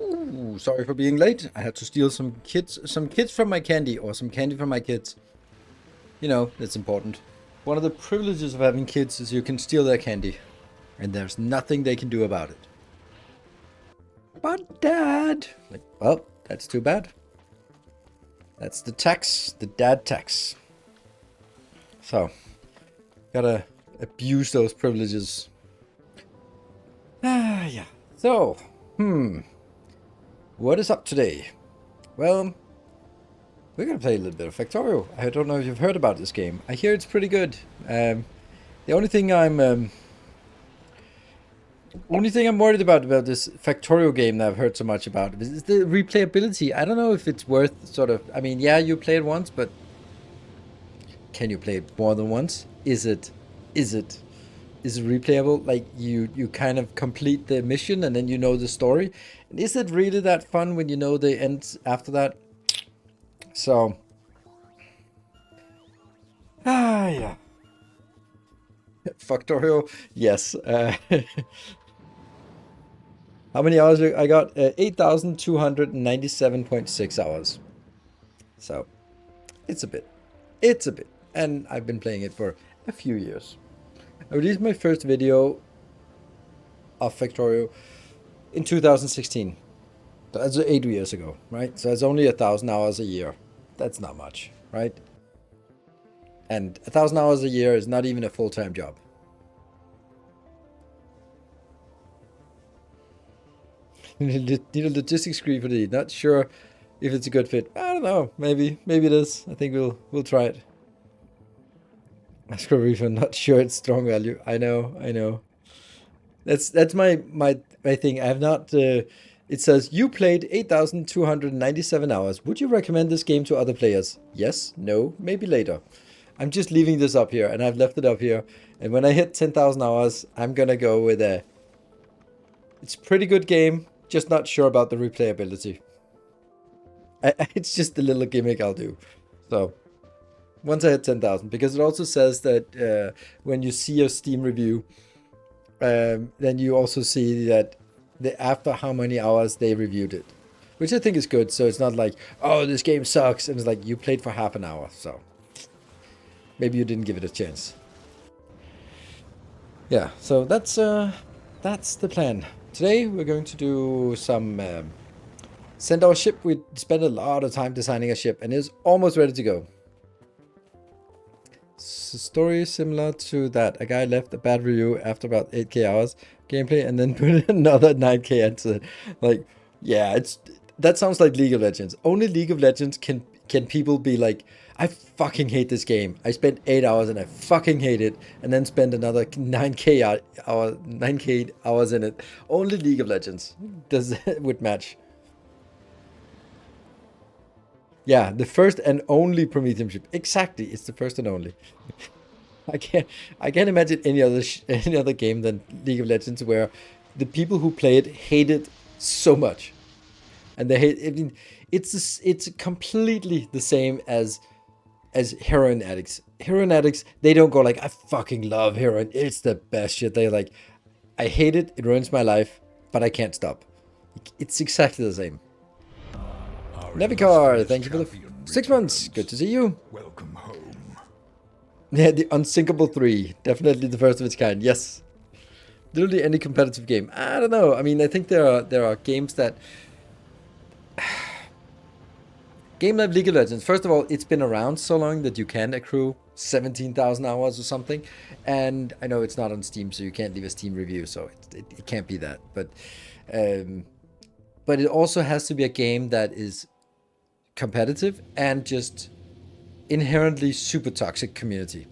Ooh, sorry for being late. I had to steal some kids from my candy, or some candy from my kids. You know, it's important. One of the privileges of having kids is you can steal their candy, and there's nothing they can do about it. But Dad, like, well, that's too bad. That's the tax, the dad tax. So, gotta abuse those privileges. Yeah. So, what is up today? Well, we're gonna play a little bit of Factorio. I don't know if you've heard about this game. I hear it's pretty good. The only thing I'm worried about this Factorio game that I've heard so much about is the replayability. I don't know if it's worth sort of. I mean, yeah, you play it once, but can you play it more than once? Is it replayable? Like you kind of complete the mission and then you know the story. And is it really that fun when you know the end after that? So, yeah. Factorio, yes. How many hours I got? 8,297.6 hours. So, it's a bit. It's a bit. And I've been playing it for a few years. I released my first video of Factorio in 2016. That's 8 years ago, right? So it's only 1,000 hours a year. That's not much, right? And 1,000 hours a year is not even a full-time job. Need a logistics degree for the not sure if it's a good fit. I don't know. Maybe it is. I think we'll try it. Escrow refund. Not sure it's strong value. I know. That's my thing. I have not. It says you played 8,297 hours. Would you recommend this game to other players? Yes, no, maybe later. I'm just leaving this up here, and I've left it up here. And when I hit 10,000 hours, I'm gonna go with a. It's a pretty good game. just not sure about the replayability. It's just a little gimmick I'll do. So once I hit 10,000, because it also says that when you see a Steam review, then you also see that after how many hours they reviewed it, which I think is good. So it's not like, oh, this game sucks, and it's like you played for half an hour, so maybe you didn't give it a chance. Yeah, so that's the plan. Today we're going to do some send our ship. We spent a lot of time designing a ship, and it's almost ready to go. Story similar to that. A guy left a bad review after about 8k hours gameplay and then put another 9k into it. Like, yeah, that sounds like League of Legends. Only League of Legends can people be like, I fucking hate this game. I spent 8 hours and I fucking hate it, and then spend another 9k hours in it. Only League of Legends would match. Yeah, the first and only Promethium ship. Exactly, it's the first and only. I can't imagine any other game than League of Legends where the people who play it hate it so much, and they hate. I mean, it's completely the same as heroin addicts. Heroin addicts, they don't go like, I fucking love heroin. It's the best shit. They're like, I hate it. It ruins my life, but I can't stop. It's exactly the same. Navicar, thank you for the 6 months. Good to see you. Welcome home. Yeah, the Unsinkable 3. Definitely the first of its kind. Yes. Literally any competitive game. I don't know. I mean, I think there are games that... Game like League of Legends. First of all, it's been around so long that you can accrue 17,000 hours or something. And I know it's not on Steam, so you can't leave a Steam review. So it can't be that. But it also has to be a game that is competitive and just inherently super toxic community.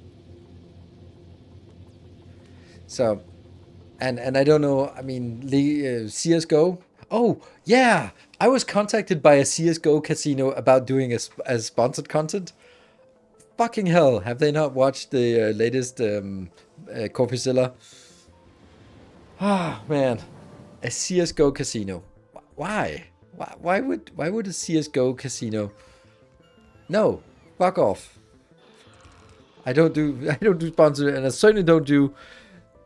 So, and I don't know, I mean, CSGO. Oh, yeah, I was contacted by a CSGO casino about doing a sponsored content. Fucking hell, have they not watched the latest Corpusilla? Ah, man, a CSGO casino. Why? Why would a CSGO casino? No, fuck off. I don't do sponsor, and I certainly don't do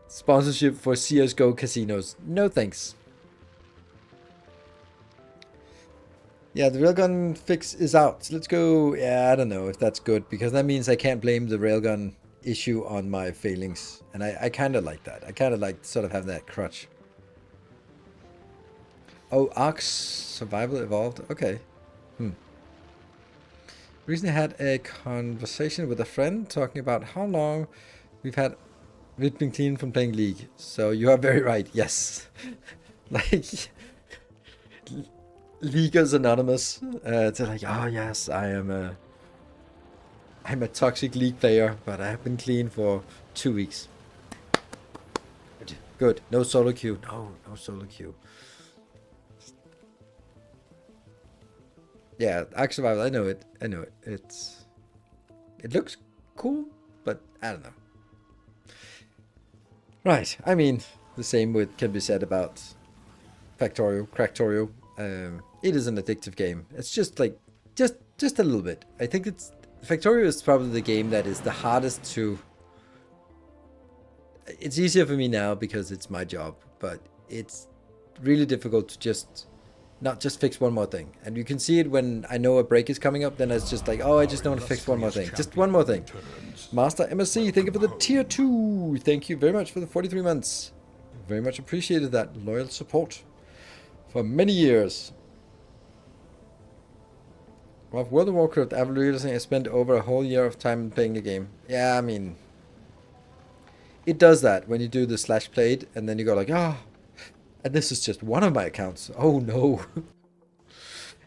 sponsorship for CSGO casinos. No thanks. Yeah, the railgun fix is out. So let's go. Yeah, I don't know if that's good, because that means I can't blame the railgun issue on my failings, and I kind of like that. I kind of like sort of have that crutch. Oh, Ark's survival evolved. Okay. Recently had a conversation with a friend talking about how long we've been clean from playing League. So you are very right. Yes. Like Leaguers Anonymous. They're like, oh yes, I'm a toxic League player, but I have been clean for 2 weeks. Good. No solo queue. No solo queue. Yeah, Ark Survival, I know it. It looks cool, but I don't know. Right, I mean, the same can be said about Factorio. It is an addictive game. It's just like, just a little bit. I think Factorio is probably the game that is the hardest to... It's easier for me now because it's my job, but it's really difficult to not just fix one more thing. And you can see it when I know a break is coming up, then it's just like, oh, I just don't want to fix one more thing. Just one more thing. Master MSC, thank you for the tier 2. Thank you very much for the 43 months. Very much appreciated that loyal support for many years. Well, World of Warcraft, I spent over a whole year of time playing the game. Yeah, I mean, it does that when you do the /played, and then you go like, ah, oh, and this is just one of my accounts. Oh no.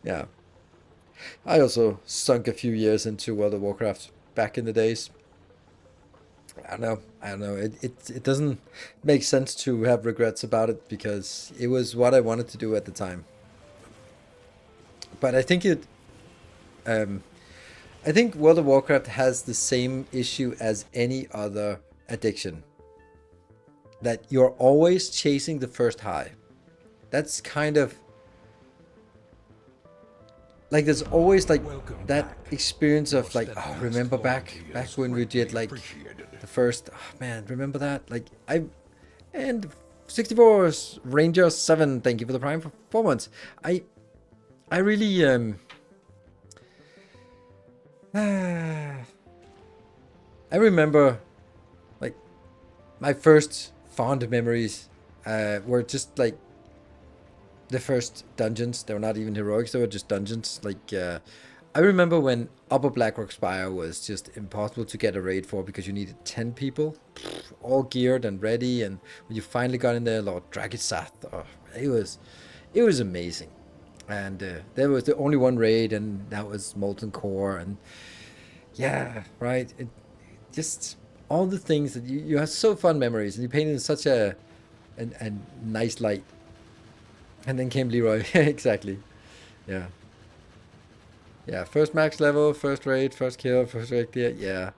Yeah. I also sunk a few years into World of Warcraft back in the days. I don't know. It doesn't make sense to have regrets about it, because it was what I wanted to do at the time. But I think I think World of Warcraft has the same issue as any other addiction. That you're always chasing the first high. that's kind of like, there's always like that experience of like, oh, remember back when we did like the first, oh man, remember that? Like and 64 Ranger 7, thank you for the Prime for 4 months. I really I remember like my first fond memories were just like the first dungeons. They were not even heroics, they were just dungeons. Like I remember when Upper Blackrock Spire was just impossible to get a raid for because you needed 10 people, all geared and ready, and when you finally got in there, Lord Dragisath, oh, it was amazing. And there was the only one raid, and that was Molten Core, and yeah, right. It just all the things that you have so fun memories, and you painted in such a nice light. And then came Leroy. Exactly. Yeah. Yeah. First max level, first raid, first kill, first raid clear. Yeah.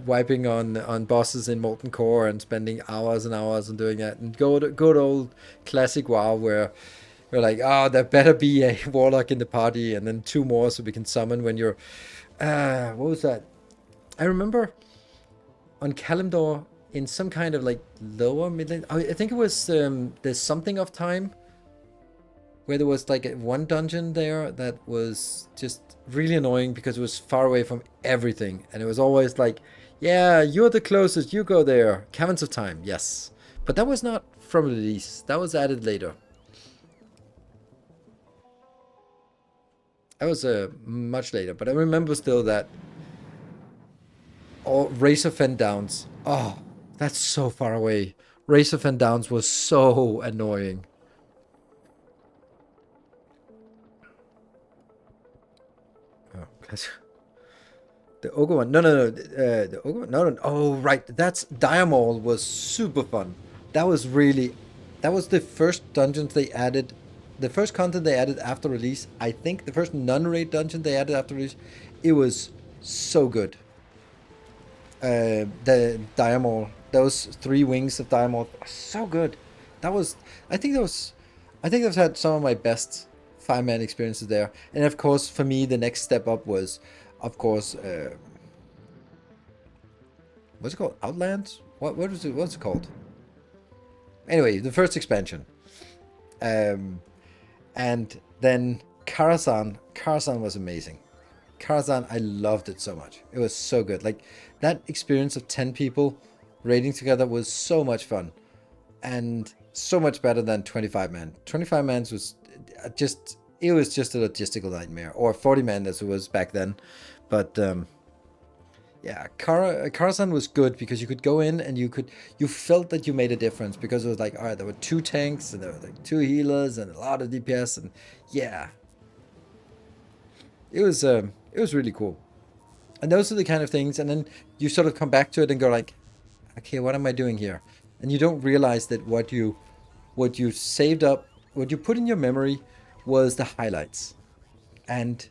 Wiping on bosses in Molten Core and spending hours and hours on doing that. And good old classic WoW where you're like, oh, there better be a warlock in the party, and then 2 more so we can summon when you're. What was that? I remember on Kalimdor in some kind of like lower mid. I think it was there's something of time where there was like one dungeon there that was just really annoying because it was far away from everything, and it was always like, yeah, you're the closest, you go there. Caverns of Time, yes, but that was not from release, that was added later. That was much later, but I remember still that. Oh, Razor Fen Downs, oh, that's so far away. Razor Fen Downs was so annoying. Oh, the ogre one. No. The ogre one. No. Oh, right. That's Diamol was super fun. That was the first dungeons they added, the first content they added after release. I think the first non-raid dungeon they added after release. It was so good. The Diamol, those 3 wings of Diamol, so good. That was, I think I've had some of my best 5-man experiences there. And of course, for me, the next step up was, of course, what's it called? Outlands? What's it called? Anyway, the first expansion. And then Karazhan was amazing. Karazhan, I loved it so much. It was so good. Like, that experience of 10 people raiding together was so much fun. And so much better than 25-man. 25-man was just, it was just a logistical nightmare. Or 40-man as it was back then. But, yeah, Karazhan was good because you could go in and you felt that you made a difference, because it was like, all right, there were 2 tanks and there were like 2 healers and a lot of DPS, and yeah, it was really cool. And those are the kind of things, and then you sort of come back to it and go like, okay, what am I doing here? And you don't realize that what you saved up, what you put in your memory was the highlights. And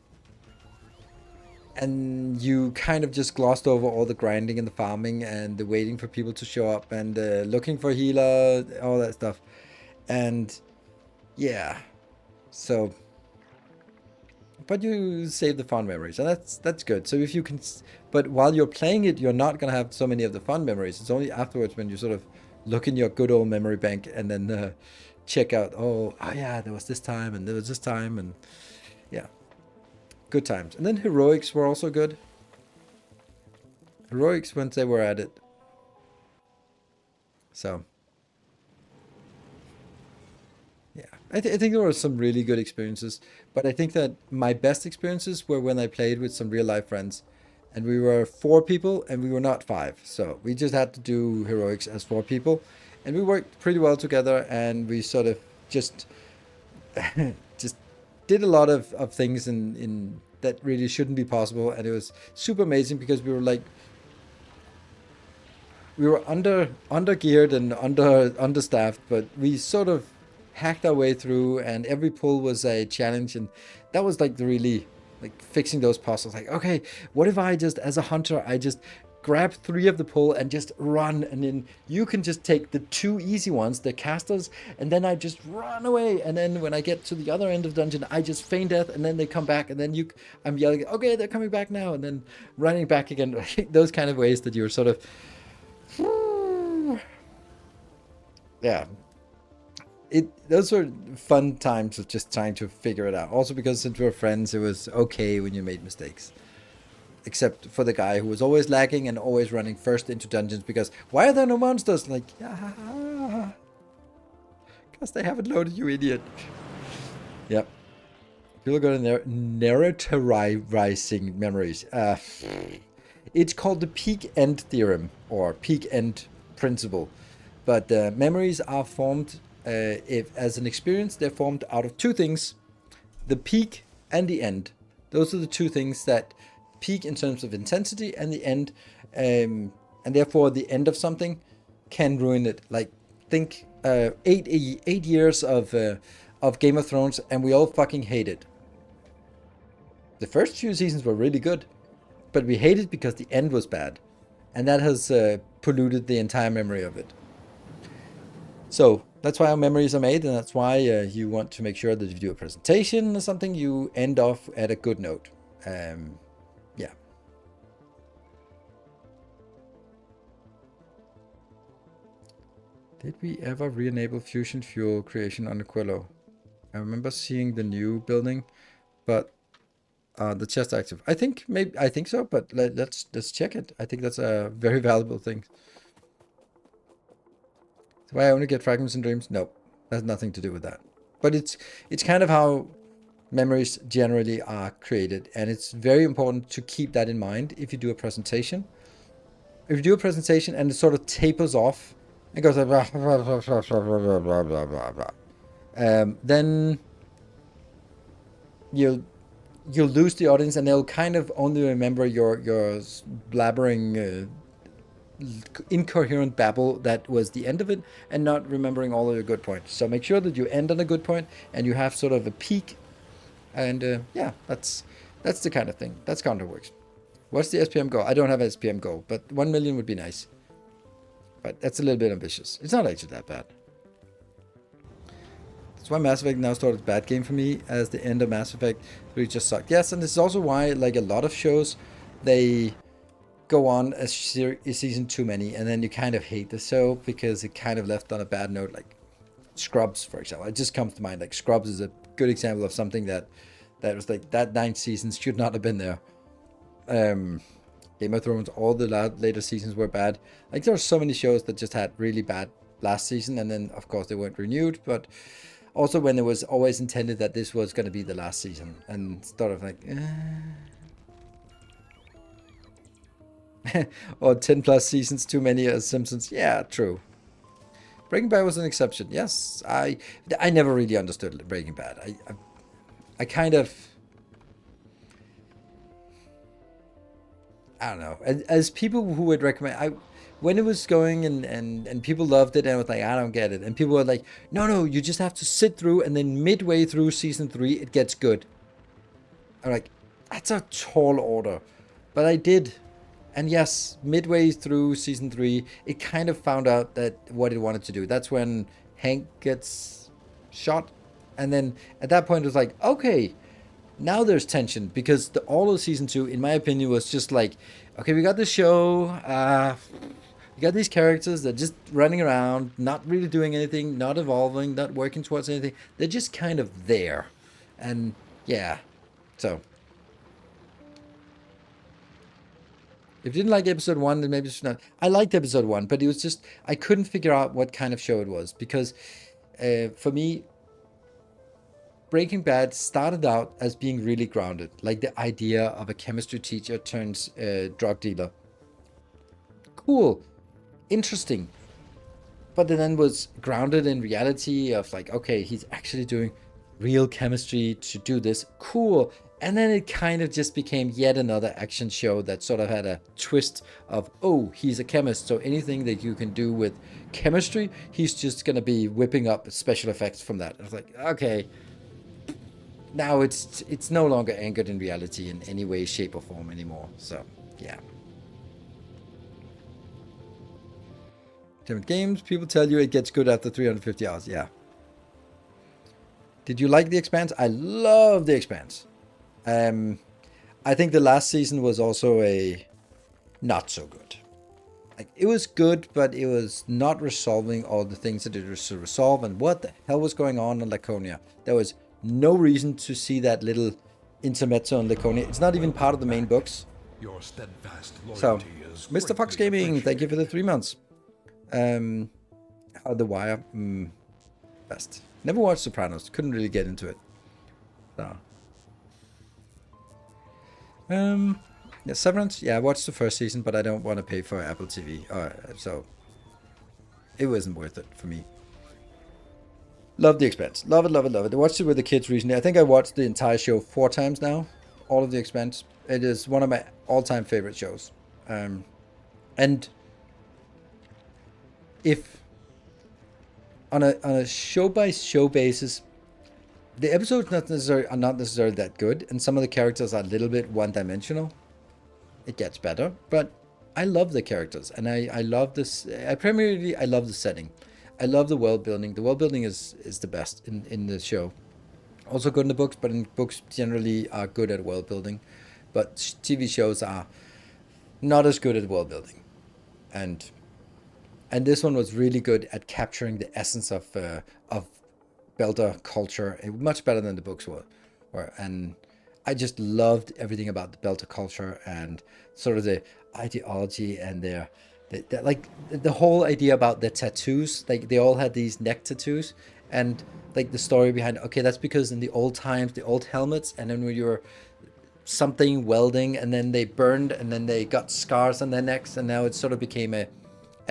you kind of just glossed over all the grinding and the farming and the waiting for people to show up and looking for healer, all that stuff. And yeah, so, but you save the fun memories, and that's good. So if you can, but while you're playing it, you're not gonna have so many of the fun memories. It's only afterwards when you sort of look in your good old memory bank and then check out, oh yeah, there was this time and there was this time, and yeah, good times. And then heroics were also good. Heroics once they were added. So yeah, I think there were some really good experiences, but I think that my best experiences were when I played with some real life friends, and we were 4 people and we were not 5, so we just had to do heroics as 4 people, and we worked pretty well together, and we sort of just just did a lot of things in that really shouldn't be possible, and it was super amazing because we were like, we were under geared and understaffed, but we sort of hacked our way through, and every pull was a challenge, and that was like the really like fixing those puzzles. Like, okay, what if I just, as a hunter, I just grab 3 of the pull and just run, and then you can just take the 2 easy ones, the casters, and then I just run away, and then when I get to the other end of the dungeon, I just feign death, and then they come back, and then I'm yelling, okay, they're coming back now, and then running back again. Those kind of ways that you're sort of, yeah. Those were fun times of just trying to figure it out. Also because since we were friends, it was okay when you made mistakes. Except for the guy who was always lagging and always running first into dungeons because why are there no monsters? Like, because they haven't loaded, you idiot. Yep. People go in there, narrativizing memories. It's called the peak end theorem or peak end principle. But memories are formed, if as an experience, they're formed out of 2 things: the peak and the end. Those are the 2 things that peak in terms of intensity, and the end, and therefore the end of something can ruin it. Like, think 8 years of Game of Thrones, and we all fucking hate it. The first few seasons were really good, but we hate it because the end was bad, and that has polluted the entire memory of it. So that's why our memories are made, and that's why you want to make sure that if you do a presentation or something, you end off at a good note. Yeah. Did we ever re-enable fusion fuel creation on the Quello? I remember seeing the new building, but the chest active. I think so, but let's check it. I think that's a very valuable thing. Why I only get fragments in dreams? No, that's nothing to do with that. But it's kind of how memories generally are created, and it's very important to keep that in mind if you do a presentation. If you do a presentation and it sort of tapers off and goes like blah, blah, blah, blah, blah, blah, blah, blah, blah, then you'll lose the audience, and they'll kind of only remember your blabbering incoherent babble that was the end of it, and not remembering all of your good points. So make sure that you end on a good point and you have sort of a peak, and yeah, that's the kind of thing. That's Counterworks. What's the SPM goal? I don't have SPM goal, but 1 million would be nice. But that's a little bit ambitious. It's not actually that bad. That's why Mass Effect now started a bad game for me, as the end of Mass Effect really just sucked. Yes, and this is also why, like a lot of shows, they go on a season too many, and then you kind of hate the show because it kind of left on a bad note. Like Scrubs, for example, it just comes to mind. Like Scrubs is a good example of something that was like, that 9th season should not have been there. Game of Thrones, all the later seasons were bad. Like, there were so many shows that just had really bad last season, and then of course they weren't renewed, but also when it was always intended that this was going to be the last season, and sort of like or 10 plus seasons too many as Simpsons. Yeah, true. Breaking Bad was an exception. Yes, I never really understood Breaking Bad. I kind of, I don't know. As people who would recommend, when it was going and people loved it, and I was like, I don't get it. And people were like, no, you just have to sit through, and then midway through season 3, it gets good. I'm like, that's a tall order. But I did. And yes, midway through season 3, it kind of found out that what it wanted to do. That's when Hank gets shot. And then at that point, it was like, okay, now there's tension, because all of season 2, in my opinion, was just like, okay, we got this show, we got these characters that are just running around, not really doing anything, not evolving, not working towards anything. They're just kind of there. And yeah, so if you didn't like episode 1, then maybe it's not. I liked episode 1, but it was just, I couldn't figure out what kind of show it was, because for me, Breaking Bad started out as being really grounded, like the idea of a chemistry teacher turns drug dealer. Cool, interesting, but then was grounded in reality of like, okay, he's actually doing real chemistry to do this. Cool. And then it kind of just became yet another action show that sort of had a twist of, oh, he's a chemist, so anything that you can do with chemistry, he's just going to be whipping up special effects from that. I was like, okay, now it's no longer anchored in reality in any way, shape, or form anymore. So, yeah. different games. People tell you it gets good after 350 hours. Yeah. Did you like The Expanse? I love The Expanse. I think the last season was also a not so good. Like, it was good, but it was not resolving all the things that it was to resolve. And what the hell was going on in Laconia? There was no reason to see that little intermezzo in Laconia. It's not even part of the main books. Your steadfast So, loyalty is Mr. Fox greatly Gaming, thank you for the appreciated. 3 months. The Wire, best. Never watched Sopranos. Couldn't really get into it. So. Yeah, Severance. Yeah, I watched the first season, but I don't want to pay for Apple TV. So it wasn't worth it for me. Love The Expanse. Love it, love it, love it. I watched it with the kids recently. I think I watched the entire show 4 times now. All of The Expanse. It is one of my all-time favorite shows. And if on a show-by-show basis, the episodes are not necessarily that good, and some of the characters are a little bit one-dimensional. It gets better, but I love the characters, and I love this. Primarily, I love the setting. I love the world building. The world building is the best in the show. Also good in the books, but in books generally are good at world building, but TV shows are not as good at world building, and this one was really good at capturing the essence of Belter culture, much better than the books were. And I just loved everything about the Belter culture and sort of the ideology and their like the whole idea about their tattoos. Like, they all had these neck tattoos, and like the story behind, okay, that's because in the old times, the old helmets, and then when you were something welding, and then they burned, and then they got scars on their necks, and now it sort of became a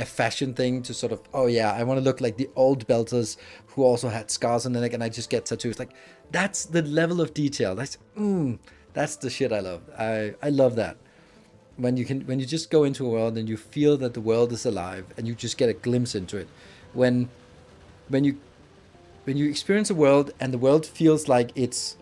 fashion thing to sort of, oh yeah, I want to look like the old belters who also had scars on their neck, and I just get tattoos. Like, that's the level of detail. That's the shit I love. I love that. When you just go into a world and you feel that the world is alive, and you just get a glimpse into it. When you experience a world and the world feels like it's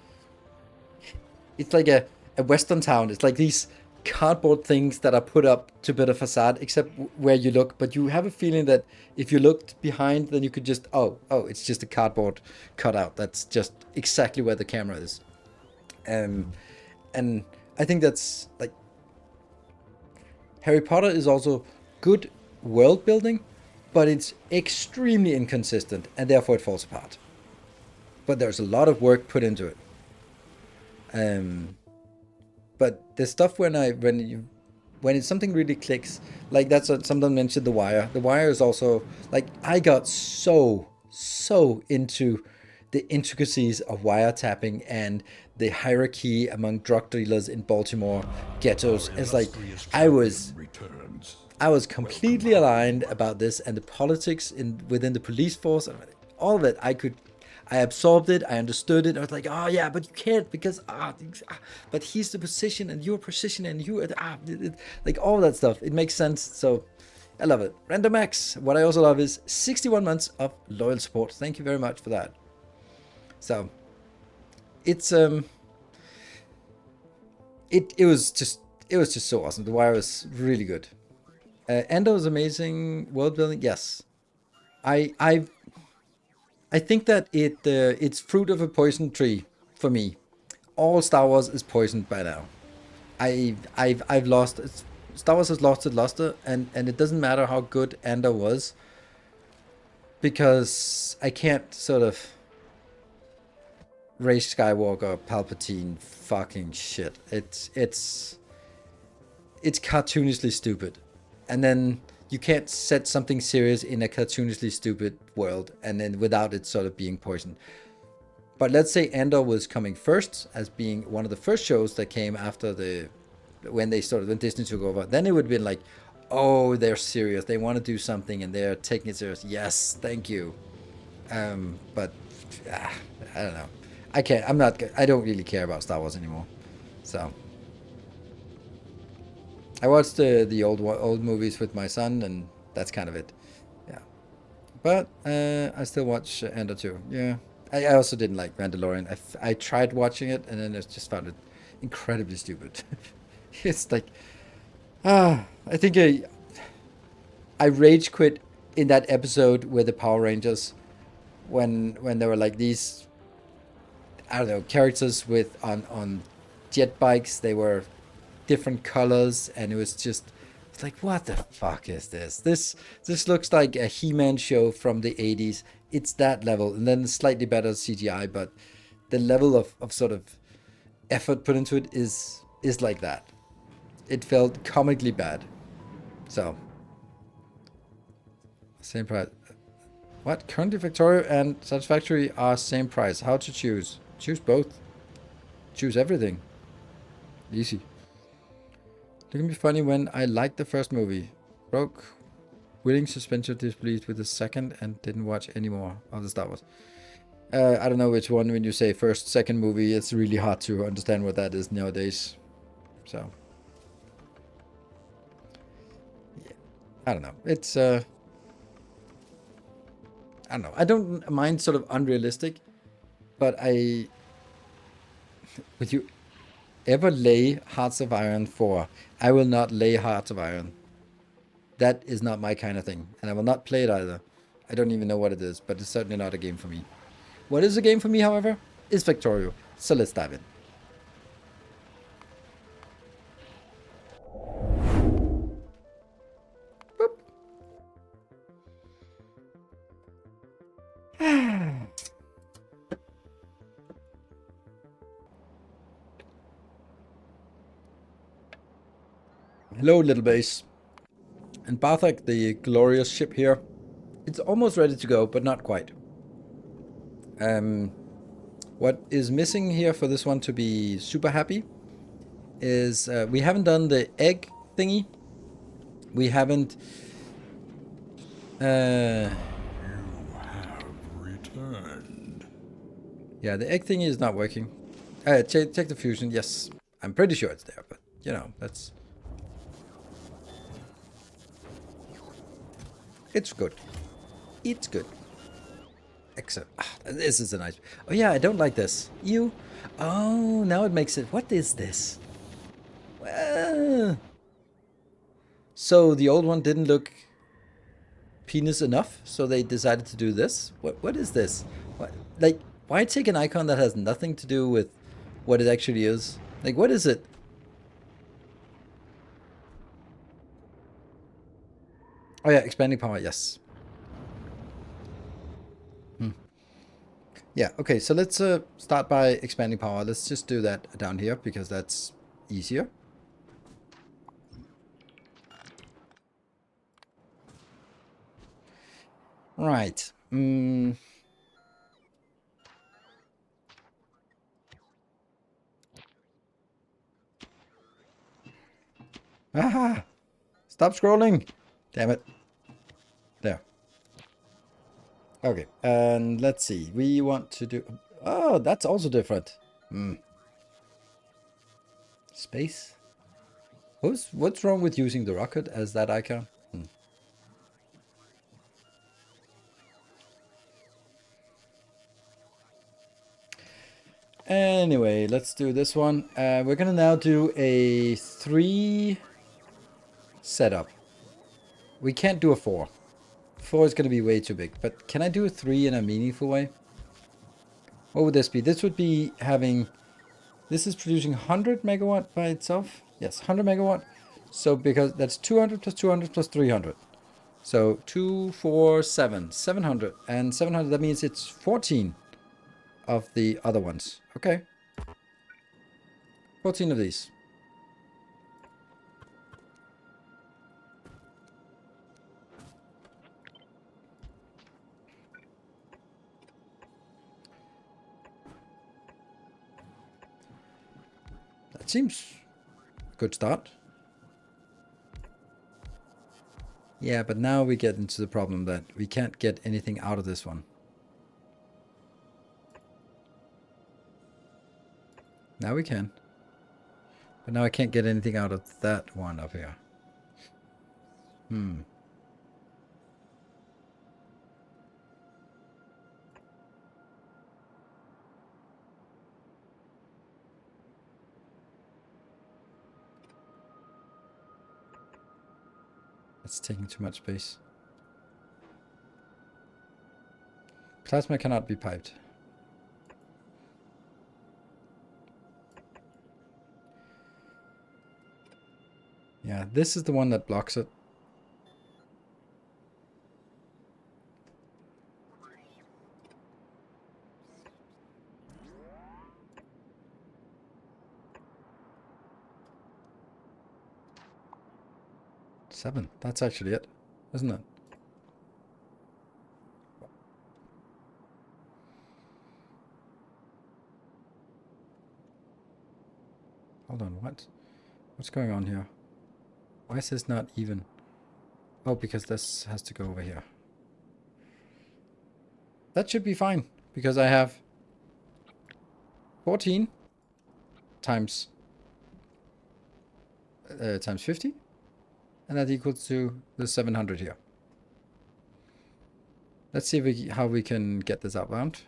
like a western town. It's like these cardboard things that are put up to build a facade, except where you look. But you have a feeling that if you looked behind, then you could just, it's just a cardboard cutout. That's just exactly where the camera is. And I think that's like, Harry Potter is also good world building, but it's extremely inconsistent, and therefore it falls apart. But there's a lot of work put into it. But the stuff when it's something really clicks, like that's what someone mentioned, The Wire. The Wire is also like, I got so into the intricacies of wiretapping and the hierarchy among drug dealers in Baltimore ghettos. It's like I was completely aligned about this, and the politics within the police force, all of it. I absorbed it. I understood it. I was like, oh yeah, but you can't because but he's the position and you're position and you like all that stuff. It makes sense. So I love it. Random X. What I also love is 61 months of loyal support. Thank you very much for that. So it's it was just so awesome. The Wire was really good. Endo was amazing. World building, yes. I think that it's fruit of a poison tree for me. All Star Wars is poisoned by now. I've lost Star Wars has lost its luster, and it doesn't matter how good Andor was, because I can't sort of Rey Skywalker, Palpatine, fucking shit. It's cartoonishly stupid, and then you can't set something serious in a cartoonishly stupid world, and then without it sort of being poisoned. But let's say Andor was coming first, as being one of the first shows that came after when Disney took over. Then it would have been like, oh, they're serious. They want to do something, and they're taking it serious. Yes, thank you. But I don't know. I don't really care about Star Wars anymore. So I watched the old movies with my son, and that's kind of it. Yeah. But I still watch Andor too. Yeah. I also didn't like Mandalorian. I tried watching it, and then I just found it incredibly stupid. It's like, I think I rage quit in that episode with the Power Rangers, when there were like these, I don't know, characters with on jet bikes. They were different colors, and it was just, it's like, what the fuck is this? This looks like a He-Man show from the 80s. It's that level, and then slightly better CGI, but the level of sort of effort put into it is like that. It felt comically bad. So same price. What? Currently Factorio and Satisfactory are same price. How to choose? Choose both. Choose everything. Easy. It can be funny when I liked the first movie. Broke willing suspension of disbelief with the second and didn't watch any more of the Star Wars. I don't know which one when you say first, second movie. It's really hard to understand what that is nowadays. So, yeah. I don't know. It's, I don't know. I don't mind sort of unrealistic, but would you ever lay Hearts of Iron 4? I will not lay Hearts of Iron. That is not my kind of thing, and I will not play it either. I don't even know what it is, but it's certainly not a game for me. What is a game for me, however, is Factorio. So let's dive in. Hello, little base. And Barthak, the glorious ship here, it's almost ready to go, but not quite. What is missing here for this one to be super happy is we haven't done the egg thingy. We haven't... You have returned. Yeah, the egg thingy is not working. Check the fusion. Yes, I'm pretty sure it's there, but you know, that's... It's good. It's good. Excellent. Ah, this is a nice... Oh yeah, I don't like this. You... Oh, now it makes it... What is this? So the old one didn't look penis enough, so they decided to do this? What is this? What, like, why take an icon that has nothing to do with what it actually is? Like, what is it? Oh yeah, expanding power, yes. Yeah, okay, so let's start by expanding power. Let's just do that down here, because that's easier. Right. Ah! Stop scrolling! Damn it. There. Okay, and let's see. We want to do... Oh, that's also different. Space? What's wrong with using the rocket as that icon? Anyway, let's do this one. We're gonna now do a 3 setup. We can't do a 4. 4 is gonna be way too big, but can I do a 3 in a meaningful way? What would this be? This would be having... This is producing 100 megawatt by itself. Yes, 100 megawatt. So because that's 200 plus 200 plus 300. So 2, 4, 7. 700. And 700, that means it's 14 of the other ones. Okay. 14 of these. That seems a good start. Yeah, but now we get into the problem that we can't get anything out of this one. Now we can. But now I can't get anything out of that one up here. It's taking too much space. Plasma cannot be piped. Yeah, this is the one that blocks it. Seven. That's actually it, isn't it? Hold on, what? What's going on here? Why is this not even? Oh, because this has to go over here. That should be fine, because I have 14 times 50, and that equals to the 700 here. Let's see how we can get this outbound.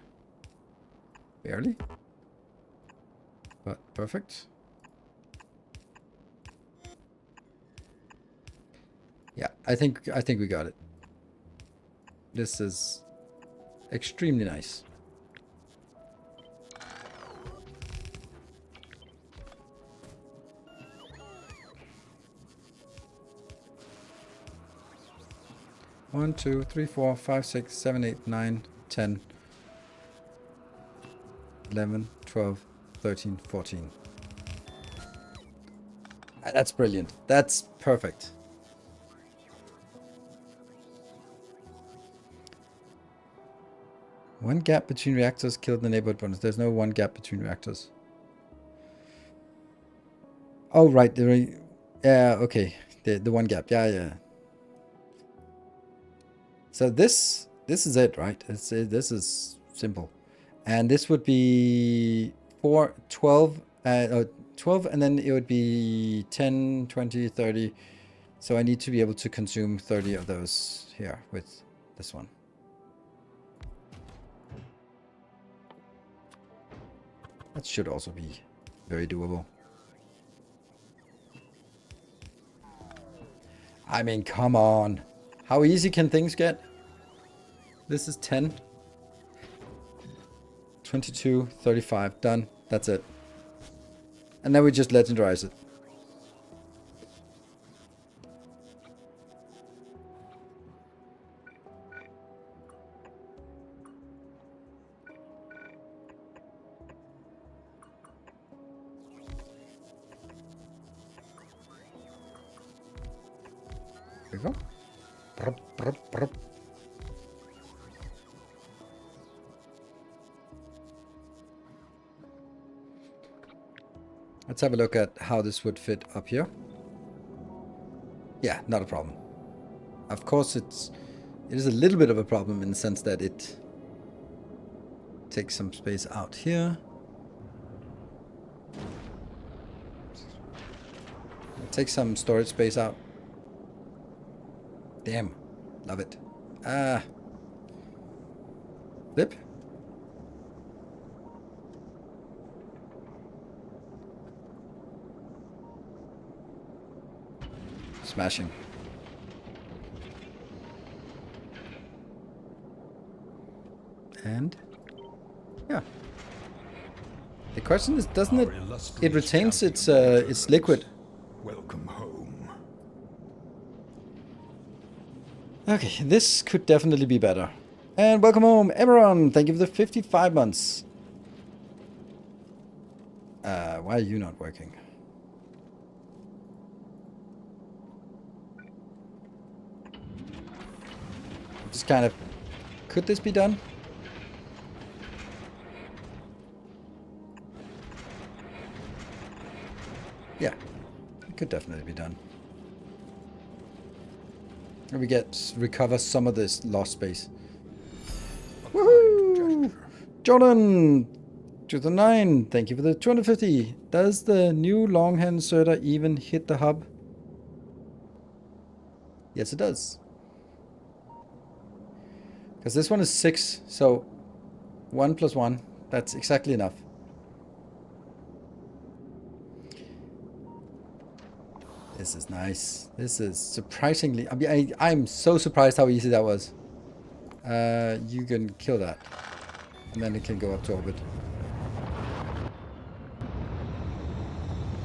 Barely, but perfect. Yeah, I think we got it. This is extremely nice. One, 2, 3, 4, 5, 6, 7, 8, 9, 10, 11, 12, 13, 14. That's brilliant. That's perfect. One gap between reactors killed the neighborhood bonus. There's no one gap between reactors. Oh, right. Yeah, okay. The one gap. Yeah. So this is it, right? This is simple. And this would be 4, 12, 12, and then it would be 10, 20, 30. So I need to be able to consume 30 of those here with this one. That should also be very doable. I mean, come on. How easy can things get? This is 10. 22, 35, done. That's it. And then we just legendarize it. There we go. Brup, brup, brup. Let's have a look at how this would fit up here. Yeah, not a problem. Of course, it is a little bit of a problem in the sense that it takes some space out here. It takes some storage space out. Damn, love it. Flip. Smashing. And yeah. The question is, doesn't it? It retains its liquid. Welcome home. Okay, this could definitely be better. And welcome home, everyone. Thank you for the 55 months. Why are you not working? Just kind of, could this be done? Yeah, it could definitely be done. And we recover some of this lost space. Woohoo! Jordan to the 9. Thank you for the 250. Does the new longhand inserter even hit the hub? Yes, it does. Because this one is 6, so 1 plus 1, that's exactly enough. This is nice. This is surprisingly... I mean, I'm so surprised how easy that was. You can kill that. And then it can go up to orbit.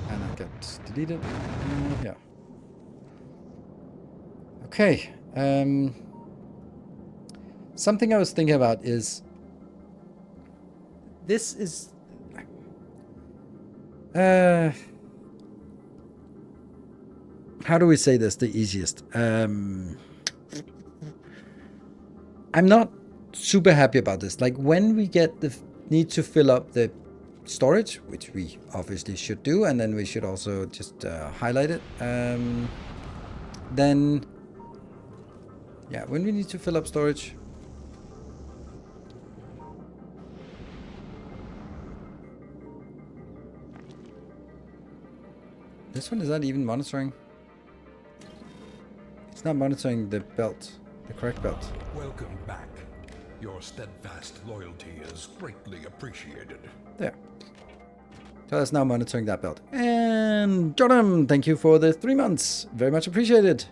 And I get deleted. Yeah. Okay. Something I was thinking about is... This is... how do we say this the easiest? I'm not super happy about this. Like, when we get the need to fill up the storage, which we obviously should do, and then we should also just highlight it. Then, yeah, when we need to fill up storage, this one is not even monitoring. It's not monitoring the belt, the correct belt. Welcome back. Your steadfast loyalty is greatly appreciated. There. So that's now monitoring that belt. And Jordan, thank you for the 3 months. Very much appreciated.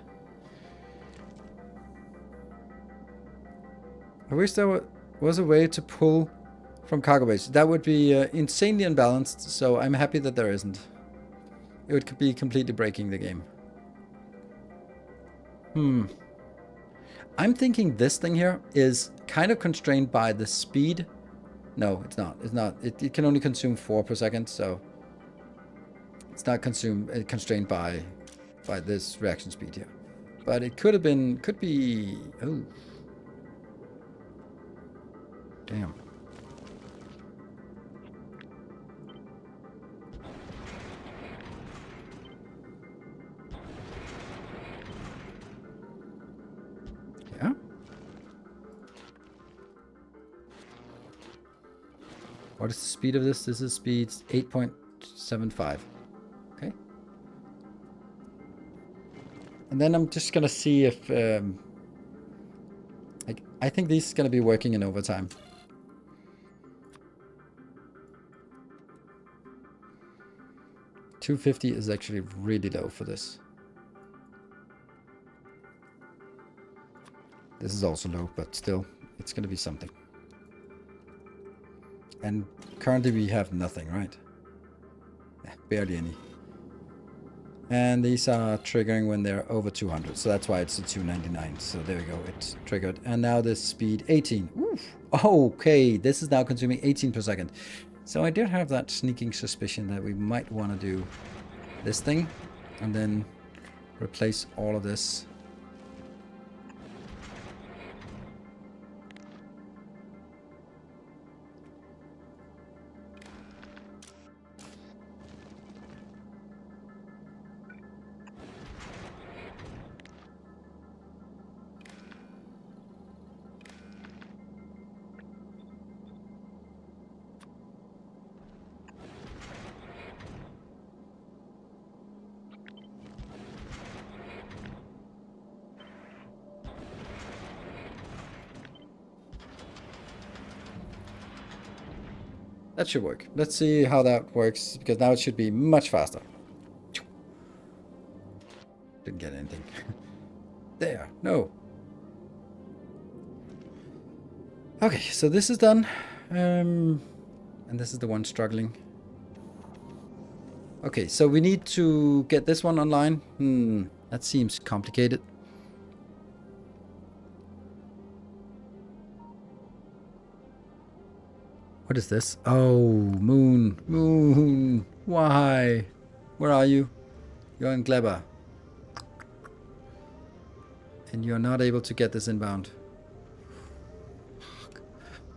I wish there was a way to pull from cargo base. That would be insanely unbalanced, so I'm happy that there isn't. It would be completely breaking the game. I'm thinking this thing here is kind of constrained by the speed. No, it's not. It's not. It can only consume 4 per second, so it's not constrained by this reaction speed here. But it could be. Oh, damn. Yeah. What is the speed of this? This is speed 8.75. Okay. And then I'm just gonna see if I think this is gonna be working in overtime. $250 is actually really low for this. This is also low, but still, it's gonna be something. And currently we have nothing, right? Barely any. And these are triggering when they're over 200, so that's why it's a 299. So there we go, it's triggered. And now this speed 18. Oof. Okay, this is now consuming 18 per second. So I did have that sneaking suspicion that we might want to do this thing and then replace all of this. That should work. Let's see how that works, because now it should be much faster. Didn't get anything. There, no. Okay, so this is done. And this is the one struggling. Okay, so we need to get this one online. That seems complicated. What is this? Oh, moon. Moon. Why? Where are you? You're in Gleba. And you're not able to get this inbound.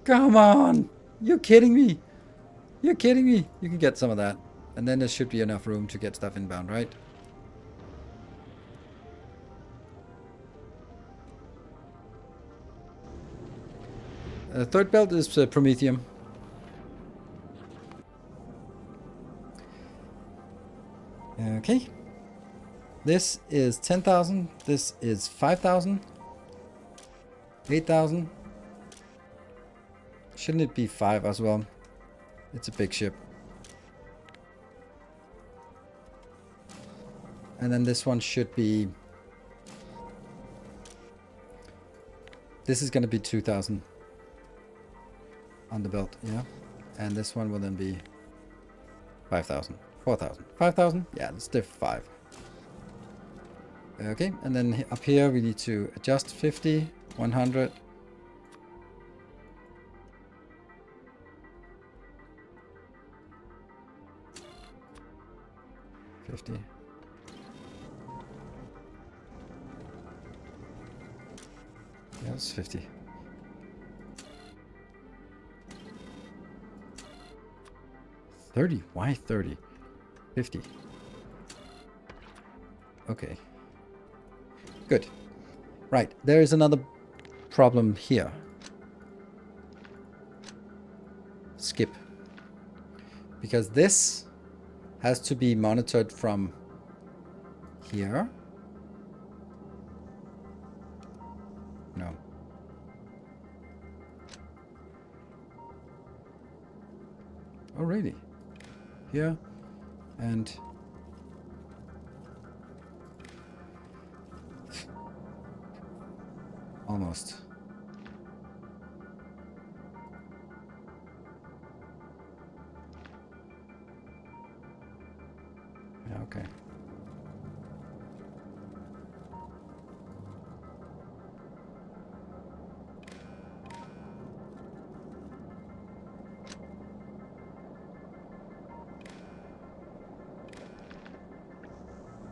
Come on! You're kidding me! You're kidding me! You can get some of that. And then there should be enough room to get stuff inbound, right? Third belt is Promethium. Okay. This is 10,000. This is 5,000. 8,000. Shouldn't it be 5 as well? It's a big ship. And then this one should be This is going to be 2,000 on the belt, yeah. And this one will then be 5,000, 4,000, 5,000. Yeah, let's do 5. Okay, and then up here we need to adjust 50, 100. $50. Yeah, it's 50. $30. Why 30? 50. Okay. Good. Right. There is another problem here. Skip. Because this has to be monitored from here. No. Oh, really? Here and almost. Yeah, okay.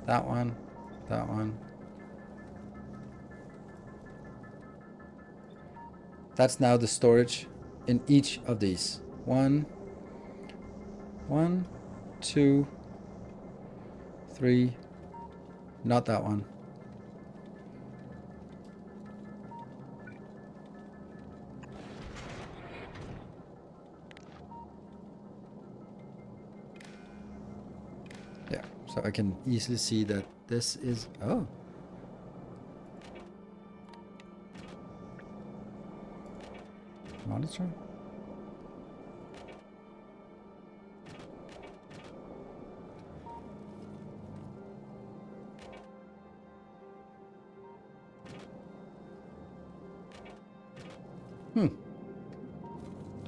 That one, that one. That's now the storage in each of these. 1, 2, 3. Not that one. Yeah, so I can easily see that this is... Oh. Monitor?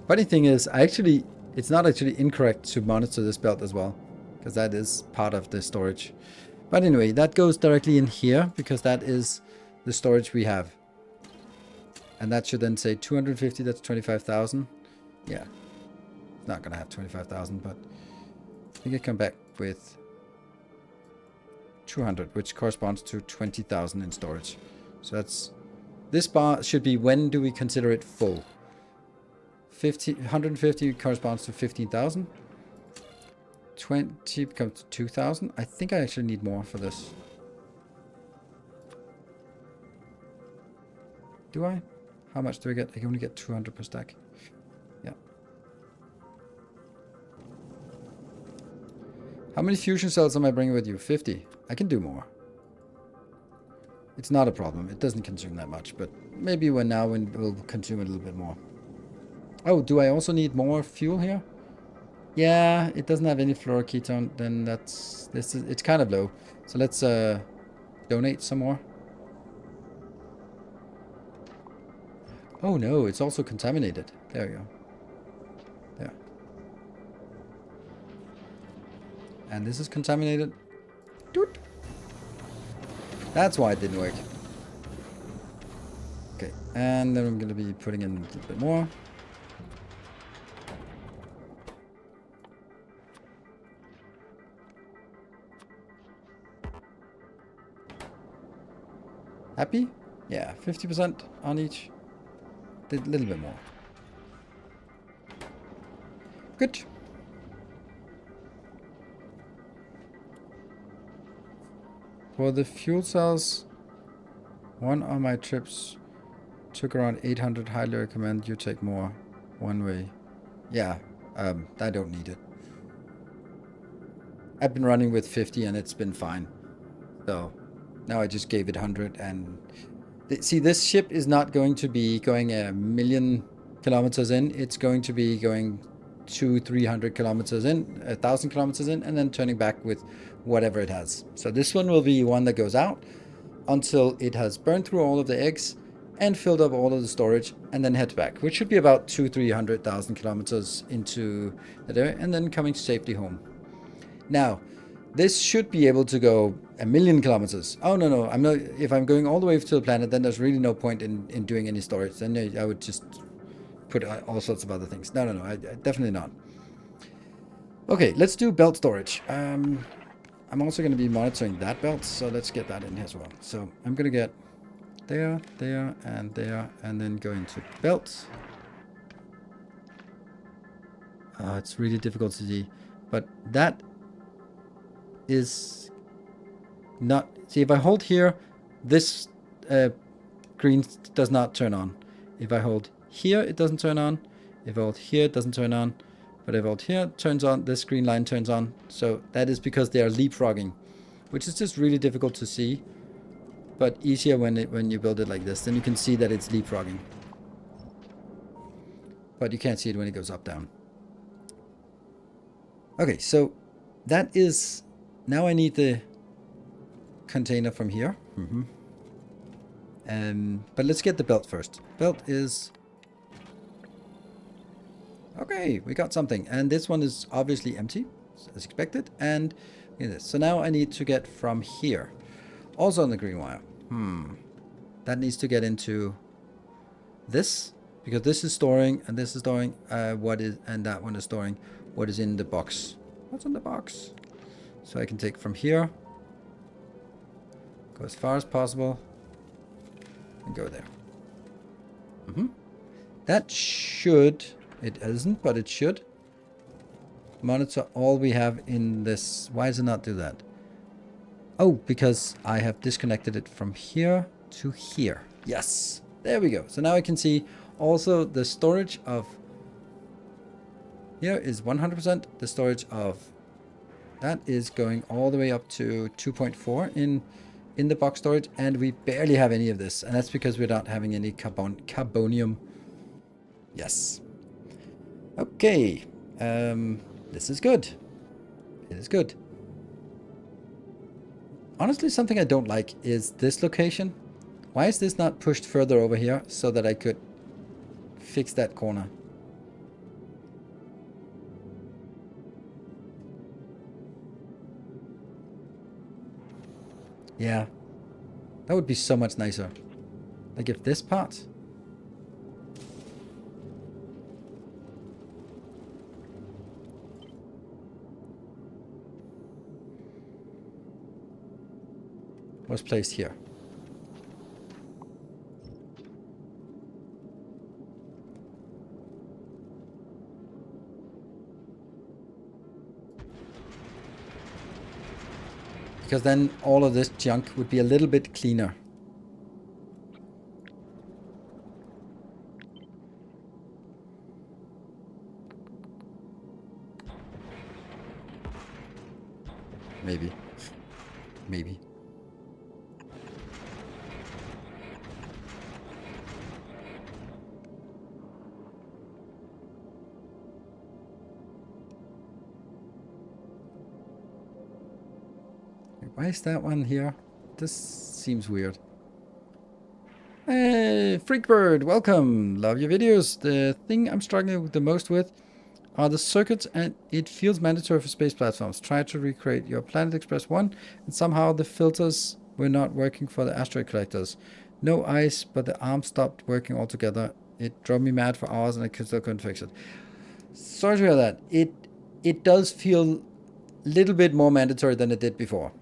Funny thing is, it's not actually incorrect to monitor this belt as well, because that is part of the storage. But anyway, that goes directly in here, because that is the storage we have. And that should then say 250, that's 25,000. Yeah, it's not going to have 25,000, but I think I come back with 200, which corresponds to 20,000 in storage. So that's... This bar should be, when do we consider it full? 150 corresponds to 15,000. 20 becomes 2,000. I think I actually need more for this. Do I? How much do I get? I can only get 200 per stack. Yeah. How many fusion cells am I bringing with you? 50. I can do more. It's not a problem. It doesn't consume that much, but maybe when we'll consume a little bit more. Oh, do I also need more fuel here? Yeah, it doesn't have any fluoroketone. Then it's kind of low. So let's donate some more. Oh no, it's also contaminated. There we go. There. And this is contaminated. Doot. That's why it didn't work. Okay, and then I'm going to be putting in a little bit more. Happy? Yeah, 50% on each. Did a little bit more. Good. For the fuel cells, one of my trips took around 800. Highly recommend you take more. One way. Yeah, I don't need it. I've been running with 50 and it's been fine. So now I just gave it 100 and... See, this ship is not going to be going 1,000,000 kilometers in. It's going to be going 200-300 kilometers in, 1,000 kilometers in, and then turning back with whatever it has. So this one will be one that goes out until it has burned through all of the eggs and filled up all of the storage, and then head back, which should be about 200,000-300,000 kilometers into that area, and then coming safely home. Now, this should be able to go 1,000,000 kilometers. Oh, no, I'm not. If I'm going all the way to the planet, then there's really no point in doing any storage. Then I would just put all sorts of other things. No, I definitely not. Okay, let's do belt storage. I'm also going to be monitoring that belt, so let's get that in as well. So I'm going to get there, and then go into belt. It's really difficult to see, but that is not... See, if I hold here, this green does not turn on. If I hold here, it doesn't turn on. If I hold here, it doesn't turn on. But if I hold here, it turns on. This green line turns on. So that is because they are leapfrogging, which is just really difficult to see, but easier when you build it like this. Then you can see that it's leapfrogging, but you can't see it when it goes up, down. Okay, so that is... Now I need the container from here. But let's get the belt first. Belt is... Okay, we got something. And this one is obviously empty, as expected. And this. So now I need to get from here. Also on the green wire. That needs to get into this, because this is storing, and this is storing what is, and that one is storing what is in the box. What's in the box? So I can take from here, go as far as possible, and go there. That should... It isn't, but it should monitor all we have in this. Why does it not do that? Oh, because I have disconnected it from here to here. Yes, there we go. So now I can see also the storage of here is 100%. The storage of that is going all the way up to 2.4 in the box storage, and we barely have any of this, and that's because we're not having any carbonium. Yes. Okay, this is good. It is good. Honestly, something I don't like is this location. Why is this not pushed further over here so that I could fix that corner? Yeah, that would be so much nicer. Like if this part... was placed here. Because then all of this junk would be a little bit cleaner. Maybe. Maybe. Why is that one here? This seems weird. Hey, Freakbird, welcome. Love your videos. The thing I'm struggling the most with are the circuits, and it feels mandatory for space platforms. Try to recreate your Planet Express 1, and somehow the filters were not working for the asteroid collectors. No ice, but the arm stopped working altogether. It drove me mad for hours, and I still couldn't fix it. Sorry to hear that. It does feel a little bit more mandatory than it did before.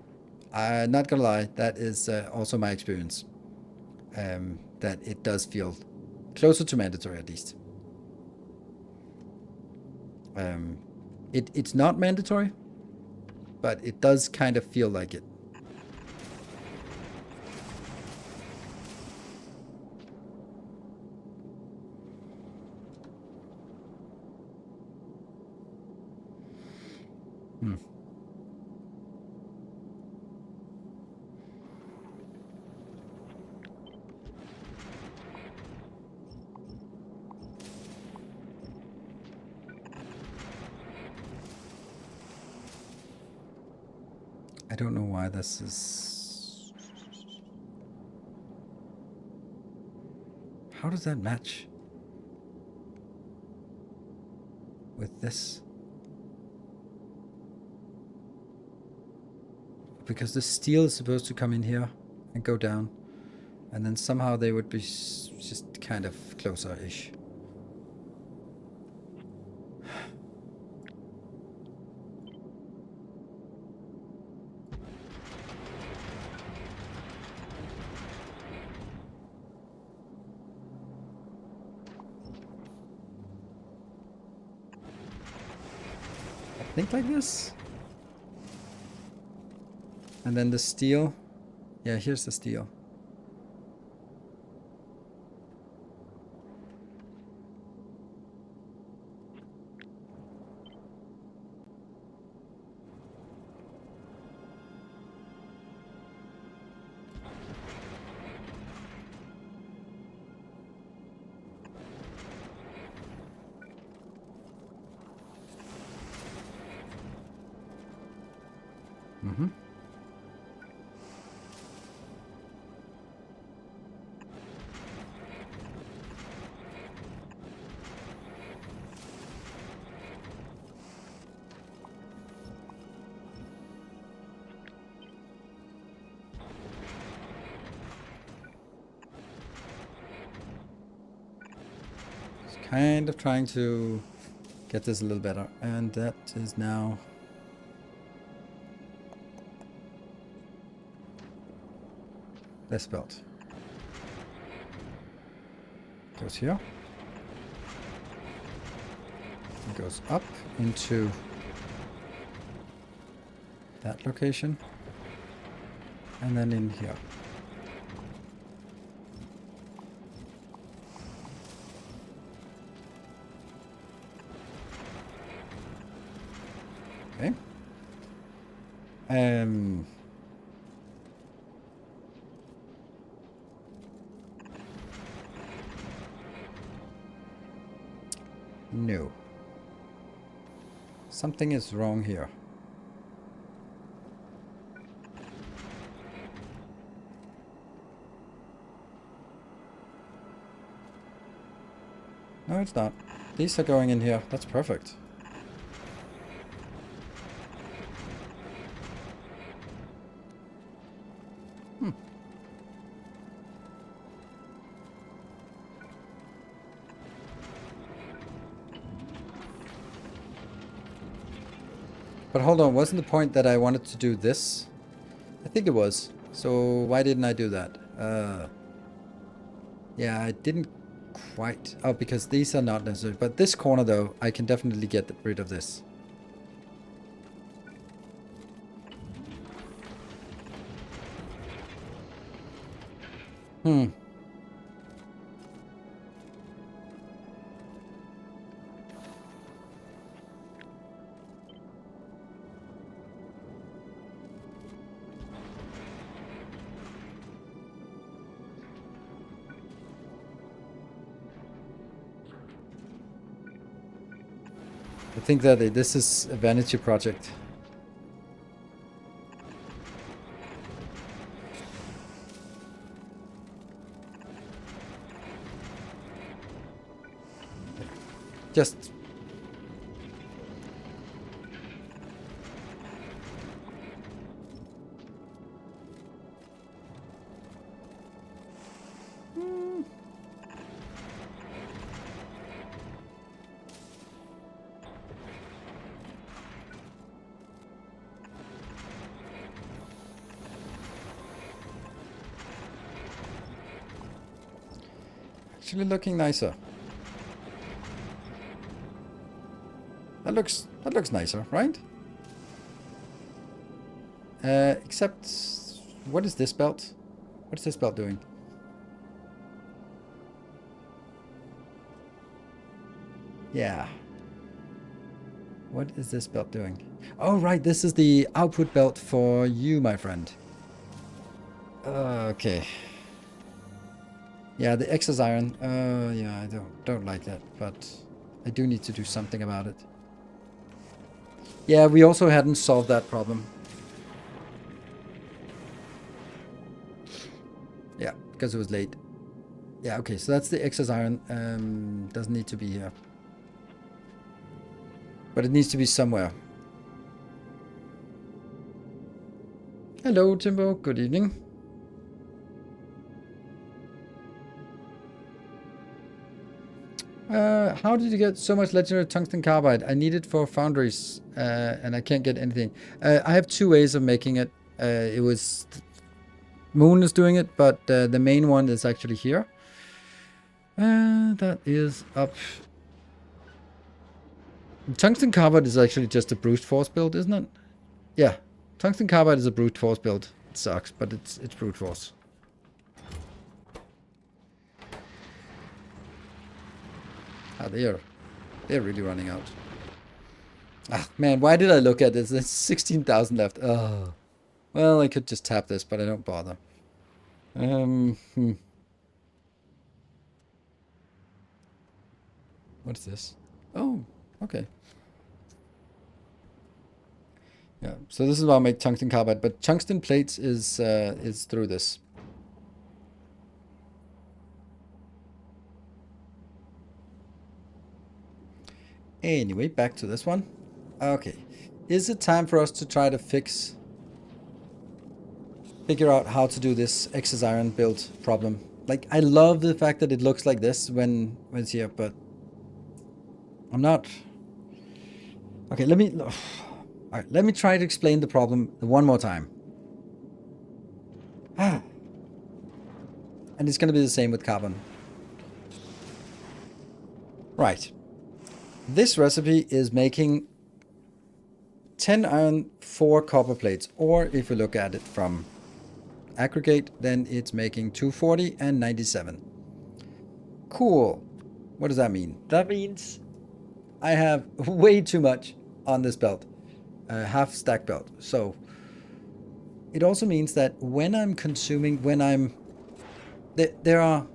Not gonna lie, that is also my experience. That it does feel closer to mandatory, at least. It's not mandatory, but it does kind of feel like it. I don't know why this is... how does that match with this? Because the steel is supposed to come in here and go down. And then somehow they would be just kind of closer-ish. I think like this. And then the steel. Yeah, here's the steel. Mm-hmm. Kind of trying to get this a little better, and that is now this belt goes here, it goes up into that location, and then in here. Okay. No. Something is wrong here. No, it's not. These are going in here. That's perfect. But hold on, wasn't the point that I wanted to do this? I think it was. So why didn't I do that? Yeah, I didn't quite. Oh, because these are not necessary. But this corner, though, I can definitely get rid of this. I think that this is a vanity project. Just... actually looking nicer. That looks nicer, right? Except, what is this belt? What is this belt doing? Yeah. What is this belt doing? Oh, right, this is the output belt for you, my friend. Okay. Yeah, the excess iron. Yeah, I don't like that, but I do need to do something about it. Yeah, we also hadn't solved that problem. Yeah, because it was late. Yeah, okay, so that's the excess iron. Doesn't need to be here. But it needs to be somewhere. Hello, Timbo. Good evening. How did you get so much legendary tungsten carbide? I need it for foundries, and I can't get anything. I have two ways of making it. It was Moon is doing it, but the main one is actually here. That is up. Tungsten carbide is actually just a brute force build, isn't it? Yeah, tungsten carbide is a brute force build. It sucks, but it's brute force. Ah, they're really running out. Ah, man, why did I look at this? There's 16,000 left. Oh, well, I could just tap this, but I don't bother. What's this? Oh, okay. Yeah, so this is why I make tungsten carbide, but tungsten plates is through this. Anyway, back to this one. Okay. Is it time for us to try to figure out how to do this excess iron build problem? Like, I love the fact that it looks like this when it's here, but I'm not. Okay, let me try to explain the problem one more time. And it's going to be the same with carbon. Right. This recipe is making 10 iron, 4 copper plates. Or if you look at it from aggregate, then it's making 240 and 97. Cool. What does that mean? That means I have way too much on this belt. Half stack belt. So it also means that when I'm consuming, there are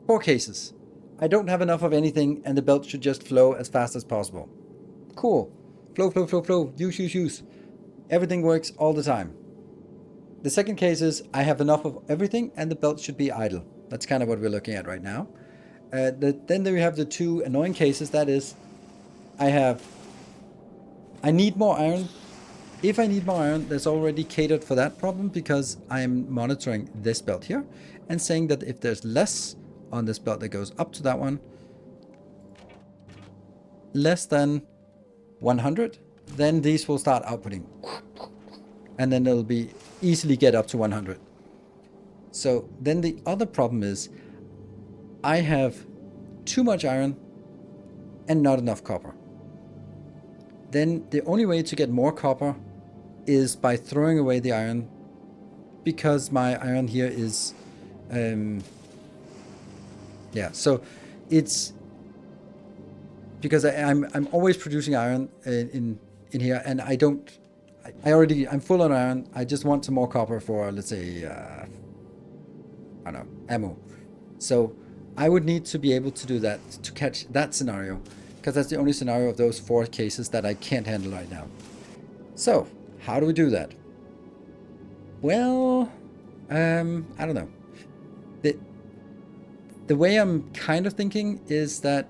4 cases. I don't have enough of anything and the belt should just flow as fast as possible. Cool. Flow, flow, flow, flow. Use. Everything works all the time. The second case is I have enough of everything and the belt should be idle. That's kind of what we're looking at right now. Then we have the 2 annoying cases. That is, I need more iron. If I need more iron, that's already catered for that problem because I'm monitoring this belt here and saying that if there's less on this belt that goes up to that one, less than 100, then these will start outputting. And then it'll be easily get up to 100. So then the other problem is I have too much iron and not enough copper. Then the only way to get more copper is by throwing away the iron, because my iron here is so it's because I'm always producing iron in here, and I'm full on iron. I just want some more copper for, let's say, I don't know, ammo. So I would need to be able to do that to catch that scenario, because that's the only scenario of those 4 cases that I can't handle right now. So how do we do that? Well, I don't know. The way I'm kind of thinking is that,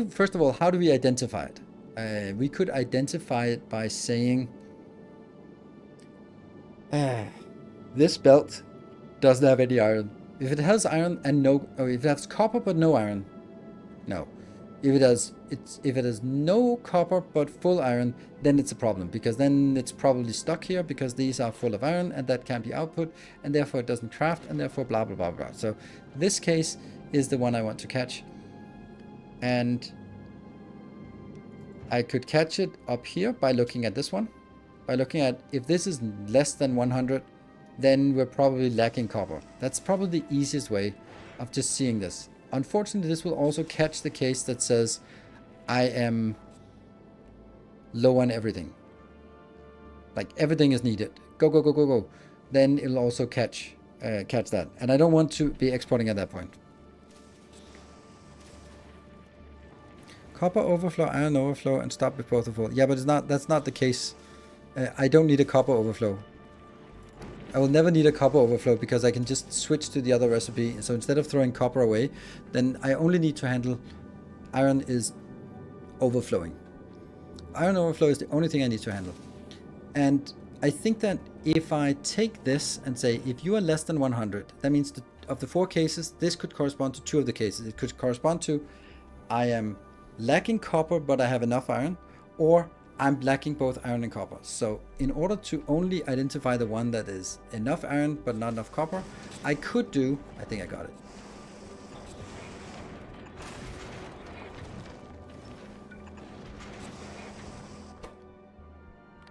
first of all, how do we identify it? We could identify it by saying, this belt doesn't have any iron. If it has iron and if it has copper but no iron, no. If it has no copper but full iron, then it's a problem, because then it's probably stuck here because these are full of iron and that can't be output, and therefore it doesn't craft, and therefore blah blah blah blah. So this case is the one I want to catch, and I could catch it up here by looking at this one. By looking at, if this is less than 100, then we're probably lacking copper. That's probably the easiest way of just seeing this. Unfortunately, this will also catch the case that says I am low on everything. Like everything is needed. Go. Then it'll also catch that. And I don't want to be exporting at that point. Copper overflow, iron overflow, and stop before the fall. Yeah, but that's not the case. I don't need a copper overflow. I will never need a copper overflow because I can just switch to the other recipe. So instead of throwing copper away, then I only need to handle iron is overflowing. Iron overflow is the only thing I need to handle. And I think that if I take this and say, if you are less than 100, that means that of the 4 cases, this could correspond to 2 of the cases. It could correspond to I am lacking copper, but I have enough iron, or I'm lacking both iron and copper. So in order to only identify the one that is enough iron, but not enough copper, I could do, I think I got it.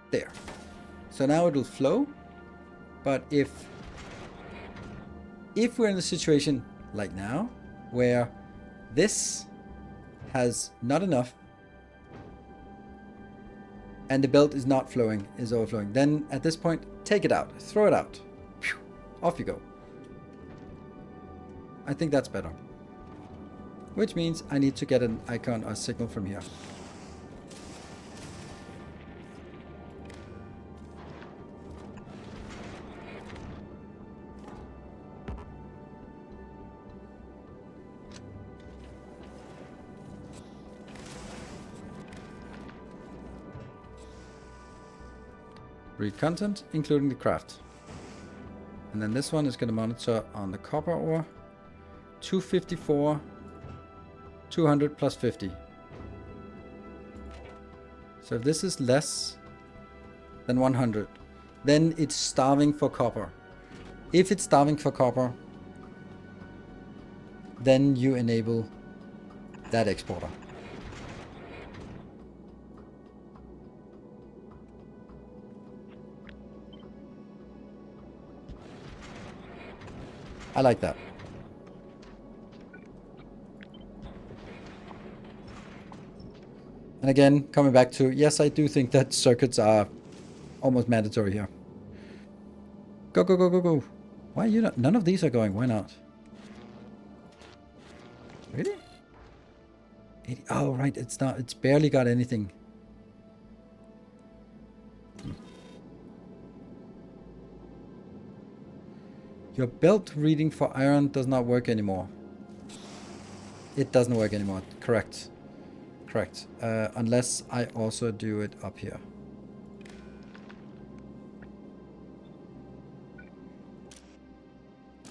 There. So now it will flow, but if we're in a situation like now, where this has not enough, and the belt is not flowing, is overflowing, then at this point, take it out, throw it out. Whew, off you go. I think that's better. Which means I need to get an icon or signal from here. Read content, including the craft. And then this one is going to monitor on the copper ore. 254, 200 plus 50. So if this is less than 100, then it's starving for copper. If it's starving for copper, then you enable that exporter. I like that. And again, coming back to, yes, I do think that circuits are almost mandatory here. Go, go, go, go, go. Why are you not? None of these are going. Why not? Really? 80, oh, right. It's not. It's barely got anything. Your belt reading for iron does not work anymore. It doesn't work anymore. Correct. Correct. Unless I also do it up here.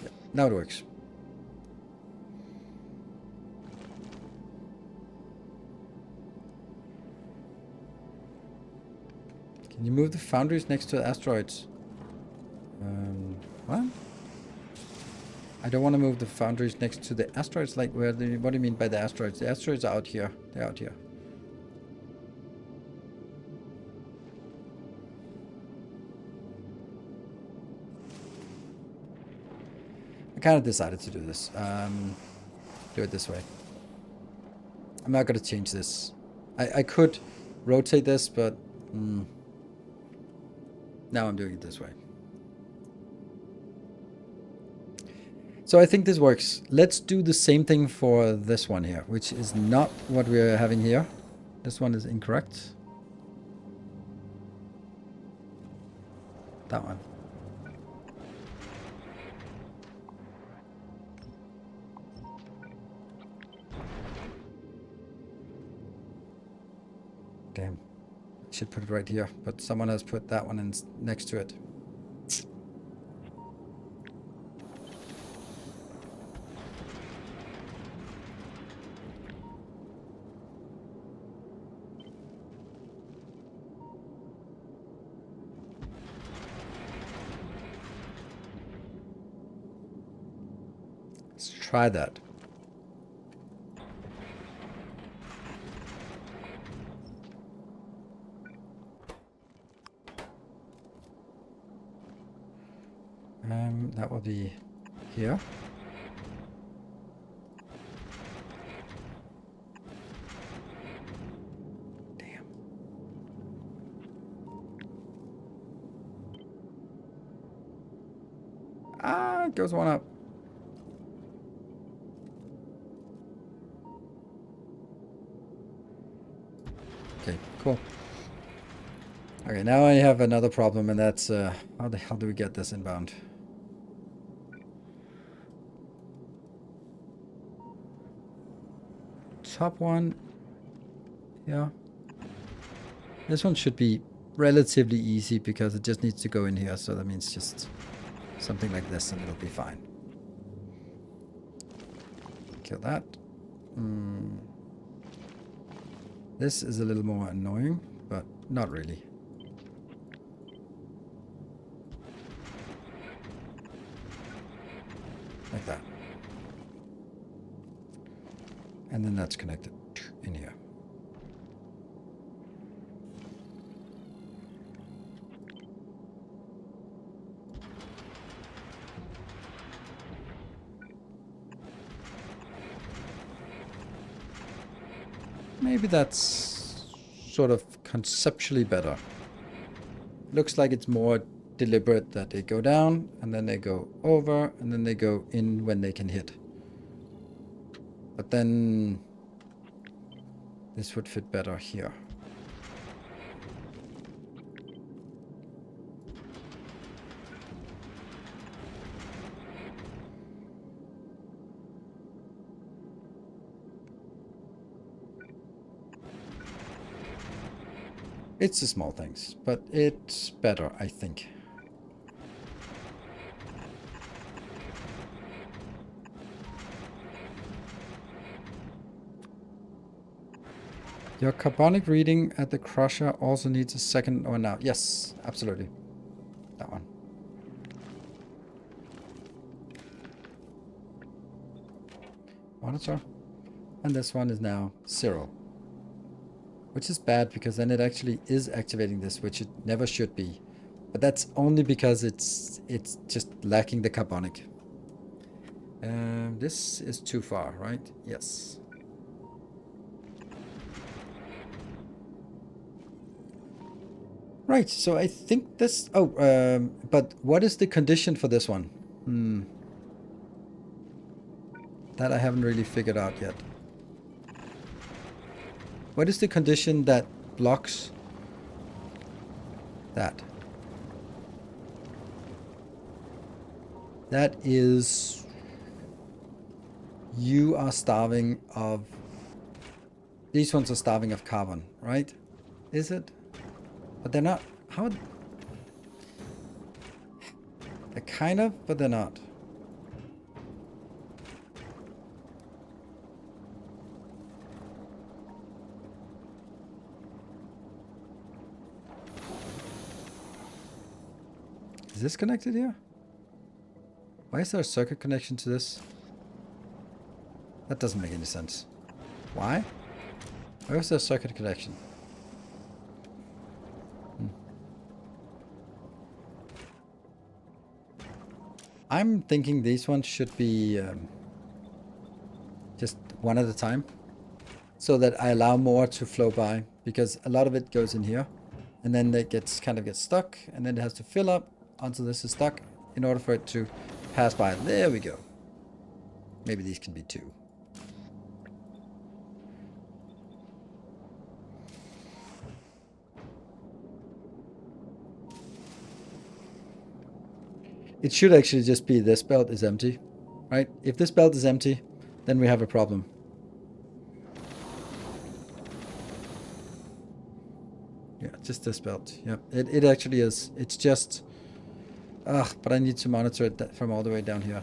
Yep, now it works. Can you move the foundries next to the asteroids? What? I don't want to move the foundries next to the asteroids. Like, where? What do you mean by the asteroids? The asteroids are out here. They're out here. I kind of decided to do this. Do it this way. I'm not going to change this. I could rotate this, but now I'm doing it this way. So I think this works. Let's do the same thing for this one here, which is not what we're having here. This one is incorrect. That one. Damn. Should put it right here, but someone has put that one in next to it. Let's try that. That will be here. Damn. Ah, it goes one up. Okay, cool. Okay, now I have another problem, and that's how the hell do we get this inbound? Top one. Yeah. This one should be relatively easy because it just needs to go in here, so that means just something like this and it'll be fine. Kill that. This is a little more annoying, but not really. Like that. And then that's connected in here. Maybe that's sort of conceptually better. Looks like it's more deliberate that they go down and then they go over and then they go in when they can hit. But then this would fit better here. It's the small things, but it's better, I think. Your carbonic reading at the crusher also needs a second or now. Yes, absolutely. That one. Monitor. And this one is now 0. Which is bad because then it actually is activating this, which it never should be. But that's only because it's just lacking the carbonic. This is too far, right? Yes. Right, so I think this... Oh, but what is the condition for this one? That I haven't really figured out yet. What is the condition that blocks that? That is... You are starving of... These ones are starving of carbon, right? Is it? But they're not... How... They're kind of, but they're not. Is this connected here? Why is there a circuit connection to this? That doesn't make any sense. Why? Why is there a circuit connection? I'm thinking these ones should be just one at a time, so that I allow more to flow by, because a lot of it goes in here, and then it gets stuck, and then it has to fill up until this is stuck in order for it to pass by. There we go. Maybe these can be 2. It should actually just be this belt is empty, right? If this belt is empty, then we have a problem. Yeah, just this belt. Yep, it actually is. It's just... but I need to monitor it from all the way down here.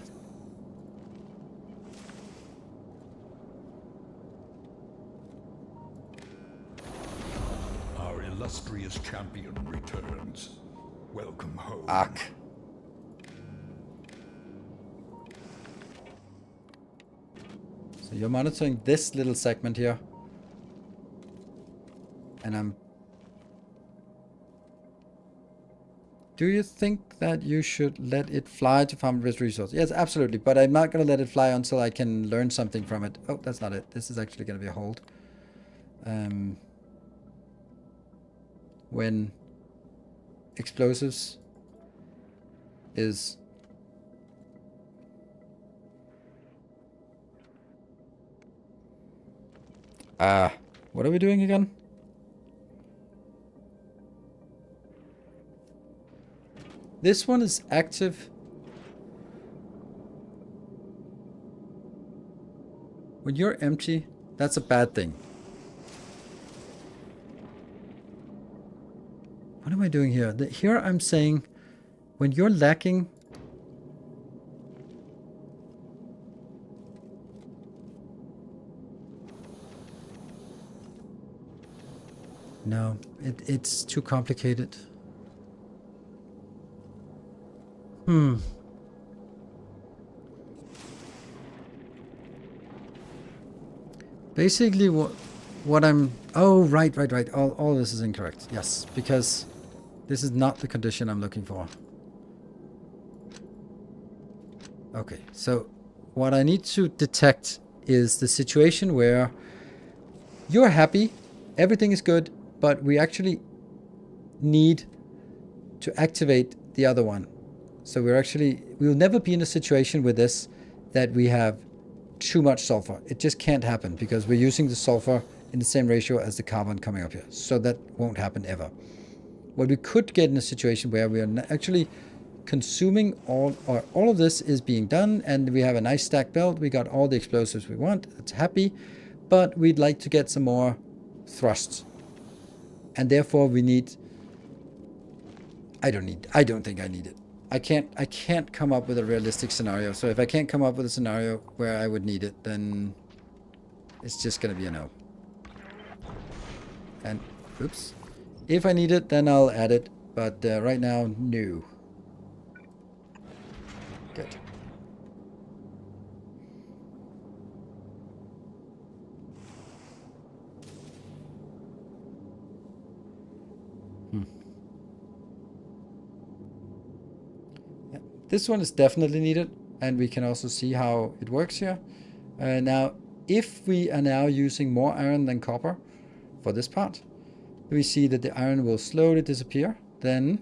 Our illustrious champion returns. Welcome home. Arc. So you're monitoring this little segment here. And I'm... Do you think that you should let it fly to farm this resource? Yes, absolutely. But I'm not going to let it fly until I can learn something from it. Oh, that's not it. This is actually going to be a hold. When explosives is... what are we doing again? This one is active when you're empty. That's a bad thing. What am I doing here? Here I'm saying when you're lacking. No, it's too complicated. Basically, what I'm... Oh, right. All this is incorrect. Yes, because this is not the condition I'm looking for. Okay, so what I need to detect is the situation where you're happy, everything is good, but we actually need to activate the other one. So we'll never be in a situation with this that we have too much sulfur. It just can't happen because we're using the sulfur in the same ratio as the carbon coming up here. So that won't happen ever. What we could get in a situation where we are actually consuming all of this is being done, and we have a nice stack build. We got all the explosives we want. It's happy, but we'd like to get some more thrust, and therefore we need... I don't think I need it. I can't come up with a realistic scenario. So if I can't come up with a scenario where I would need it, then it's just gonna be a no. And oops, if I need it, then I'll add it. But right now, no. Good. Yeah. This one is definitely needed, and we can also see how it works here. Now, if we are now using more iron than copper for this part, we see that the iron will slowly disappear. Then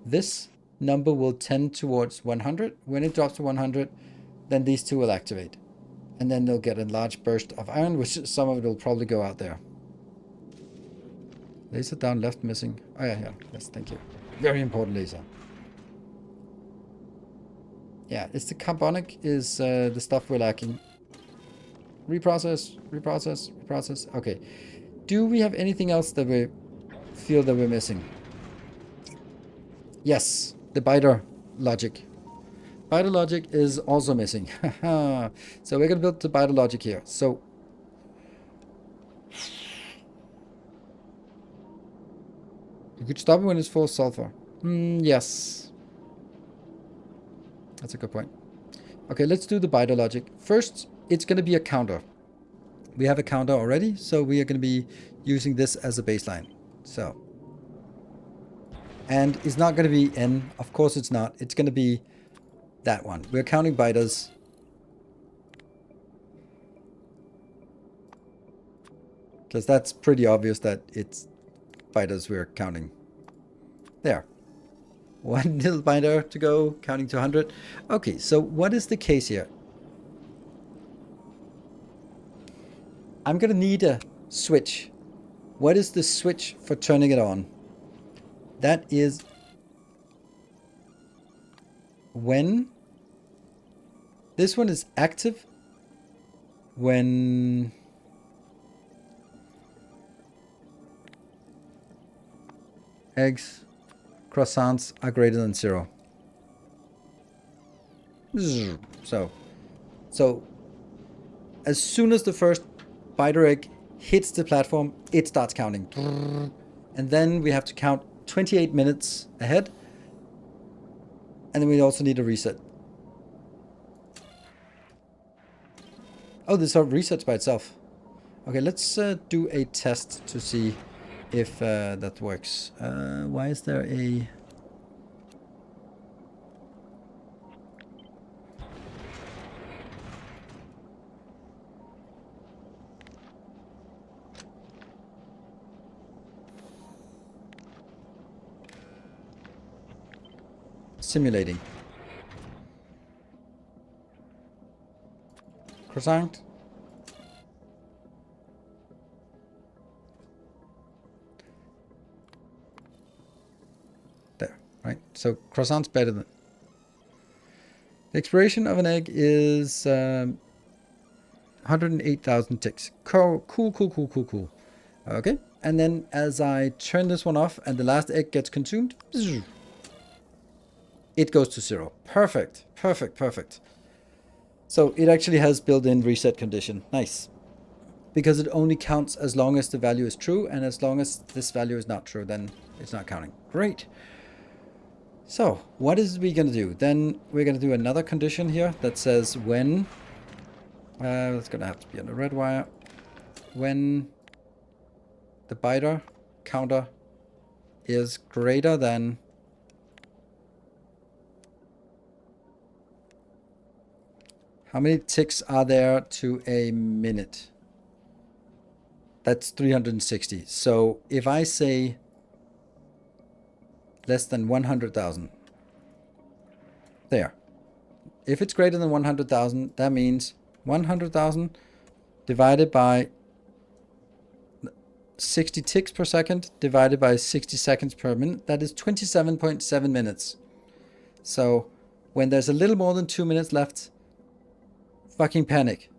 this number will tend towards 100. When it drops to 100, then these two will activate. And then they'll get a large burst of iron, which some of it will probably go out there. Laser down left missing. Oh yeah, yes, thank you. Very important laser. Yeah, it's the carbonic is the stuff we're lacking. Reprocess. Okay. Do we have anything else that we feel that we're missing? Yes, the biter logic. Biter logic is also missing. So we're gonna build the biter logic here. So you could stop it when it's full of sulfur. Yes. That's a good point. Okay, let's do the biter logic. First, it's gonna be a counter. We have a counter already, so we are gonna be using this as a baseline. So, and it's not gonna be n. Of course it's not. It's gonna be that one. We're counting biters. Because that's pretty obvious that it's biters we're counting. There. One little biter to go, counting to 100. Okay, so what is the case here? I'm gonna need a switch. What is the switch for turning it on? That is when this one is active, when eggs, croissants are greater than 0. So as soon as the first biter egg hits the platform, it starts counting. And then we have to count 28 minutes ahead. And then we also need a reset. Oh, this resets by itself. Okay, let's do a test to see if that works. Why is there a... Simulating. Croissant. right? So croissant's better than... The expiration of an egg is 108,000 ticks. Cool. Okay, and then as I turn this one off and the last egg gets consumed, it goes to 0. Perfect. So it actually has built-in reset condition. Nice. Because it only counts as long as the value is true, and as long as this value is not true, then it's not counting. Great. So what is we going to do? Then we're going to do another condition here that says when... that's going to have to be on the red wire. When the biter counter is greater than... How many ticks are there to a minute? That's 360. So if I say less than 100,000, there. If it's greater than 100,000, that means 100,000 divided by 60 ticks per second divided by 60 seconds per minute. That is 27.7 minutes. So when there's a little more than 2 minutes left, fucking panic.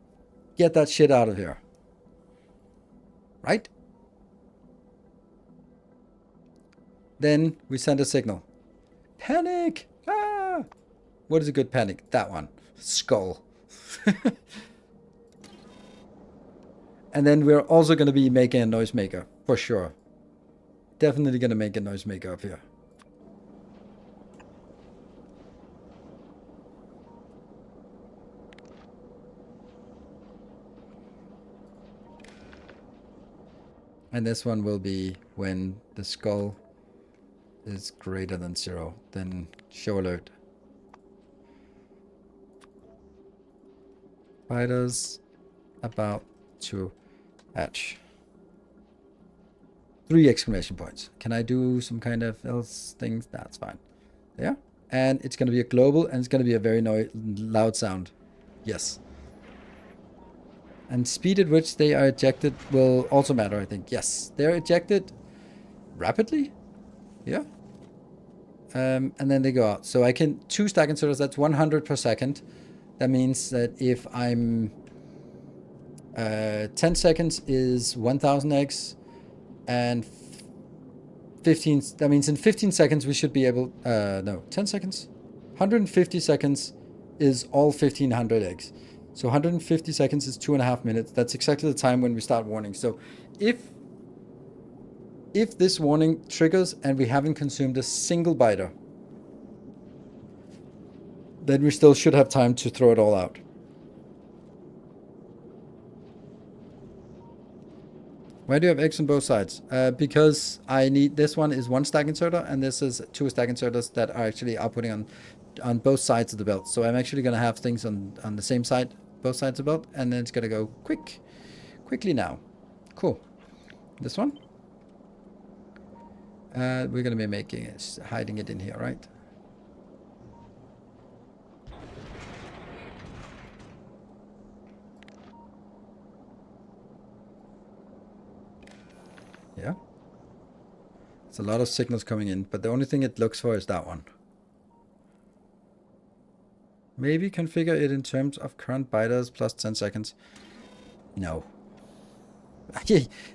Get that shit out of here. Right? Then we send a signal. Panic! Ah! What is a good panic? That one. Skull. And then we're also going to be making a noisemaker, for sure. Definitely going to make a noisemaker up here. And this one will be when the skull is greater than 0, then show alert. Spiders about to hatch. 3 exclamation points. Can I do some kind of else things? That's fine. Yeah. And it's going to be a global, and it's going to be a very loud sound. Yes. And speed at which they are ejected will also matter, I think. Yes. They're ejected rapidly. Yeah. And then they go out. So I can 2 stack inserters, that's 100 per second. That means that if I'm 10 seconds is 1,000 eggs, and 15, that means in 15 seconds we should be able, no, 10 seconds? 150 seconds is all 1,500 eggs. So 150 seconds is 2.5 minutes. That's exactly the time when we start warning. So if this warning triggers and we haven't consumed a single biter, then we still should have time to throw it all out. Why do you have eggs on both sides? Because I need, this one is 1 stack inserter, and this is 2 stack inserters that are actually outputting on both sides of the belt. So I'm actually going to have things on the same side, both sides of the belt, and then it's going to go quickly now. Cool. This one. We're going to be making it, hiding it in here, right? Yeah. It's a lot of signals coming in, but the only thing it looks for is that one. Maybe configure it in terms of current biters plus 10 seconds. No.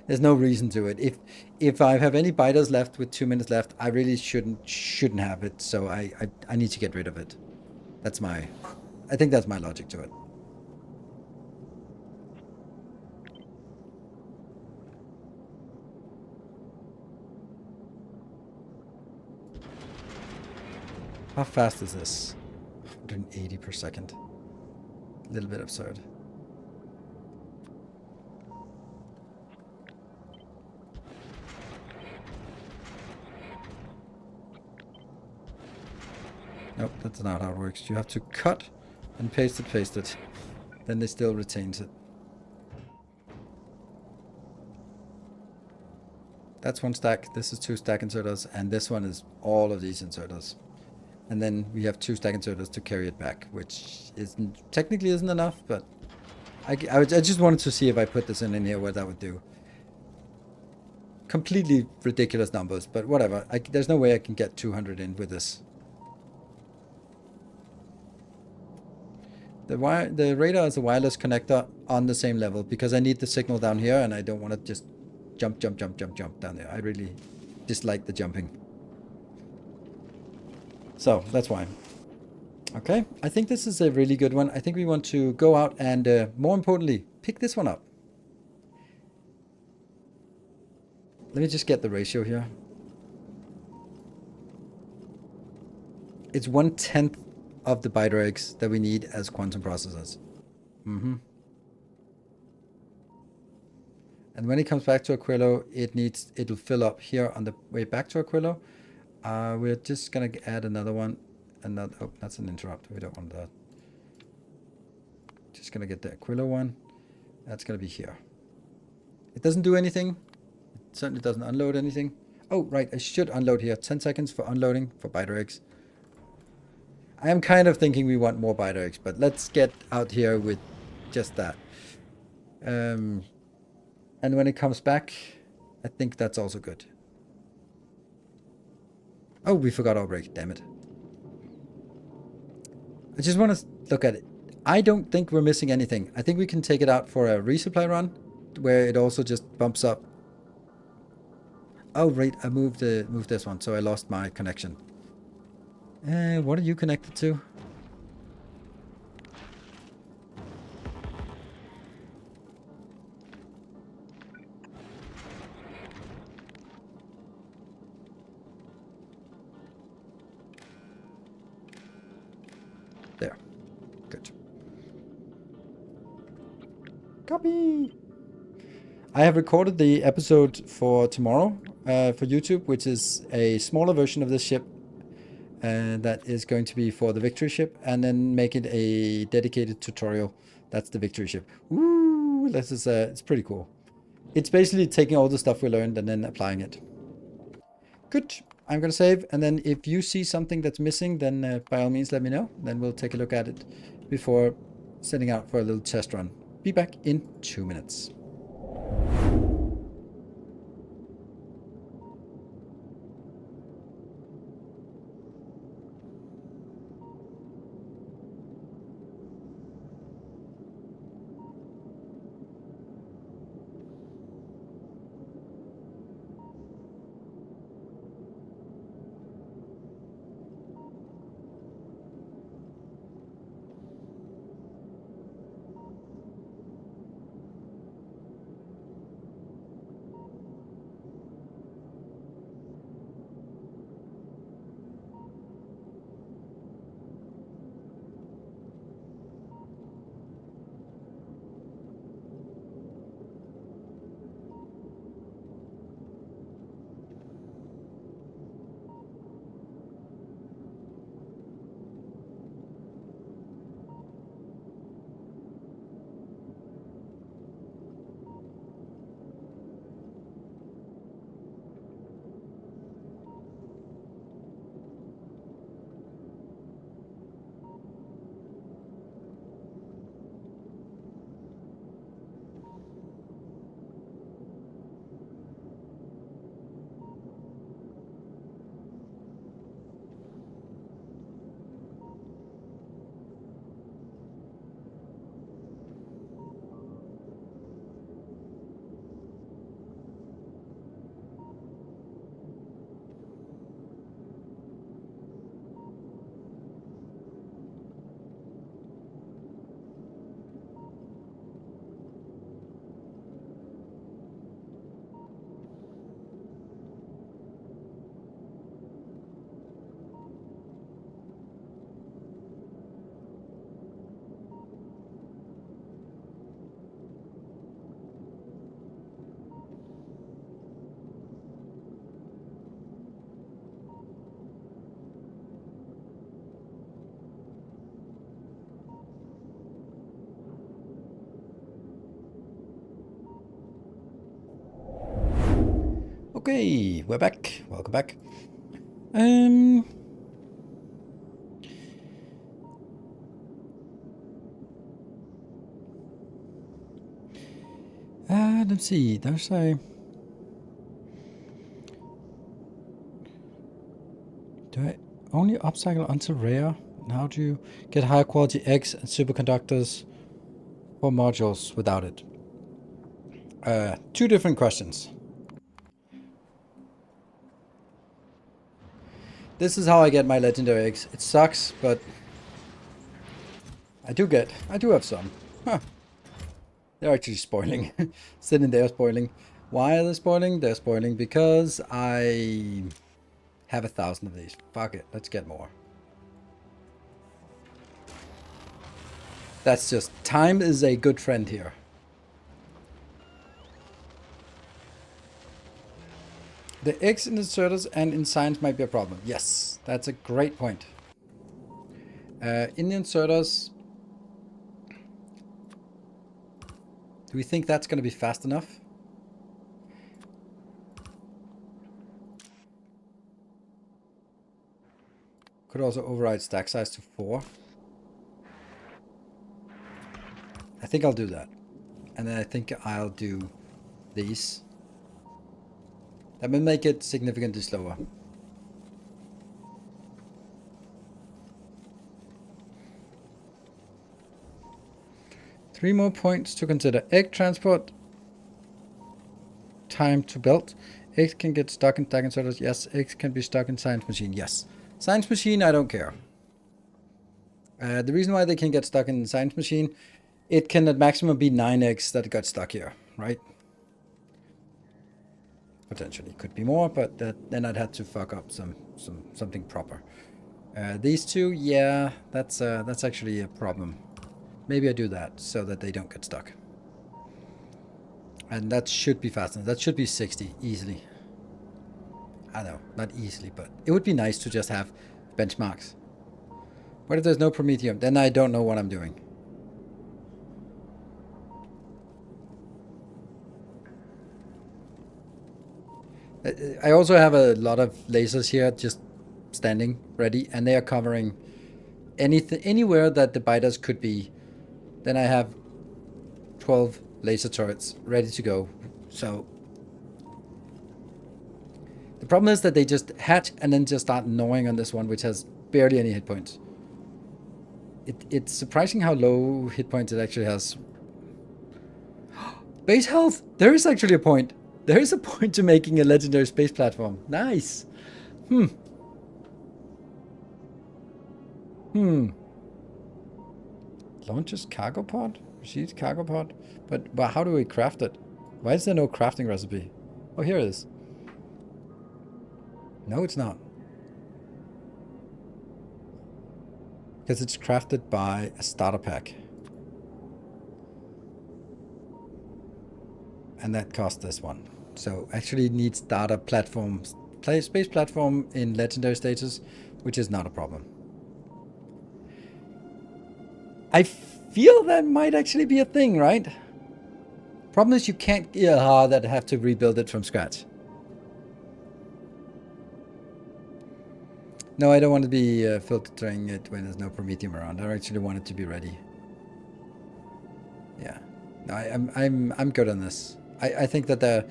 There's no reason to it. If I have any biters left with 2 minutes left, I really shouldn't have it. So I need to get rid of it. I think that's my logic to it. How fast is this? 180 per second. A little bit absurd. Nope, that's not how it works. You have to cut and paste it. Then it still retains it. That's 1 stack. This is 2 stack inserters, and this one is all of these inserters. And then we have 2 stack inserters to carry it back, which technically isn't enough, but I just wanted to see if I put this in here what that would do. completely ridiculous numbers, but whatever. There's no way I can get 200 in with this. The radar is a wireless connector on the same level because I need the signal down here and I don't want to just jump down there. I really dislike the jumping. So that's why. Okay, I think this is a really good one. I think we want to go out and, more importantly, pick this one up. Let me just get the ratio here. It's 1/10 of the byte eggs that we need as quantum processors. And when it comes back to Aquilo, it'll fill up here on the way back to Aquilo. We're just gonna add another one. Oh, that's an interrupt. We don't want that. Just gonna get the Aquilo one. That's gonna be here. It doesn't do anything. It certainly doesn't unload anything. Oh, right. I should unload here. 10 seconds for unloading for byte eggs. I am kind of thinking we want more byte eggs, but let's get out here with just that. And when it comes back, I think that's also good. Oh, we forgot our break. Damn it. I just want to look at it. I don't think we're missing anything. I think we can take it out for a resupply run where it also just bumps up. Oh, right. I moved this one, so I lost my connection. What are you connected to? There. Good. Copy. I have recorded the episode for tomorrow for YouTube, which is a smaller version of this ship. That is going to be for the Victory ship, and then make it a dedicated tutorial. That's the Victory ship. Woo! This is it's pretty cool. It's basically taking all the stuff we learned and then applying it. Good. I'm gonna save, and then if you see something that's missing, then by all means let me know. Then we'll take a look at it before setting out for a little test run. Be back in 2 minutes. Okay, we're back. Welcome back. Let's see. There's a. Do I only upcycle until rare? And how do you get higher quality eggs and superconductors for modules without it? Two different questions. This is how I get my legendary eggs. It sucks, but I do have some. Huh. They're actually spoiling. Sitting there spoiling. Why are they spoiling? They're spoiling because I have 1,000 of these. Fuck it, let's get more. That's just, time is a good friend here. The eggs in inserters and in science might be a problem. Yes, that's a great point. In the inserters, do we think that's going to be fast enough? Could also override stack size to 4. I think I'll do that. And then I think I'll do these. That will make it significantly slower. Three more points to consider. Egg transport. Time to build. Eggs can get stuck in stack inserters. Yes. Eggs can be stuck in science machine. Yes. Science machine, I don't care. The reason why they can get stuck in science machine, it can at maximum be 9 eggs that got stuck here, right? Potentially could be more, but then I'd have to fuck up something proper. These two, yeah, that's actually a problem. Maybe I do that so that they don't get stuck. And that should be fast enough. That should be 60 easily. I know, not easily, but it would be nice to just have benchmarks. What if there's no Promethium? Then I don't know what I'm doing. I also have a lot of lasers here just standing ready, and they are covering anywhere that the biters could be. Then I have 12 laser turrets ready to go. So the problem is that they just hatch and then just start gnawing on this one, which has barely any hit points. It's surprising how low hit points it actually has. Base health! There is actually a point. There is a point to making a legendary space platform. Nice. Launches cargo pod? Receives cargo pod? But how do we craft it? Why is there no crafting recipe? Oh, here it is. No, it's not. Because it's crafted by a starter pack. And that costs this one. So actually it needs starter platforms, space platform in legendary status, which is not a problem. I feel that might actually be a thing, right? Problem is you can't that have to rebuild it from scratch. No, I don't want to be filtering it when there's no Promethium around. I actually want it to be ready. Yeah, no, I'm good on this. I think that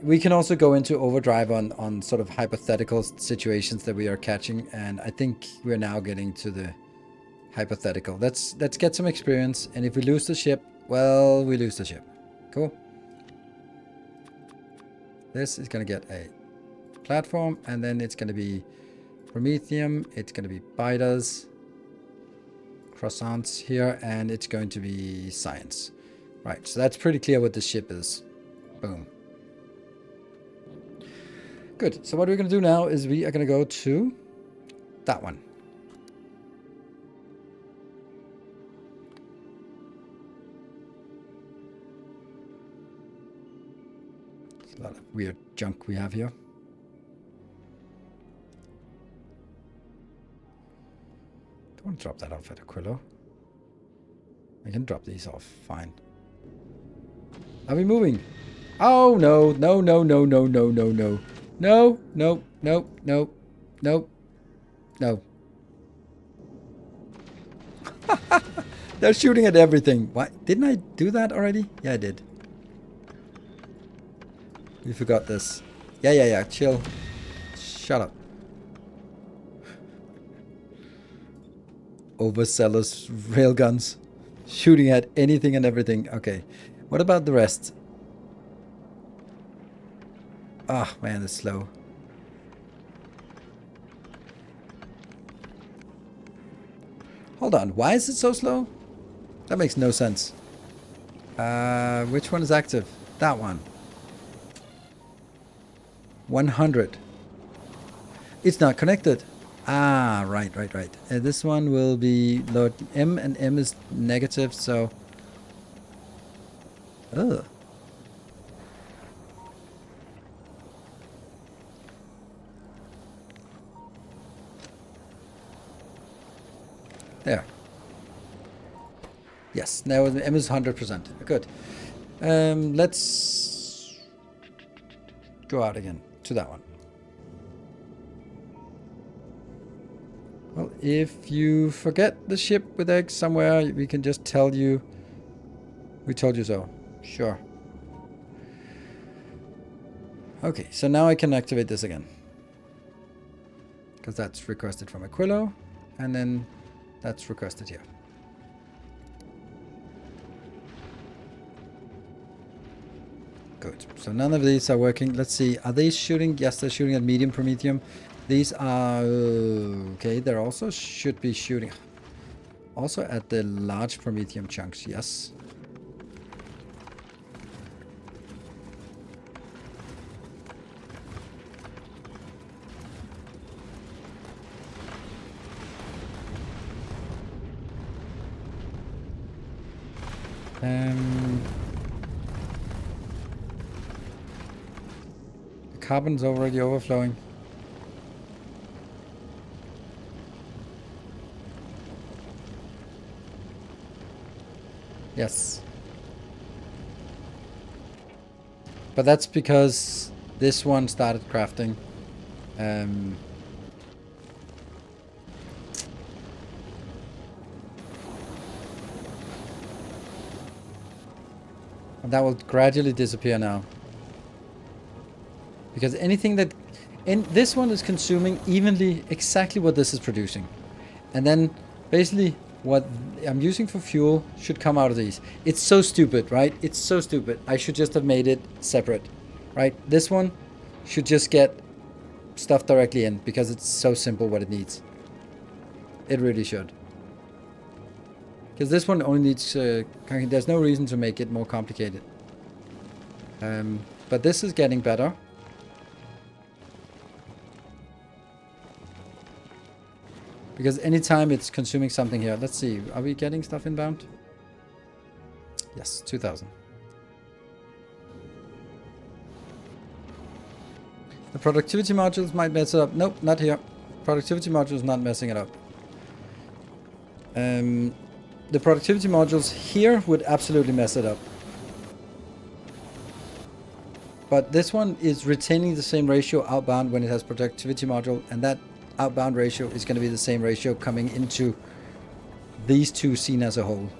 we can also go into overdrive on sort of hypothetical situations that we are catching, and I think we're now getting to the hypothetical. Let's get some experience, and if we lose the ship, well, we lose the ship. Cool. This is gonna get a platform, and then it's gonna be Promethium, it's gonna be biters, croissants here, and it's going to be science. Right, so that's pretty clear what this ship is. Boom. Good, so what we're gonna do now is we are gonna go to that one. There's a lot of weird junk we have here. Don't want to drop that off at Aquilo. I can drop these off, fine. Are we moving? Oh no, no, no, no, no, no, no, no. No, no, no, no, no, no. They're shooting at everything. What? Didn't I do that already? Yeah, I did. We forgot this. Yeah. Chill. Shut up. overzealous railguns shooting at anything and everything. Okay, what about the rest? Oh man, it's slow. Hold on, why is it so slow? That makes no sense. Which one is active? That one. 100. It's not connected. Ah, right. This one will be load M, and M is negative, so... Ugh. There. Yes, now M is 100%. Good. Let's go out again to that one. Well, if you forget the ship with eggs somewhere, we can just tell you we told you so. Sure. Okay, so now I can activate this again. Because that's requested from Aquilo, and then that's requested here. Good. So none of these are working. Let's see. Are they shooting? Yes, they're shooting at medium Promethium. These are... okay, they also should be shooting... also at the large Promethium chunks, yes. The carbon's already overflowing. Yes. But that's because this one started crafting. And that will gradually disappear now. Because anything that... and this one is consuming evenly exactly what this is producing. And then basically what I'm using for fuel should come out of these. It's so stupid, right? It's so stupid. I should just have made it separate, right? This one should just get stuff directly in because it's so simple what it needs. It really should. Because this one only needs... there's no reason to make it more complicated. But this is getting better. Because anytime it's consuming something here... let's see, are we getting stuff inbound? Yes, 2000. The productivity modules might mess it up. Nope, not here. Productivity modules not messing it up. The productivity modules here would absolutely mess it up. But this one is retaining the same ratio outbound when it has productivity module, and that outbound ratio is going to be the same ratio coming into these two seen as a whole.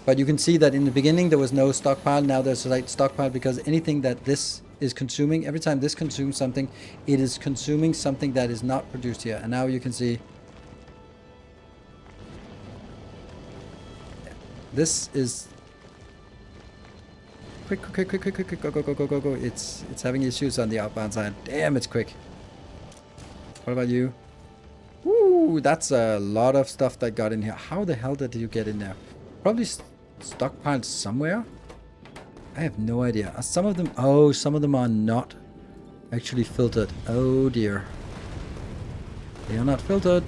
But you can see that in the beginning there was no stockpile. Now there's a slight stockpile because anything that this is consuming, every time this consumes something, it is consuming something that is not produced here. And now you can see this is quick, go. It's having issues on the outbound side. Damn, it's quick. What about you? Woo, that's a lot of stuff that got in here. How the hell did you get in there? Probably stockpiled somewhere. I have no idea. Some of them... oh, some of them are not actually filtered. Oh dear. They are not filtered.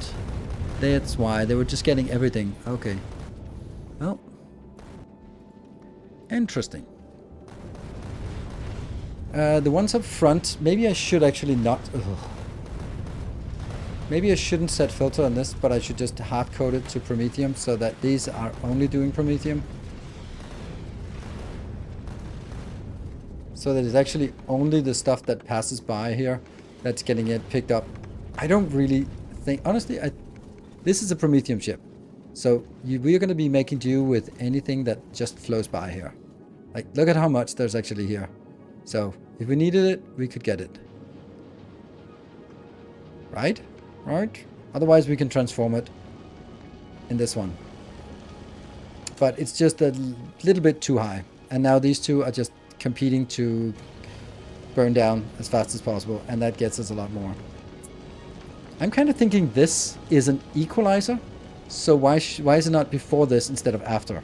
That's why. They were just getting everything. Okay. Well. Interesting. The ones up front, maybe I should actually not... ugh. Maybe I shouldn't set filter on this, but I should just hard code it to Promethium so that these are only doing Promethium. So that it's actually only the stuff that passes by here that's getting it picked up. I don't really think... honestly, this is a Promethium ship. So we are going to be making do with anything that just flows by here. Like, look at how much there's actually here. So, if we needed it, we could get it. Right? Right? Otherwise, we can transform it in this one. But it's just a little bit too high. And now these two are just competing to burn down as fast as possible. And that gets us a lot more. I'm kind of thinking this is an equalizer. So why is it not before this instead of after?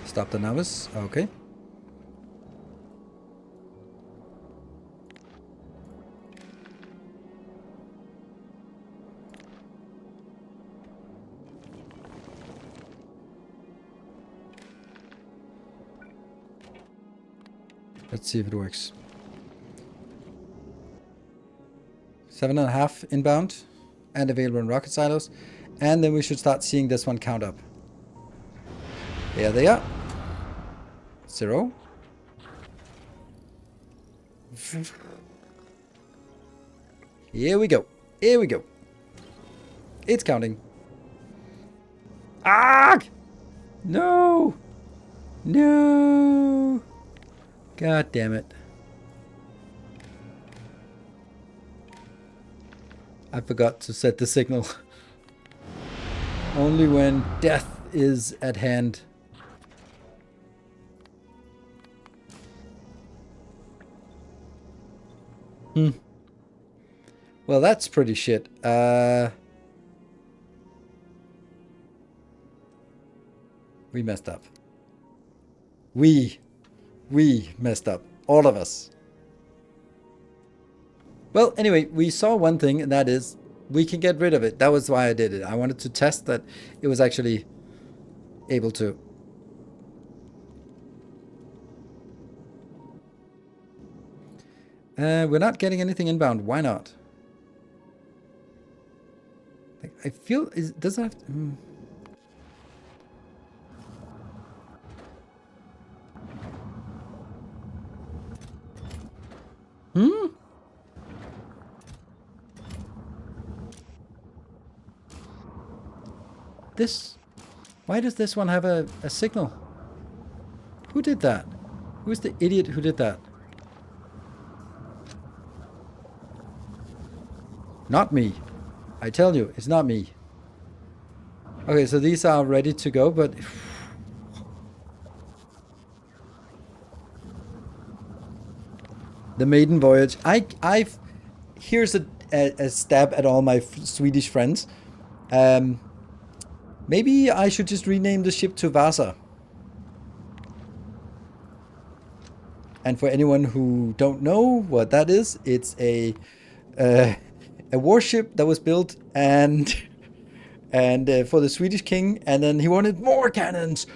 Stop the novice. Okay. Let's see if it works. 7.5 inbound and available in rocket silos. And then we should start seeing this one count up. There they are. 0. Here we go. Here we go. It's counting. Ah! No! No! God damn it. I forgot to set the signal. Only when death is at hand. Well, that's pretty shit. We messed up. We messed up. All of us. Well, anyway, we saw one thing, and that is we can get rid of it. That was why I did it. I wanted to test that it was actually able to. We're not getting anything inbound. Why not? I feel it doesn't have to. This. Why does this one have a signal? Who did that? Who's the idiot who did that? Not me. I tell you, it's not me. Okay, so these are ready to go, but the maiden voyage. I've here's a stab at all my Swedish friends. Maybe I should just rename the ship to Vasa. And for anyone who don't know what that is, it's a warship that was built and for the Swedish king, and then he wanted more cannons,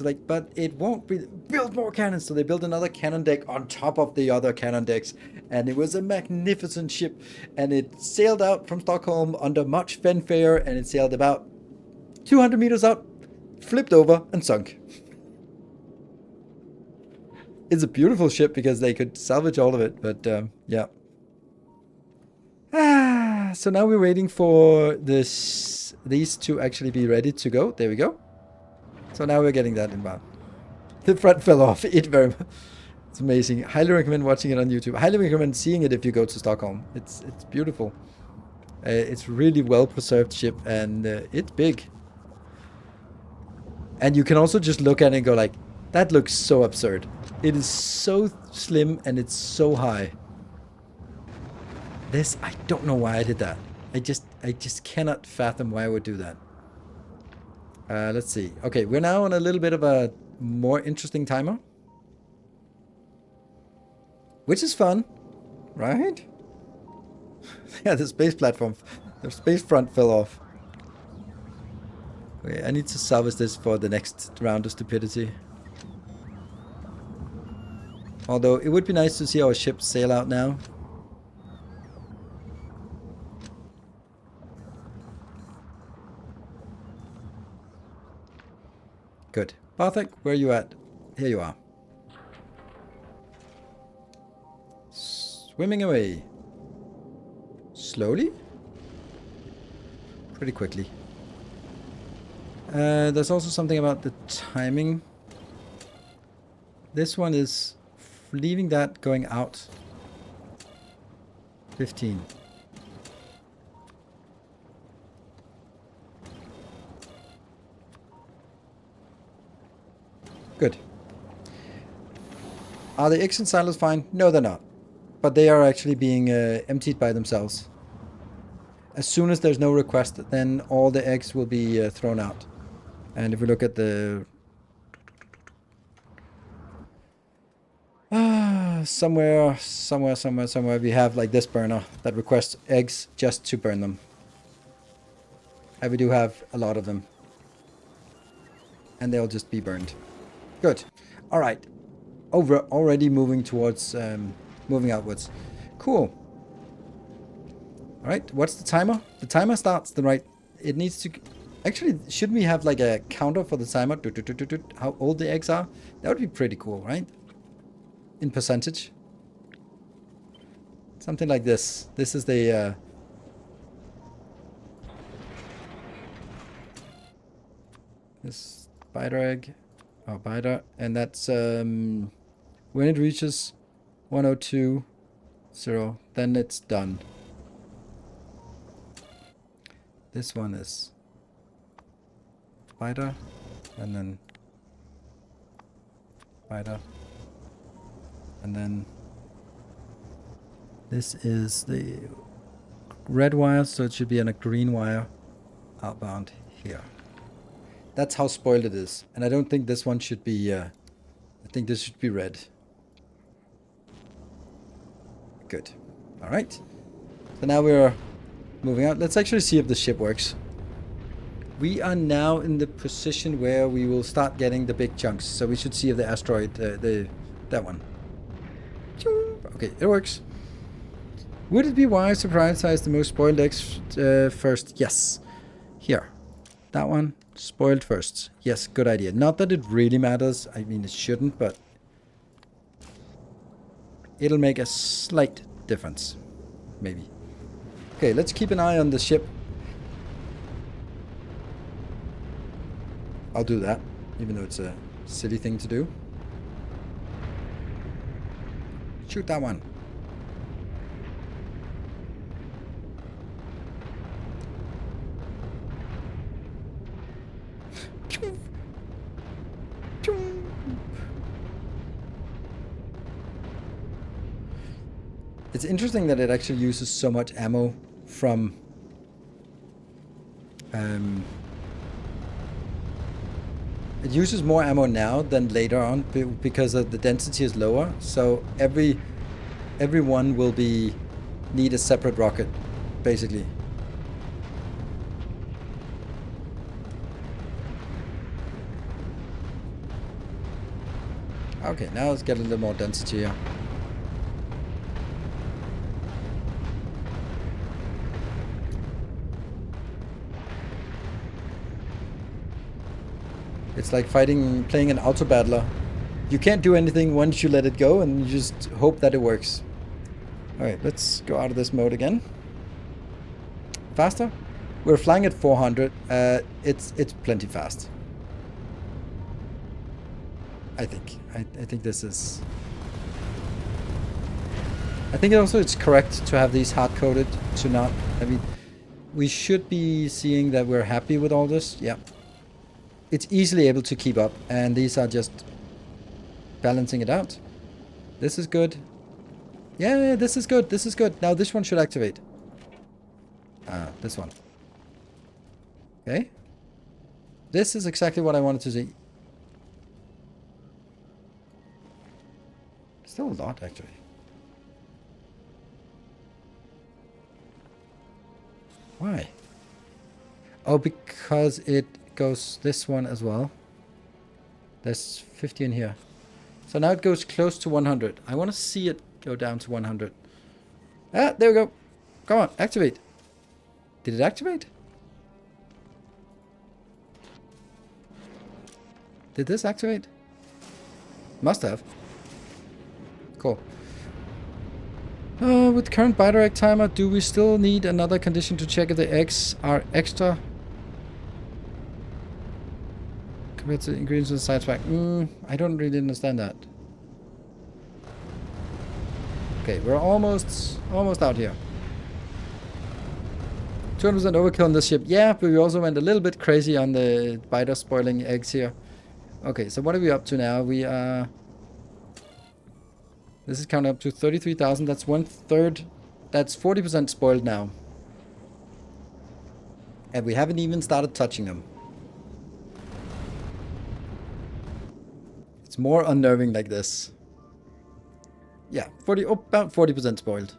like, but it won't be build more cannons, so they built another cannon deck on top of the other cannon decks, and it was a magnificent ship, and it sailed out from Stockholm under much fanfare, and it sailed about 200 meters out, flipped over, and sunk. It's a beautiful ship because they could salvage all of it, but yeah. So now we're waiting for these to actually be ready to go. There we go. So now we're getting that inbound. The front fell off. It's amazing. Highly recommend watching it on YouTube. Highly recommend seeing it if you go to Stockholm. It's beautiful. It's really well preserved ship, and it's big. And you can also just look at it and go like, that looks so absurd. It is so slim and it's so high. This, I don't know why I did that. I just cannot fathom why I would do that. Let's see. Okay, we're now on a little bit of a more interesting timer. Which is fun, right? Yeah, the space platform, the space front fell off. Okay, I need to salvage this for the next round of stupidity. Although it would be nice to see our ship sail out now. Good. Barthek, where are you at? Here you are. Swimming away. Slowly? Pretty quickly. There's also something about the timing. This one is leaving that going out. 15. Good. Are the eggs in silos fine? No, they're not. But they are actually being emptied by themselves. As soon as there's no request, then all the eggs will be thrown out. And if we look at the... somewhere, we have like this burner that requests eggs just to burn them. And we do have a lot of them. And they'll just be burned. Good. Alright. Already moving towards... moving outwards. Cool. Alright, what's the timer? The timer starts the right... It needs to... Actually, shouldn't we have like a counter for the timer? How old the eggs are? That would be pretty cool, right? In percentage. Something like this. This is the... this biter egg. Oh, biter. And that's... when it reaches 102.0, then it's done. This one is biter, and then biter, and then this is the red wire, so it should be on a green wire outbound here. That's how spoiled it is, and I don't think this one should be, I think this should be red. Good. Alright. So now we're moving out. Let's actually see if the ship works. We are now in the position where we will start getting the big chunks. So we should see if the asteroid, that one. Okay, it works. Would it be wise to prioritize the most spoiled eggs first? Yes. Here. That one. Spoiled first. Yes, good idea. Not that it really matters. I mean, it shouldn't, but it'll make a slight difference. Maybe. Okay, let's keep an eye on the ship. I'll do that, even though it's a silly thing to do. Shoot that one. It's interesting that it actually uses so much ammo from it uses more ammo now than later on because of the density is lower, so every one will need a separate rocket, basically. Okay, now let's get a little more density here. It's like playing an auto battler. You can't do anything once you let it go, and you just hope that it works. Alright, let's go out of this mode again. Faster? We're flying at 400. It's plenty fast. I think. I think this is... I think also it's correct to have these hard-coded to not... I mean, we should be seeing that we're happy with all this. Yeah. It's easily able to keep up, and these are just balancing it out. This is good. Yeah, this is good. This is good. Now this one should activate. This one. Okay. This is exactly what I wanted to see. Still a lot, actually. Why? Oh, because it goes this one as well. There's 50 in here. So now it goes close to 100. I want to see it go down to 100. Ah, there we go. Come on, activate. Did it activate? Did this activate? Must have. Cool. With current biter egg timer, do we still need another condition to check if the eggs are extra compared to the ingredients in the science pack? I don't really understand that. Okay, we're almost out here. 200% overkill on this ship. Yeah, but we also went a little bit crazy on the biter spoiling eggs here. Okay, so what are we up to now? We are... This is counting up to 33,000. That's 1/3. That's 40% spoiled now. And we haven't even started touching them. It's more unnerving like this. Yeah, about 40% spoiled.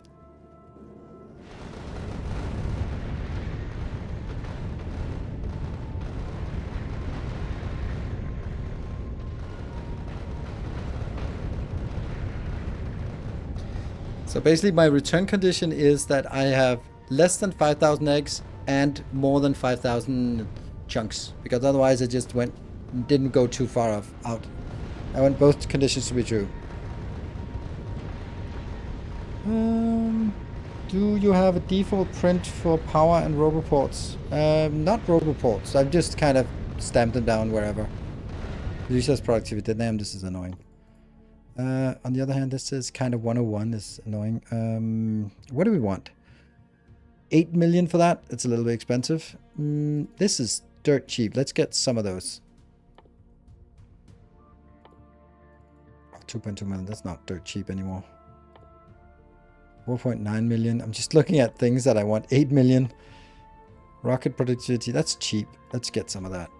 So basically my return condition is that I have less than 5,000 eggs and more than 5,000 chunks, because otherwise it just didn't go too far out. I want both conditions to be true. Do you have a default print for power and roboports? Not roboports. I've just kind of stamped them down wherever. Resource productivity. Damn, this is annoying. On the other hand, this is kind of 101 is annoying. What do we want? 8 million for that? It's a little bit expensive. This is dirt cheap. Let's get some of those. Oh, 2.2 million. That's not dirt cheap anymore. 4.9 million. I'm just looking at things that I want. 8 million. Rocket productivity. That's cheap. Let's get some of that.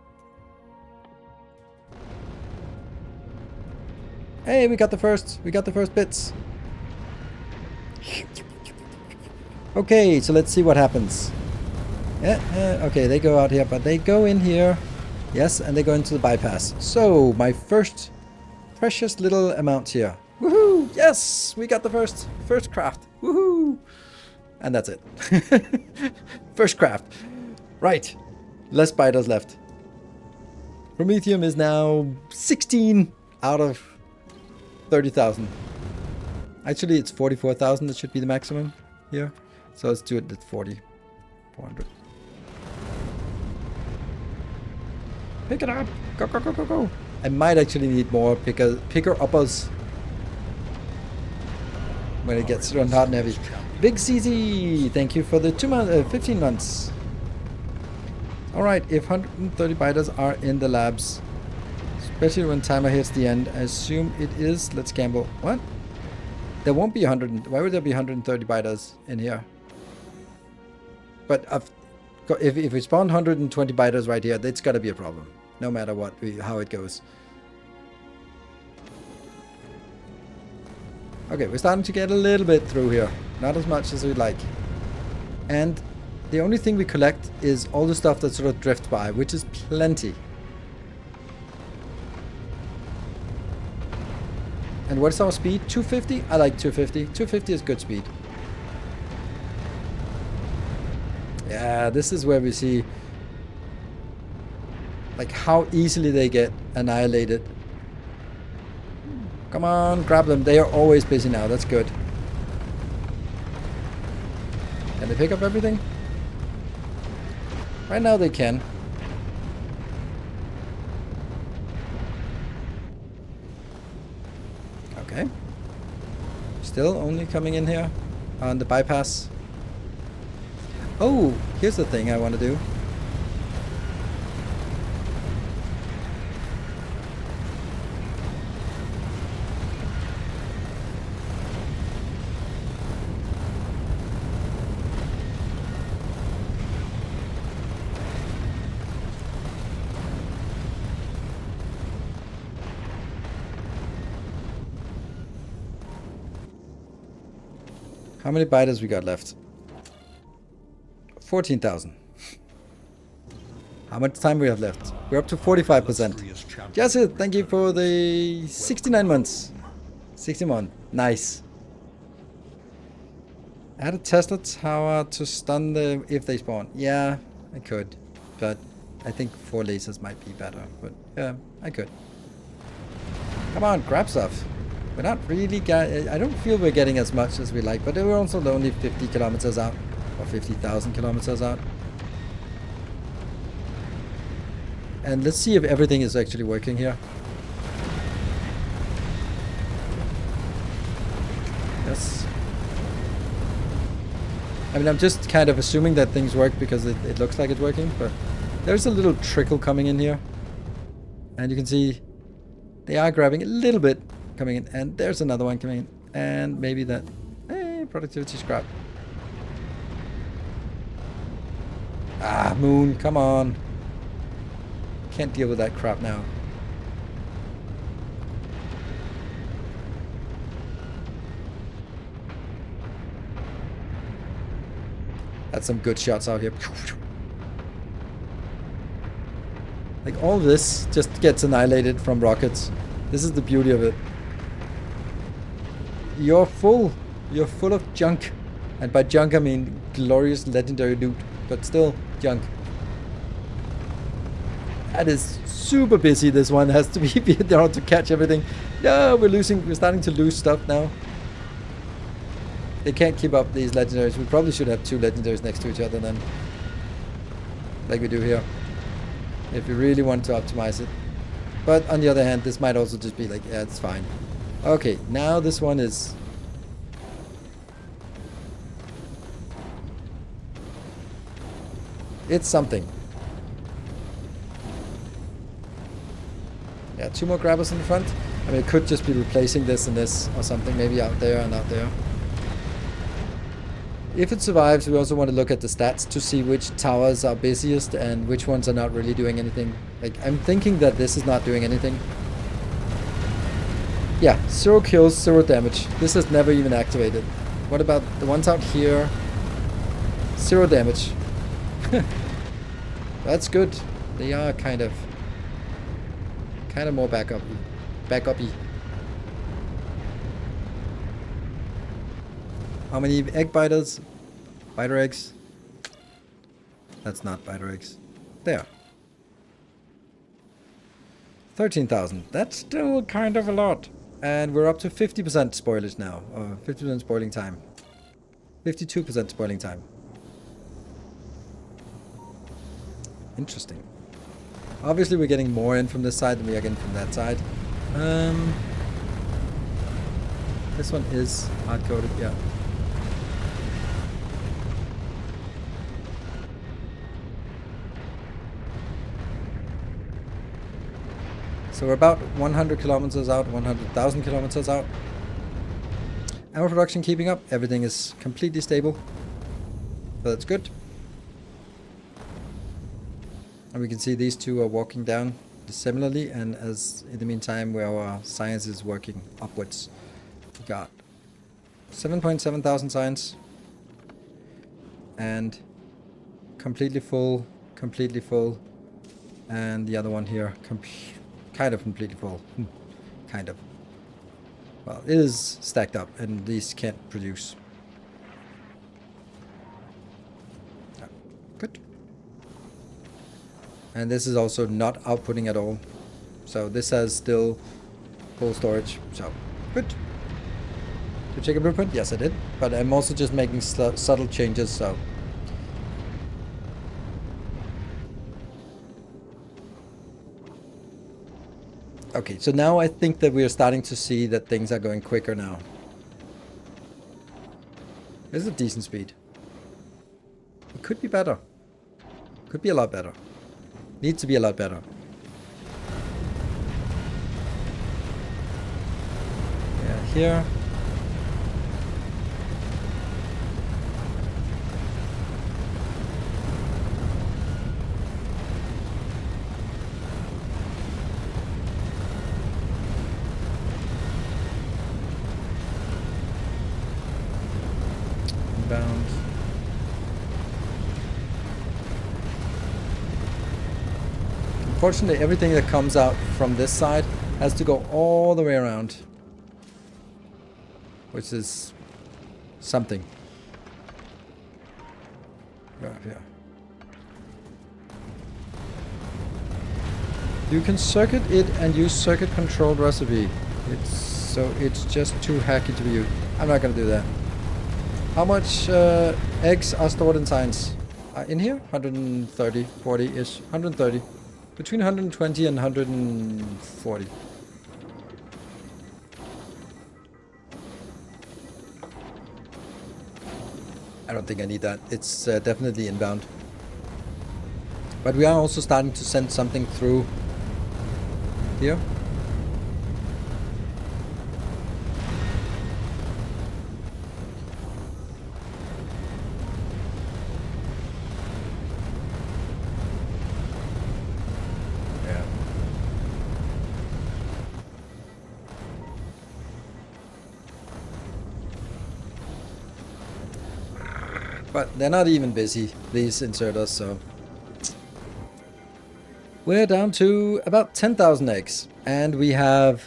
Hey, we got the first bits. Okay, so let's see what happens. Okay, they go out here, but they go in here. Yes, and they go into the bypass. So, my first precious little amount here. Woohoo! Yes, we got the first craft. Woohoo! And that's it. First craft. Right. Less biters left. Promethium is now 16 out of 30,000. Actually, it's 44,000 that should be the maximum here. So let's do it at 400. Pick it up. Go, go, go, go, go. I might actually need more picker-uppers when it gets run hot and heavy. Big CZ, thank you for the 15 months. Alright, if 130 biters are in the labs, especially when timer hits the end, I assume it is. Let's gamble. What? There won't be 100. Why would there be 130 biters in here? But if we spawn 120 biters right here, that's got to be a problem. No matter what, how it goes. Okay, we're starting to get a little bit through here. Not as much as we'd like. And the only thing we collect is all the stuff that sort of drifts by, which is plenty. And what's our speed? 250? I like 250. 250 is good speed. Yeah, this is where we see like how easily they get annihilated. Come on, grab them. They are always busy now. That's good. Can they pick up everything? Right now they can. Okay. Still only coming in here on the bypass. Oh, here's the thing I want to do. How many biters we got left? 14,000. How much time we have left? We're up to 45%. Jesse, thank you for the 69 months. 61. Nice. Add a Tesla tower to stun them if they spawn. Yeah, I could. But I think 4 lasers might be better. But yeah, I could. Come on, grab stuff. We're not really I don't feel we're getting as much as we like, but we're also only 50 kilometers out, or 50,000 kilometers out. And let's see if everything is actually working here. Yes. I mean, I'm just kind of assuming that things work because it looks like it's working, but there's a little trickle coming in here. And you can see they are grabbing a little bit coming in. And there's another one coming in. And maybe that... productivity scrap. Ah, Moon, come on. Can't deal with that crap now. That's some good shots out here. Like, all this just gets annihilated from rockets. This is the beauty of it. You're full. You're full of junk. And by junk I mean glorious legendary loot. But still, junk. That is super busy, this one. Has to be there to catch everything. No, we're starting to lose stuff now. They can't keep up these legendaries. We probably should have 2 legendaries next to each other then. Like we do here. If we really want to optimize it. But on the other hand, this might also just be like, yeah, it's fine. Okay, now this one is... It's something. Yeah, 2 more grabbers in the front. I mean, it could just be replacing this and this or something. Maybe out there and out there. If it survives, we also want to look at the stats to see which towers are busiest and which ones are not really doing anything. Like, I'm thinking that this is not doing anything. Yeah, 0 kills, 0 damage. This is never even activated. What about the ones out here? 0 damage. That's good. They are kind of more backup-y. How many egg biters? Biter eggs? That's not biter eggs. There. 13,000. That's still kind of a lot. And we're up to 50% spoilage now. Or 50% spoiling time. 52% spoiling time. Interesting. Obviously we're getting more in from this side than we are getting from that side. This one is hard-coded, yeah. So we're about 100 kilometers out, 100,000 kilometers out. Ammo production keeping up. Everything is completely stable. So that's good. And we can see these two are walking down similarly, and as in the meantime where our science is working upwards. We got 7.7 thousand science. And completely full. And the other one here, kind of completely full. Kind of. Well, it is stacked up, and these can't produce. Yeah. Good. And this is also not outputting at all. So this has still full storage. So, good. Did you check a blueprint? Yes, I did. But I'm also just making subtle changes, so... Okay, so now I think that we are starting to see that things are going quicker now. This is a decent speed. It could be better. Could be a lot better. Needs to be a lot better. Yeah, here. Inbound. Unfortunately, everything that comes out from this side has to go all the way around. Which is something. Yeah. You can circuit it and use circuit controlled recipe. It's just too hacky to be used. I'm not gonna do that. How much eggs are stored in science? In here? 130, 40-ish. 130. Between 120 and 140. I don't think I need that. It's definitely inbound. But we are also starting to send something through here. Yeah. But they're not even busy, these inserters, so... We're down to about 10,000 eggs. And we have...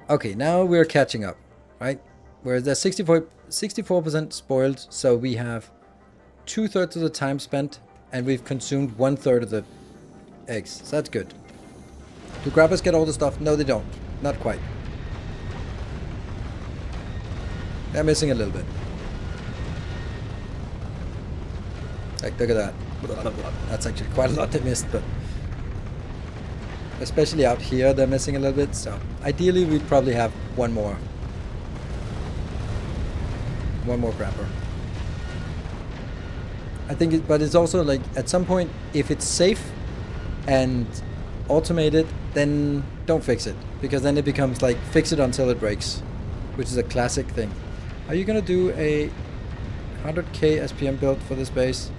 Okay, now we're catching up, right? Whereas they're 64% spoiled, so we have 2/3 of the time spent, and we've consumed 1/3 of the eggs. So that's good. Do grabbers get all the stuff? No, they don't. Not quite. They're missing a little bit. Like, look at that. That's actually quite a lot they missed, but... Especially out here, they're missing a little bit, so... Ideally, we'd probably have one more. One more grabber. I think it... But it's also, like, at some point, if it's safe and automated, then don't fix it. Because then it becomes, like, fix it until it breaks. Which is a classic thing. Are you gonna do a 100k SPM build for this base?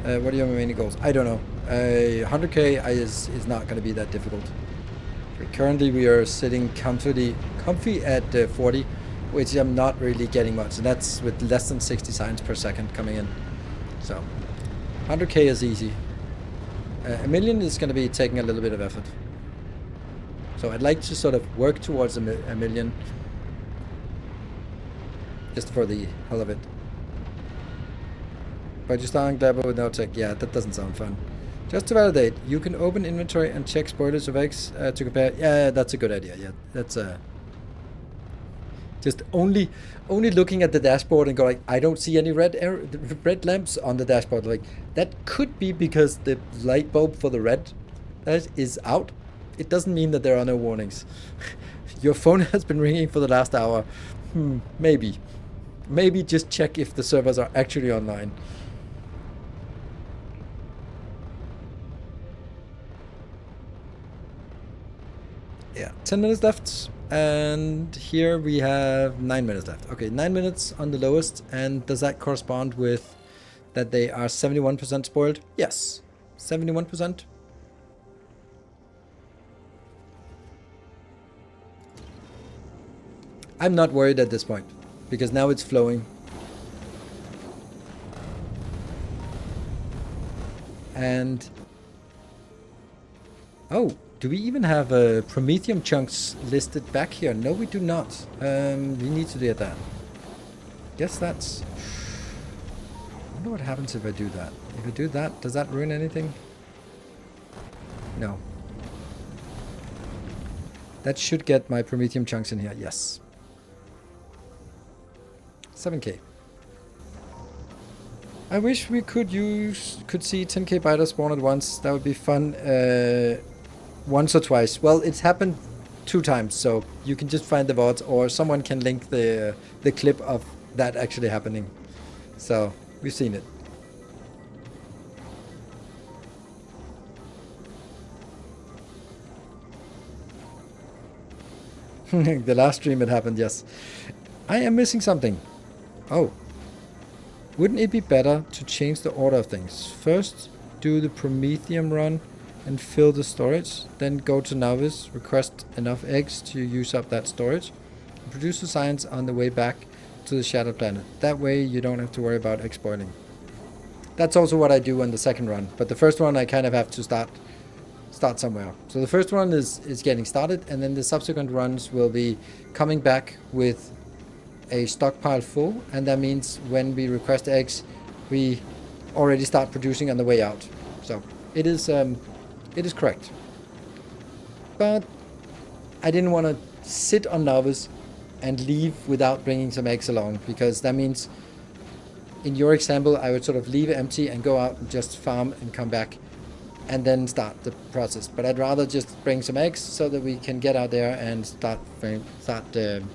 What are your remaining goals? I don't know. 100k is not going to be that difficult. Currently we are sitting comfy at 40, which I'm not really getting much, and that's with less than 60 signs per second coming in. So 100k is easy. A million is going to be taking a little bit of effort. So I'd like to sort of work towards a million, just for the hell of it. But you start on Glabber with no tech. Yeah, that doesn't sound fun. Just to validate, you can open inventory and check spoilers of eggs to compare. Yeah, that's a good idea. Yeah, that's just only looking at the dashboard and go like, I don't see any red lamps on the dashboard. Like, that could be because the light bulb for the red is out. It doesn't mean that there are no warnings. Your phone has been ringing for the last hour. Maybe just check if the servers are actually online. Yeah, 10 minutes left, and here we have 9 minutes left. Okay, 9 minutes on the lowest, and does that correspond with that they are 71% spoiled? Yes, 71%. I'm not worried at this point, because now it's flowing. And... oh! Do we even have Promethium chunks listed back here? No, we do not. We need to do that. Guess that's... I wonder what happens if I do that. If I do that, does that ruin anything? No. That should get my Promethium chunks in here. Yes. 7k. I wish we could see 10k biters spawn at once. That would be fun. Once or twice. Well, it's happened 2 times, so you can just find the VODs, or someone can link the clip of that actually happening. So we've seen it. The last stream it happened, yes. I am missing something. Oh. Wouldn't it be better to change the order of things? First, do the Promethium run and fill the storage, then go to Novice, request enough eggs to use up that storage, and produce the science on the way back to the Shattered Planet. That way you don't have to worry about egg spoiling. That's also what I do on the second run, but the first one I kind of have to start somewhere. So the first one is getting started, and then the subsequent runs will be coming back with a stockpile full, and that means when we request eggs, we already start producing on the way out. So it is correct. But I didn't want to sit on Novice and leave without bringing some eggs along, because that means, in your example, I would sort of leave empty and go out and just farm and come back and then start the process. But I'd rather just bring some eggs so that we can get out there and start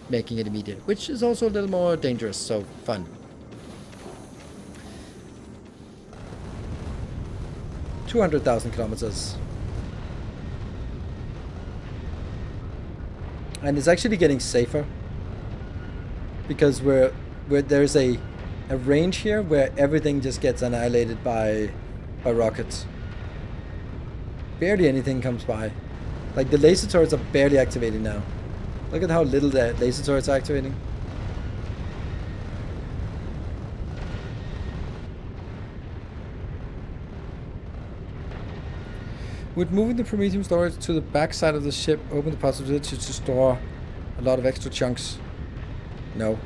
making it immediate, which is also a little more dangerous, so fun. 200,000 kilometers. And it's actually getting safer. Because there's a range here where everything just gets annihilated by rockets. Barely anything comes by. Like the laser turrets are barely activating now. Look at how little the laser turrets are activating. Would moving the Promethium storage to the back side of the ship open the possibility to store a lot of extra chunks? No.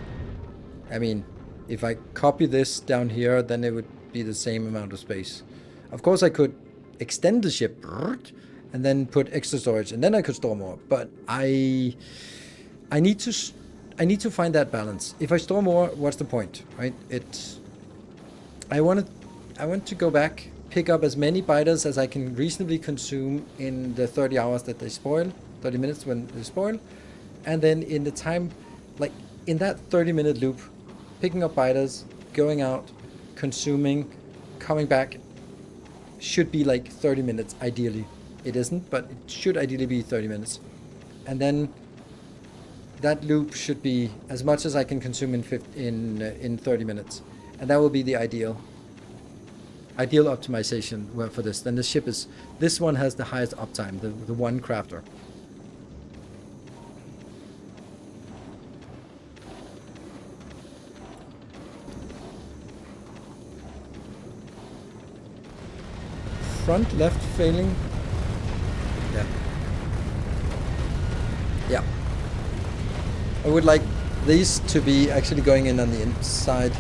I mean, if I copy this down here, then it would be the same amount of space. Of course, I could extend the ship and then put extra storage, and then I could store more. But I need to find that balance. If I store more, what's the point, right? I want to go back, pick up as many biters as I can reasonably consume in the 30 hours that they spoil, 30 minutes when they spoil, and then in the time, like in that 30-minute loop, picking up biters, going out, consuming, coming back, should be like 30 minutes ideally. It isn't, but it should ideally be 30 minutes. And then that loop should be as much as I can consume in 30 minutes. And that will be the ideal optimization for this. Then this one has the highest uptime, the one crafter. Front left failing. Yeah. Yeah. I would like these to be actually going in on the inside.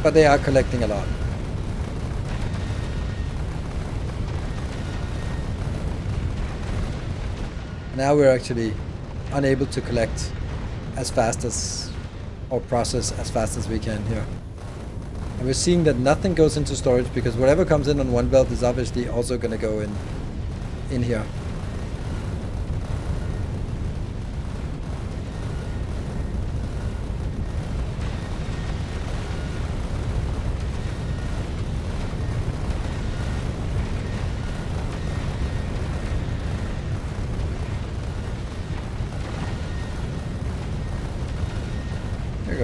But they are collecting a lot. Now we're actually unable to collect as fast as, or process as fast as we can here. And we're seeing that nothing goes into storage because whatever comes in on one belt is obviously also going to go in here.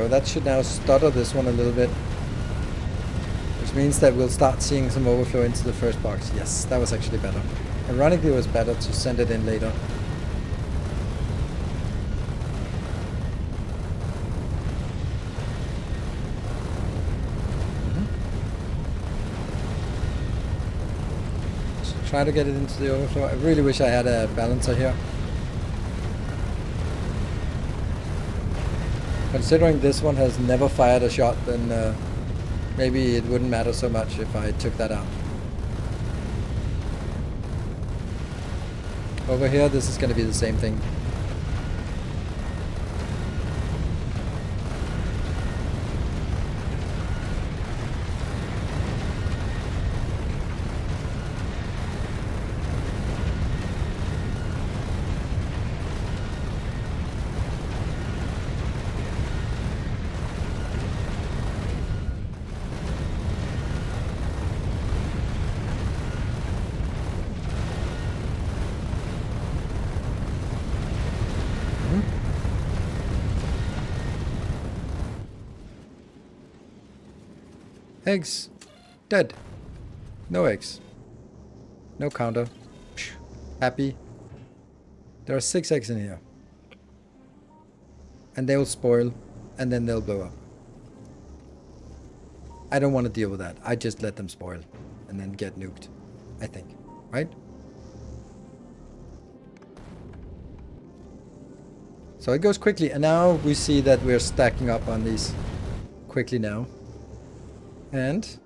That should now stutter this one a little bit, which means that we'll start seeing some overflow into the first box. Yes, that was actually better. Ironically, it was better to send it in later. So try to get it into the overflow. I really wish I had a balancer here. Considering this one has never fired a shot, then maybe it wouldn't matter so much if I took that out. Over here, this is going to be the same thing. Eggs. Dead. No eggs. No counter. Phew. Happy. There are 6 eggs in here. And they will spoil. And then they'll blow up. I don't want to deal with that. I just let them spoil. And then get nuked. I think. Right? So it goes quickly, and now we see that we're stacking up on these quickly now. And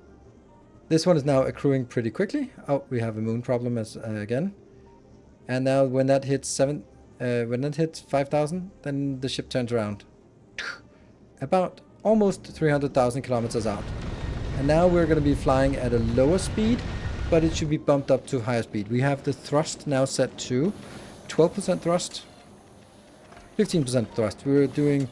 this one is now accruing pretty quickly. Oh, we have a moon problem as again. And now when that hits when that hits 5,000, then the ship turns around. About almost 300,000 kilometers out. And now we're going to be flying at a lower speed, but it should be bumped up to higher speed. We have the thrust now set to 12% thrust, 15% thrust. We were doing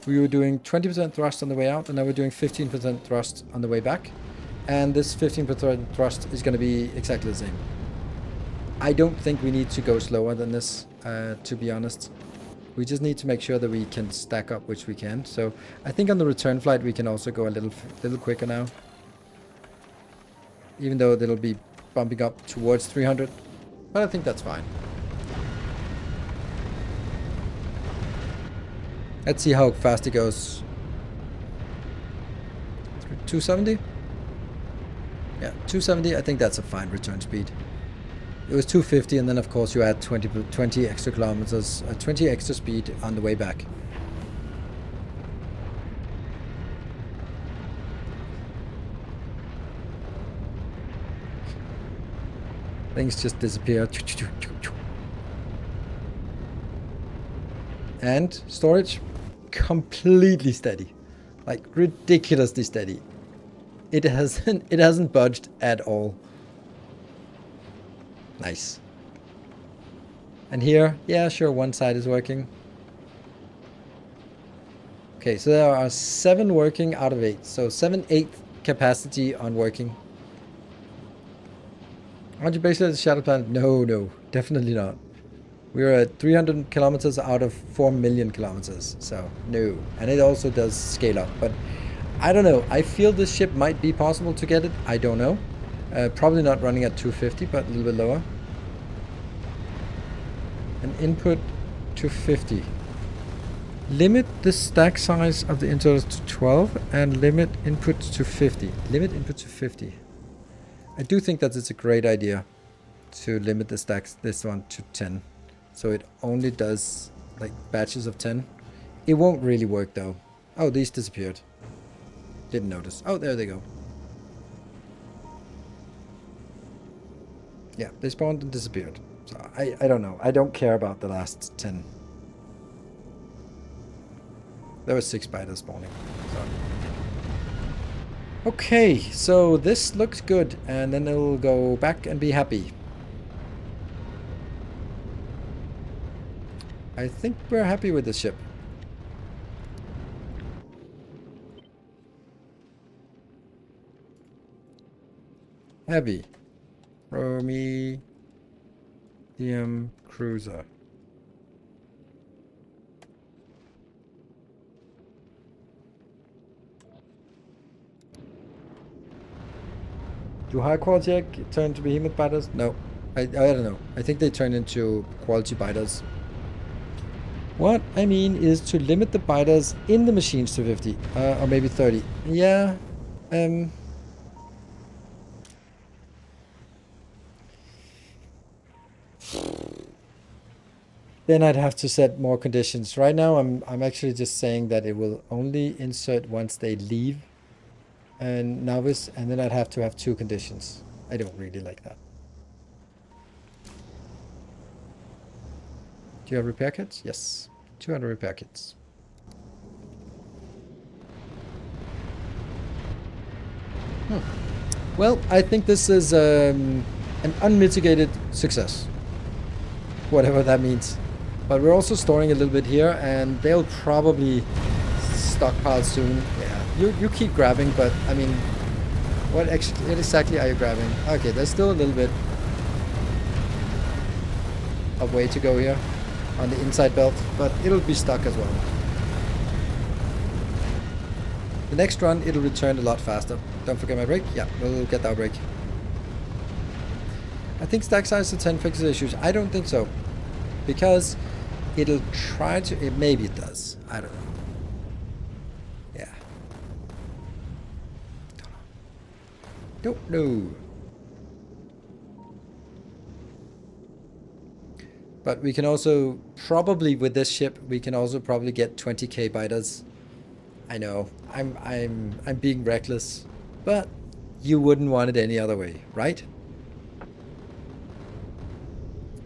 20% thrust on the way out, and now we're doing 15% thrust on the way back. And this 15% thrust is going to be exactly the same. I don't think we need to go slower than this, to be honest. We just need to make sure that we can stack up, which we can. So I think on the return flight we can also go a little quicker now. Even though it'll be bumping up towards 300. But I think that's fine. Let's see how fast it goes. 270? Yeah, 270. I think that's a fine return speed. It was 250, and then of course you add 20 extra kilometers, 20 extra speed on the way back. Things just disappear. And storage, completely steady, like ridiculously steady. It hasn't budged at all. Nice. And here, yeah, sure, one side is working. Okay, so there are 7 working out of 8. So 7/8 capacity on working. Aren't you basically at the Shadow Planet? No, no, definitely not. We're at 300 kilometers out of 4 million kilometers. So, no. And it also does scale up. But I don't know. I feel this ship might be possible to get it. I don't know. Probably not running at 250, but a little bit lower. And input to 50. Limit the stack size of the inserters to 12 and limit input to 50. Limit input to 50. I do think that it's a great idea to limit the stacks, this one, to 10. So it only does like batches of 10. It won't really work though. Oh, these disappeared. Didn't notice. Oh, there they go. Yeah, they spawned and disappeared. So I don't know. I don't care about the last 10. There were 6 spiders spawning. So. Okay, so this looks good, and then it'll go back and be happy. I think we're happy with this ship. Heavy. Promethium cruiser. Do high quality egg turn to behemoth biters? No. I don't know. I think they turn into quality biters. What I mean is to limit the biters in the machines to 50. Or maybe 30. Yeah. Then I'd have to set more conditions. Right now I'm actually just saying that it will only insert once they leave and novice, and then I'd have to have 2 conditions. I don't really like that. Do you have repair kits? Yes. 200 repair kits. Well, I think this is an unmitigated success. Whatever that means. But we're also storing a little bit here, and they'll probably stockpile soon. Yeah, you keep grabbing, but I mean, what exactly are you grabbing? Okay, there's still a little bit of way to go here on the inside belt, but it'll be stuck as well. The next run, it'll return a lot faster. Don't forget my brake. Yeah, we'll get our brake. I think stack size to 10 fixes issues. I don't think so. Because it'll try to... maybe it does. I don't know. Yeah. Don't know. But we can also probably, with this ship, we can also probably get 20k biters. I know, I'm being reckless, but you wouldn't want it any other way, right?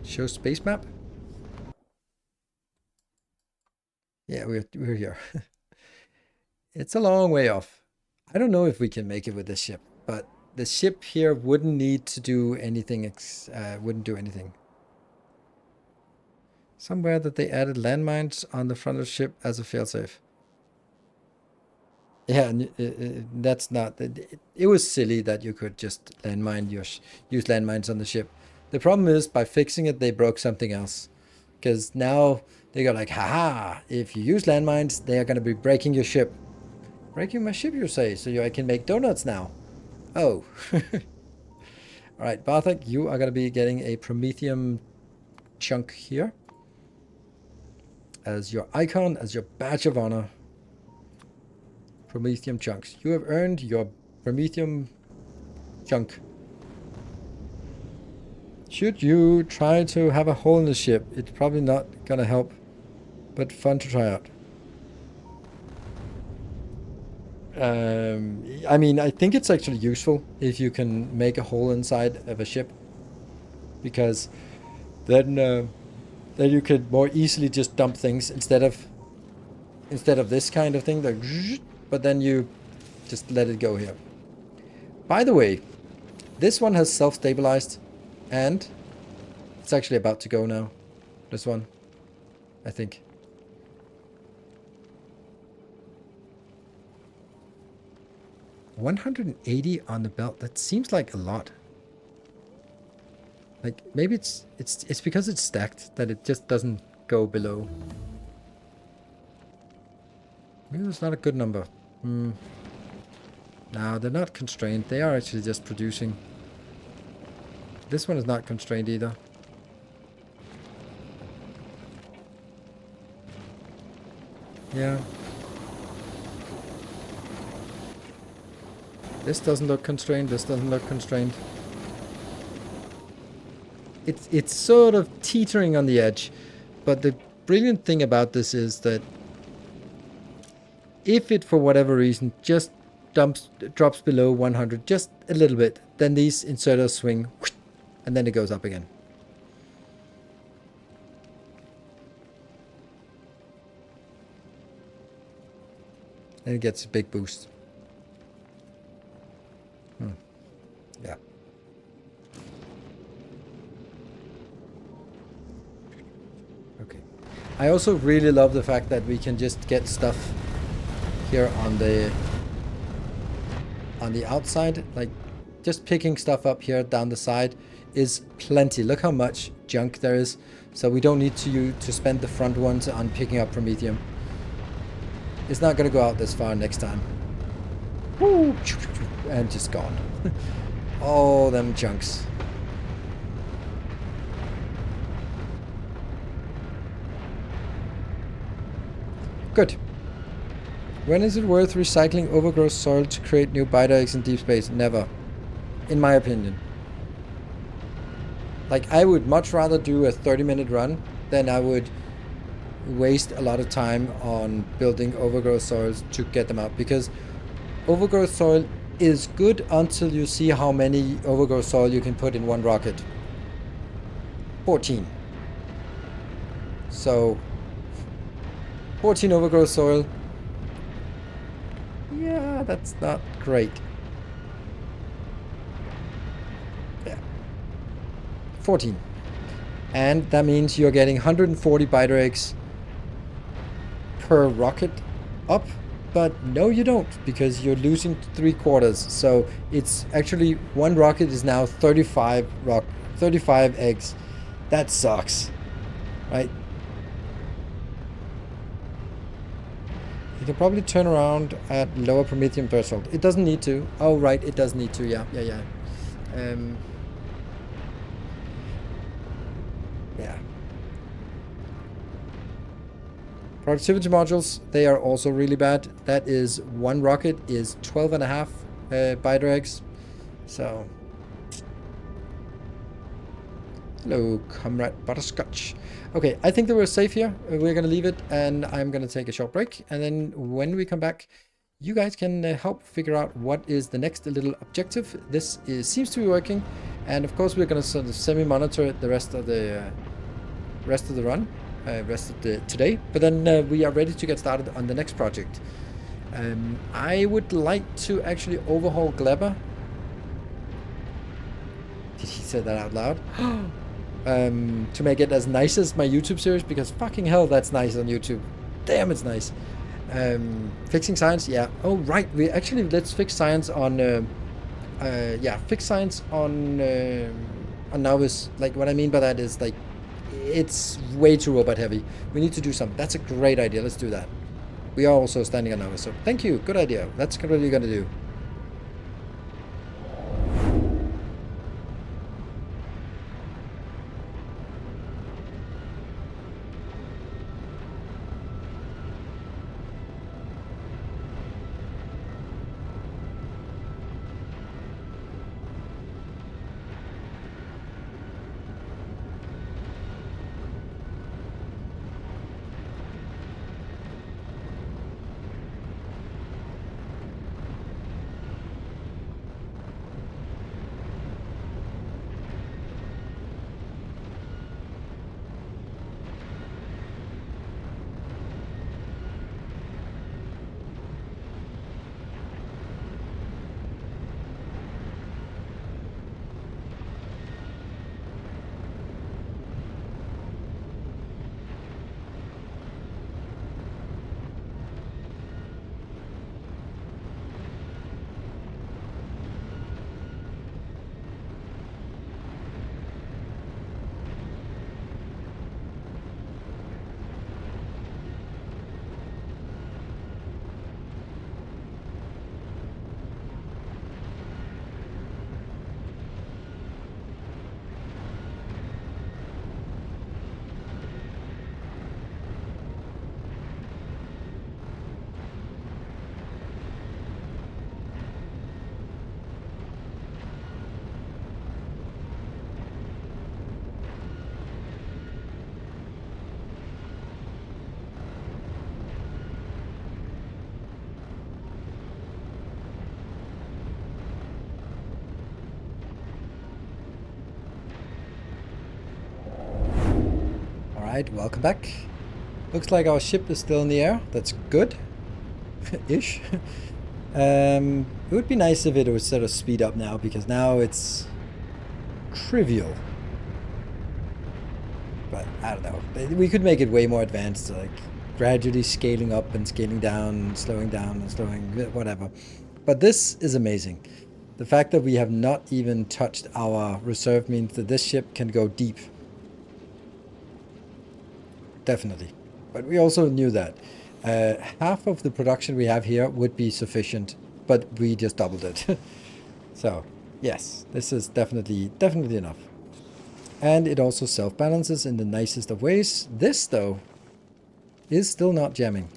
Show space map? Yeah, we're here. It's a long way off. I don't know if we can make it with this ship, but the ship here wouldn't need to do anything, wouldn't do anything. Somewhere that they added landmines on the front of the ship as a failsafe. Yeah, that's not. It was silly that you could just use landmines on the ship. The problem is by fixing it, they broke something else. Because now they go like, haha, if you use landmines, they are going to be breaking your ship. Breaking my ship, you say, so I can make donuts now. Oh. All right, Barthik, you are going to be getting a Promethium chunk here as your icon, as your badge of honor. Promethium chunks. You have earned your Promethium chunk. Should you try to have a hole in the ship, it's probably not going to help, but fun to try out. I mean, I think it's actually useful if you can make a hole inside of a ship, because then you could more easily just dump things instead of this kind of thing, like, but then you just let it go here. By the way, this one has self-stabilized, and it's actually about to go now. This one, I think. $180 on the belt. That seems like a lot. Like maybe it's because it's stacked that it just doesn't go below. Maybe that's not a good number. No, they're not constrained. They are actually just producing. This one is not constrained either. Yeah. This doesn't look constrained. This doesn't look constrained. It's sort of teetering on the edge. But the brilliant thing about this is that if it, for whatever reason, just drops below 100 just a little bit, then these inserters swing, and then it goes up again. And it gets a big boost. Yeah. Okay. I also really love the fact that we can just get stuff here on the outside, like just picking stuff up here down the side is plenty. Look how much junk there is, so we don't need to spend the front ones on picking up Promethium. It's not gonna go out this far next time. Woo! And just gone. All them chunks. Good. When is it worth recycling overgrowth soil to create new biter eggs in deep space? Never. In my opinion. Like, I would much rather do a 30-minute run than I would waste a lot of time on building overgrowth soils to get them out, because overgrowth soil is good until you see how many overgrowth soil you can put in one rocket. 14. So 14 overgrowth soil. Yeah, that's not great. Yeah. 14. And that means you're getting 140 biter eggs per rocket up. But no, you don't, because you're losing 3/4. So it's actually one rocket is now 35 eggs. That sucks, right? You can probably turn around at lower Promethium threshold. It doesn't need to. Oh, right, it does need to. Yeah. Yeah. Productivity modules, they are also really bad. That is, one rocket is 12.5 biter eggs. So Hello, Comrade Butterscotch. Okay, I think that we're safe here. We're going to leave it, and I'm going to take a short break. And then when we come back, you guys can help figure out what is the next little objective. This seems to be working. And of course, we're going to sort of semi-monitor it the rest of the run, rest of the today. But then we are ready to get started on the next project. I would like to actually overhaul Glebber. Did he say that out loud? To make it as nice as my YouTube series, because fucking hell, that's nice on YouTube. Damn, it's nice. Fixing science, yeah. Oh, right. We actually, let's fix science on, fix science on Novice. Like, what I mean by that is, like, it's way too robot heavy. We need to do something. That's a great idea. Let's do that. We are also standing on Novice, so thank you. Good idea. That's what we're going to do. Alright, welcome back. Looks like our ship is still in the air. That's good. Ish. It would be nice if it would sort of speed up now, because now it's trivial. But I don't know. We could make it way more advanced, like gradually scaling up and scaling down, slowing down and slowing, whatever. But this is amazing. The fact that we have not even touched our reserve means that this ship can go deep. Definitely. But we also knew that. Half of the production we have here would be sufficient, but we just doubled it. So, yes, this is definitely enough. And it also self-balances in the nicest of ways. This, though, is still not jamming.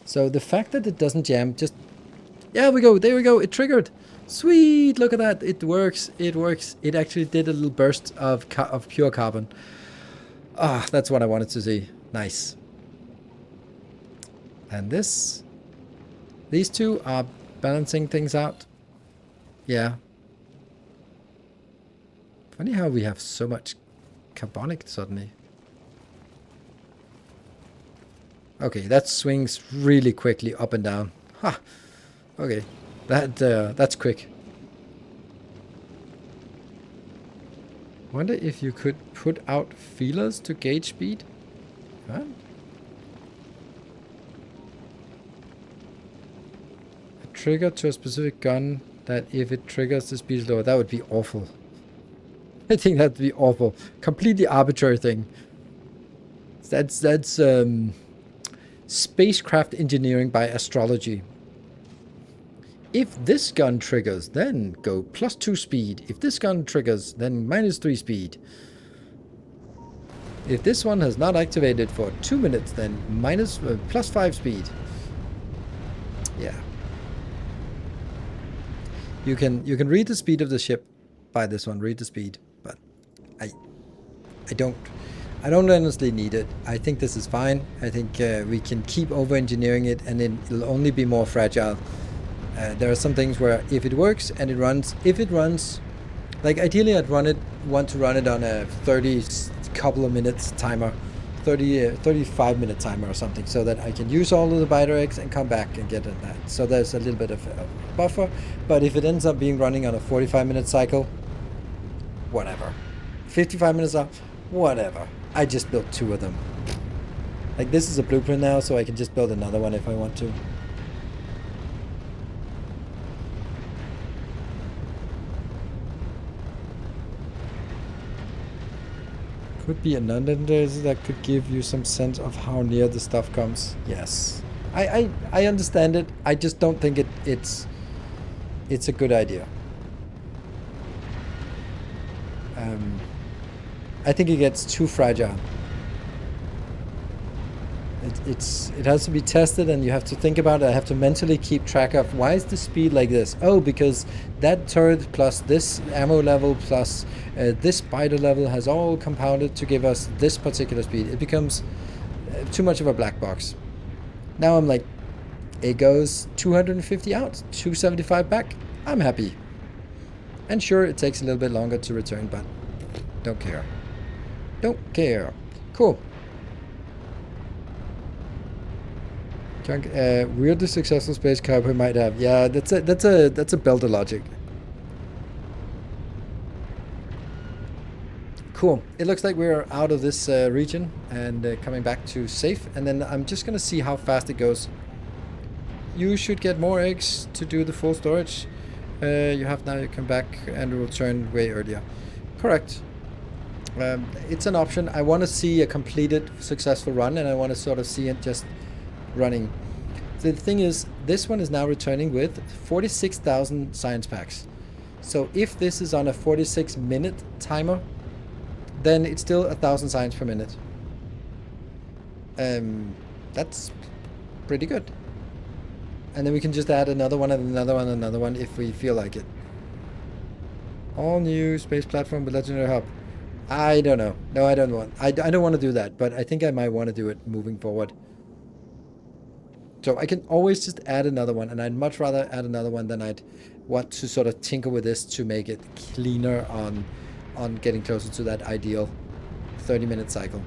So the fact that it doesn't jam, just... Yeah, there we go, it triggered. Sweet, look at that, it works, it works. It actually did a little burst of pure carbon. Ah, that's what I wanted to see. Nice. And these two are balancing things out. Yeah. Funny how we have so much carbonic suddenly. Okay, that swings really quickly up and down. Ha! Okay, that's quick. Wonder if you could put out feelers to gauge speed. Huh? A trigger to a specific gun that if it triggers the speed is lower. That would be awful. I think that'd be awful. Completely arbitrary thing. That's spacecraft engineering by astrology. If this gun triggers, then go +2 speed. If this gun triggers, then -3 speed. If this one has not activated for 2 minutes, then +5 speed. Yeah. You can read the speed of the ship by this one. Read the speed, but I don't honestly need it. I think this is fine. I think we can keep over-engineering it, and it'll only be more fragile. There are some things where if it works and if it runs, like ideally I'd want to run it on a 30 couple of minutes timer, 35 minute timer or something, so that I can use all of the biter eggs and come back and get in that. So there's a little bit of a buffer, but if it ends up being running on a 45-minute cycle, whatever. 55 minutes off, whatever. I just built 2 of them. Like, this is a blueprint now, so I can just build another one if I want to. Could be an underlayer that could give you some sense of how near the stuff comes. Yes. I understand it. I just don't think it's a good idea. I think it gets too fragile. It has to be tested, and you have to think about it. I have to mentally keep track of, why is the speed like this? Oh, because that turret plus this ammo level plus this spider level has all compounded to give us this particular speed. It becomes too much of a black box. Now I'm like, it goes 250 out, 275 back. I'm happy. And sure, it takes a little bit longer to return, but don't care. Don't care. Cool. Weirdly successful space cowboy might have. Yeah, that's a builder logic. Cool. It looks like we're out of this region and coming back to safe. And then I'm just gonna see how fast it goes. You should get more eggs to do the full storage. You have now. You come back and return way earlier. Correct. It's an option. I want to see a completed successful run, and I want to sort of see it just running. The thing is, this one is now returning with 46,000 science packs. So if this is on a 46-minute timer, then it's still 1,000 science per minute. That's pretty good. And then we can just add another one and another one and another one if we feel like it. All new space platform with legendary hub. I don't know. No, I don't want. I don't want to do that, but I think I might want to do it moving forward. So I can always just add another one, and I'd much rather add another one than I'd want to sort of tinker with this to make it cleaner on getting closer to that ideal 30-minute cycle.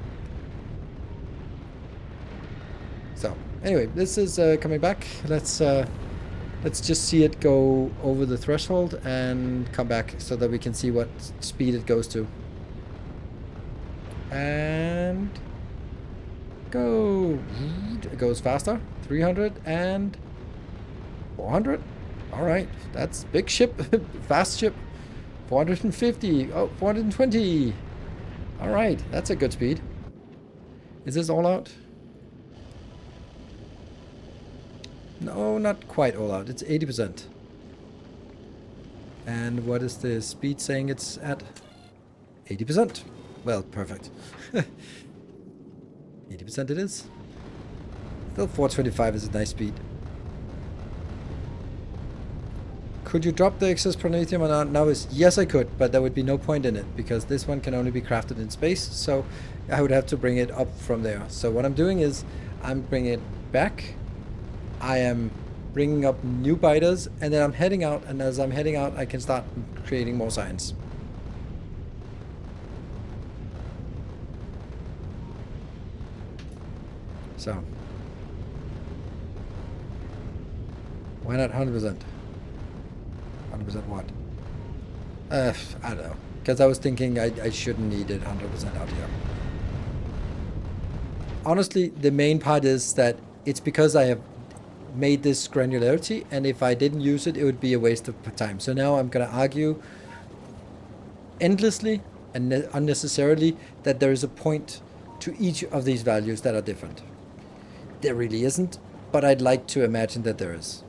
So anyway, this is coming back. Let's just see it go over the threshold and come back so that we can see what speed it goes to. And go. It goes faster. 300 and 400. All right, that's big ship, fast ship. 450. Oh, 420. All right, that's a good speed. Is this all out? No, not quite all out. It's 80%. And what is the speed saying it's at? 80%. Well, perfect. 80% it is. Still 425 is a nice speed. Could you drop the excess Promethium on now? Yes, I could, but there would be no point in it because this one can only be crafted in space, so I would have to bring it up from there. So what I'm doing is I'm bringing it back. I am bringing up new biters, and then I'm heading out, and as I'm heading out, I can start creating more science. So why not 100%? 100% what? I don't know. Because I was thinking I shouldn't need it 100% out here. Honestly, the main part is that it's because I have made this granularity, and if I didn't use it, it would be a waste of time. So now I'm going to argue endlessly and unnecessarily that there is a point to each of these values that are different. There really isn't, but I'd like to imagine that there is.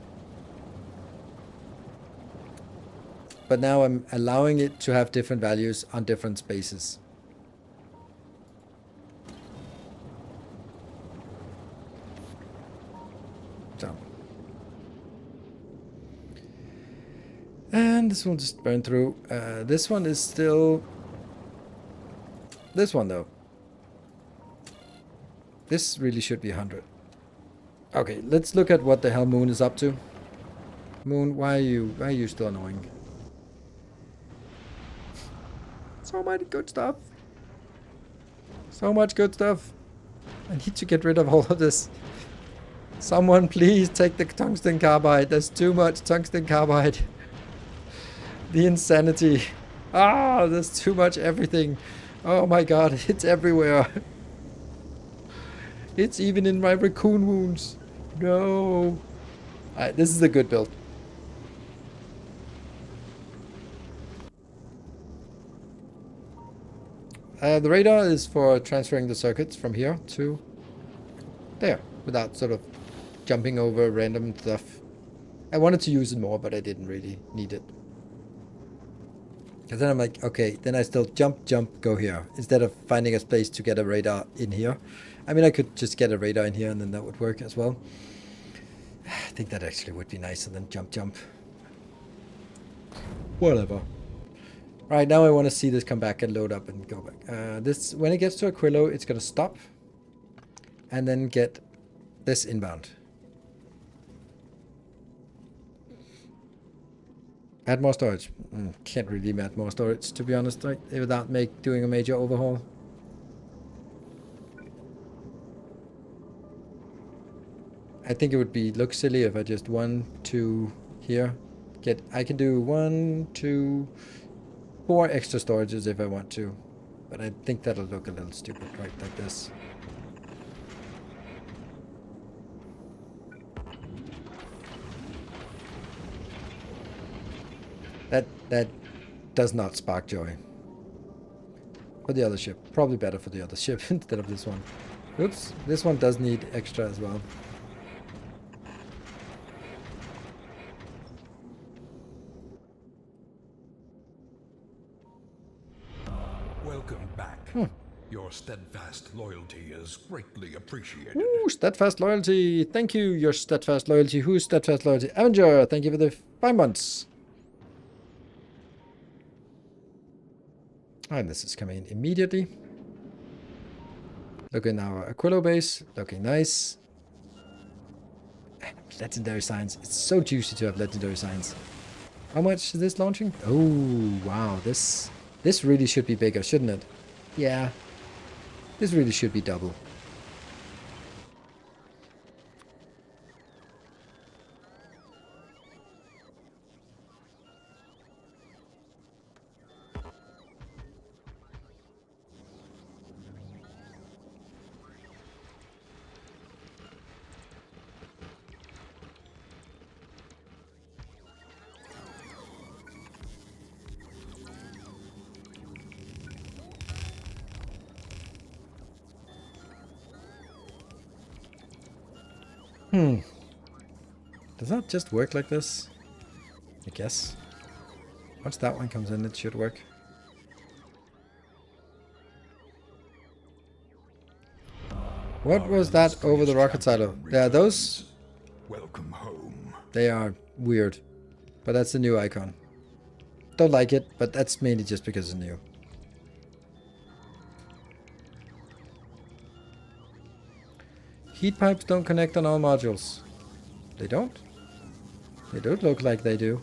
But now I'm allowing it to have different values on different spaces. So. And this one just burned through. This one is still This one, though. This really should be 100. Okay, let's look at what the hell Moon is up to. Moon, why are you still annoying? So much good stuff. So much good stuff. I need to get rid of all of this. Someone please take the tungsten carbide. There's too much tungsten carbide. The insanity. Ah, there's too much everything. Oh my god, it's everywhere. It's even in my raccoon wounds. No. Alright, this is a good build. The radar is for transferring the circuits from here to there without sort of jumping over random stuff. I wanted to use it more, but I didn't really need it. Because then I'm like, okay, then I still jump, go here. Instead of finding a place to get a radar in here. I mean, I could just get a radar in here and then that would work as well. I think that actually would be nicer than jump. Whatever. Right, now I want to see this come back and load up and go back. This, when it gets to Aquilo, it's going to stop. And then get this inbound. Add more storage. Can't really add more storage, to be honest, right? Without doing a major overhaul. I think it would look silly if I just 1, 2 here. I can do 1, 2, 4 extra storages if I want to. But I think that'll look a little stupid, right? Like this. That does not spark joy. For the other ship. Probably better for the other ship instead of this one. Oops, this one does need extra as well. Welcome back. Your steadfast loyalty is greatly appreciated. Ooh, steadfast loyalty. Thank you, your steadfast loyalty. Who's steadfast loyalty? Avenger, thank you for the 5 months. And this is coming in immediately. Look in our Aquilo base. Looking nice. Legendary signs. It's so juicy to have legendary signs. How much is this launching? Oh, wow. This really should be bigger, shouldn't it? Yeah. This really should be double. Does that just work like this? I guess. Once that one comes in, it should work. What was that over the rocket silo? Yeah, those... Welcome home. They are weird. But that's the new icon. Don't like it, but that's mainly just because it's new. Heat pipes don't connect on all modules. They don't? They don't look like they do.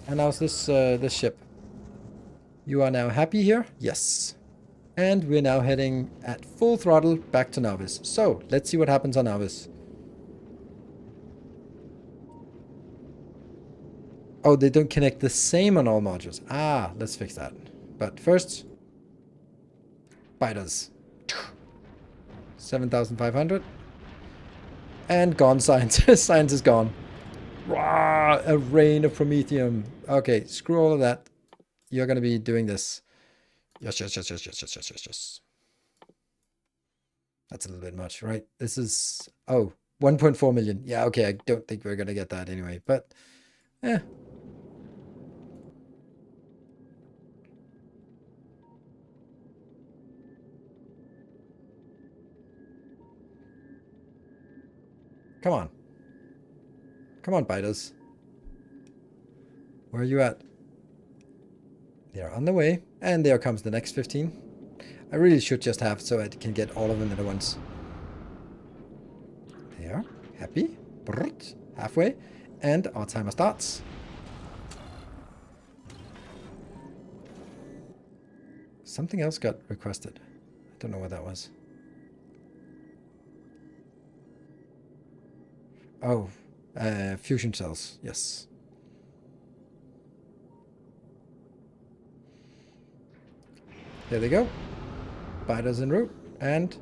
And how's this ship? You are now happy here? Yes. And we're now heading at full throttle back to Novice. So, let's see what happens on Novice. Oh, they don't connect the same on all modules. Ah, let's fix that. But first, biters. 7,500. And gone science. Science is gone. Rah, a rain of Promethium. Okay, screw all of that. You're going to be doing this. Yes. That's a little bit much, right? This is... Oh, 1.4 million. Yeah, okay, I don't think we're going to get that anyway, but... Come on. Come on, biters. Where are you at? They're on the way. And there comes the next 15. I really should just have so I can get all of them at once. There. Happy. Brrrt. Halfway. And our timer starts. Something else got requested. I don't know what that was. Oh, fusion cells. Yes. There they go. Biters en route. And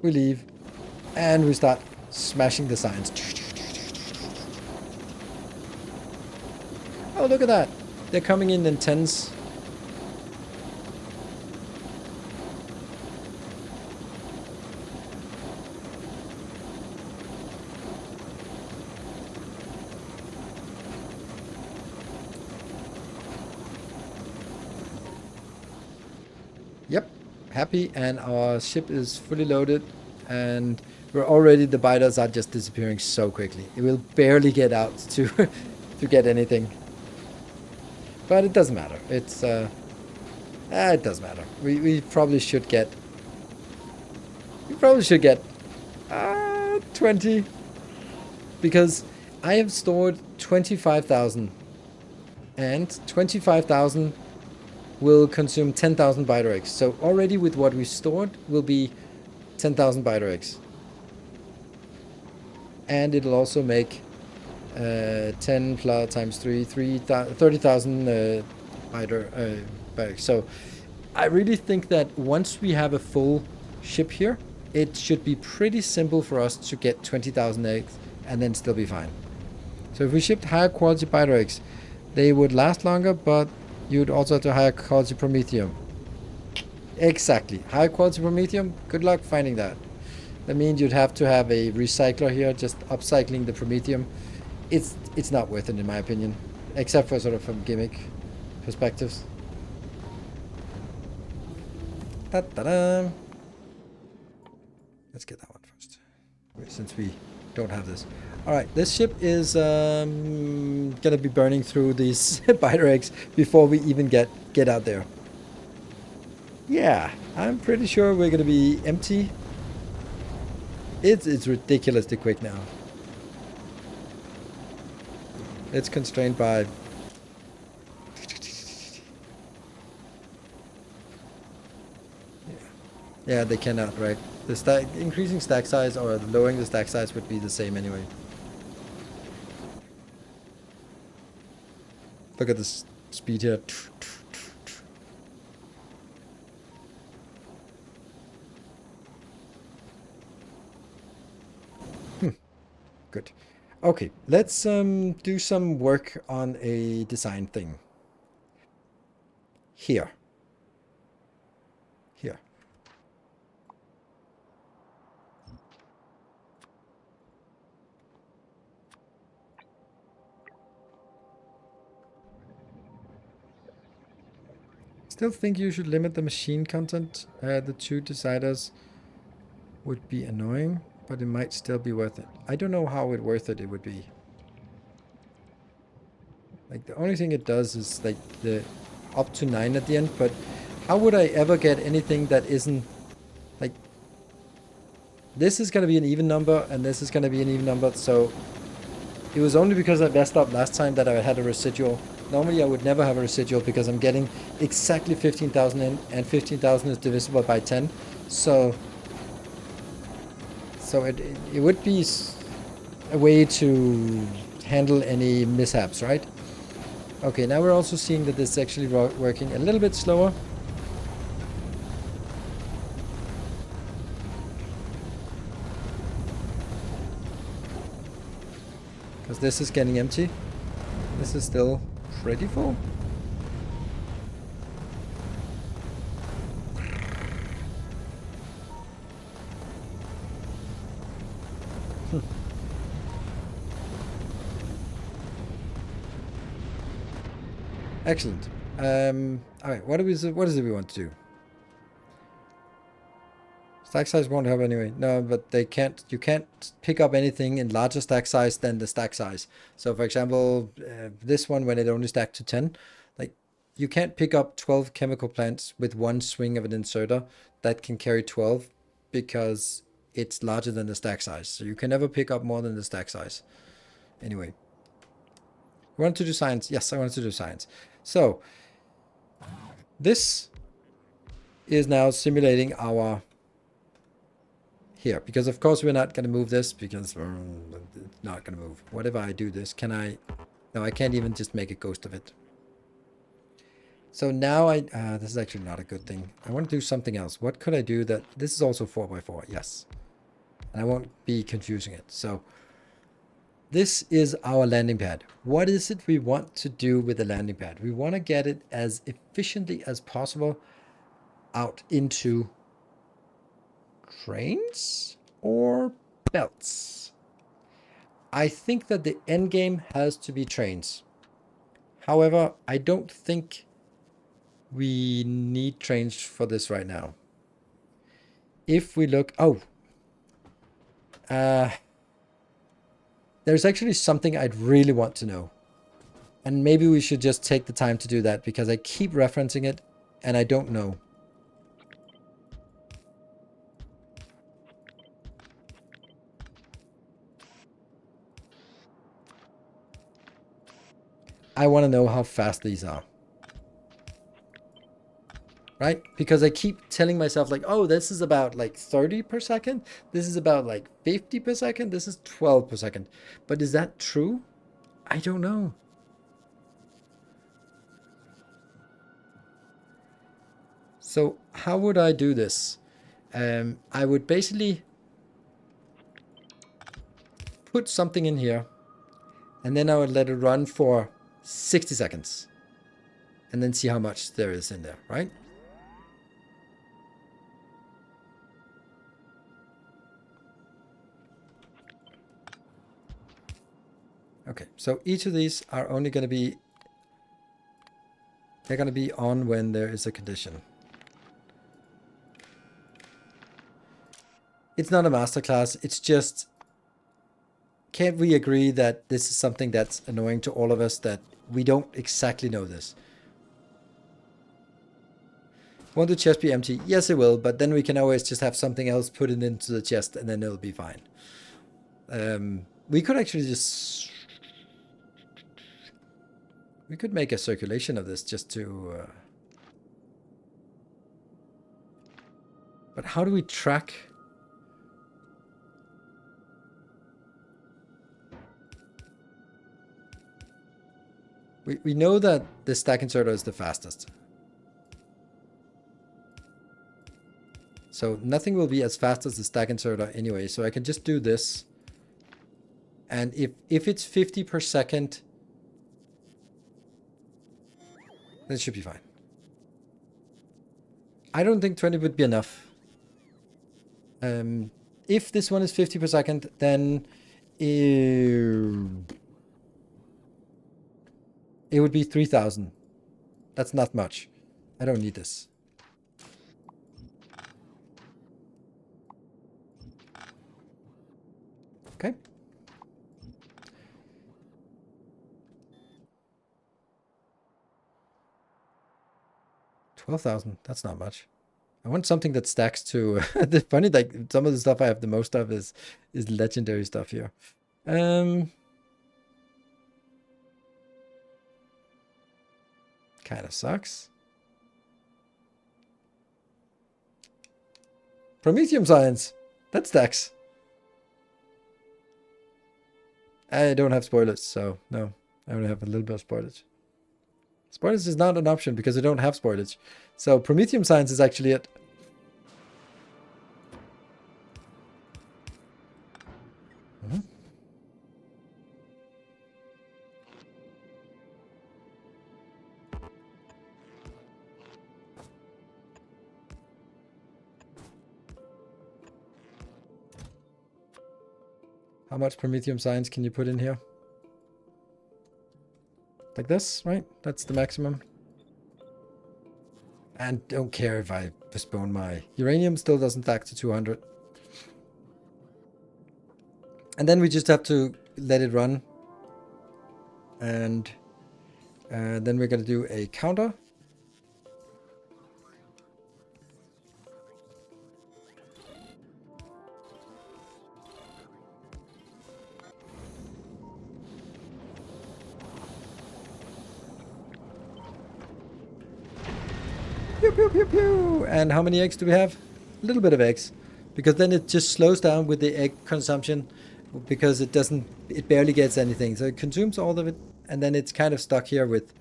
we leave. And we start smashing the signs. Oh, look at that. They're coming in tens. Yep, happy, and our ship is fully loaded, and we're already, the biters are just disappearing so quickly. It will barely get out to to get anything. But it doesn't matter. It's it doesn't matter. We probably should get 20, because I have stored 25,000, and 25,000 will consume 10,000 biter eggs. So already with what we stored will be 10,000 biter eggs. And it'll also make 10 plus times 3, 30,000 biter eggs. So I really think that once we have a full ship here, it should be pretty simple for us to get 20,000 eggs and then still be fine. So if we shipped higher quality biter eggs, they would last longer, but you'd also have to higher quality Promethium. Exactly. High quality Promethium, good luck finding that. That means you'd have to have a recycler here, just upcycling the Promethium. It's not worth it in my opinion. Except for sort of from gimmick perspectives. Ta-da-da. Let's get that one first. Since we don't have this. Alright, this ship is gonna be burning through these biter eggs before we even get out there. Yeah, I'm pretty sure we're gonna be empty. It's ridiculously quick now. It's constrained by... Yeah, they cannot, right? The increasing stack size or lowering the stack size would be the same anyway. Look at this speed here. Good. Okay, let's do some work on a design thing. Here. Still think you should limit the machine content. The 2 deciders would be annoying, but it might still be worth it. I don't know how worth it would be. Like, the only thing it does is like the up to 9 at the end, but how would I ever get anything that isn't like... This is going to be an even number, and this is going to be an even number, so it was only because I messed up last time that I had a residual. Normally I would never have a residual because I'm getting exactly 15,000 in, and 15,000 is divisible by 10. So it would be a way to handle any mishaps, right? Okay, now we're also seeing that this is actually working a little bit slower. Because this is getting empty. This is still pretty full. Excellent. All right. What is it we want to do? Stack size won't help anyway. No, but they can't. You can't pick up anything in larger stack size than the stack size. So, for example, this one when it only stacked to 10, like you can't pick up 12 chemical plants with one swing of an inserter that can carry 12 because it's larger than the stack size. So you can never pick up more than the stack size. Anyway, you want to do science? Yes, I wanted to do science. So this is now simulating our here, because of course we're not going to move this because it's not going to move. Whatever I do this, can I? No, I can't even just make a ghost of it. So now this is actually not a good thing. I want to do something else. What could I do that, this is also 4x4, yes. And I won't be confusing it. So this is our landing pad. What is it we want to do with the landing pad? We want to get it as efficiently as possible out into trains or belts. I think that the end game has to be trains. However, I don't think we need trains for this right now. If we look, there's actually something I'd really want to know. And maybe we should just take the time to do that because I keep referencing it and I don't know. I want to know how fast these are. Right? Because I keep telling myself like, oh, this is about like 30 per second. This is about like 50 per second. This is 12 per second. But is that true? I don't know. So how would I do this? I would basically put something in here and then I would let it run for 60 seconds and then see how much there is in there, right? Okay, so each of these are only going to be, they're going to be on when there is a condition. It's not a masterclass, it's just, can't we agree that this is something that's annoying to all of us, that we don't exactly know this? Won't the chest be empty? Yes, it will, but then we can always just have something else put it into the chest and then it'll be fine. We could actually just... We could make a circulation of this just to... But how do we track... We know that the stack inserter is the fastest. So nothing will be as fast as the stack inserter anyway. So I can just do this. And if it's 50 per second, then it should be fine. I don't think 20 would be enough. If this one is 50 per second, then it would be 3,000. That's not much. I don't need this. Okay. $12,000. That's not much. I want something that stacks to. The funny, like some of the stuff I have the most of is legendary stuff here. Kind of sucks. Promethium science. That stacks. I don't have spoilage, so no. I only have a little bit of spoilage. Spoilage is not an option because I don't have spoilage. So Promethium science is actually it. How much Promethium science can you put in here? Like this, right? That's the maximum. And don't care if I postpone my uranium, still doesn't stack to 200. And then we just have to let it run. And then we're going to do a counter. Pew, pew, pew, pew. And how many eggs do we have? A little bit of eggs. Because then it just slows down with the egg consumption. Because it barely gets anything. So it consumes all of it. And then it's kind of stuck here with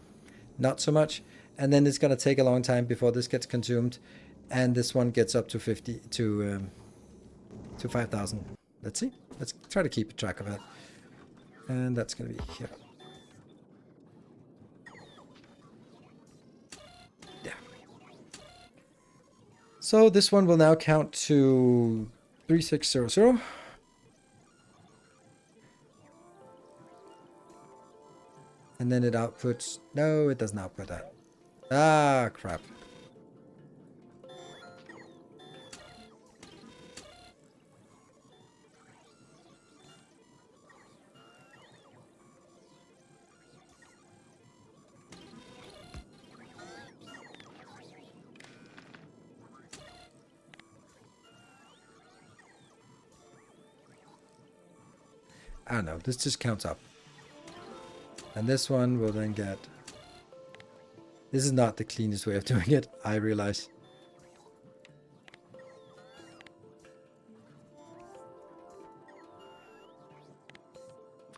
not so much. And then it's going to take a long time before this gets consumed. And this one gets up to 5,000. Let's see. Let's try to keep track of that. And that's going to be here. Yeah. So this one will now count to 3600. And then it outputs. No, it doesn't output that. Ah, crap. I don't know. This just counts up. And this one will then get... This is not the cleanest way of doing it, I realize.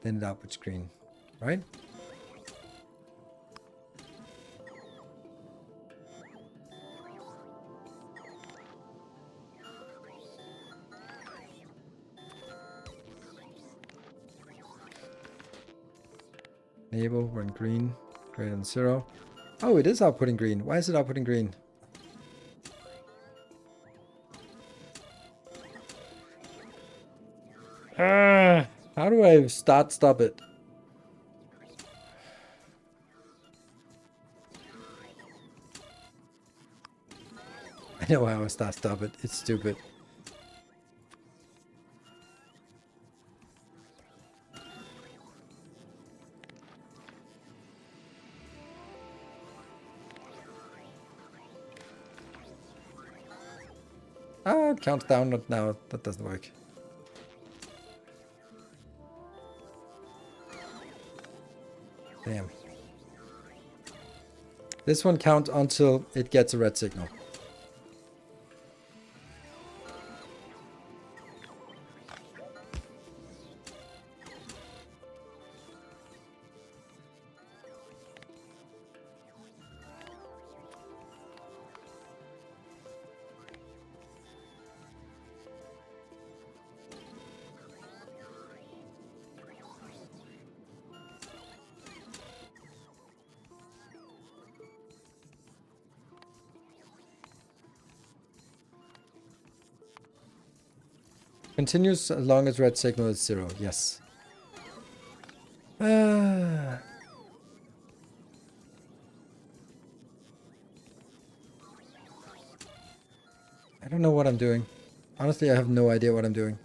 Then it outputs green, right? Enable when green, greater than 0. Oh, it is outputting green. Why is it outputting green? How do I stop it? I know how I stop it. It's stupid. Ah, it counts down. Not now. That doesn't work. Damn. This one counts until it gets a red signal. Continues as long as red signal is 0. Yes. I don't know what I'm doing. Honestly, I have no idea what I'm doing.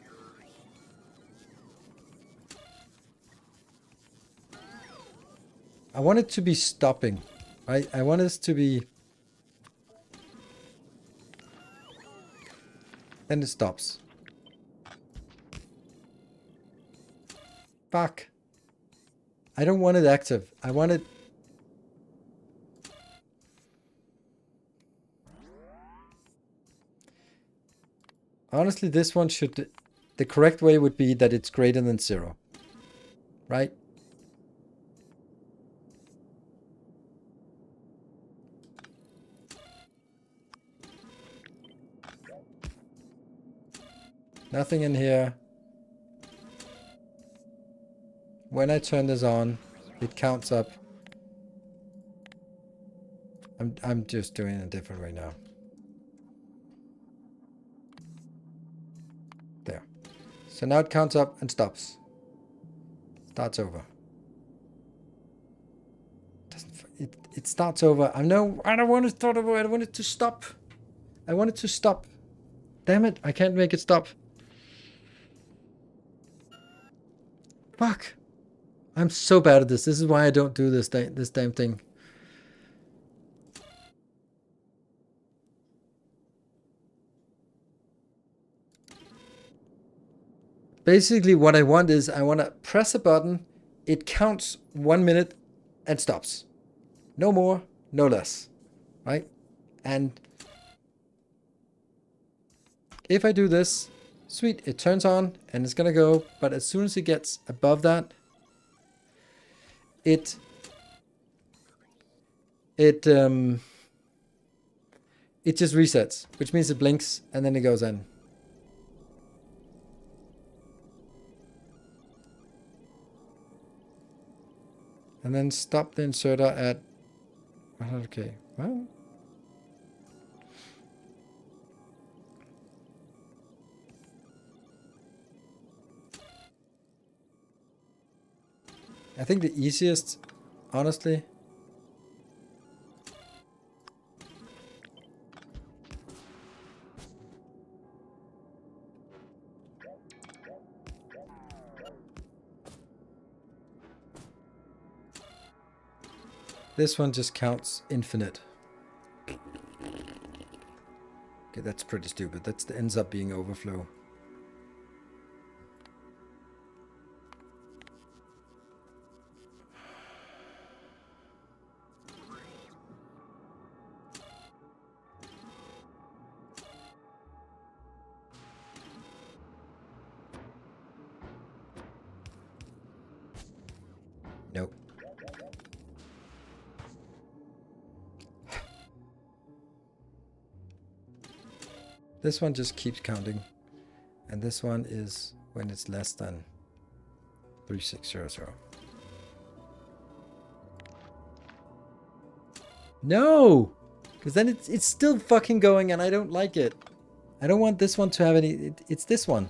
I want it to be stopping, right? I want this to be... Then it stops. Fuck. I don't want it active. I want it... Honestly, this one should... The correct way would be that it's greater than 0. Right? Nothing in here. When I turn this on, it counts up. I'm just doing it a different way now. There. So now it counts up and stops. Starts over. it starts over. I know. I don't want it to start over. I want it to stop. I want it to stop. Damn it! I can't make it stop. Fuck! I'm so bad at this. This is why I don't do this damn thing. Basically, what I want is I want to press a button. It counts 1 minute and stops. No more, no less. Right? And if I do this, sweet, it turns on and it's going to go. But as soon as it gets above that, it just resets, which means it blinks and then it goes in. And then stop the inserter at, okay, well. I think the easiest, honestly, this one just counts infinite. Okay, that's pretty stupid. That ends up being overflow. Nope. This one just keeps counting. And this one is when it's less than 3600. No! Because then it's still fucking going and I don't like it. I don't want this one to have any... It's this one.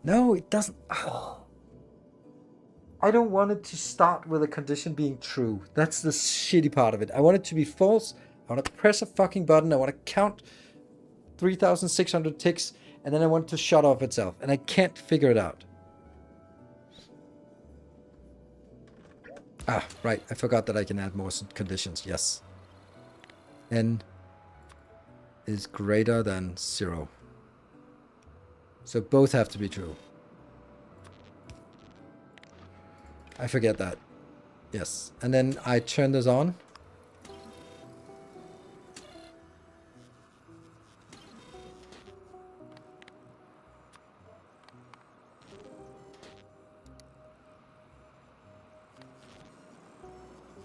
No, it doesn't... Oh. I don't want it to start with a condition being true. That's the shitty part of it. I want it to be false. I want to press a fucking button. I want to count 3,600 ticks. And then I want it to shut off itself. And I can't figure it out. Ah, right. I forgot that I can add more conditions. Yes. N is greater than 0. So both have to be true. I forget that. Yes. And then I turn this on.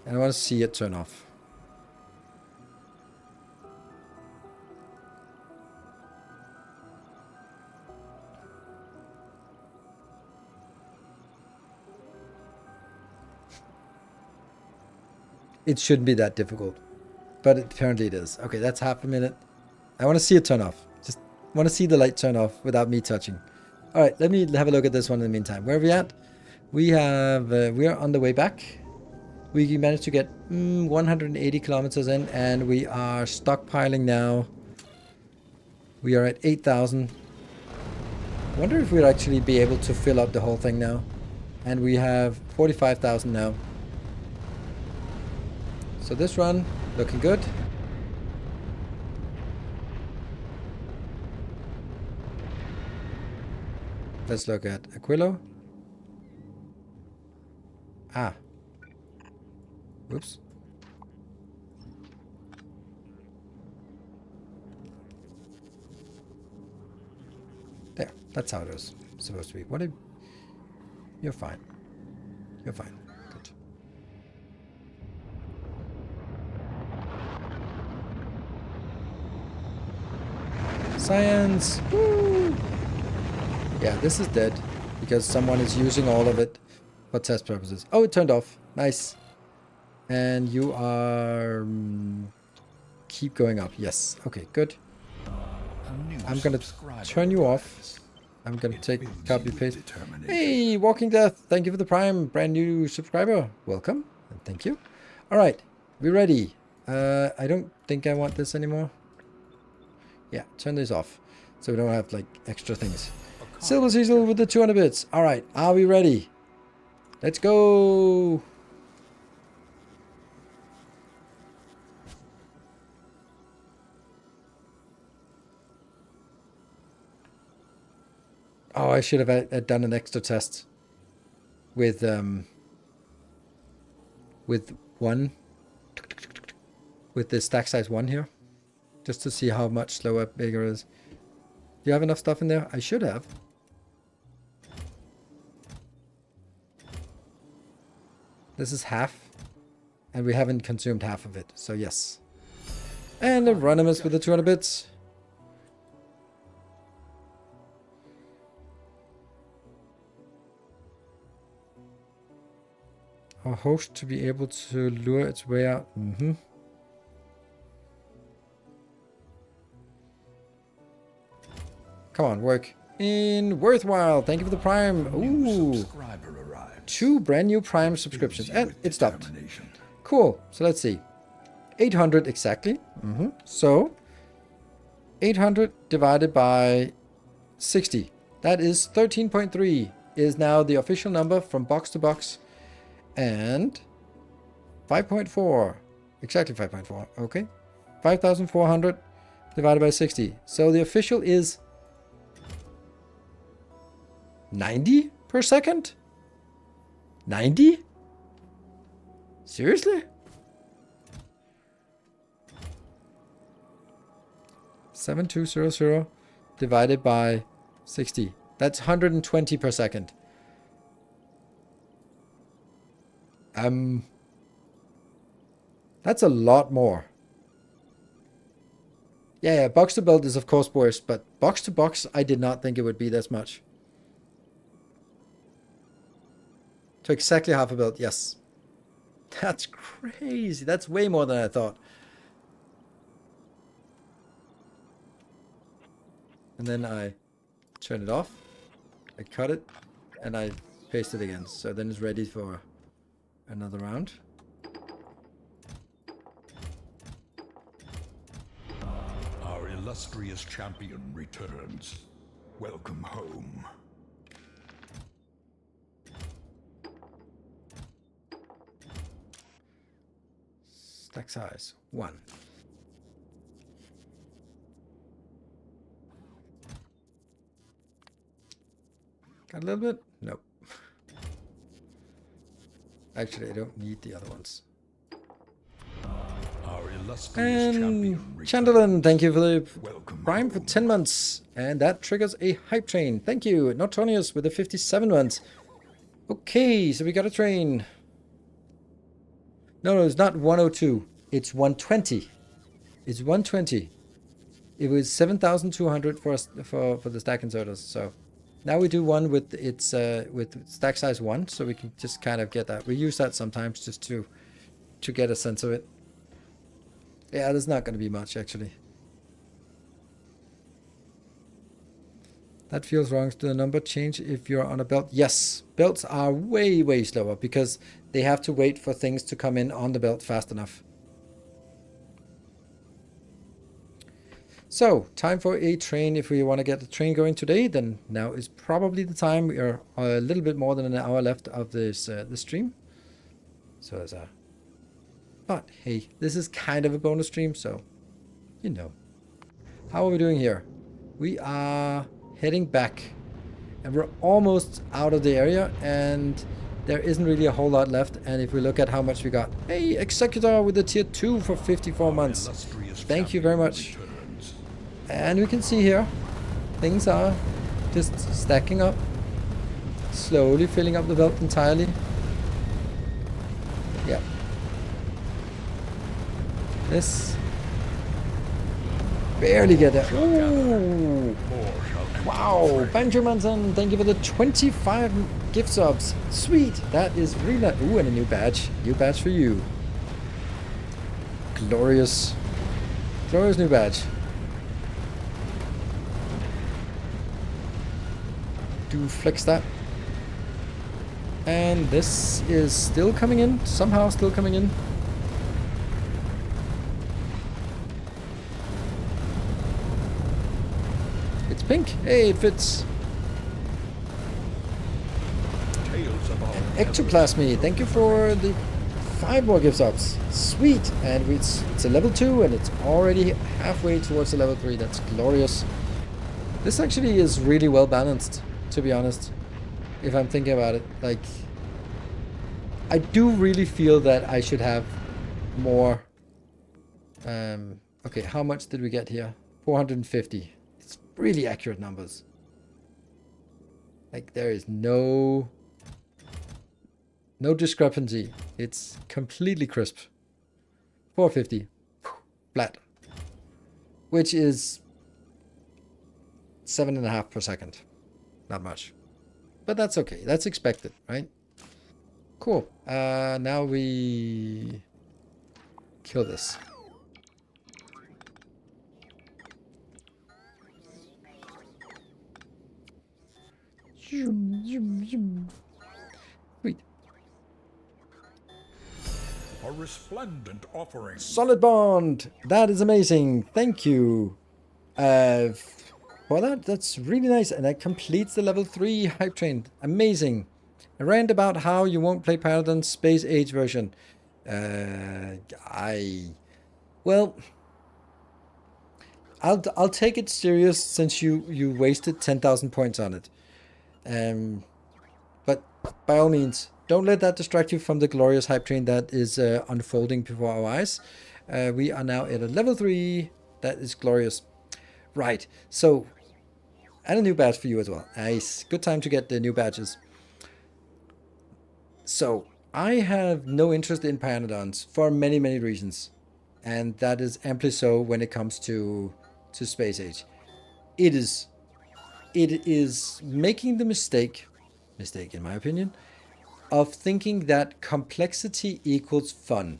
And I want to see it turn off. It shouldn't be that difficult, but apparently it is. Okay, that's half a minute. I want to see it turn off. Just want to see the light turn off without me touching. All right, let me have a look at this one in the meantime. Where are we at? We have we are on the way back. We managed to get 180 kilometers in, and we are stockpiling now. We are at 8,000. I wonder if we'll actually be able to fill up the whole thing now. And we have 45,000 now. So this run, looking good. Let's look at Aquilo. Ah. Whoops. There. That's how it is supposed to be. What? You're fine. You're fine. Good. Science! Woo! Yeah, this is dead because someone is using all of it for test purposes. Oh, it turned off. Nice. And you are... keep going up. Yes. Okay, good. I'm going to turn you off. I'm going to take copy paste. Hey, Walking Death. Thank you for the Prime. Brand new subscriber. Welcome. And thank you. All right. We ready? I don't think I want this anymore. Yeah, turn this off. So we don't have like extra things. Silver Cecil with the 200 bits. Alright, are we ready? Let's go! Oh, I should have done an extra test with one, with the stack size 1 here, just to see how much slower bigger is. Do you have enough stuff in there? I should have. This is half, and we haven't consumed half of it, so yes. And Anonymous with the 200 bits. Our host to be able to lure its way out. Come on, work. In Worthwhile, thank you for the Prime. Ooh. 2 brand new Prime subscriptions. And it stopped. Cool. So let's see. 800 exactly. So 800 divided by 60. That is 13.3 is now the official number from box to box. And 5.4. Exactly 5.4. Okay. 5,400 divided by 60. So the official is 90 per second? 90? Seriously? 7200 divided by 60. That's 120 per second. That's a lot more. Yeah, box to build is of course worse, but box to box, I did not think it would be this much. To exactly half a build, yes. That's crazy. That's way more than I thought. And then I turn it off. I cut it, and I paste it again. So then it's ready for another round. Our illustrious champion returns. Welcome home. Stack size 1. Got a little bit? Nope. Actually, I don't need the other ones. Our illustrious champion And Chandlerland, thank you for the Welcome Prime for 10 months. And that triggers a hype train. Thank you. Nortonius with the 57 months. Okay, so we got a train. No, it's not 102. It's 120. It's 120. It was 7,200 for the stack inserters. So now we do one with its with stack size 1, so we can just kind of get that. We use that sometimes just to get a sense of it. Yeah, there's not going to be much actually. That feels wrong. Do the number change if you're on a belt? Yes, belts are way slower because they have to wait for things to come in on the belt fast enough. So, time for a train. If we want to get the train going today, then now is probably the time. We are a little bit more than an hour left of this the stream. So there's a... But hey, this is kind of a bonus stream, so you know. How are we doing here? We are heading back. And we're almost out of the area, and there isn't really a whole lot left. And if we look at how much we got... Hey, Executor with the tier 2 for 54 months. Thank you very much. And we can see here, things are just stacking up, slowly filling up the belt entirely. Yeah. This barely get there. Ooh. Wow, Benjaminson, thank you for the 25 gift subs. Sweet, that is really nice. Ooh, and a new badge. New badge for you. Glorious. Glorious new badge. Do flex that. And this is still coming in. Somehow still coming in. pink. Hey, it fits. Tales about Ectoplasmy, thank you for the 5 more gift subs. Sweet. And it's a level 2 and it's already halfway towards a level 3. That's glorious. This actually is really well balanced, to be honest. If I'm thinking about it. Like, I do really feel that I should have more. Okay, how much did we get here? 450. It's really accurate numbers. Like, there is no discrepancy. It's completely crisp. 450. Flat. Which is 7.5 per second. Not much. But that's okay. That's expected, right? Cool. Now we kill this. Sweet. a resplendent offering. Solid bond. That is amazing. Thank you. For that, that's really nice. And that completes the level 3 hype train. Amazing. A rant about how you won't play Paladin's Space Age version. Well, I'll take it serious since you wasted 10,000 points on it. But by all means, don't let that distract you from the glorious hype train that is unfolding before our eyes. We are now at a level 3. That is glorious. Right, so, and a new badge for you as well. Nice. Good time to get the new badges. So, I have no interest in Pyrannodons for many, many reasons. And that is amply so when it comes to Space Age. It is making the mistake in my opinion, of thinking that complexity equals fun.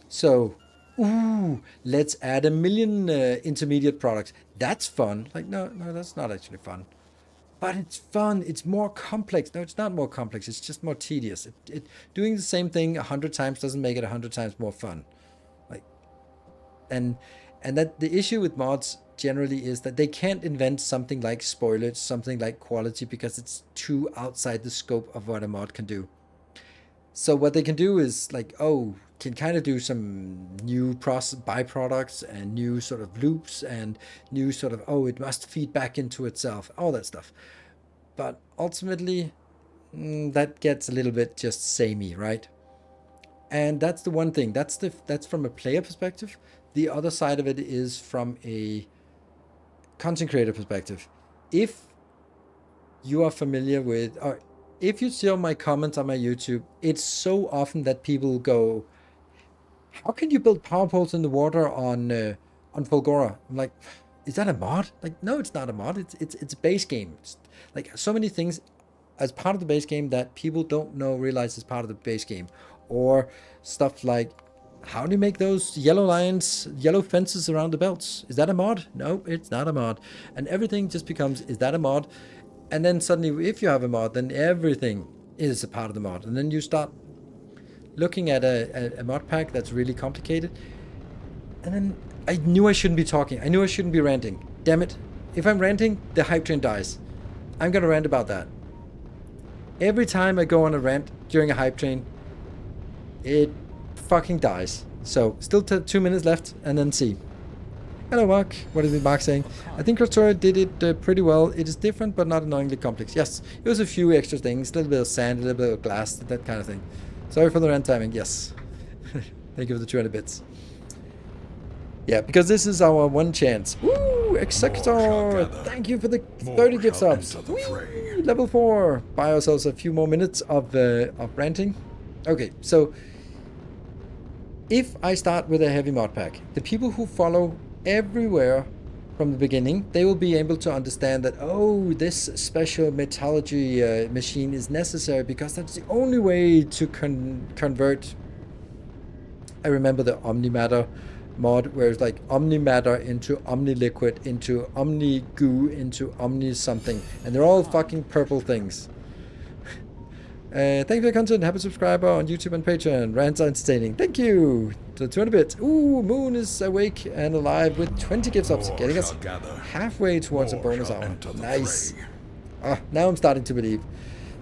So, ooh, let's add 1 million intermediate products. That's fun. Like, no, that's not actually fun. But it's fun. It's more complex. No, it's not more complex. It's just more tedious. Doing the same thing 100 times doesn't make it 100 times more fun. Like, and that the issue with mods generally is that they can't invent something like spoilage, something like quality, because it's too outside the scope of what a mod can do. So what they can do is like, can kind of do some new byproducts and new sort of loops and new sort of, it must feed back into itself, all that stuff. But ultimately, that gets a little bit just samey, right? And that's the one thing. That's from a player perspective. The other side of it is from a content creator perspective. If you are familiar with, or if you see all my comments on my YouTube, it's so often that people go, how can you build power poles in the water on Fulgora? I'm like, is that a mod? Like, no, it's not a mod. It's a base game. It's like so many things as part of the base game that people don't realize is part of the base game. Or stuff like, how do you make those yellow fences around the belts? Is that a mod? No, it's not a mod. And everything just becomes, is that a mod? And then suddenly, if you have a mod, then everything is a part of the mod. And then you start looking at a mod pack that's really complicated. And then I knew I shouldn't be talking. I knew I shouldn't be ranting. Damn it. If I'm ranting, the hype train dies. I'm going to rant about that. Every time I go on a rant during a hype train, it fucking dies. So, still 2 minutes left, and then see. Hello, Mark. What is Mark saying? I think Factorio did it pretty well. It is different, but not annoyingly complex. Yes, it was a few extra things. A little bit of sand, a little bit of glass, that kind of thing. Sorry for the rant timing. Yes. Thank you for the 200 bits. Yeah, because this is our one chance. Woo! Executor! Thank you for the 30 gift subs. Woo! Level 4. Buy ourselves a few more minutes of ranting. Okay, so if I start with a heavy mod pack, the people who follow everywhere from the beginning, they will be able to understand that, this special metallurgy machine is necessary because that's the only way to convert. I remember the Omnimatter mod where it's like Omnimatter into Omniliquid into Omnigoo into Omni something, and they're all fucking purple things. Thank you for the content. Happy subscriber on YouTube and Patreon. Rants are entertaining. Thank you. to 200 bits. Ooh, Moon is awake and alive with 20 gift subs, getting us halfway towards a bonus hour. Nice. Now I'm starting to believe.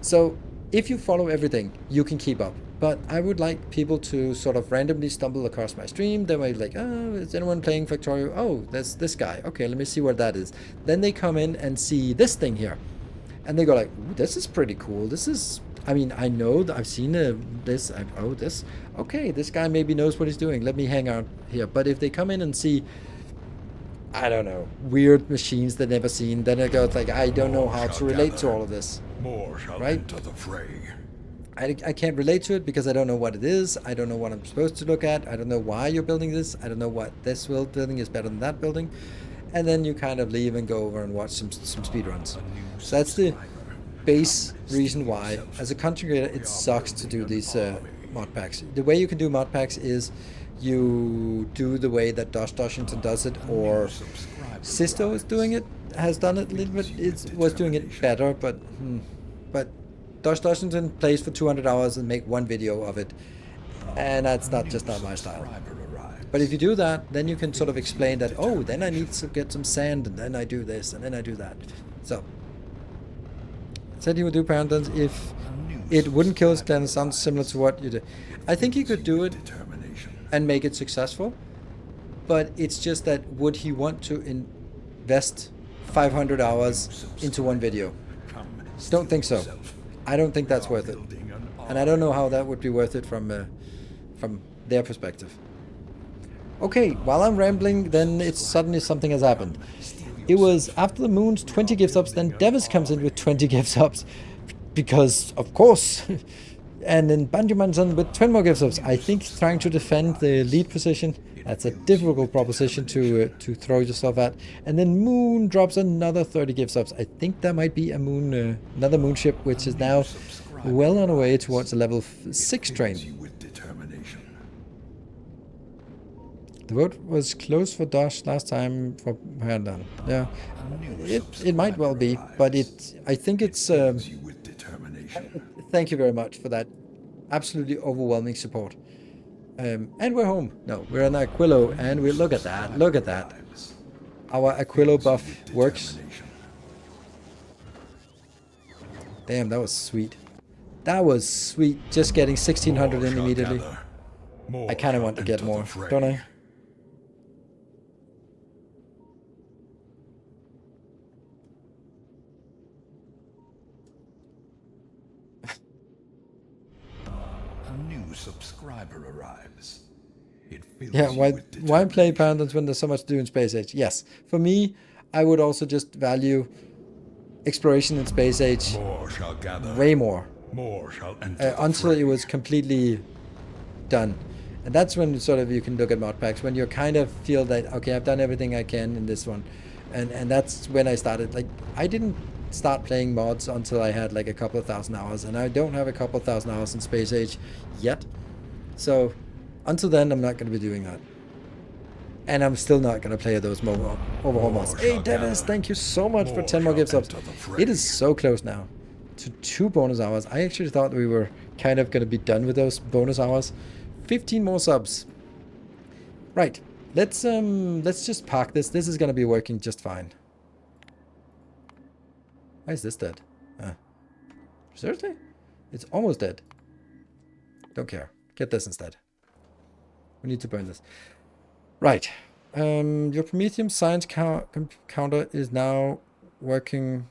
So, if you follow everything, you can keep up. But I would like people to sort of randomly stumble across my stream. They might be like, oh, is anyone playing Factorio? Oh, there's this guy. Okay, let me see what that is. Then they come in and see this thing here. And they go like, this is pretty cool. This is, I mean, I know that I've seen this. This. Okay, this guy maybe knows what he's doing. Let me hang out here. But if they come in and see, I don't know, weird machines they've never seen, then it goes like, I don't know how to relate to all of this. More shall right? enter the fray. I can't relate to it because I don't know what it is. I don't know what I'm supposed to look at. I don't know why you're building this. I don't know what this building is better than that building. And then you kind of leave and go over and watch some speedruns. So that's the base reason why, as a content creator, it sucks to do these mod packs. The way you can do mod packs is you do the way that Doshington does it, or Sisto is doing it, has done it a little bit. It was doing it better, but Doshington plays for 200 hours and make one video of it, and that's not my style. But if you do that, then you can sort of explain that, oh, then I need to get some sand, and then I do this, and then I do that. So, said he would do Parentons if it wouldn't kill his clan. It sounds similar to what you did. I think he could do it and make it successful, but it's just that, would he want to invest 500 hours into one video? Don't think so. I don't think that's worth it, and I don't know how that would be worth it from their perspective. Okay, while I'm rambling, then it's suddenly something has happened. It was after the Moon's 20 gift subs, then Devis comes in with 20 gift subs, because of course. And then Banjumanson with 20 more gift subs. I think trying to defend the lead position, that's a difficult proposition to throw yourself at. And then Moon drops another 30 gift subs. I think that might be a Moon, another Moon ship, which is now well on our way towards a level 6 train. The vote was close for Dosh last time for Herdan. Yeah, it might well be, but I think it's. Thank you very much for that absolutely overwhelming support. And we're home. No, we're on Aquilo, and we look at that. Look at that. Our Aquilo buff works. Damn, that was sweet. That was sweet. Just getting 1600 in immediately. I kind of want to get more, don't I? Subscriber arrives. It fills yeah, why play Parentons when there's so much to do in Space Age? Yes, for me, I would also just value exploration in Space Age way more. More shall until it was completely done. And that's when sort of you can look at mod packs, when you kind of feel that, okay, I've done everything I can in this one. And that's when I started. Like, I didn't start playing mods until I had like a couple of thousand hours, and I don't have a couple of thousand hours in Space Age yet. So until then, I'm not going to be doing that. And I'm still not going to play those overhaul mods. Hey Dennis, thank you so much for 10 more gift subs. It is so close now to 2 bonus hours. I actually thought we were kind of going to be done with those bonus hours. 15 more subs. Right, let's just park this. This is going to be working just fine. Why is this dead? Seriously? It's almost dead. Don't care. Get this instead. We need to burn this. Right. Your Promethium science counter is now working.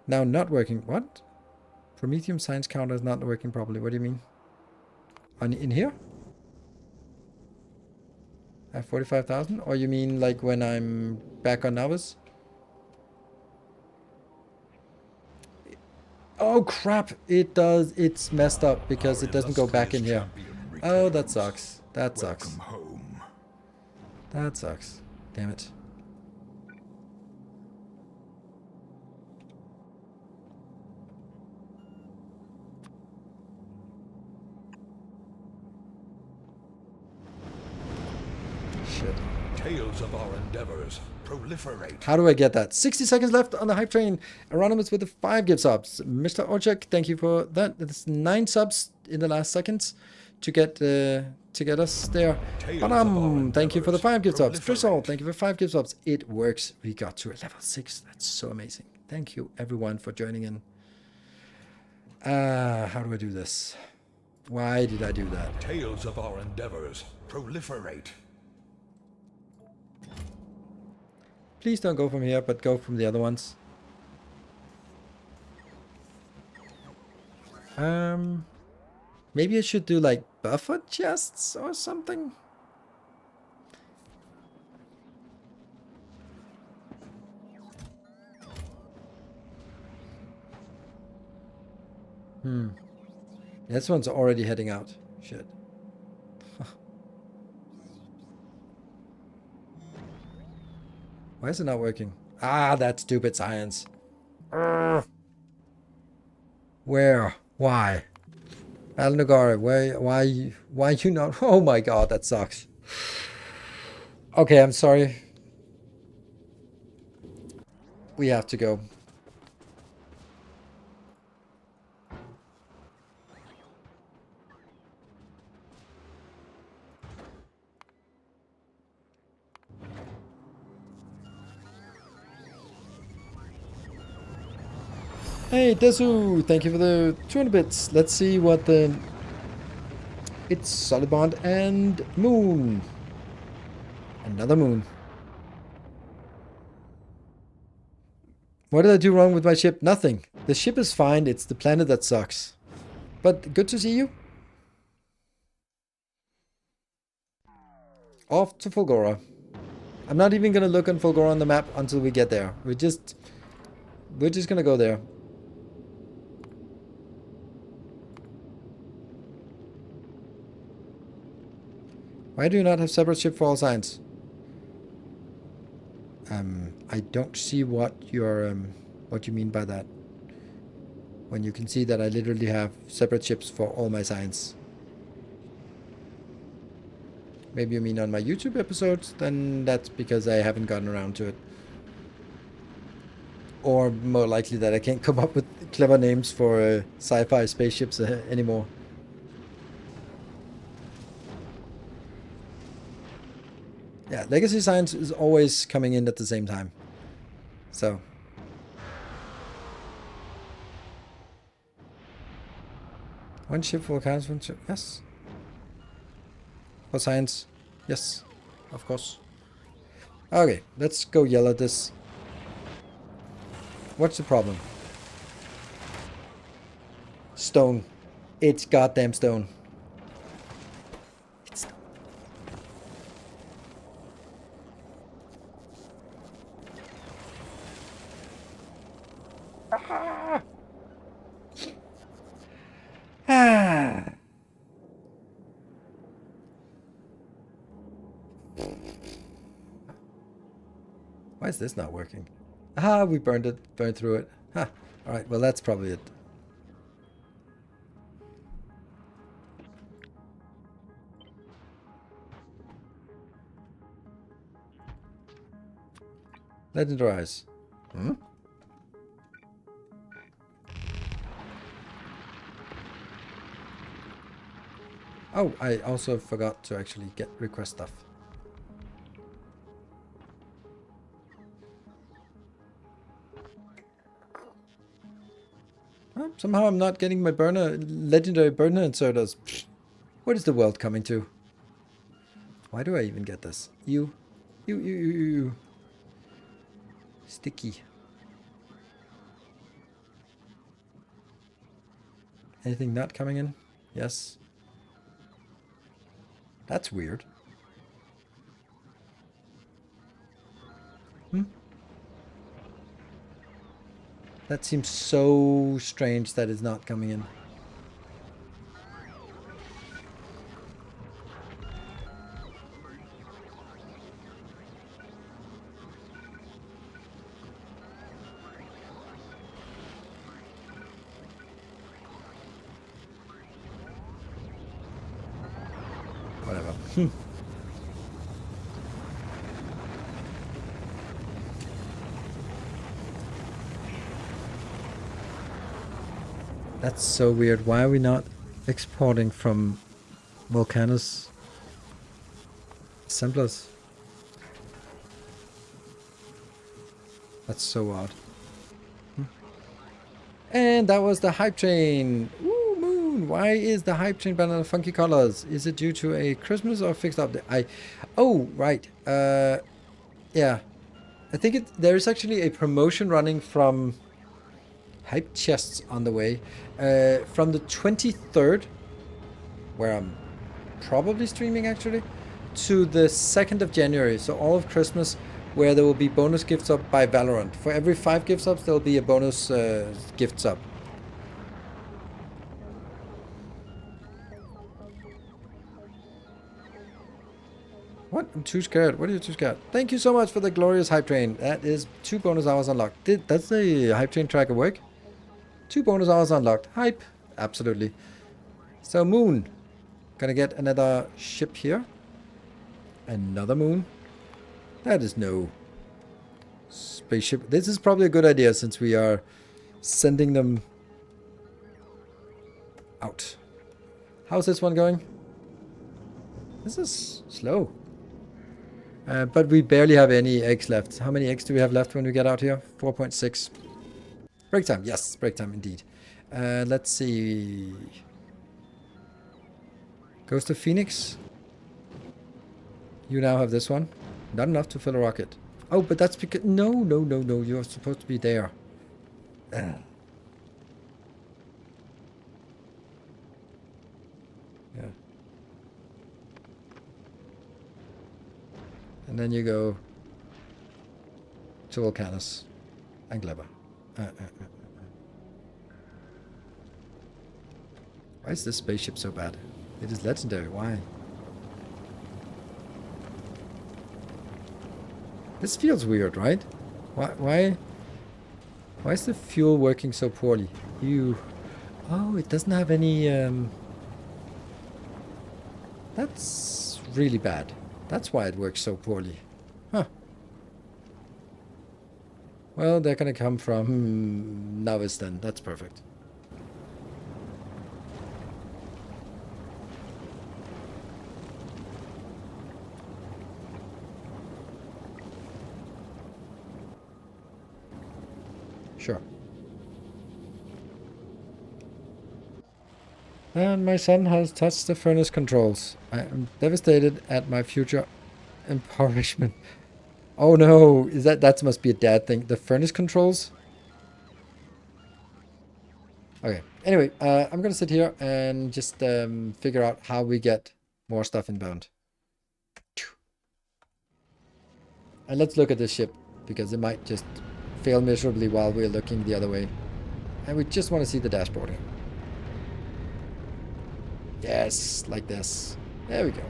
Now not working. What? Promethium science counter is not working properly. What do you mean? In here? I have 45,000? Or you mean like when I'm back on Novice? Oh crap, it does. It's messed up because it doesn't go back in here. Oh, that sucks. That sucks. That sucks. Damn it. Shit. Tales of our endeavors proliferate. How do I get that? 60 seconds left on the hype train. Anonymous with the 5 gift subs. Mr. Orchak, thank you for that. That's 9 subs in the last seconds. to get us there. Thank you for the 5 gift subs. Drizzle, thank you for 5 gift subs. It works. We got to a level 6. That's so amazing. Thank you everyone for joining in. How do I do this? Why did I do that? Tales of our endeavors proliferate. Please don't go from here, but go from the other ones. Maybe I should do like buffer chests or something. This one's already heading out. Shit. Why is it not working? Ah, that stupid science. Where? Why? Alnagara, why you not? Oh my god, that sucks. Okay, I'm sorry. We have to go. Hey, Desu, thank you for the 200 bits. Let's see what the... It's Solid Bond and Moon. Another moon. What did I do wrong with my ship? Nothing. The ship is fine. It's the planet that sucks. But good to see you. Off to Fulgora. I'm not even going to look on Fulgora on the map until we get there. We're just going to go there. Why do you not have separate ship for all signs? I don't see what you mean by that. When you can see that I literally have separate ships for all my signs. Maybe you mean on my YouTube episodes, then that's because I haven't gotten around to it. Or more likely that I can't come up with clever names for sci-fi spaceships anymore. Yeah, Legacy Science is always coming in at the same time. So. One ship for accounts, one ship. Yes. For science. Yes. Of course. Okay, let's go yell at this. What's the problem? Stone. It's goddamn stone. It's stone. Why is this not working? Ah, we burned through it. Huh. Alright, well that's probably it. Legendary Eyes. Hmm? Oh, I also forgot to actually get request stuff. Oh, somehow I'm not getting my legendary burner inserters. What is the world coming to? Why do I even get this? You. Sticky. Anything not coming in? Yes. That's weird. That seems so strange that it's not coming in. Whatever. That's so weird. Why are we not exporting from Volcanus. Assemblers. That's so odd. And that was the hype train. Ooh, moon. Why is the hype train banner funky colors? Is it due to a Christmas or fixed update? Oh, right. Yeah. I think there is actually a promotion running from hype chests on the way. From the 23rd, where I'm probably streaming actually, to the 2nd of January. So all of Christmas, where there will be bonus gift sub by Valorant. For every 5 gift subs, there will be a bonus gift sub. What? I'm too scared. What are you too scared? Thank you so much for the glorious hype train. That is 2 bonus hours unlocked. Does the hype train tracker work? 2 bonus hours unlocked. Hype. Absolutely. So moon. Gonna get another ship here. Another moon. That is no spaceship. This is probably a good idea since we are sending them out. How's this one going? This is slow. But we barely have any eggs left. How many eggs do we have left when we get out here? 4.6. Break time. Yes, break time indeed. Let's see. Goes to Phoenix. You now have this one. Not enough to fill a rocket. Oh, but that's because... No. You're supposed to be there. Yeah. And then you go to Volcanus and Gleba. Why is this spaceship so bad? It is legendary. Why? This feels weird, right? Why is the fuel working so poorly? Oh, it doesn't have any... That's really bad. That's why it works so poorly. Huh. Well, they're gonna come from Novice then. That's perfect. Sure. And my son has touched the furnace controls. I am devastated at my future impoverishment. Oh no, that must be a dad thing. The furnace controls? Okay. Anyway, I'm gonna sit here and just figure out how we get more stuff inbound. And let's look at this ship, because it might just fail miserably while we're looking the other way. And we just want to see the dashboard here. Yes, like this. There we go.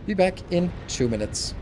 Be back in 2 minutes.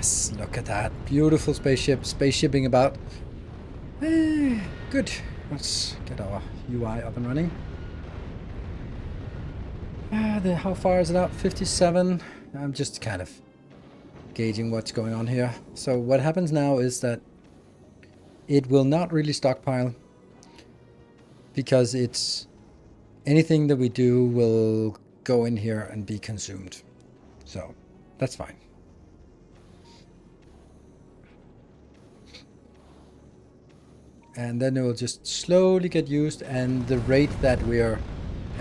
Yes, look at that. Beautiful spaceship. Spaceshipping about. Good. Let's get our UI up and running. How far is it up? 57. I'm just kind of gauging what's going on here. So what happens now is that it will not really stockpile because it's anything that we do will go in here and be consumed. So that's fine. And then it will just slowly get used, and the rate that we are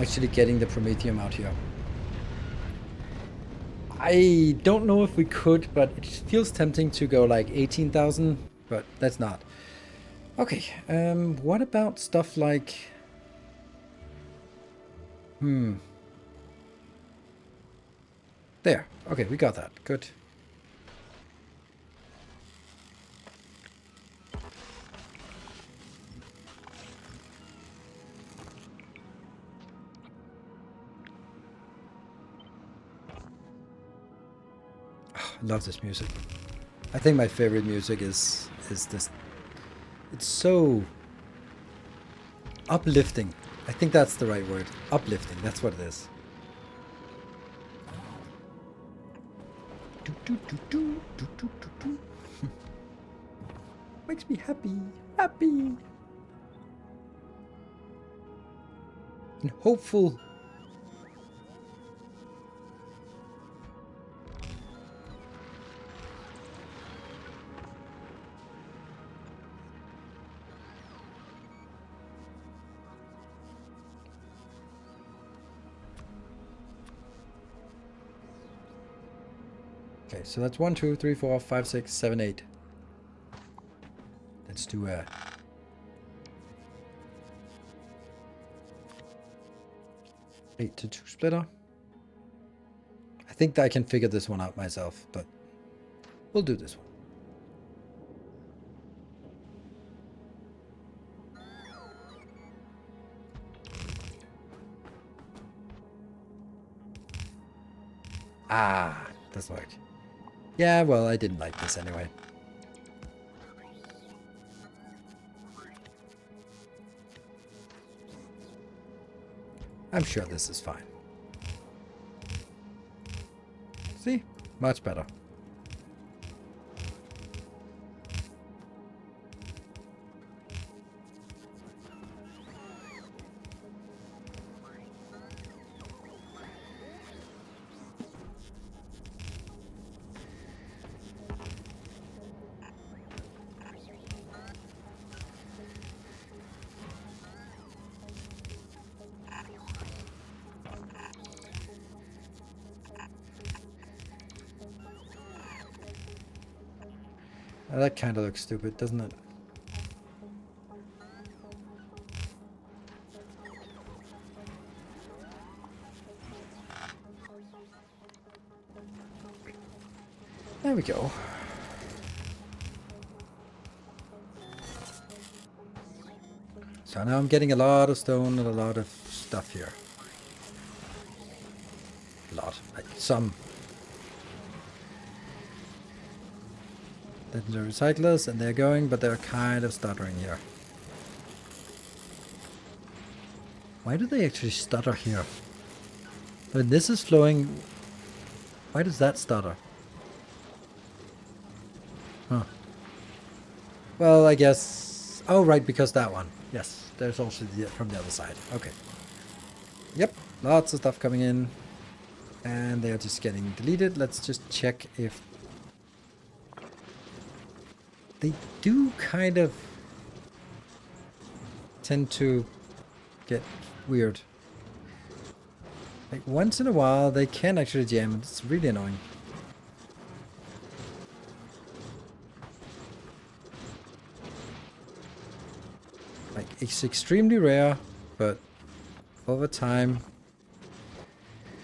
actually getting the Promethium out here. I don't know if we could, but it feels tempting to go like 18,000, but that's not. Okay, what about stuff like... There. Okay, we got that. Good. I love this music. I think my favorite music is this. It's so uplifting. I think that's the right word. Uplifting. That's what it is. Makes me happy. Happy. And hopeful. Okay, so that's 1, 2, 3, 4, 5, 6, 7, 8. Let's do a 8-2 splitter. I think that I can figure this one out myself, but we'll do this one. Ah, doesn't work. Yeah, well, I didn't like this anyway. I'm sure this is fine. See? Much better. That kind of looks stupid, doesn't it? There we go. So now I'm getting a lot of stone and a lot of stuff here. A lot. Like some. Then the recyclers, and they're going, but they're kind of stuttering here. Why do they actually stutter here? When this is flowing, why does that stutter? Huh. Well, I guess... Oh, right, because that one. Yes, there's also the, from the other side. Okay. Yep, lots of stuff coming in. And they're just getting deleted. Let's just check if... They do kind of tend to get weird. Like once in a while they can actually jam. It's really annoying. Like it's extremely rare, but over time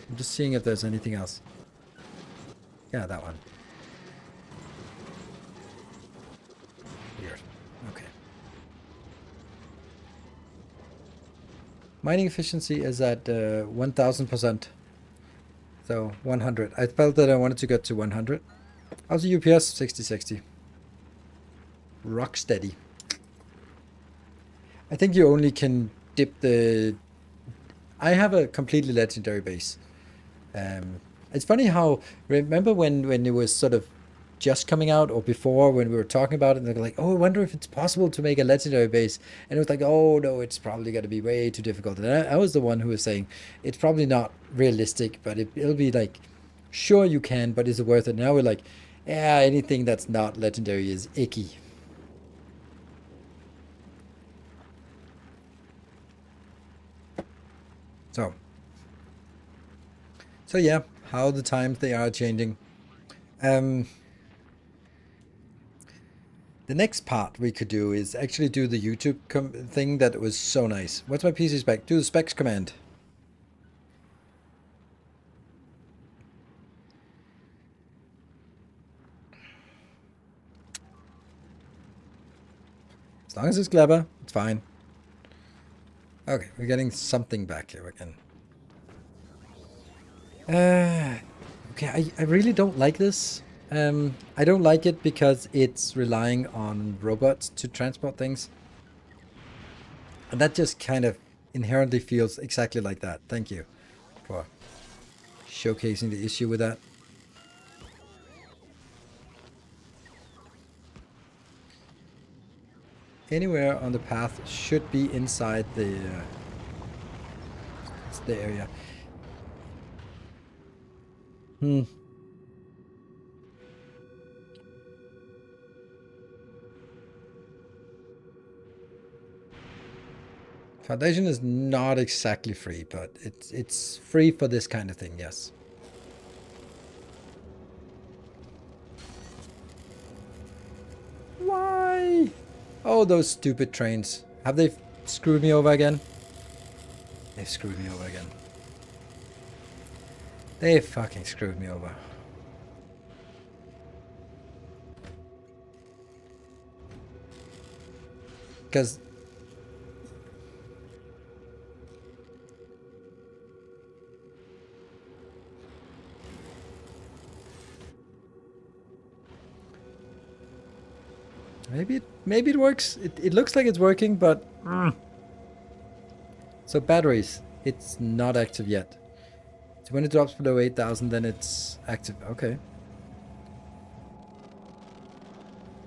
I'm just seeing if there's anything else. Yeah, that one. Weird. Okay. Mining efficiency is at 1000%. So 100. I felt that I wanted to get to 100. How's the UPS? 6060. Rock steady. I think you only can dip the... I have a completely legendary base. It's funny how... Remember when it was sort of just coming out, or before when we were talking about it, and they're like, oh, I wonder if it's possible to make a legendary base. And it was like, oh, no, it's probably going to be way too difficult. And I was the one who was saying, it's probably not realistic, but it'll be like, sure you can, but is it worth it? Now we're like, yeah, anything that's not legendary is icky. So yeah, how the times they are changing. The next part we could do is actually do the YouTube thing that was so nice. What's my PC spec? Do the specs command. As long as it's clever, it's fine. Okay, we're getting something back here again. Okay, I really don't like this. I don't like it because it's relying on robots to transport things. And that just kind of inherently feels exactly like that. Thank you for showcasing the issue with that. Anywhere on the path should be inside the area. Foundation is not exactly free, but it's free for this kind of thing, yes. Why? Oh, those stupid trains. Have they screwed me over again? They've screwed me over again. They fucking screwed me over. Because... Maybe it works. It looks like it's working, but... So batteries. It's not active yet. So when it drops below 8,000, then it's active. Okay.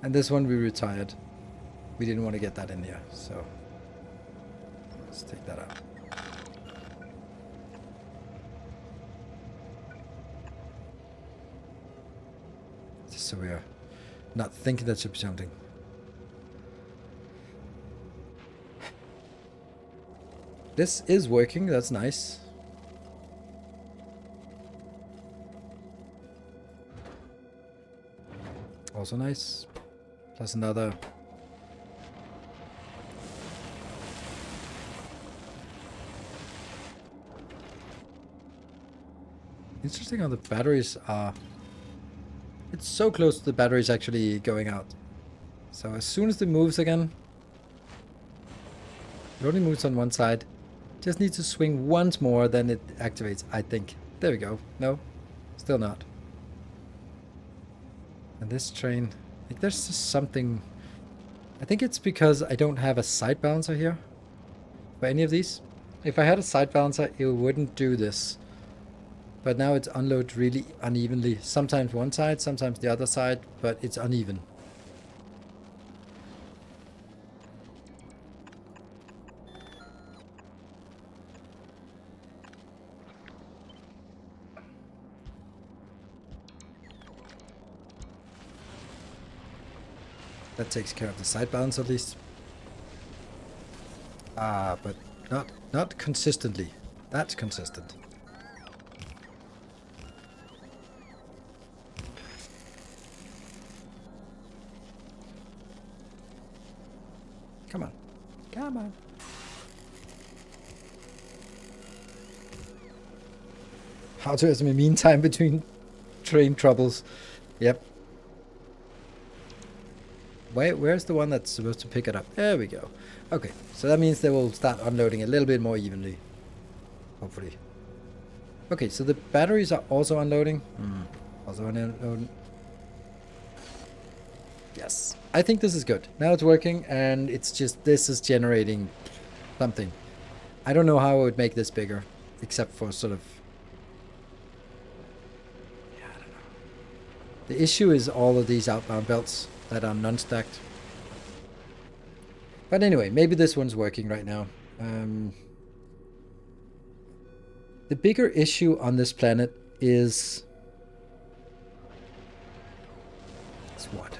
And this one we retired. We didn't want to get that in here, so... Let's take that out. Just so we are not thinking that should be something. This is working, that's nice. Also nice. Plus another. Interesting how the batteries are... It's so close to the batteries actually going out. So as soon as it moves again... It only moves on one side. Just needs to swing once more, then it activates, I think. There we go. No, still not. And this train, like there's just something... I think it's because I don't have a side balancer here. For any of these. If I had a side balancer, it wouldn't do this. But now it's unloaded really unevenly. Sometimes one side, sometimes the other side, but it's uneven. That takes care of the side balance at least. But not consistently. That's consistent. Come on. Come on. How to estimate mean time between train troubles. Yep. Where's the one that's supposed to pick it up? There we go. Okay, so that means they will start unloading a little bit more evenly. Hopefully. Okay, so the batteries are also unloading. Also unloading. Yes, I think this is good. Now it's working, and it's just, this is generating something. I don't know how I would make this bigger, except for sort of... Yeah, I don't know. The issue is all of these outbound belts that are non-stacked. But anyway, maybe this one's working right now. The bigger issue on this planet is what?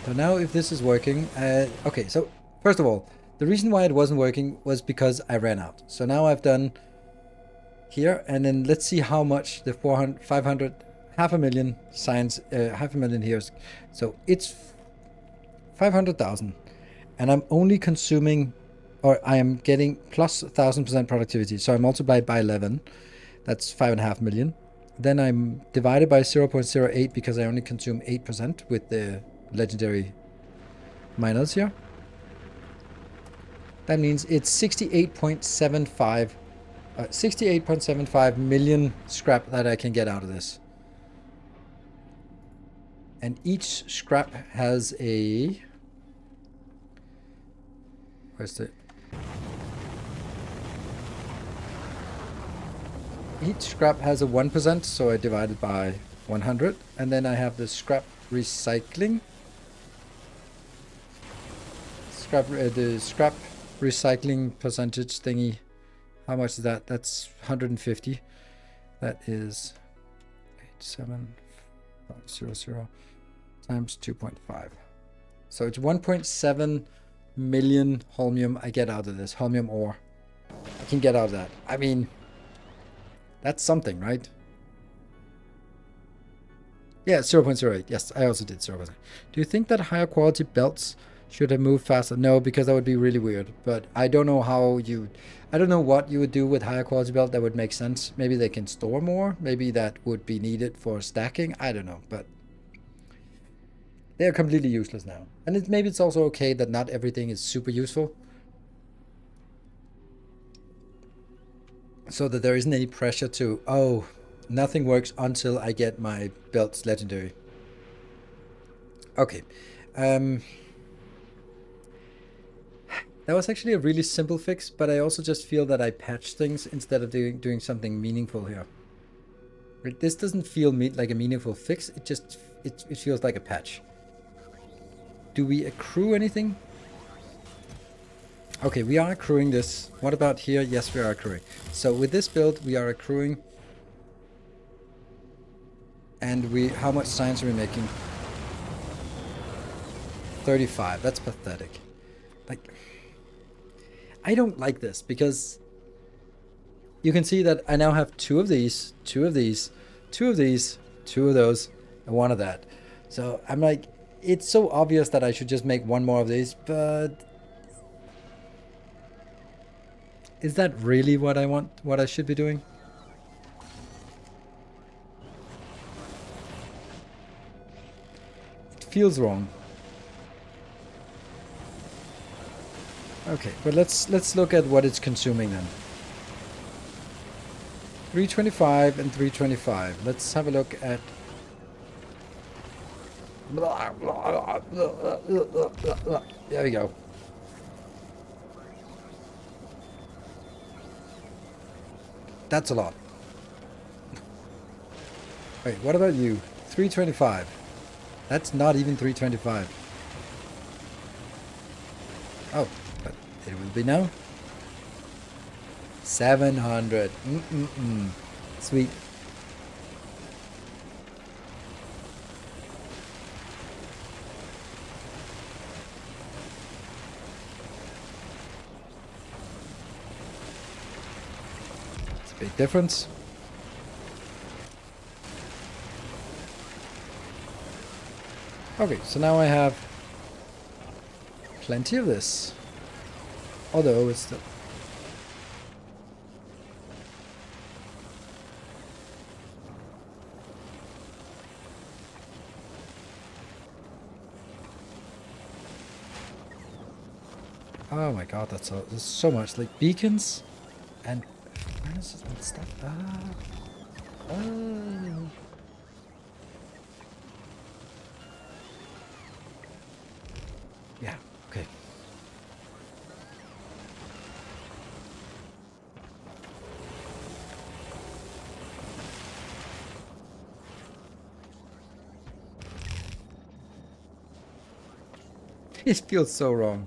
So now if this is working, okay, so first of all, the reason why it wasn't working was because I ran out. So now I've done here, and then let's see how much the 400, 500, 500,000 signs, 500,000 here. So it's 500,000, and I'm only consuming, or I am getting plus 1,000% productivity. So I multiply by 11, that's 5.5 million. Then I'm divided by 0.08 because I only consume 8% with the legendary miners here. That means it's 68.75 million scrap that I can get out of this. And each scrap has a... Where's the... Each scrap has a 1%, so I divide it by 100. And then I have the scrap recycling. The scrap recycling percentage thingy. How much is that? That's 150. That is 87500 times 2.5. So it's 1.7 million holmium I get out of this. Holmium ore. I can get out of that. I mean, that's something, right? Yeah, 0.08. Yes, I also did 0.08. Do you think that higher quality belts should have moved faster? No, because that would be really weird. But I don't know how you... I don't know what you would do with higher quality belt that would make sense. Maybe they can store more. Maybe that would be needed for stacking. I don't know, but... they're completely useless now. And maybe it's also okay that not everything is super useful. So that there isn't any pressure to, oh, nothing works until I get my belts legendary. Okay. That was actually a really simple fix, but I also just feel that I patch things instead of doing something meaningful here. This doesn't feel like a meaningful fix. It just it feels like a patch. Do we accrue anything? Okay, we are accruing this. What about here? Yes, we are accruing. So with this build, we are accruing. And how much science are we making? 35. That's pathetic. Like, I don't like this because you can see that I now have 2 of these, 2 of these, 2 of these, 2 of those, and 1 of that. So I'm like, it's so obvious that I should just make 1 more of these, but is that really what I want, what I should be doing? It feels wrong. Okay, but let's look at what it's consuming then. 325 and 325. Let's have a look at... There we go. That's a lot. Wait, what about you? 325. That's not even 325. Oh, but it will be now. 700. Sweet. It's a big difference. Okay, so now I have plenty of this. Although it's still... Oh my god, there's so much. Like beacons and furnaces and stuff. Oh. Yeah, okay. It feels so wrong.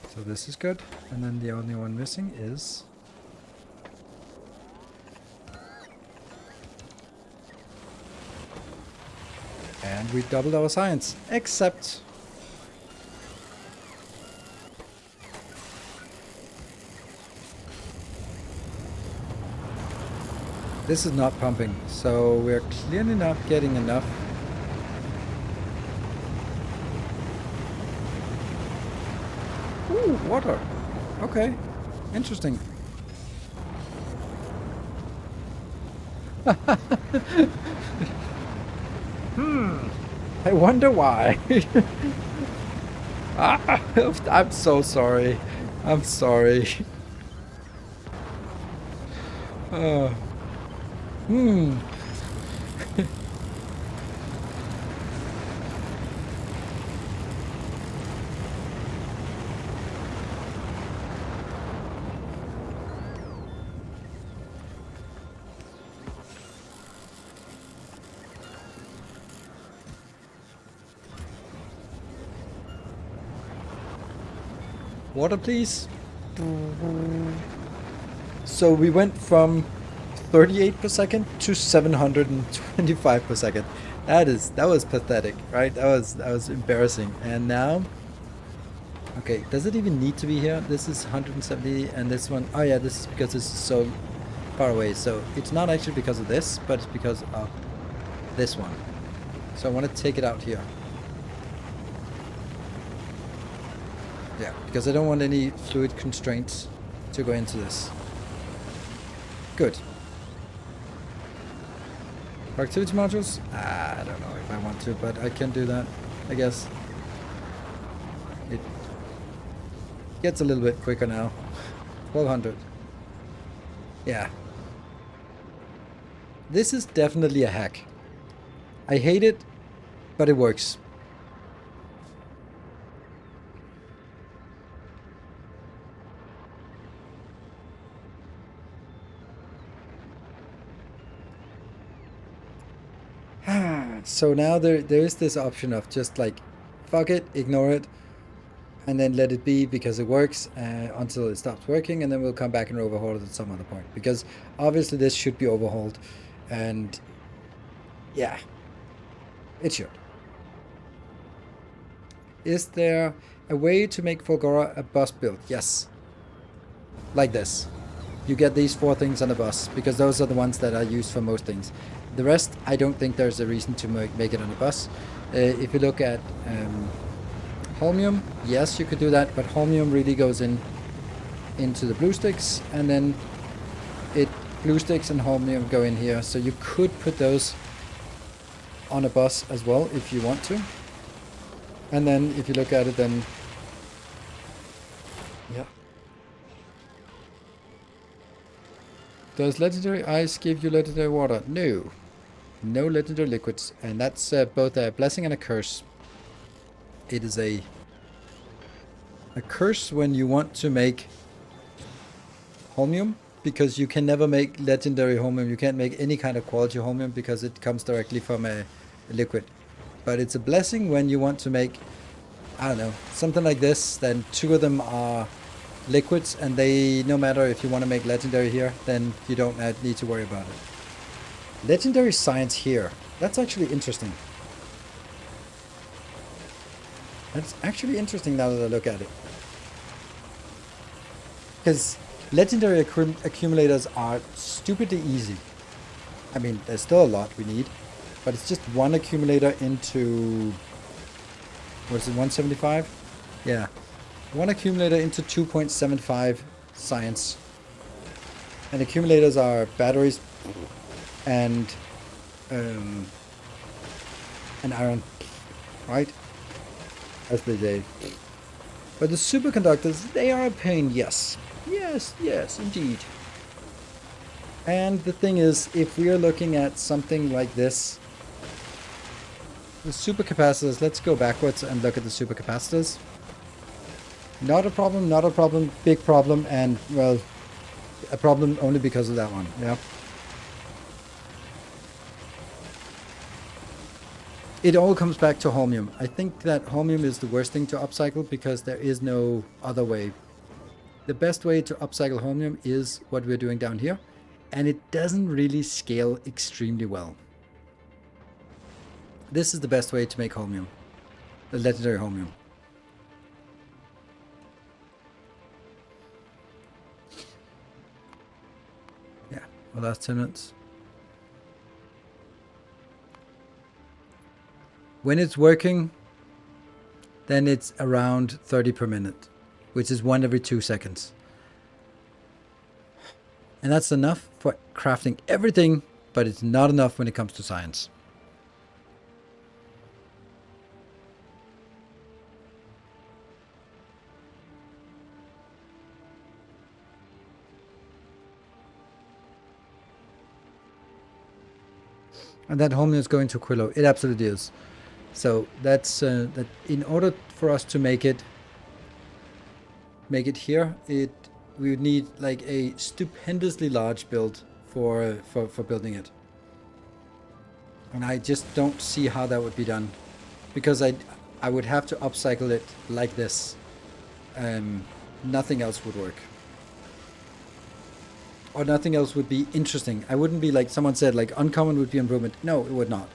So this is good. And then the only one missing is... And we doubled our science. Except... this is not pumping, so we're clearly not getting enough. Ooh, water. Okay, interesting. I wonder why. I'm so sorry. I'm sorry. Hmm. Water, please. So we went from 38 per second to 725 per second. That was pathetic, right? That was embarrassing. And now, okay, does it even need to be here? This is 170, and this one, oh yeah, this is because this is so far away. So it's not actually because of this, but it's because of this one. So I want to take it out here. Yeah, because I don't want any fluid constraints to go into this. Good. Productivity modules? I don't know if I want to, but I can do that, I guess. It gets a little bit quicker now. 1200. Yeah. This is definitely a hack. I hate it, but it works. So now there is this option of just like, fuck it, ignore it, and then let it be because it works until it stops working, and then we'll come back and overhaul it at some other point. Because obviously this should be overhauled, and yeah, it should. Is there a way to make Fulgora a bus build? Yes. Like this. You get these 4 things on a bus, because those are the ones that are used for most things. The rest, I don't think there's a reason to make it on a bus. If you look at holmium, yes, you could do that, but holmium really goes into the blue sticks, and then blue sticks and holmium go in here. So you could put those on a bus as well if you want to. And then if you look at it, then yeah. Does legendary ice give you legendary water? No. No legendary liquids. And that's both a blessing and a curse. It is a curse when you want to make holmium, because you can never make legendary holmium. You can't make any kind of quality holmium because it comes directly from a liquid. But it's a blessing when you want to make, I don't know, something like this. Then 2 of them are liquids, and they, no matter if you want to make legendary here, then you don't need to worry about it. Legendary science here. That's actually interesting. That's actually interesting now that I look at it. Because legendary accumulators are stupidly easy. I mean, there's still a lot we need, but it's just 1 accumulator into, what is it, 175? Yeah. 1 accumulator into 2.75 science. And accumulators are batteries and iron, right? As they say. But the superconductors, they are a pain, yes. Yes, yes, indeed. And the thing is, if we are looking at something like this, the supercapacitors, let's go backwards and look at the supercapacitors. Not a problem, big problem, and, well, a problem only because of that one, yeah. It all comes back to holmium. I think that holmium is the worst thing to upcycle because there is no other way. The best way to upcycle holmium is what we're doing down here, and it doesn't really scale extremely well. This is the best way to make holmium, the legendary holmium. Yeah, well, that's 10 minutes. When it's working, then it's around 30 per minute, which is 1 every 2 seconds. And that's enough for crafting everything, but it's not enough when it comes to science. And that holmium is going to Quillo. It absolutely is. So that's that. In order for us to make it here, we would need like a stupendously large build for building it. And I just don't see how that would be done, because I would have to upcycle it like this. Nothing else would work. Or nothing else would be interesting. I wouldn't be like someone said, like uncommon would be improvement. No, it would not.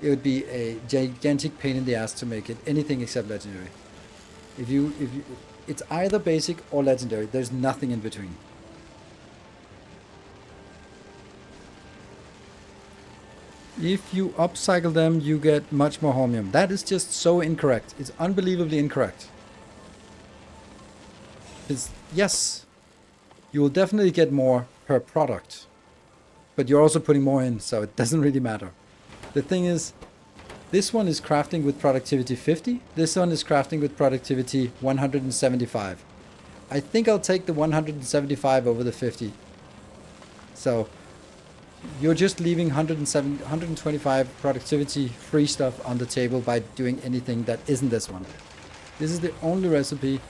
It would be a gigantic pain in the ass to make it anything except legendary. If you, it's either basic or legendary. There's nothing in between. If you upcycle them, you get much more holmium. That is just so incorrect. It's unbelievably incorrect. Yes, you will definitely get more per product, but you're also putting more in, so it doesn't really matter. The thing is, this one is crafting with productivity 50. This one is crafting with productivity 175. I think I'll take the 175 over the 50. So you're just leaving 125 productivity free stuff on the table by doing anything that isn't this one. This is the only recipe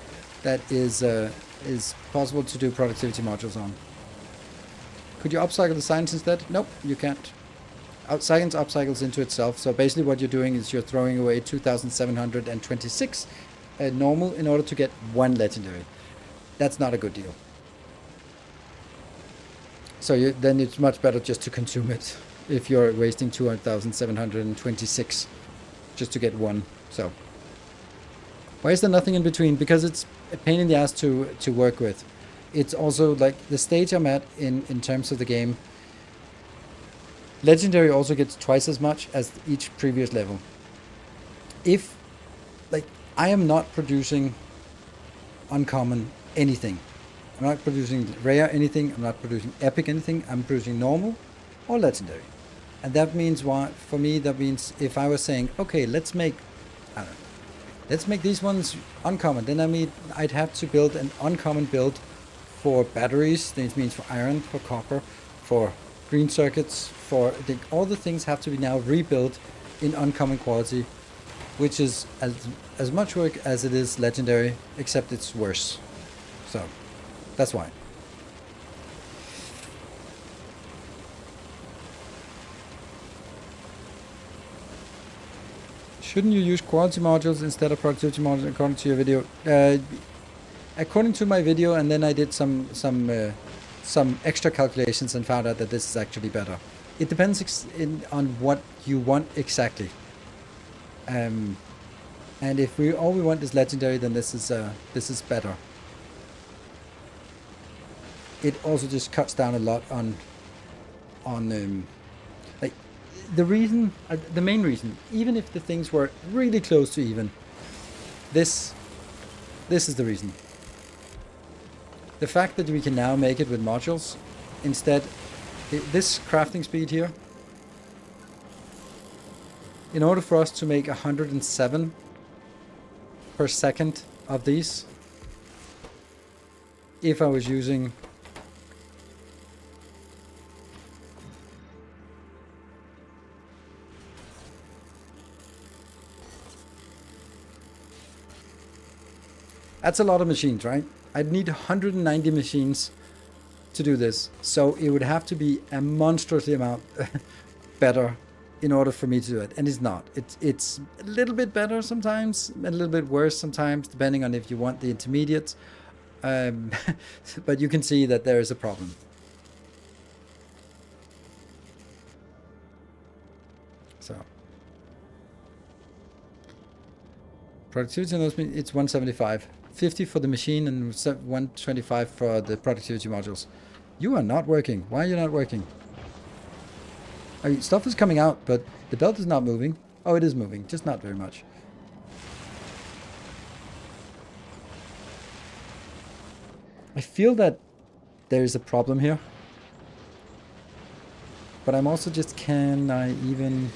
that is possible to do productivity modules on. Could you upcycle the science instead? Nope, you can't. Science upcycles into itself, so basically what you're doing is you're throwing away 2,726 normal in order to get 1 legendary. That's not a good deal. So then it's much better just to consume it if you're wasting 2,726 just to get 1. So why is there nothing in between? Because it's a pain in the ass to work with. It's also like the stage I'm at in terms of the game. Legendary also gets twice as much as each previous level. If, like, I am not producing uncommon anything. I'm not producing rare anything. I'm not producing epic anything. I'm producing normal or legendary. And that means what, for me, that means if I was saying, okay, let's make these ones uncommon, then I'd have to build an uncommon build for batteries. This means for iron, for copper, for green circuits, all the things have to be now rebuilt in uncommon quality, which is as much work as it is legendary, except it's worse. So that's why. Shouldn't you use quality modules instead of productivity modules according to your video? According to my video, and then I did some extra calculations and found out that this is actually better. It depends on what you want exactly. And if all we want is legendary, then this is better. It also just cuts down a lot on like the reason, the main reason. Even if the things were really close to even, this is the reason. The fact that we can now make it with modules instead, this crafting speed here, in order for us to make 107 per second of these if I was using that's a lot of machines, right? I'd need 190 machines to do this. So it would have to be a monstrously amount better in order for me to do it. And it's not. It's a little bit better sometimes, a little bit worse sometimes, depending on if you want the intermediate. But you can see that there is a problem. So productivity on those, it's 175. 50 for the machine and 125 for the productivity modules. You are not working. Why are you not working? I mean, stuff is coming out, but the belt is not moving. Oh, it is moving, just not very much. I feel that there is a problem here. But I'm also just, can I even...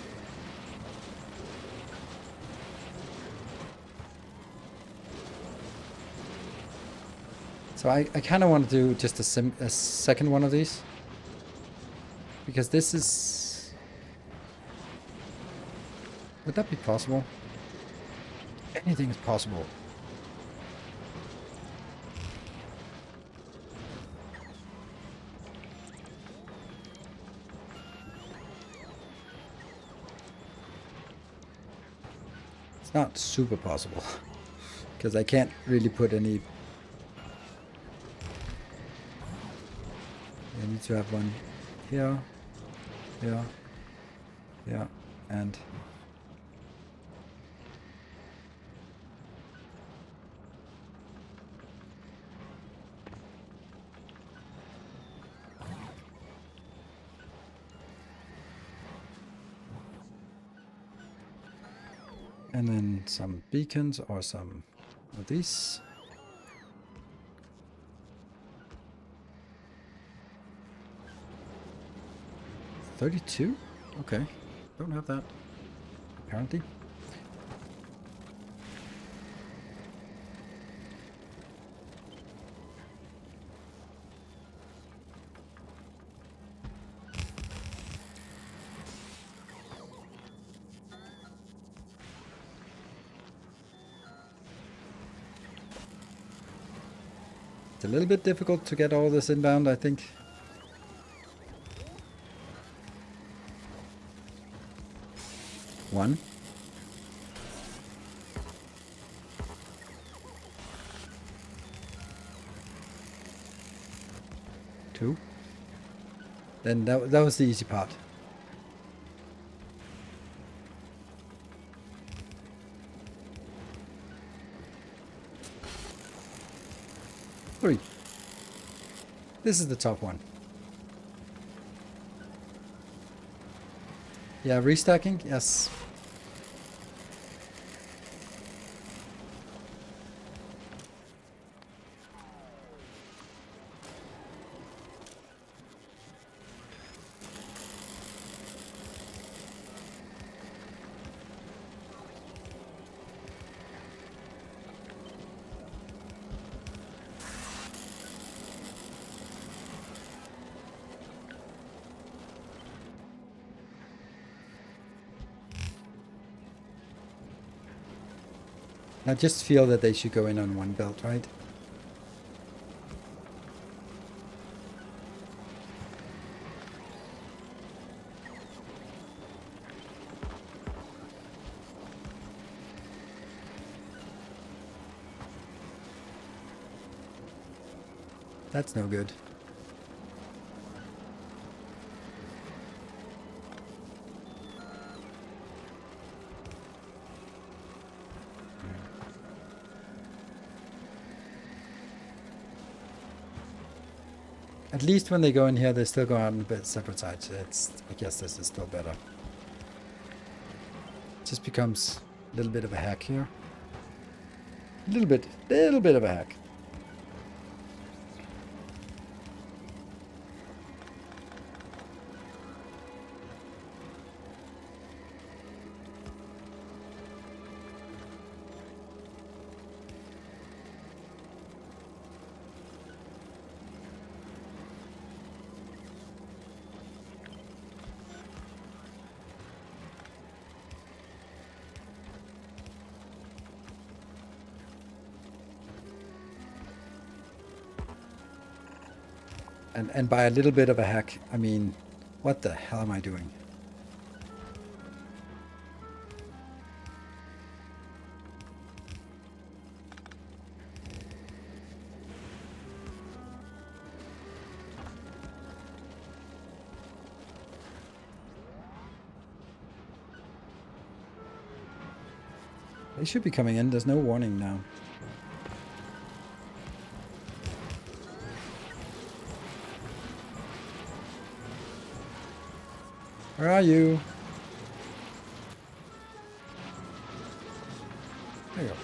So I kind of want to do just a second one of these. Because this is... Would that be possible? Anything is possible. It's not super possible. Because I can't really put any... I need to have one here, here, here, and... And then some beacons or some of these. $32? Okay. Don't have that, apparently. It's a little bit difficult to get all this inbound, I think. One. Two. Then that was the easy part. Three. This is the top one. Yeah, restacking? Yes. I just feel that they should go in on one belt, right? That's no good. At least when they go in here, they still go out on a bit separate sides. I guess this is still better. Just becomes a little bit of a hack here. A little bit of a hack. And by a little bit of a hack, I mean, what the hell am I doing? They should be coming in. There's no warning now. Where are you? There you go.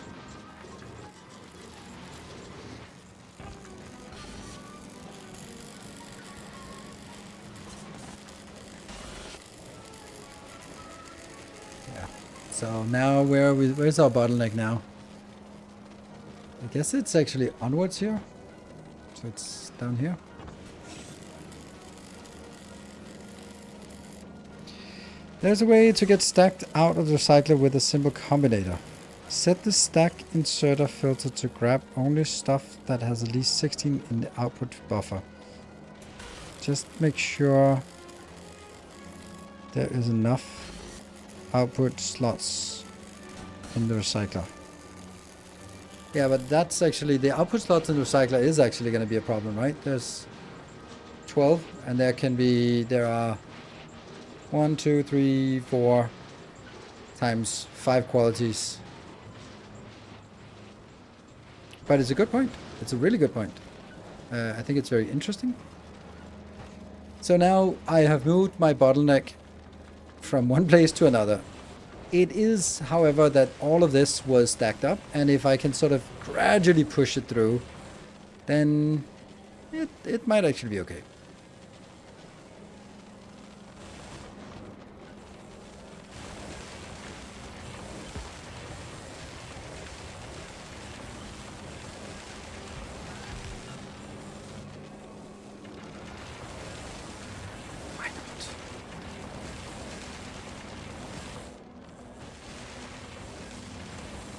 Yeah. So now where's our bottleneck now? I guess it's actually onwards here. So it's down here. There's a way to get stacked out of the recycler with a simple combinator. Set the stack inserter filter to grab only stuff that has at least 16 in the output buffer. Just make sure there is enough output slots in the recycler. Yeah, but that's actually, the output slots in the recycler is actually going to be a problem, right? There's 12 and there are 1, 2, 3, 4 times 5 qualities. But it's a good point. It's a really good point. I think it's very interesting. So now I have moved my bottleneck from one place to another. It is, however, that all of this was stacked up, and if I can sort of gradually push it through, then it might actually be okay.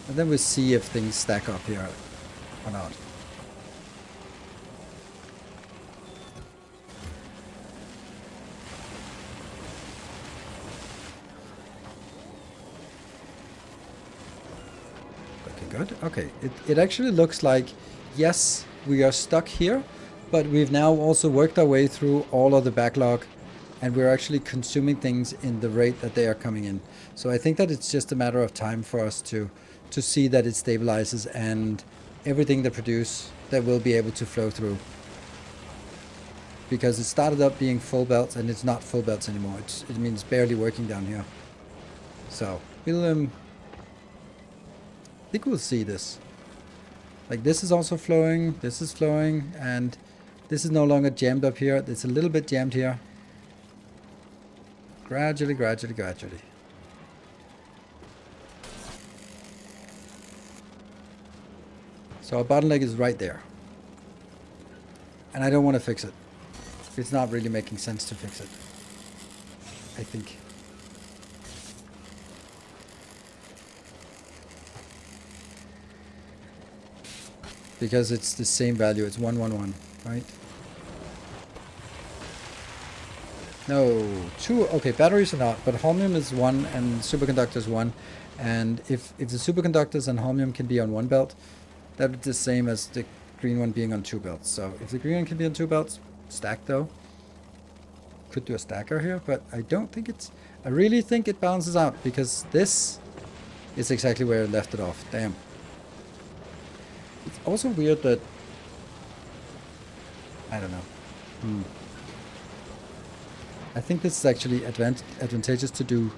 And then we'll see if things stack up here or not. Looking good. Okay, it actually looks like, yes, we are stuck here, but we've now also worked our way through all of the backlog, and we're actually consuming things in the rate that they are coming in. So I think that it's just a matter of time for us to see that it stabilizes, and everything they produce that will be able to flow through. Because it started up being full belts, and it's not full belts anymore. It means barely working down here. So we'll I think we'll see this. Like, this is also flowing, this is flowing, and this is no longer jammed up here. It's a little bit jammed here. Gradually, gradually, gradually. So our bottleneck is right there. And I don't want to fix it. It's not really making sense to fix it, I think. Because it's the same value, it's 111, right? No, 2, okay, batteries are not, but holmium is 1 and superconductor is 1. And if the superconductors and holmium can be on one belt, that's the same as the green one being on 2 belts. So if the green one can be on 2 belts, stack though. Could do a stacker here, but I don't think I really think it balances out, because this is exactly where I left it off. Damn. It's also weird that, I don't know. I think this is actually advantageous to do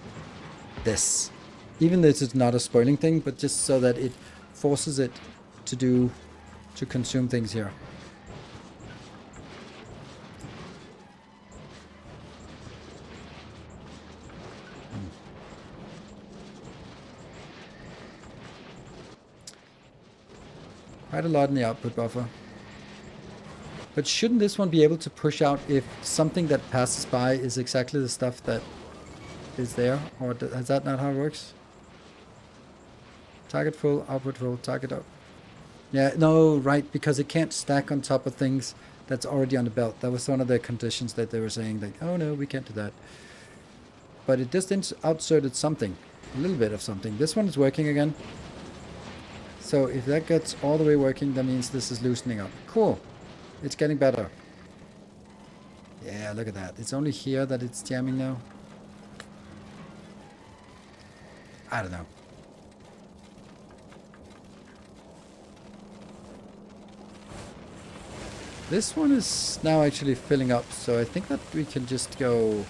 this. Even though it's not a spoiling thing, but just so that it forces it to consume things here. Quite a lot in the output buffer. But shouldn't this one be able to push out if something that passes by is exactly the stuff that is there? Or is that not how it works? Target full, output full, target up. Yeah, no, right, because it can't stack on top of things that's already on the belt. That was one of the conditions that they were saying, like, oh no, we can't do that. But it just outserted something, a little bit of something. This one is working again. So if that gets all the way working, that means this is loosening up. Cool. It's getting better. Yeah, look at that. It's only here that it's jamming now. I don't know. This one is now actually filling up, so I think that we can just go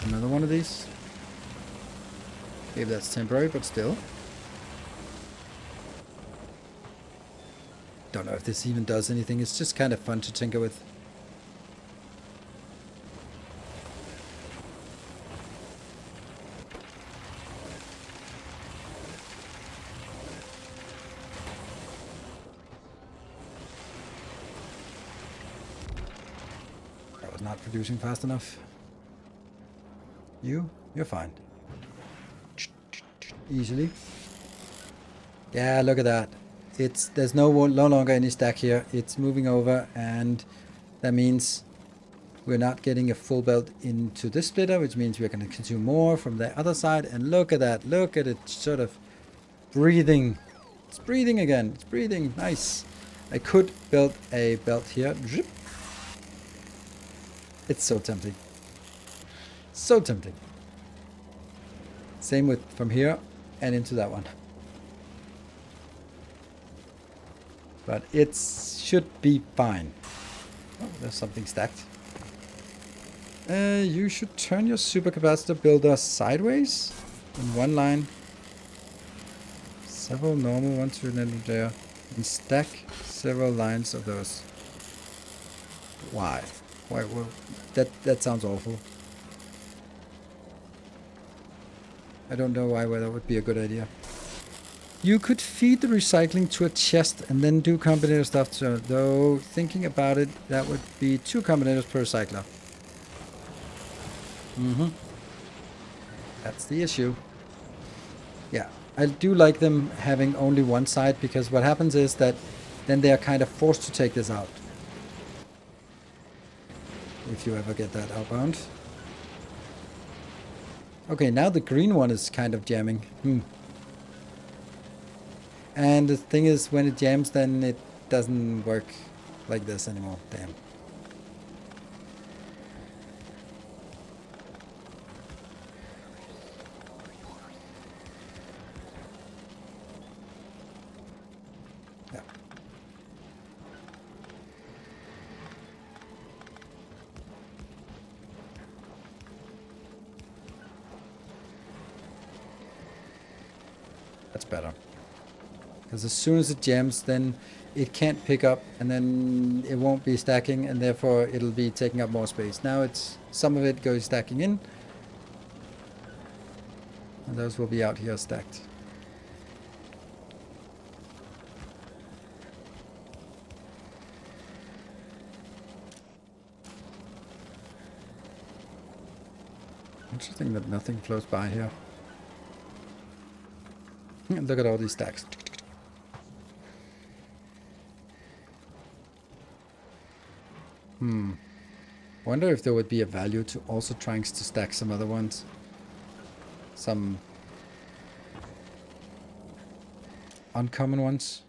another one of these. Maybe that's temporary, but still. Don't know if this even does anything. It's just kind of fun to tinker with. That was not producing fast enough. You're fine. Easily. Yeah, look at that. There's no longer any stack here. It's moving over, and that means we're not getting a full belt into this splitter, which means we're going to consume more from the other side. And look at that. Look at it sort of breathing. It's breathing again. It's breathing. Nice. I could build a belt here. It's so tempting. So tempting. Same with from here and into that one. But it should be fine. Oh, there's something stacked. You should turn your supercapacitor builder sideways in one line. Several normal ones to there, and stack several lines of those. Why? Why? Well, that sounds awful. I don't know why that would be a good idea. You could feed the recycling to a chest and then do combinator stuff. So, though thinking about it, that would be 2 combinators per recycler. That's the issue. Yeah, I do like them having only one side, because what happens is that then they are kind of forced to take this out. If you ever get that outbound. Okay, now the green one is kind of jamming. And the thing is, when it jams, then it doesn't work like this anymore. Damn. Yeah. That's better. Because as soon as it jams, then it can't pick up, and then it won't be stacking, and therefore it'll be taking up more space. Now it's some of it goes stacking in, and those will be out here stacked. Interesting that nothing flows by here. Look at all these stacks. Wonder if there would be a value to also trying to stack some other ones. Some uncommon ones.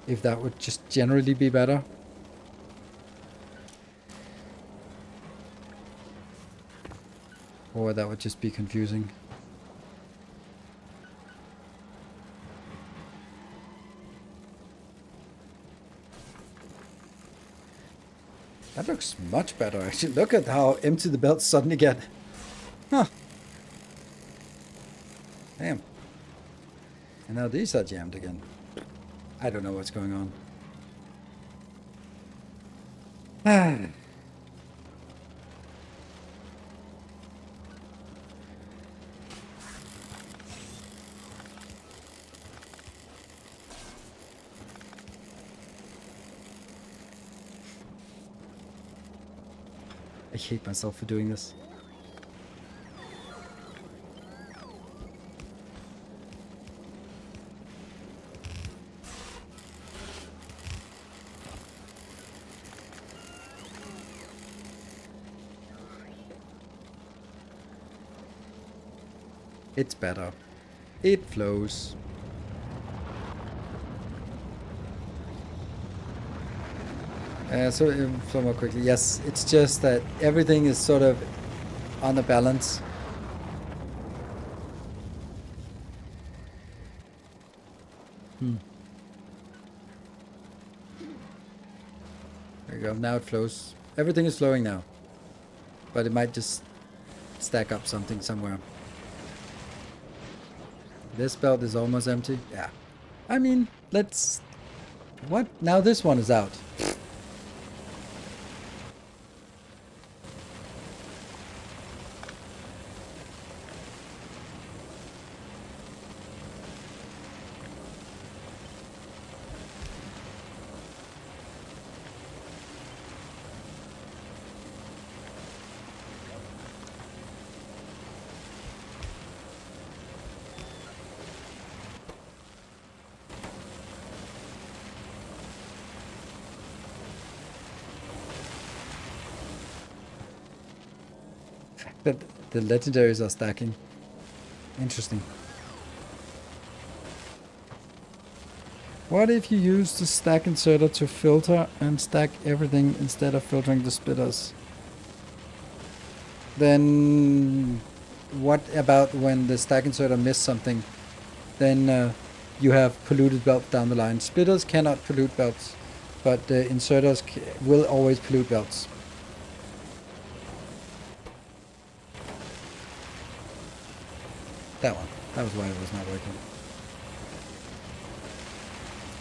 If that would just generally be better. Or that would just be confusing. That looks much better, actually. Look at how empty the belts suddenly get. Huh. Damn. And now these are jammed again. I don't know what's going on. I hate myself for doing this. It's better. It flows. So more quickly. Yes, it's just that everything is sort of on the balance. There you go. Now it flows. Everything is flowing now. But it might just stack up something somewhere. This belt is almost empty. Yeah. I mean, let's... What? Now this one is out. But the legendaries are stacking. Interesting. What if you use the stack inserter to filter and stack everything instead of filtering the splitters? Then what about when the stack inserter missed something? Then you have polluted belt down the line. Splitters cannot pollute belts, but the inserters will always pollute belts. That one. That was why it was not working.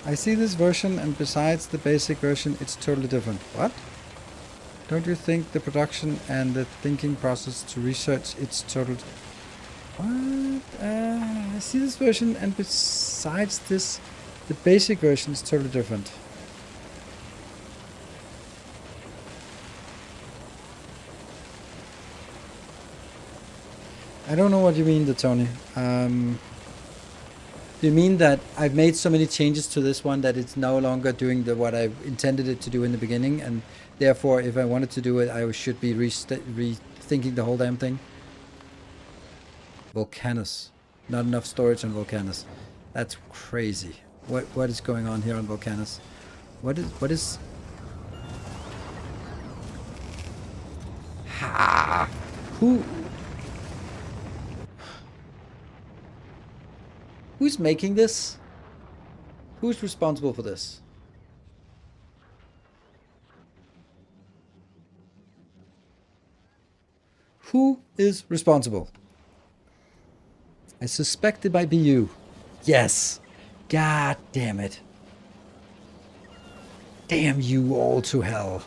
I see this version, and besides the basic version, it's totally different. What? Don't you think the production and the thinking process to research it's total... What? I see this version, and besides this, the basic version is totally different. I don't know what you mean, Tony. Do you mean that I've made so many changes to this one that it's no longer doing what I intended it to do in the beginning, and therefore, if I wanted to do it, I should be rethinking the whole damn thing? Volcanus. Not enough storage on Volcanus. That's crazy. What is going on here on Volcanus? What is... Ha! Who's making this? Who's responsible for this? Who is responsible? I suspect it might be you. Yes. God damn it. Damn you all to hell.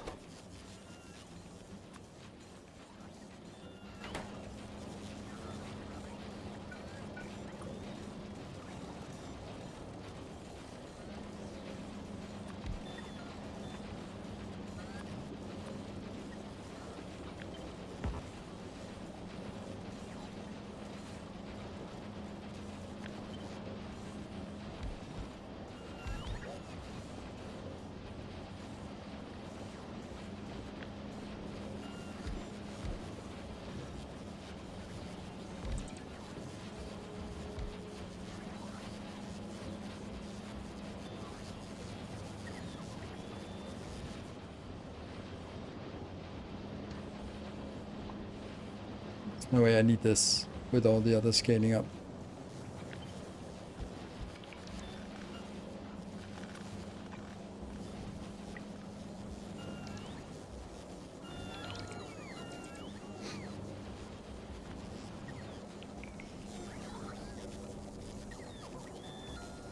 No way, I need this with all the others scaling up.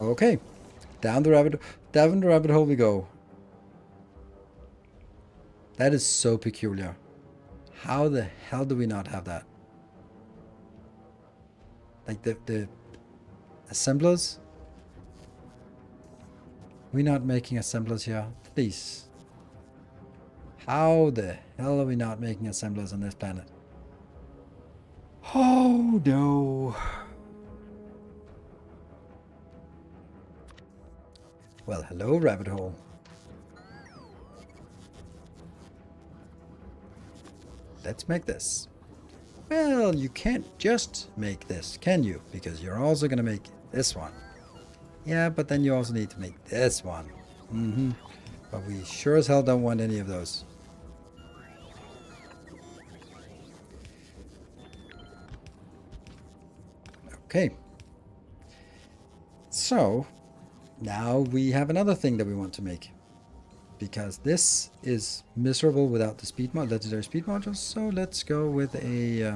Okay, down the rabbit hole we go. That is so peculiar. How the hell do we not have that? Like the assemblers? We're not making assemblers here, please. How the hell are we not making assemblers on this planet? Oh no. Well, hello, rabbit hole. Let's make this. Well, you can't just make this, can you? Because you're also going to make this one. Yeah, but then you also need to make this one. But we sure as hell don't want any of those. Okay. So, now we have another thing that we want to make. Because this is miserable without the speed mod, legendary speed modules. So let's go with a...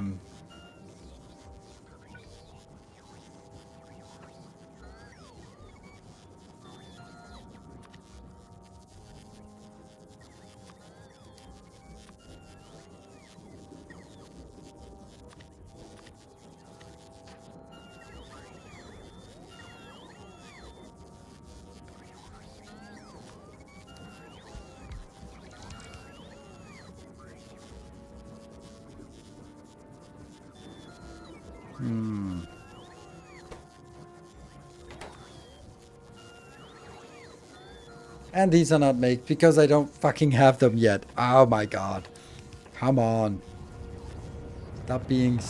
And these are not made because I don't fucking have them yet. Oh my god. Come on. Stop being...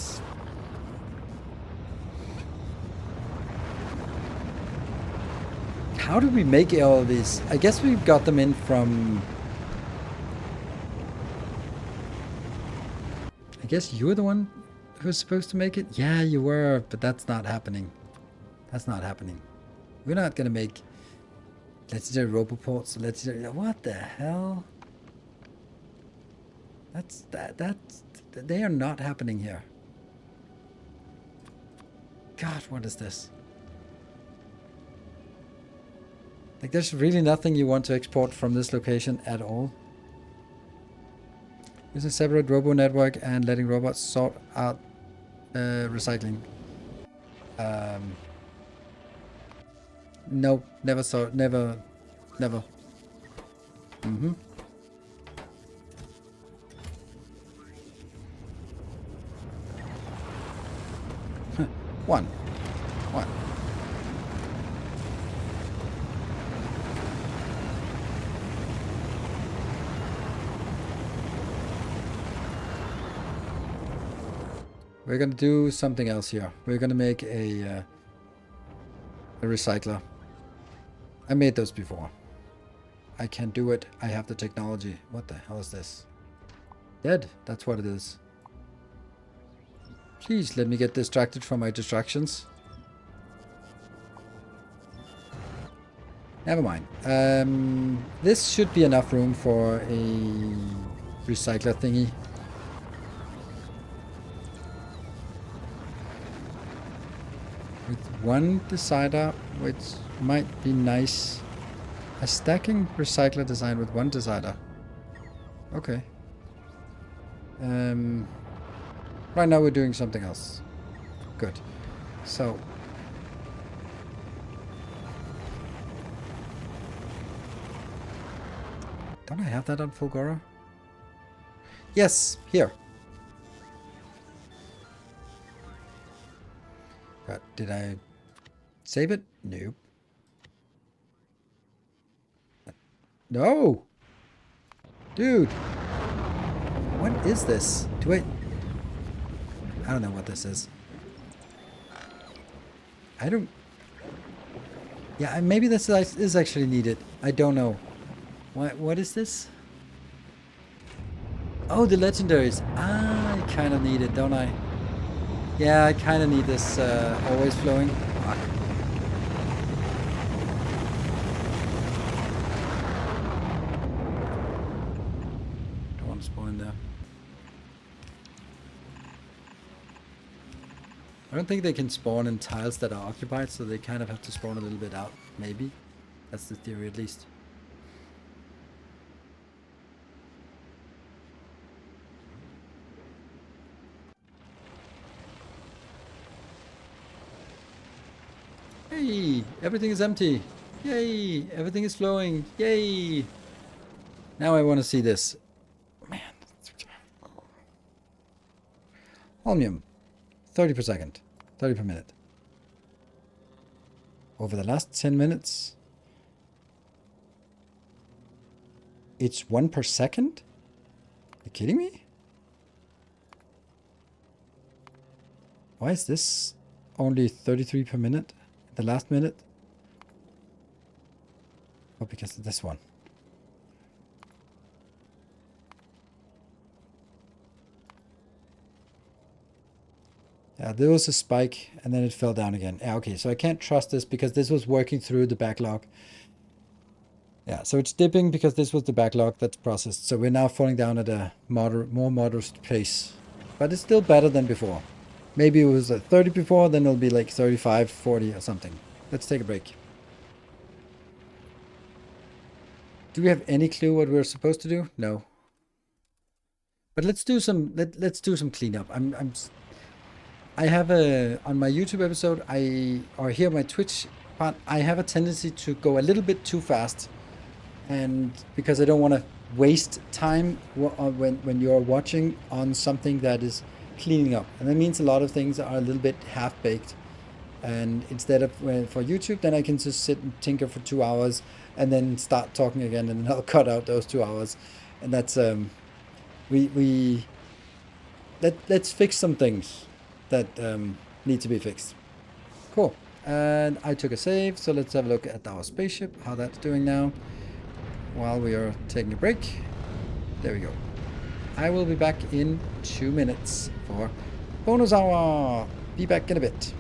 How do we make all of these? I guess we got them in from... I guess you were the one who's supposed to make it? Yeah, you were, but that's not happening. That's not happening. We're not gonna make legendary roboports. Legendary... What the hell? That's... They are not happening here. God, what is this? Like, there's really nothing you want to export from this location at all. Using separate robo network and letting robots sort out recycling. No, never saw, never. One. We're gonna do something else here. We're gonna make a recycler. I made those before. I can do it. I have the technology. What the hell is this? Dead. That's what it is. Please let me get distracted from my distractions. Never mind. This should be enough room for a recycler thingy. With one decider, which might be nice. A stacking recycler design with one decider. Okay. Right now we're doing something else. Good. So. Don't I have that on Fulgora? Yes, here. But did I save it? Nope. No! Dude! What is this? I don't know what this is. I don't... Yeah, maybe this is actually needed. I don't know. What is this? Oh, the legendaries. Ah, I kind of need it, don't I? Yeah, I kind of need this always flowing. Fuck. Don't want to spawn in there. I don't think they can spawn in tiles that are occupied, so they kind of have to spawn a little bit out, maybe. That's the theory, at least. Hey, everything is empty. Yay, everything is flowing. Yay. Now I want to see this. Man. Holmium, 30 per second, 30 per minute. Over the last 10 minutes, it's 1 per second? Are you kidding me? Why is this only 33 per minute? The last minute? Oh, because of this one. Yeah, there was a spike and then it fell down again. Yeah, okay, so I can't trust this because this was working through the backlog. Yeah, so it's dipping because this was the backlog that's processed. So we're now falling down at a more moderate pace. But it's still better than before. Maybe it was at 30 before, then it'll be like 35, 40 or something. Let's take a break. Do we have any clue what we're supposed to do? No. But let's do some let's do some cleanup. I have a on my YouTube episode, or here my Twitch part, I have a tendency to go a little bit too fast, and because I don't want to waste time when you're watching on something that is cleaning up, and that means a lot of things are a little bit half baked. And instead of for YouTube, then I can just sit and tinker for 2 hours and then start talking again, and then I'll cut out those 2 hours, and that's let's fix some things that need to be fixed. Cool. And I took a save, so let's have a look at our spaceship, how that's doing now, while we are taking a break. There we go. I will be back in 2 minutes for bonus hour. Be back in a bit.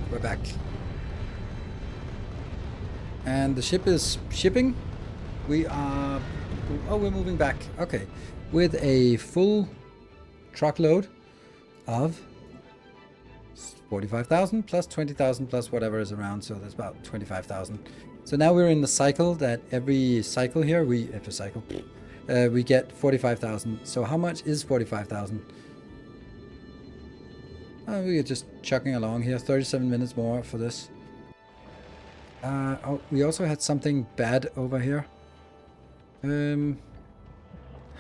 We're back. And the ship is shipping. We're moving back. Okay. With a full truckload of 45,000 plus 20,000 plus whatever is around. So that's about 25,000. So now we're in the cycle that every cycle here, we get 45,000. So how much is 45,000? We are just chucking along here. 37 minutes more for this. We also had something bad over here.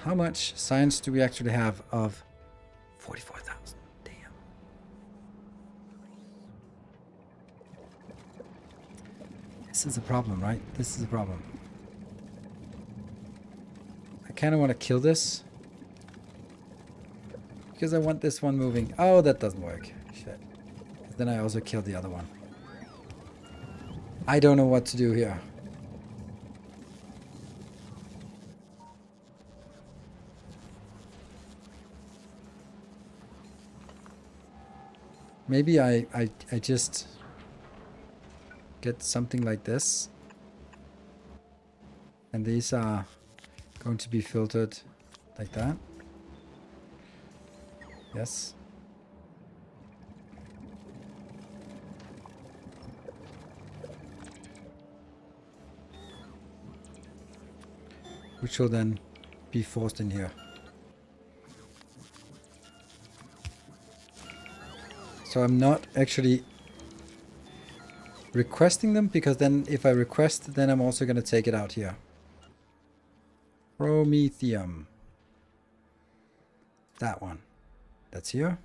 How much science do we actually have of 44,000? Damn. This is a problem, right? This is a problem. I kind of want to kill this. Because I want this one moving. Oh, that doesn't work. Shit. Then I also killed the other one. I don't know what to do here. Maybe I just get something like this. And these are going to be filtered like that. Yes. Which will then be forced in here. So I'm not actually requesting them, because then if I request, then I'm also going to take it out here. Promethium. That one. That's here.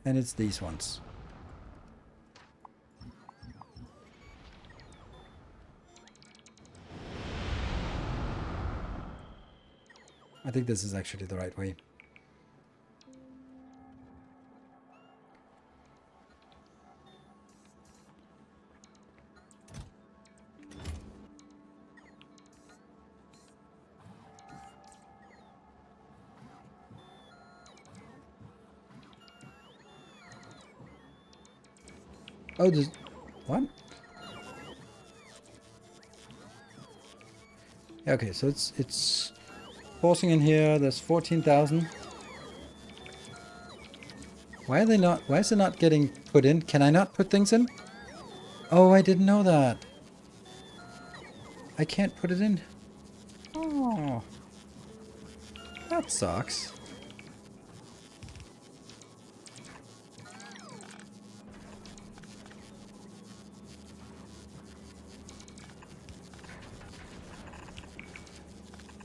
And it's these ones. I think this is actually the right way. Oh, there's... What? Okay, so it's forcing in here. There's 14,000. Why are they not... Why is it not getting put in? Can I not put things in? Oh, I didn't know that. I can't put it in. Oh. That sucks.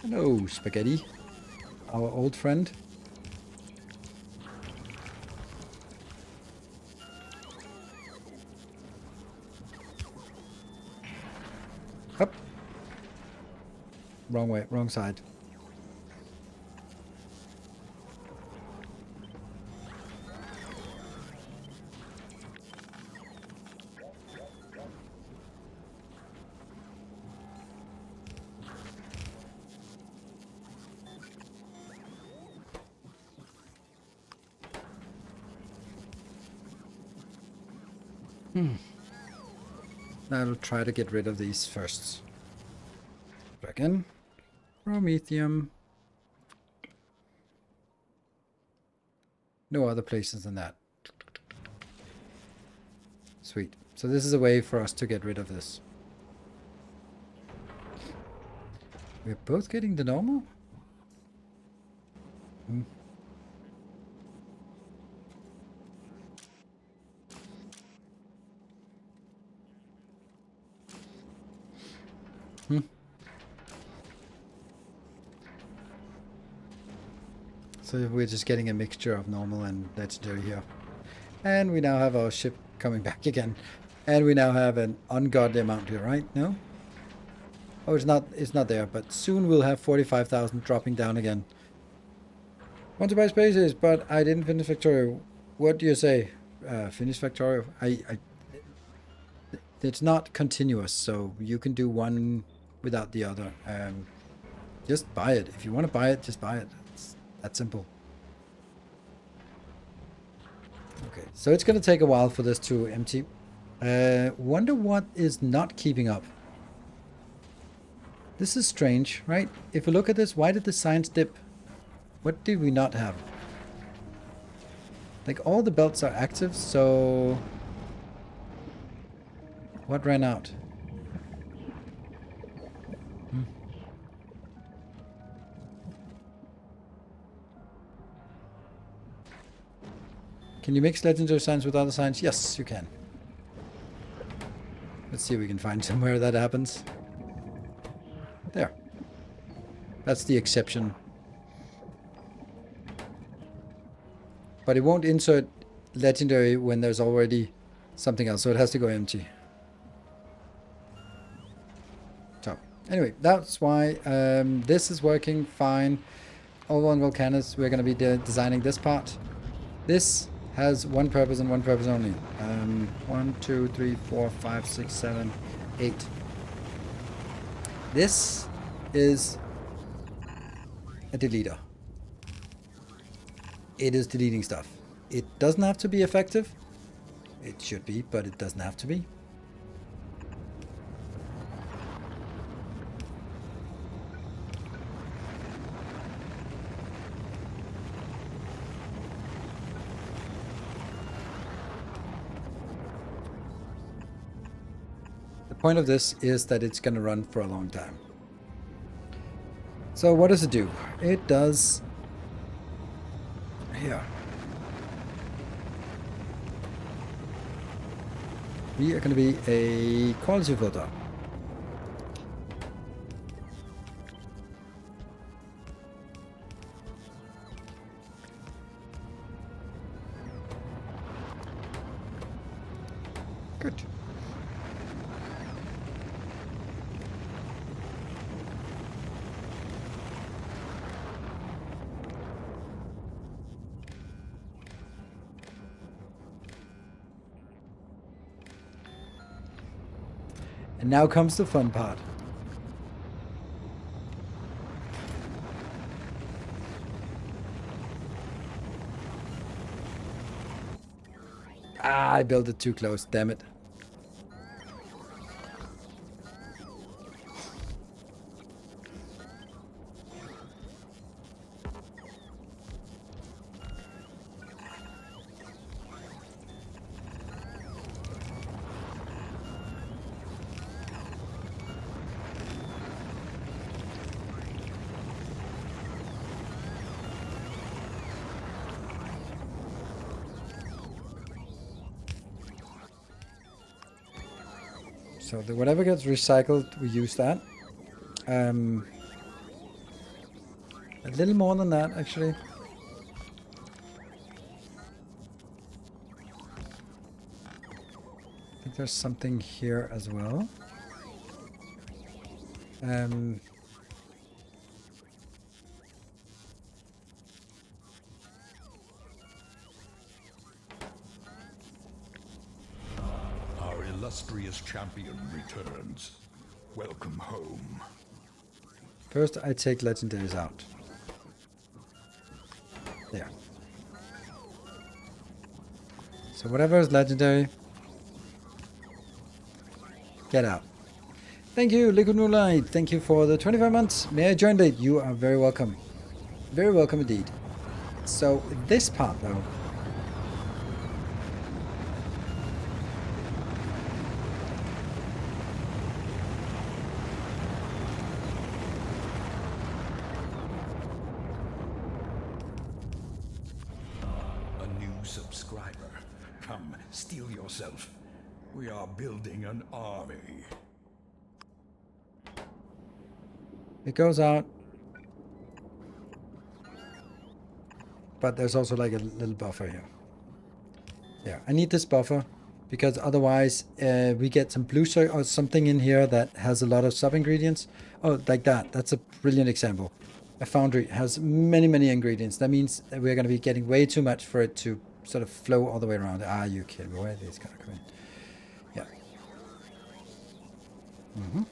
Hello, Spaghetti. Our old friend. Up. Wrong way, wrong side. I'll try to get rid of these first. Back in. Promethium. No other places than that. Sweet. So this is a way for us to get rid of this. We're both getting the normal? Hmm. So we're just getting a mixture of normal and legendary here. And we now have our ship coming back again. And we now have an ungodly amount here, right? No? Oh, it's not there, but soon we'll have 45,000 dropping down again. Want to buy spaces, but I didn't finish Factorio. What do you say? Finish Factorio? It's not continuous, so you can do one without the other. Just buy it. If you want to buy it, just buy it. It's that simple. Okay, so it's going to take a while for this to empty. Wonder what is not keeping up. This is strange, right? If we look at this, why did the science dip? What did we not have? Like, all the belts are active, so... What ran out? Can you mix legendary signs with other signs? Yes, you can. Let's see if we can find somewhere that happens. There. That's the exception. But it won't insert legendary when there's already something else, so it has to go empty. So, anyway, that's why this is working fine. Over on Volcanus, we're going to be designing this part. This has one purpose and one purpose only. 1, 2, 3, 4, 5, 6, 7, 8. This is a deleter. It is deleting stuff. It doesn't have to be effective. It should be, but it doesn't have to be. The point of this is that it's going to run for a long time. So what does it do? It does... Here. We are going to be a quality filter. Good. And now comes the fun part. Ah, I built it too close, damn it. So whatever gets recycled, we use that. A little more than that, actually. I think there's something here as well. Our illustrious champion returns. Welcome home. First, I take legendaries out. There. So whatever is legendary, get out. Thank you, Liquid Moonlight. Thank you for the 25 months. May I join late? You are very welcome. Very welcome indeed. So this part, though. A new subscriber. Come, steel yourself. We are building an army. It goes out. But there's also like a little buffer here. Yeah, I need this buffer because otherwise we get some blue or something in here that has a lot of sub-ingredients. Oh, like that. That's a brilliant example. A foundry has many, many ingredients. That means that we're going to be getting way too much for it to sort of flow all the way around. Ah, you kidding me? Where are these going to come in? Yeah. Mm-hmm.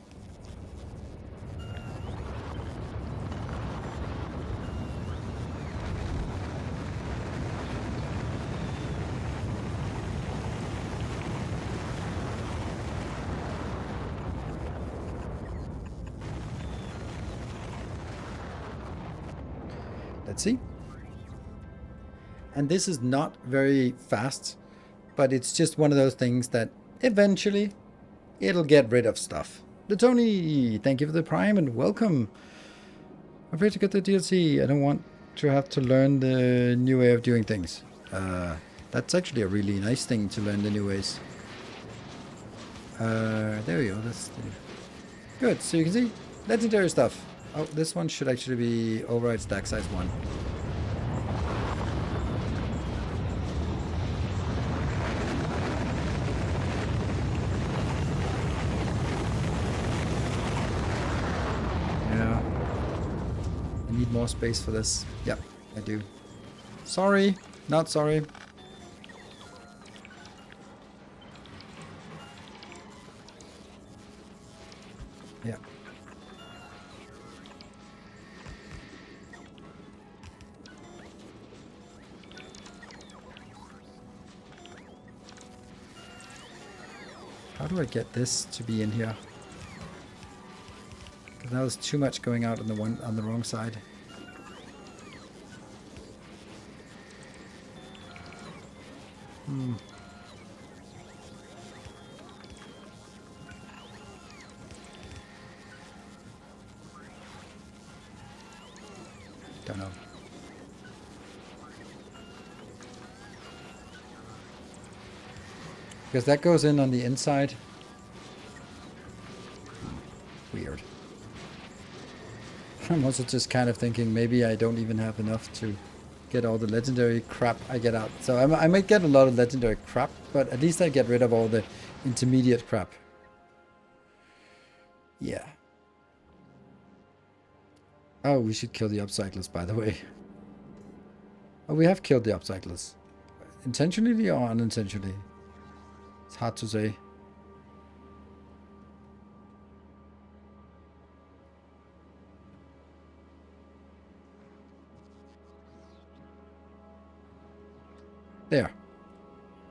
Let's see. And this is not very fast, but it's just one of those things that eventually it'll get rid of stuff. The Tony, thank you for the Prime and welcome. I'm afraid to get the DLC. I don't want to have to learn the new way of doing things. That's actually a really nice thing to learn the new ways. There we go. That's good. So you can see legendary stuff. Oh, this one should actually be override stack size 1. Yeah. I need more space for this. Yep, I do. Sorry, not sorry. Yeah. How do I get this to be in here? Because that was too much going out on the wrong side. Don't know. Because that goes in on the inside. Weird. I'm also just kind of thinking maybe I don't even have enough to get all the legendary crap I get out. So I might get a lot of legendary crap, but at least I get rid of all the intermediate crap. Yeah. Oh, we should kill the upcyclers, by the way. Oh, we have killed the upcyclers. Intentionally or unintentionally? It's hard to say. There.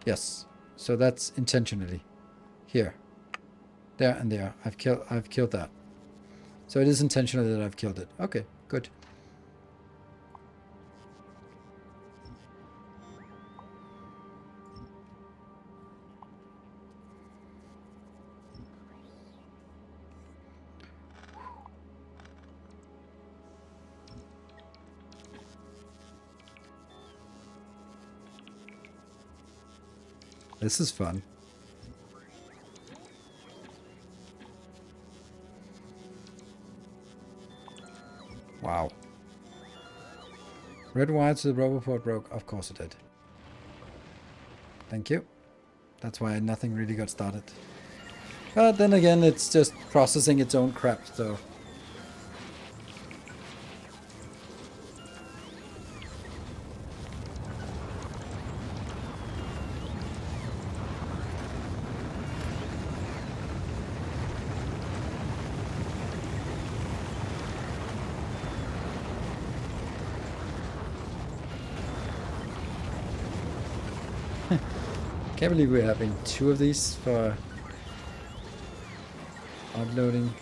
Yes. So that's intentionally. Here. There and there. I've killed that. So it is intentional that I've killed it. Okay, good. This is fun. Wow. Red wire to the Roboport broke. Of course it did. Thank you. That's why nothing really got started. But then again, it's just processing its own crap, so... Can't believe we're having 2 of these for uploading.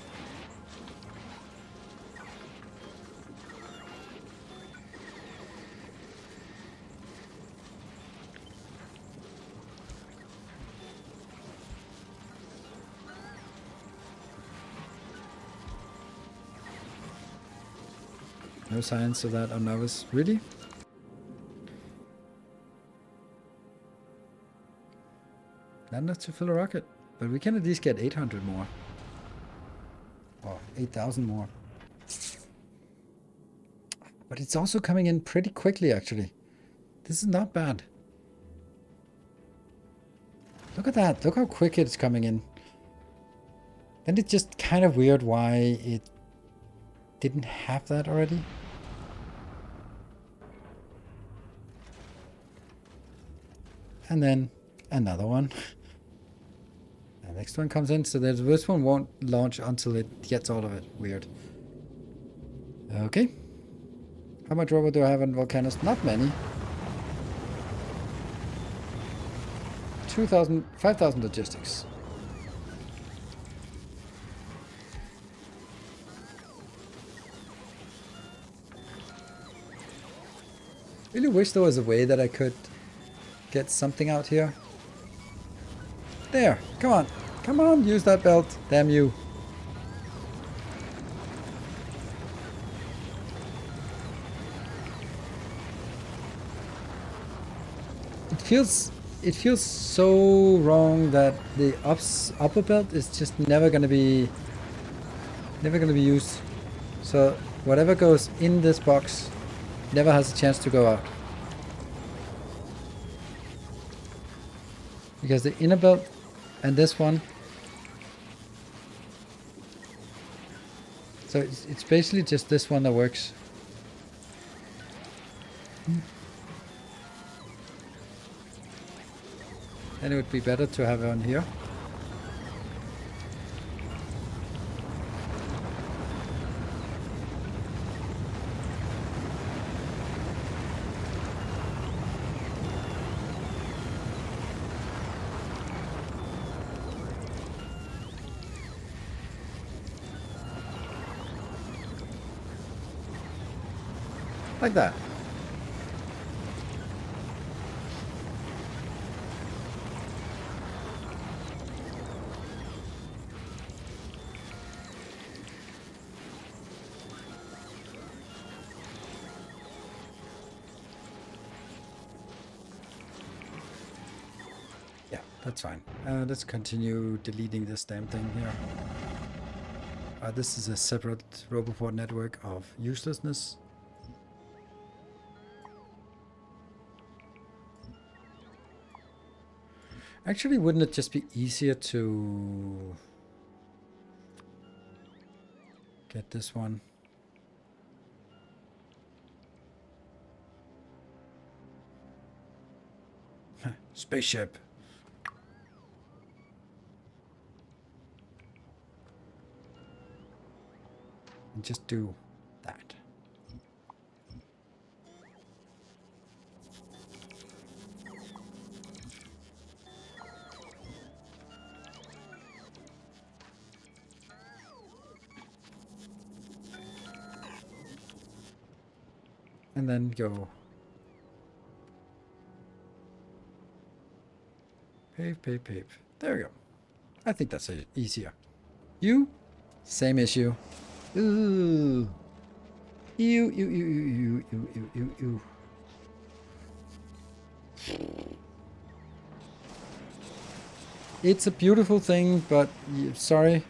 No signs of that on novice. Really? Not enough to fill a rocket, but we can at least get 800 more. Or 8,000 more. But it's also coming in pretty quickly, actually. This is not bad. Look at that. Look how quick it's coming in. And it's just kind of weird why it didn't have that already. And then another one. The next one comes in, so this one won't launch until it gets all of it. Weird. Okay. How much rubber do I have on Volcanos? Not many. 2,000, 5,000 logistics. Really wish there was a way that I could get something out here. There, come on. Come on, use that belt. Damn you. It feels so wrong that the upper belt is just never gonna be used. So whatever goes in this box never has a chance to go out. Because the inner belt and this one, so it's basically just this one that works. And it would be better to have it on here. Like that. That's fine. Let's continue deleting this damn thing here. This is a separate Roboport network of uselessness. Actually, wouldn't it just be easier to get this one? Spaceship. And just do that. And then go pave, pave, pave. There we go. I think that's easier. You, same issue. Ooh. You. It's a beautiful thing, but sorry,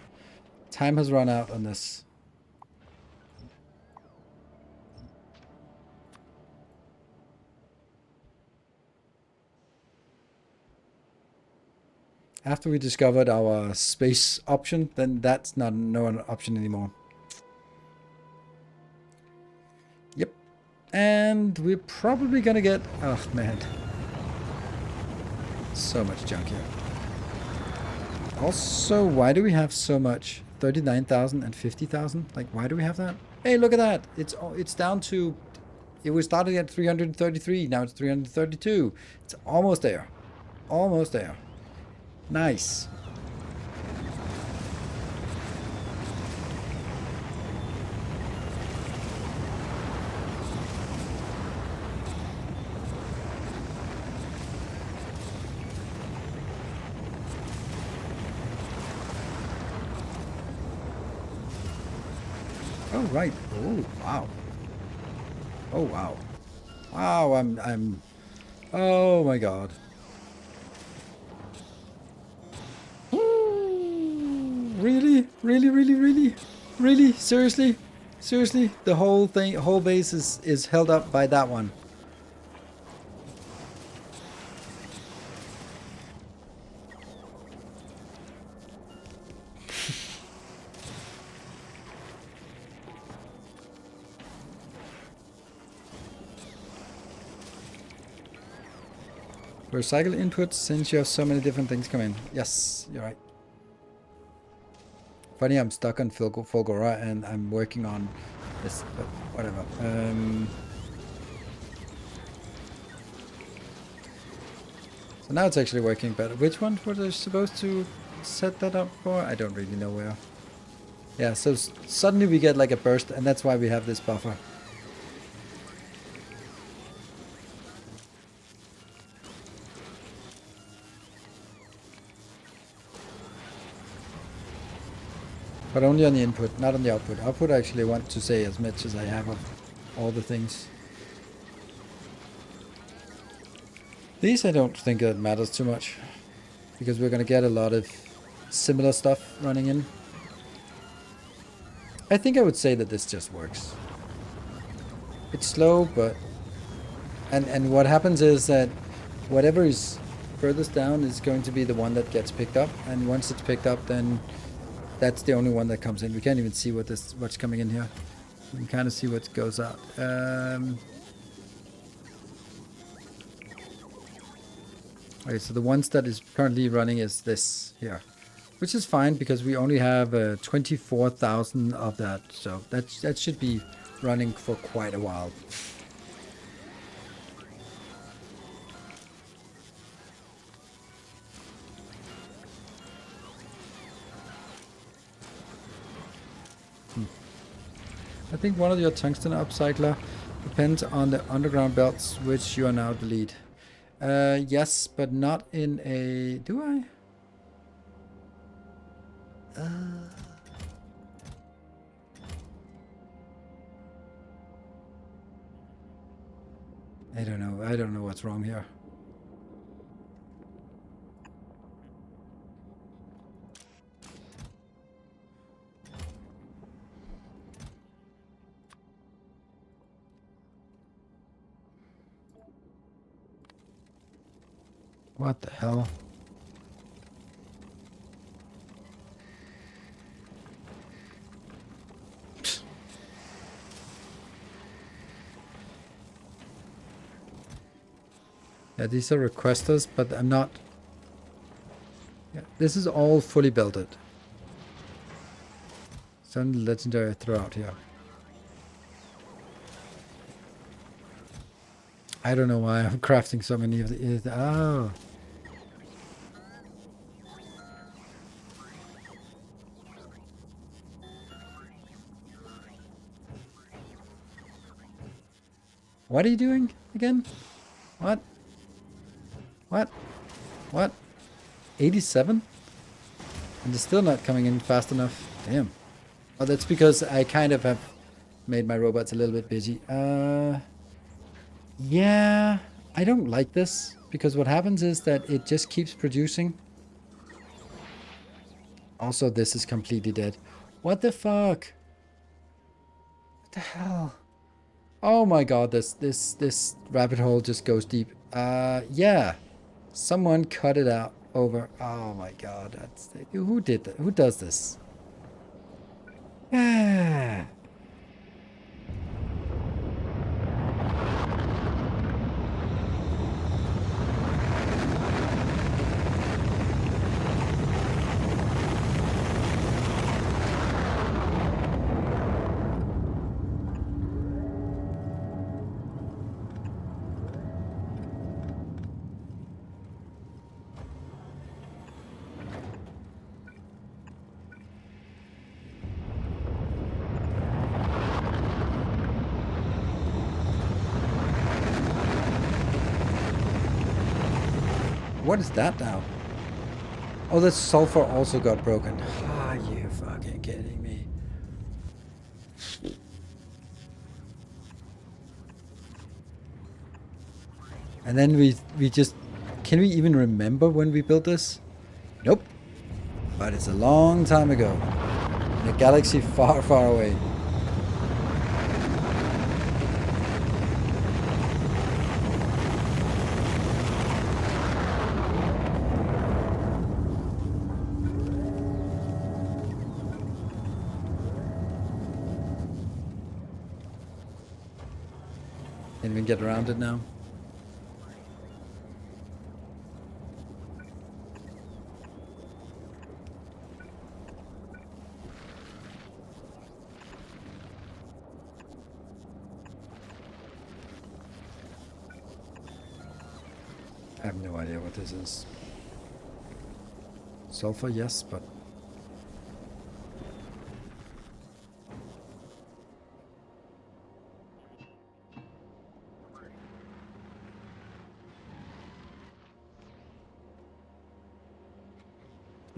time has run out on this. After we discovered our space option, then that's not no option anymore. Yep. And we're probably gonna get... Oh, man. So much junk here. Also, why do we have so much? 39,000 and 50,000? Like, why do we have that? Hey, look at that. It's down to... It was starting at 333. Now it's 332. It's almost there. Almost there. Nice. Oh, right. Oh, wow. Oh, wow. Wow, I'm... Oh, my God. Really? Really, really, really? Really? Seriously? Seriously? The whole thing, whole base is held up by that one. Recycle inputs since you have so many different things come in. Yes, you're right. Funny, I'm stuck on Fulgora and I'm working on this, but whatever. So now it's actually working better. Which one were they supposed to set that up for? I don't really know where. Yeah, so suddenly we get like a burst, and that's why we have this buffer. But only on the input, not on the output. Output I actually want to say as much as I have of all the things. These I don't think that matters too much, because we're going to get a lot of similar stuff running in. I think I would say that this just works. It's slow, but... And what happens is that whatever is furthest down is going to be the one that gets picked up, and once it's picked up, then that's the only one that comes in. We can't even see what's coming in here. You can kind of see what goes out. Okay, so the ones that is currently running is this here, which is fine because we only have 24,000 of that, so that should be running for quite a while. I think one of your tungsten upcycler depends on the underground belts, which you are now delete. Yes, but not in a... Do I? I don't know. I don't know what's wrong here. What the hell? Yeah, these are requesters, but I'm not... Yeah, this is all fully belted. Some legendary throughout here. I don't know why I'm crafting so many of the... Oh. What are you doing again? What? What? What? 87? And they're still not coming in fast enough. Damn. Oh, that's because I kind of have made my robots a little bit busy. Yeah, I don't like this because what happens is that it just keeps producing. Also, this is completely dead. What the fuck? What the hell? Oh my god, this rabbit hole just goes deep. Yeah. Someone cut it out over. Oh my god, that's who did that? Who does this? Ah. What is that now? Oh, the sulfur also got broken. Are you fucking kidding me? And then we just... Can we even remember when we built this? Nope. But it's a long time ago. In a galaxy far, far away. Can we get around it now? I have no idea what this is. Sulfur, yes, but...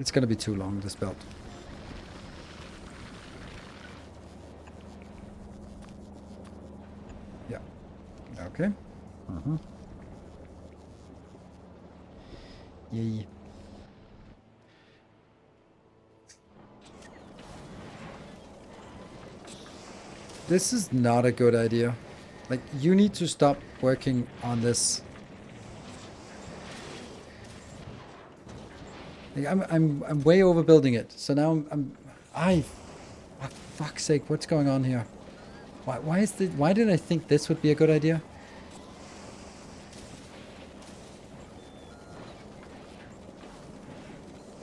It's gonna be too long, this belt. Yeah. Okay. Yay. This is not a good idea. Like, you need to stop working on this. Like, I'm way overbuilding it. So now for fuck's sake, what's going on here? Why did I think this would be a good idea?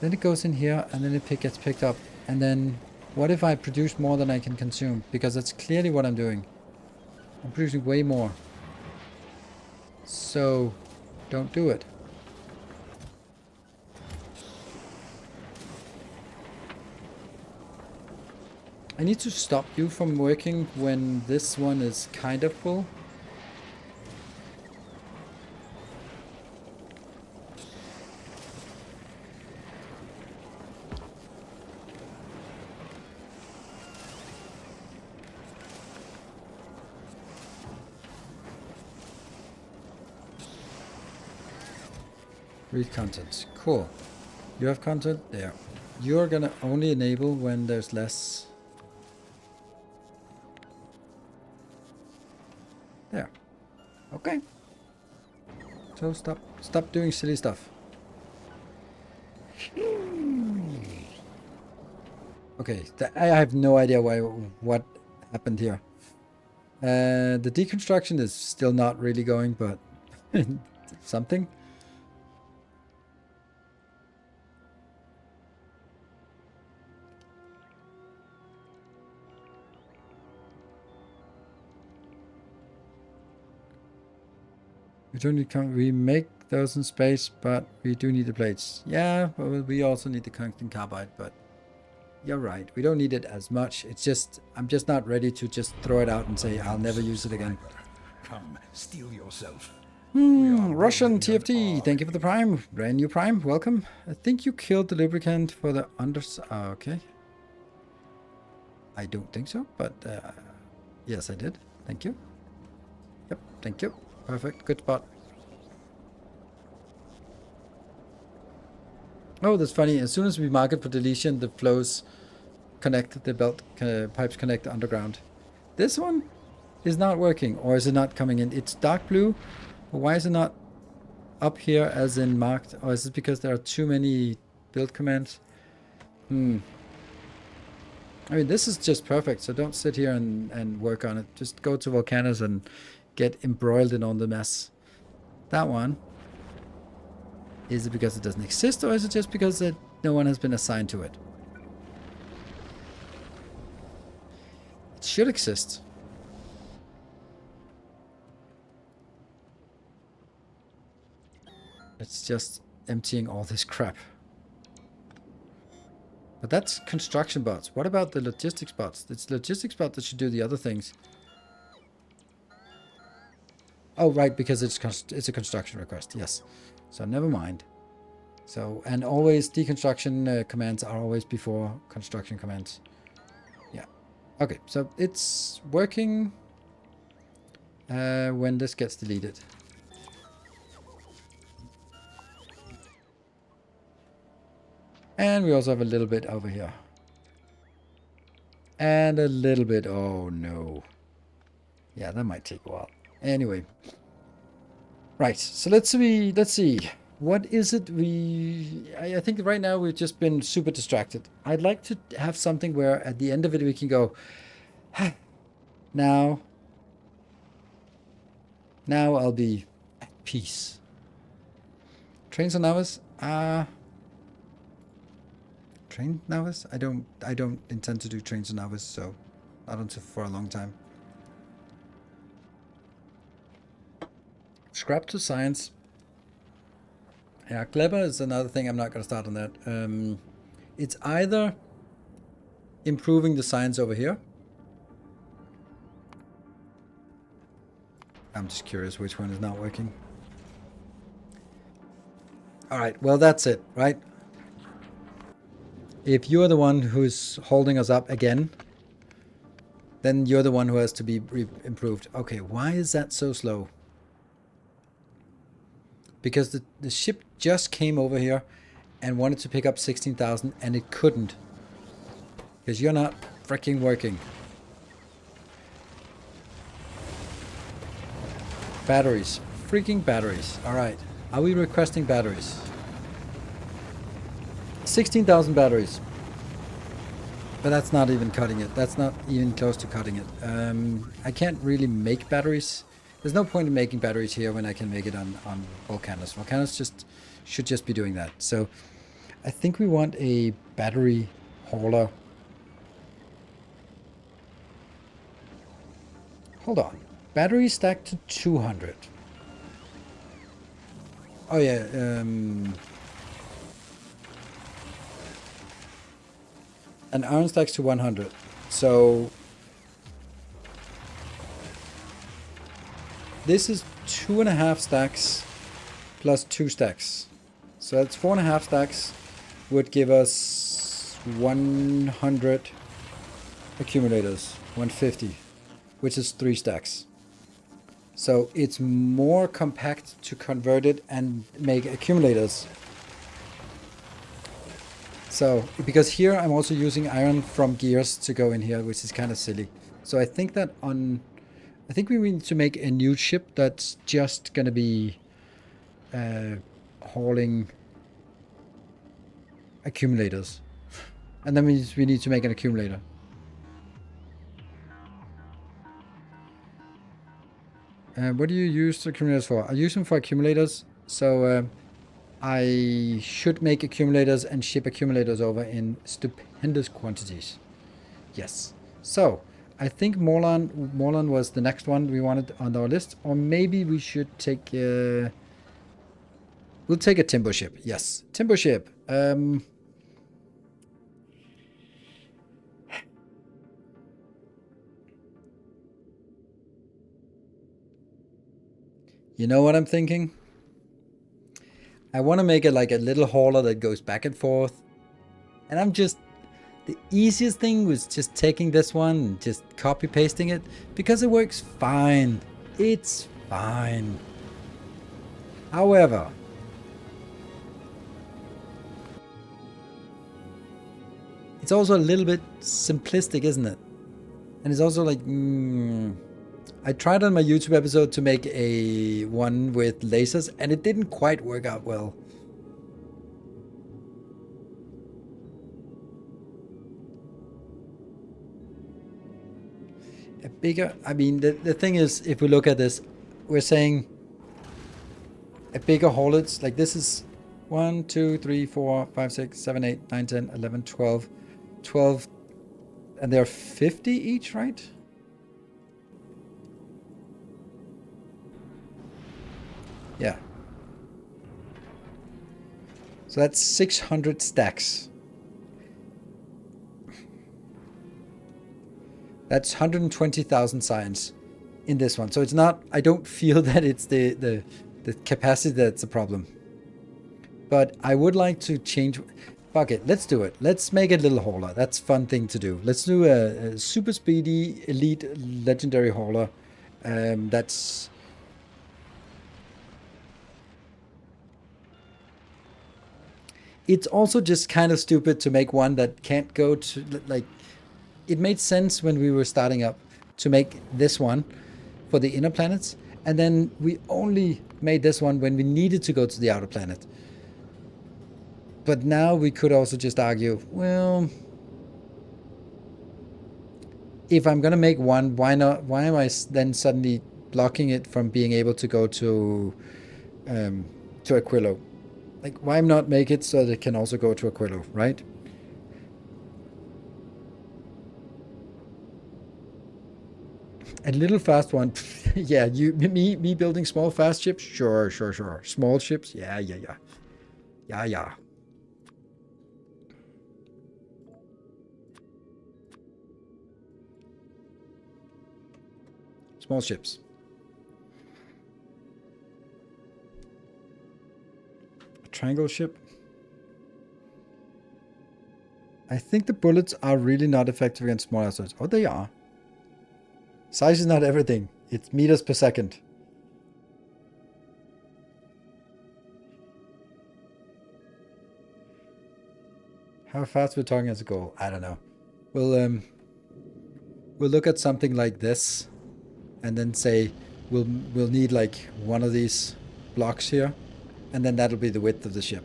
Then it goes in here and then it gets picked up. And then what if I produce more than I can consume? Because that's clearly what I'm doing. I'm producing way more. So don't do it. I need to stop you from working when this one is kind of full. Read content. Cool. You have content there. You're gonna only enable when there's less. There. Okay. So stop doing silly stuff. Okay, I have no idea what happened here. The deconstruction is still not really going, but something. We don't need we make those in space, but we do need the plates. Yeah, well, we also need the tungsten carbide, but you're right. We don't need it as much. It's just I'm just not ready to just throw it out and say I'll never use it again. Come, steel yourself. Russian TFT, thank you for the Prime. Brand new Prime, welcome. I think you killed the lubricant for the okay. I don't think so, but yes, I did. Thank you. Yep, thank you. Perfect, good spot. Oh, that's funny. As soon as we mark it for deletion, the flows connect, the belt pipes connect underground. This one is not working, or is it not coming in? It's dark blue. But why is it not up here as in marked? Or is it because there are too many build commands? I mean, this is just perfect, so don't sit here and work on it. Just go to Volcanoes and get embroiled in all the mess. That one. Is it because it doesn't exist, or is it just because no one has been assigned to it? It should exist. It's just emptying all this crap. But that's construction bots. What about the logistics bots? It's logistics bot that should do the other things. Oh, right, because it's a construction request. Yes. So never mind. So, and always deconstruction commands are always before construction commands. Yeah. Okay, so it's working when this gets deleted. And we also have a little bit over here. And a little bit, oh no. Yeah, that might take a while. Anyway. Right, so let's see. What is it I think right now we've just been super distracted. I'd like to have something where at the end of it we can go, now I'll be at peace. Trains on hours? Train hours? I don't intend to do trains on hours, so not until for a long time. Scrap to science. Yeah, clever is another thing. I'm not going to start on that. It's either improving the science over here. I'm just curious which one is not working. All right, well, that's it, right? If you're the one who's holding us up again, then you're the one who has to be improved. Okay, why is that so slow? Because the ship just came over here and wanted to pick up 16,000 and it couldn't. Because you're not freaking working. Batteries. Freaking batteries. Alright. Are we requesting batteries? 16,000 batteries. But that's not even cutting it. That's not even close to cutting it. I can't really make batteries. There's no point in making batteries here when I can make it on Volcanoes. Volcanoes should just be doing that. So I think we want a battery hauler. Hold on. Battery stacked to 200. Oh yeah. And iron stacks to 100. So this is 2.5 stacks plus 2 stacks. So that's 4.5 stacks would give us 100 accumulators, 150, which is 3 stacks. So it's more compact to convert it and make accumulators. So, because here I'm also using iron from gears to go in here, which is kind of silly. So I think that I think we need to make a new ship that's just going to be hauling accumulators. And that means we need to make an accumulator. What do you use accumulators for? I use them for accumulators. So I should make accumulators and ship accumulators over in stupendous quantities. Yes. So I think Morlan was the next one we wanted on our list. Or maybe we should take... we'll take a timber ship. Yes. Timber ship. You know what I'm thinking? I want to make it like a little hauler that goes back and forth. And I'm just... The easiest thing was just taking this one and just copy pasting it. Because it works fine. It's fine. However... It's also a little bit simplistic, isn't it? And it's also like... I tried on my YouTube episode to make a one with lasers, and it didn't quite work out well. A bigger... I mean, the thing is, if we look at this, we're saying a bigger haulage. Like this is 1, 2, 3, 4, 5, 6, 7, 8, 9, 10, 11, 12. 12, and they're 50 each, right? Yeah. So that's 600 stacks. That's 120,000 science in this one. So it's not, I don't feel that it's the capacity that's a problem. But I would like to change. Fuck it, let's do it. Let's make a little hauler. That's a fun thing to do. Let's do a super speedy, elite, legendary hauler. That's... It's also just kind of stupid to make one that can't go to, like... It made sense when we were starting up to make this one for the inner planets. And then we only made this one when we needed to go to the outer planet. But now we could also just argue, well, if I'm going to make one, why not? Why am I then suddenly blocking it from being able to go to Aquilo? Like, why not make it so that it can also go to Aquilo, right? A little fast one. Yeah, me building small fast ships? Sure. Small ships? Yeah. Small ships. A triangle ship. I think the bullets are really not effective against small asteroids. Oh, they are. Size is not everything. It's meters per second. How fast we're talking as a goal? I don't know. We'll look at something like this, and then say we'll need like one of these blocks here, and then that'll be the width of the ship.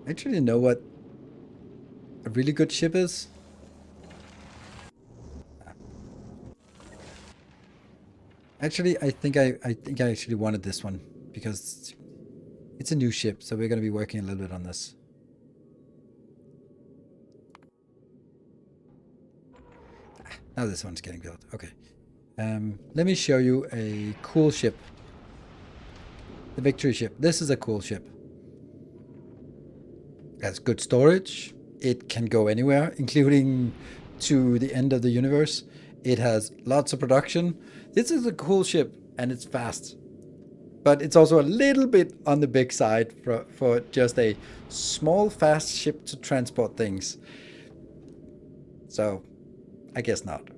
I actually know what a really good ship is. Actually, I think I actually wanted this one because it's a new ship, so we're going to be working a little bit on this. Now this one's getting built. Okay. Let me show you a cool ship. The Victory ship. This is a cool ship. It has good storage. It can go anywhere, including to the end of the universe. It has lots of production. This is a cool ship, and it's fast. But it's also a little bit on the big side for just a small, fast ship to transport things. So, I guess not.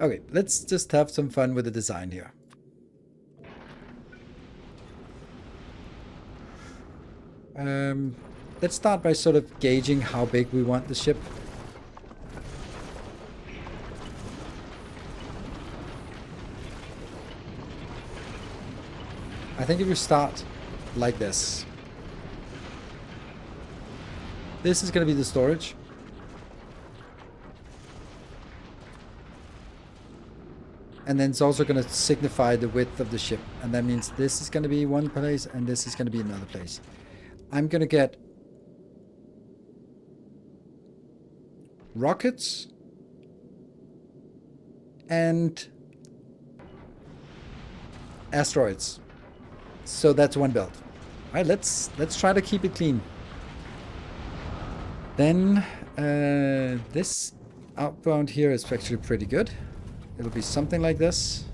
Okay, let's just have some fun with the design here. let's start by sort of gauging how big we want the ship. I think if we start like this. This is going to be the storage. And then it's also going to signify the width of the ship. And that means this is going to be one place and this is going to be another place. I'm going to get rockets and asteroids. So that's one belt. All right, let's try to keep it clean. Then this outbound here is actually pretty good. It'll be something like this.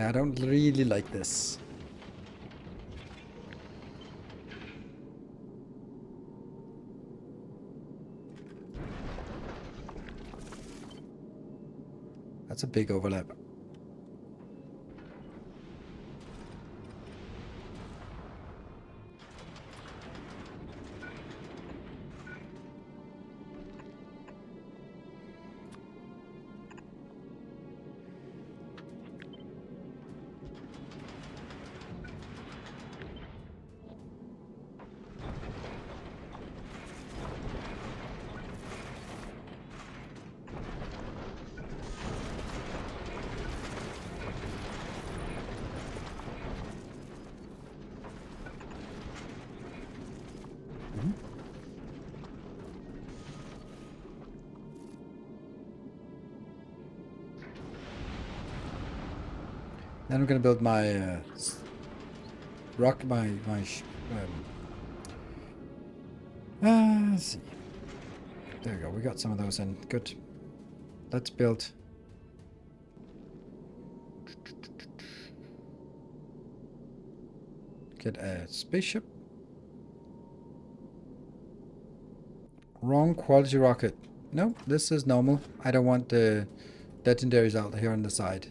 I don't really like this. That's a big overlap. Then I'm gonna build my let's see. There we go. We got some of those in. Good. Let's build. Get a spaceship. Wrong quality rocket. No, this is normal. I don't want the legendaries out here on the side.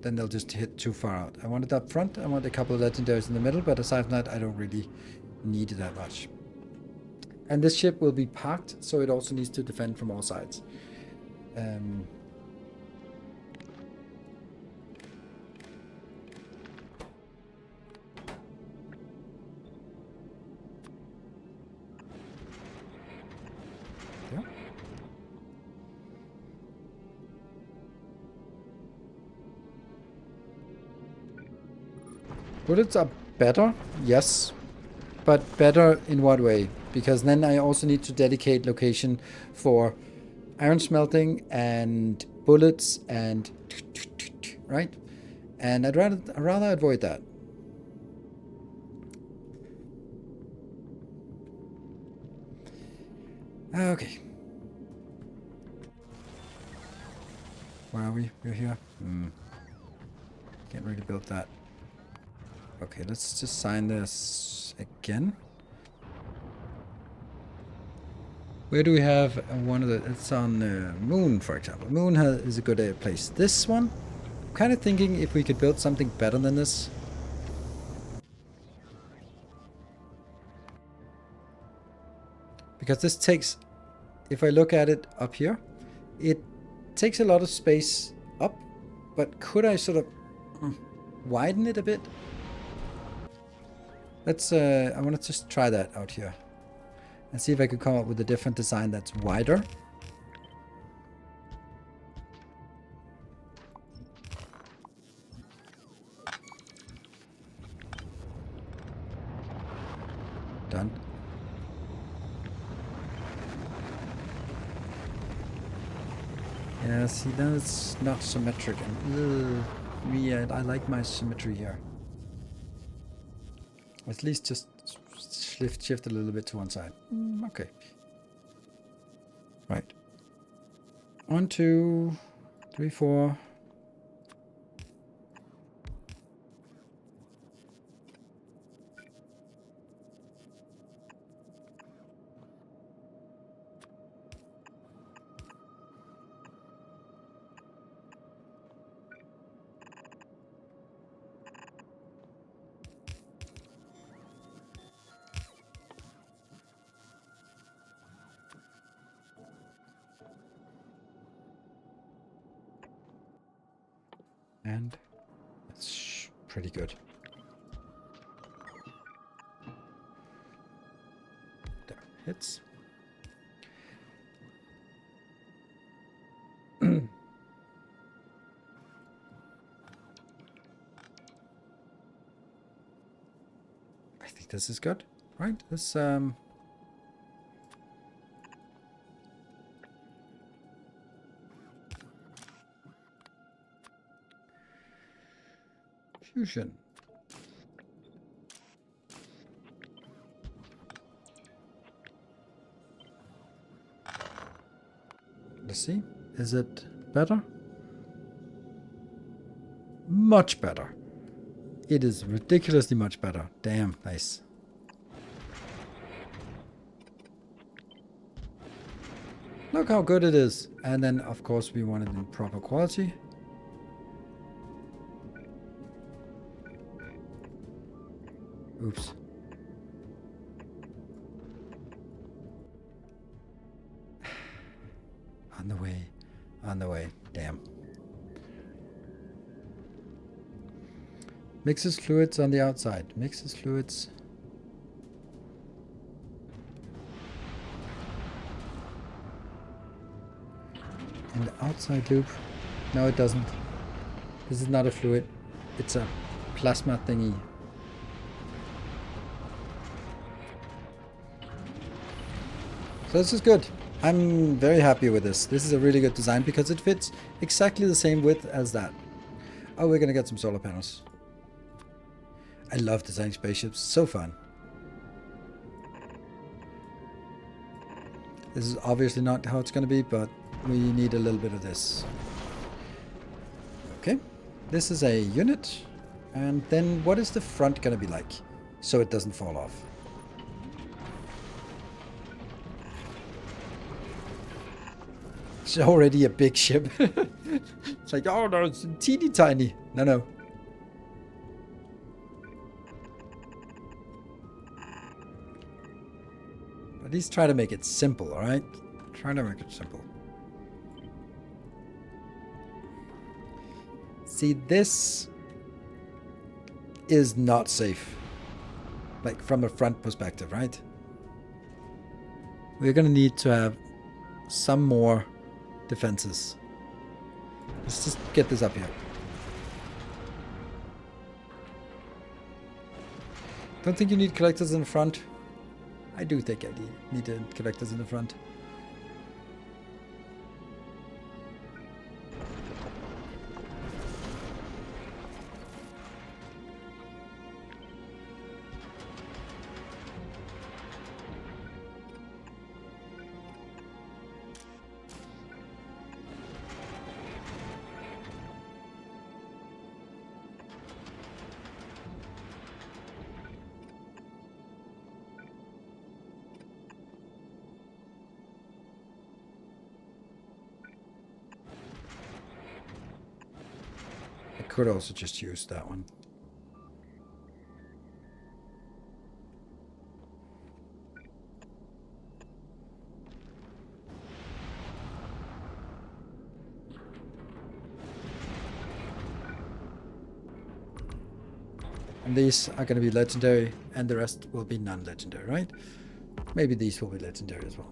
Then they'll just hit too far out. I want it up front. I want a couple of legendaries in the middle, but aside from that, I don't really need it that much. And this ship will be parked, so it also needs to defend from all sides. Yeah. Bullets are better, yes. But better in what way? Because then I also need to dedicate location for iron smelting and bullets and right? And I'd rather avoid that. Okay. Where are we? We're here. Can't really build that. Okay, let's just sign this again. Where do we have one of the... It's on Moon, for example. Moon is a good place. This one, I'm kind of thinking if we could build something better than this. Because this takes... If I look at it up here, it takes a lot of space up. But could I sort of widen it a bit? Let's... I want to just try that out here. and see if I could come up with a different design that's wider. Done. Yeah, see, then it's not symmetric, and me, I like my symmetry here. At least just shift a little bit to one side. Okay. Right. 1, 2, 3, 4. And it's pretty good. There, hits. I think this is good, right? This fusion. Let's see. Is it better? Much better. It is ridiculously much better. Damn, nice. Look how good it is. And then, of course, we want it in proper quality. Oops. On the way. On the way. Damn. Mixes fluids on the outside. Mixes fluids. In the outside loop. No, it doesn't. This is not a fluid. It's a plasma thingy. So this is good. I'm very happy with this. This is a really good design because it fits exactly the same width as that. Oh, we're gonna get some solar panels. I love designing spaceships. So fun. This is obviously not how it's gonna be, but we need a little bit of this. Okay. This is a unit. And then what is the front gonna be like? So it doesn't fall off. It's already a big ship. It's like, oh no, it's teeny tiny. No, no. At least try to make it simple, alright? Try to make it simple. See, this is not safe. Like, from a front perspective, right? We're gonna need to have some more defenses. Let's just get this up here. Don't think you need collectors in the front. I do think I need collectors in the front. Could also just use that one. And these are going to be legendary, and the rest will be non-legendary, right? Maybe these will be legendary as well.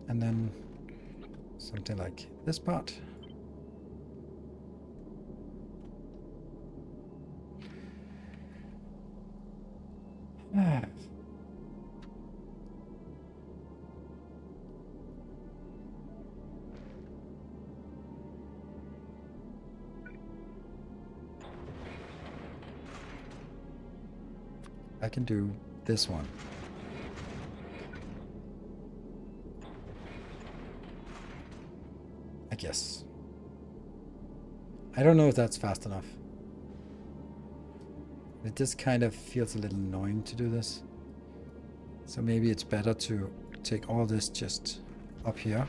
And then something like this part. I can do this one. I guess. I don't know if that's fast enough. It just kind of feels a little annoying to do this. So maybe it's better to take all this just up here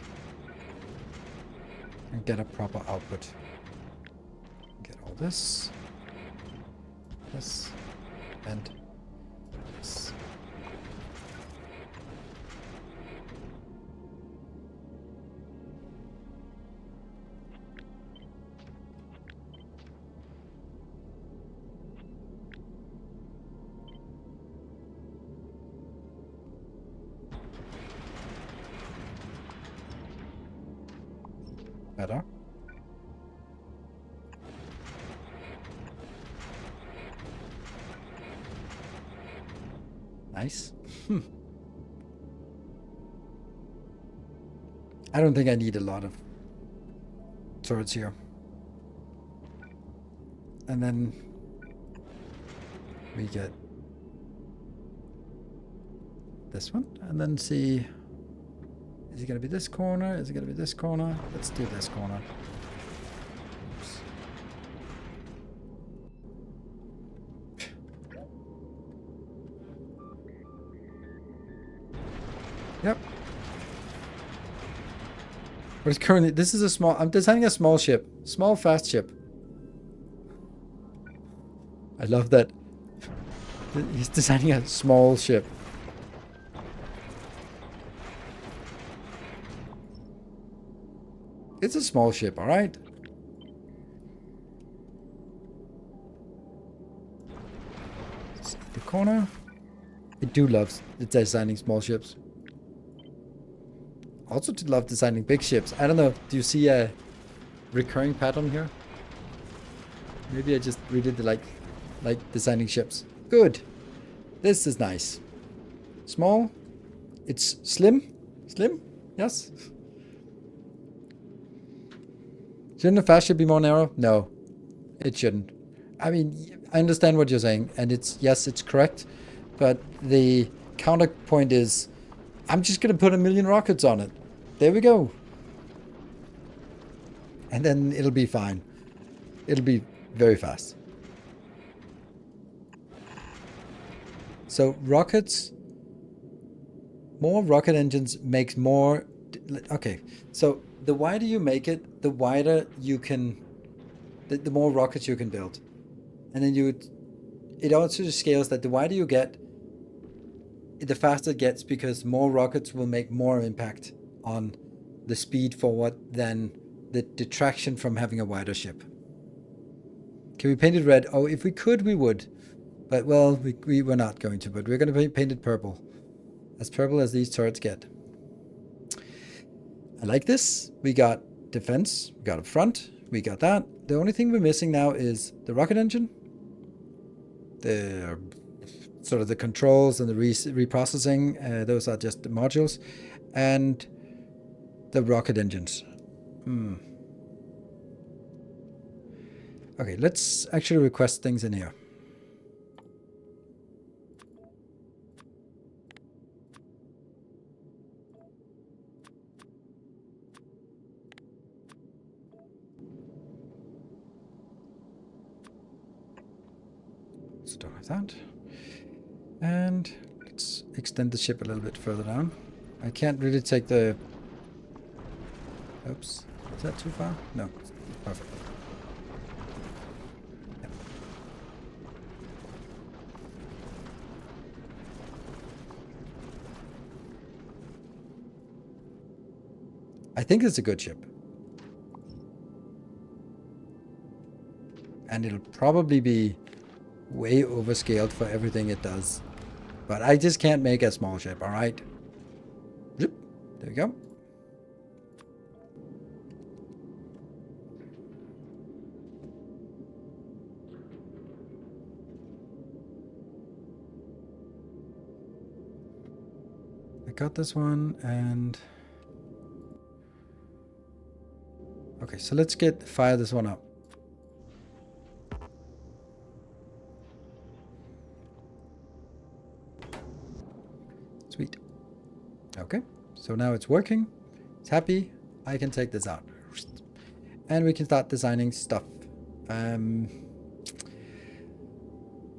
and get a proper output. Get all this, this, and this. Better. Nice. I don't think I need a lot of turrets here. And then we get this one, and then see, is it going to be this corner? Is it going to be this corner? Let's do this corner. Oops. Yep. But it's currently, this is a small, I'm designing a small ship. Small, fast ship. I love that. He's designing a small ship. It's a small ship, alright? The corner. I do love designing small ships. Also love designing big ships. I don't know, do you see a recurring pattern here? Maybe I just really like designing ships. Good. This is nice. Small. It's slim. Slim? Yes. Shouldn't a fast ship be more narrow? No, it shouldn't. I mean, I understand what you're saying, and it's, yes, it's correct, but the counterpoint is, I'm just gonna put 1,000,000 rockets on it. There we go. And then it'll be fine. It'll be very fast. So rockets, more rocket engines makes more, okay, so the wider you make it, the wider you can, the more rockets you can build. And then it also scales that the wider you get, the faster it gets, because more rockets will make more impact on the speed forward than the detraction from having a wider ship. Can we paint it red? Oh, if we could, we would. But, well, we were not going to, but we're going to paint it purple. As purple as these turrets get. I like this. We got defense, we got a front, we got that. The only thing we're missing now is the rocket engine, the sort of the controls and the reprocessing. Those are just the modules, and the rocket engines. Okay, let's actually request things in here. So don't have that. And let's extend the ship a little bit further down. I can't really take the... Oops. Is that too far? No. Perfect. Yep. I think it's a good ship. And it'll probably be way overscaled for everything it does. But I just can't make a small ship, alright? There we go. I got this one, and... Okay, so let's fire this one up. Sweet. Okay, so now it's working. It's happy. I can take this out. And we can start designing stuff.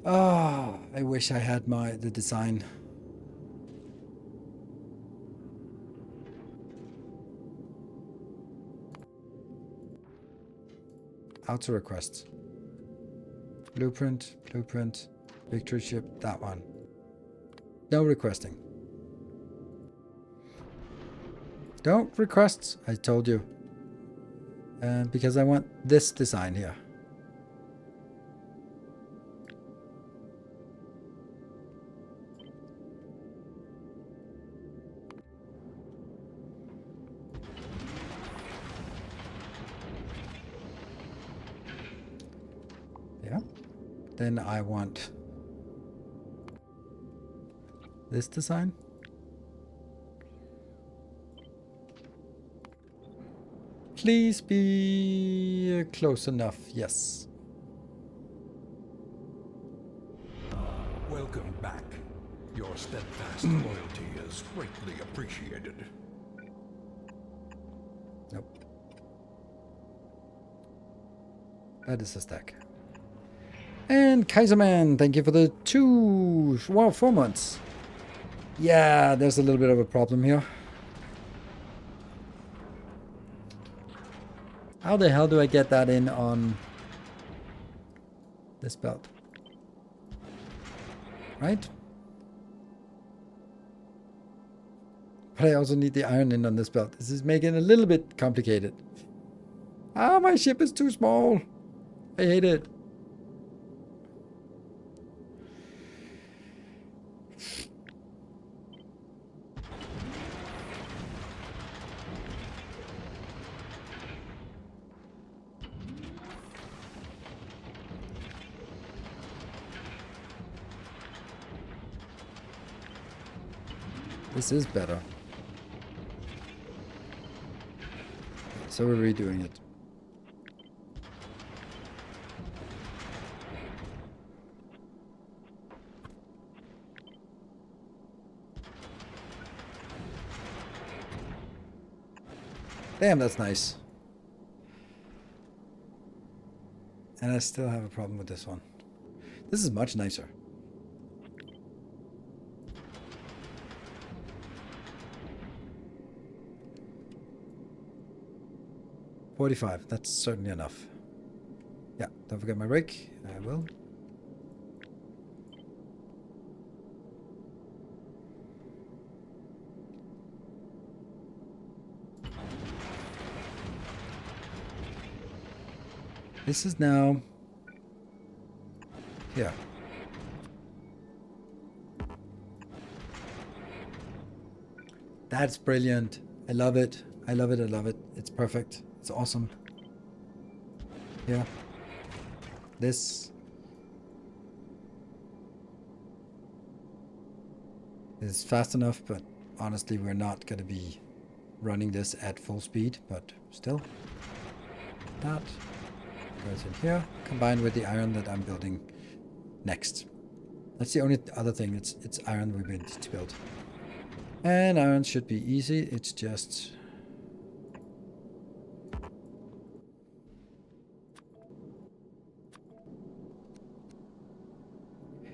Oh, I wish I had the design. Auto requests. Blueprint, victory ship, that one. No requesting. Don't request, I told you. Because I want this design here. Yeah. Then I want this design. Please be close enough. Yes. Welcome back. Your steadfast loyalty is greatly appreciated. Nope. That is a stack. And Kaiserman, thank you for the 4 months. Yeah, there's a little bit of a problem here. How the hell do I get that in on this belt? Right? But I also need the iron in on this belt. This is making it a little bit complicated. Ah, my ship is too small. I hate it. This is better. So we're redoing it. Damn, that's nice. And I still have a problem with this one. This is much nicer. $45, that's certainly enough. Yeah, don't forget my rake. I will. This is now here. That's brilliant. I love it. I love it. I love it. It's perfect. It's awesome. Yeah. This is fast enough, but honestly, we're not going to be running this at full speed, but still. That goes in here, combined with the iron that I'm building next. That's the only other thing. It's iron we need to build. And iron should be easy. It's just...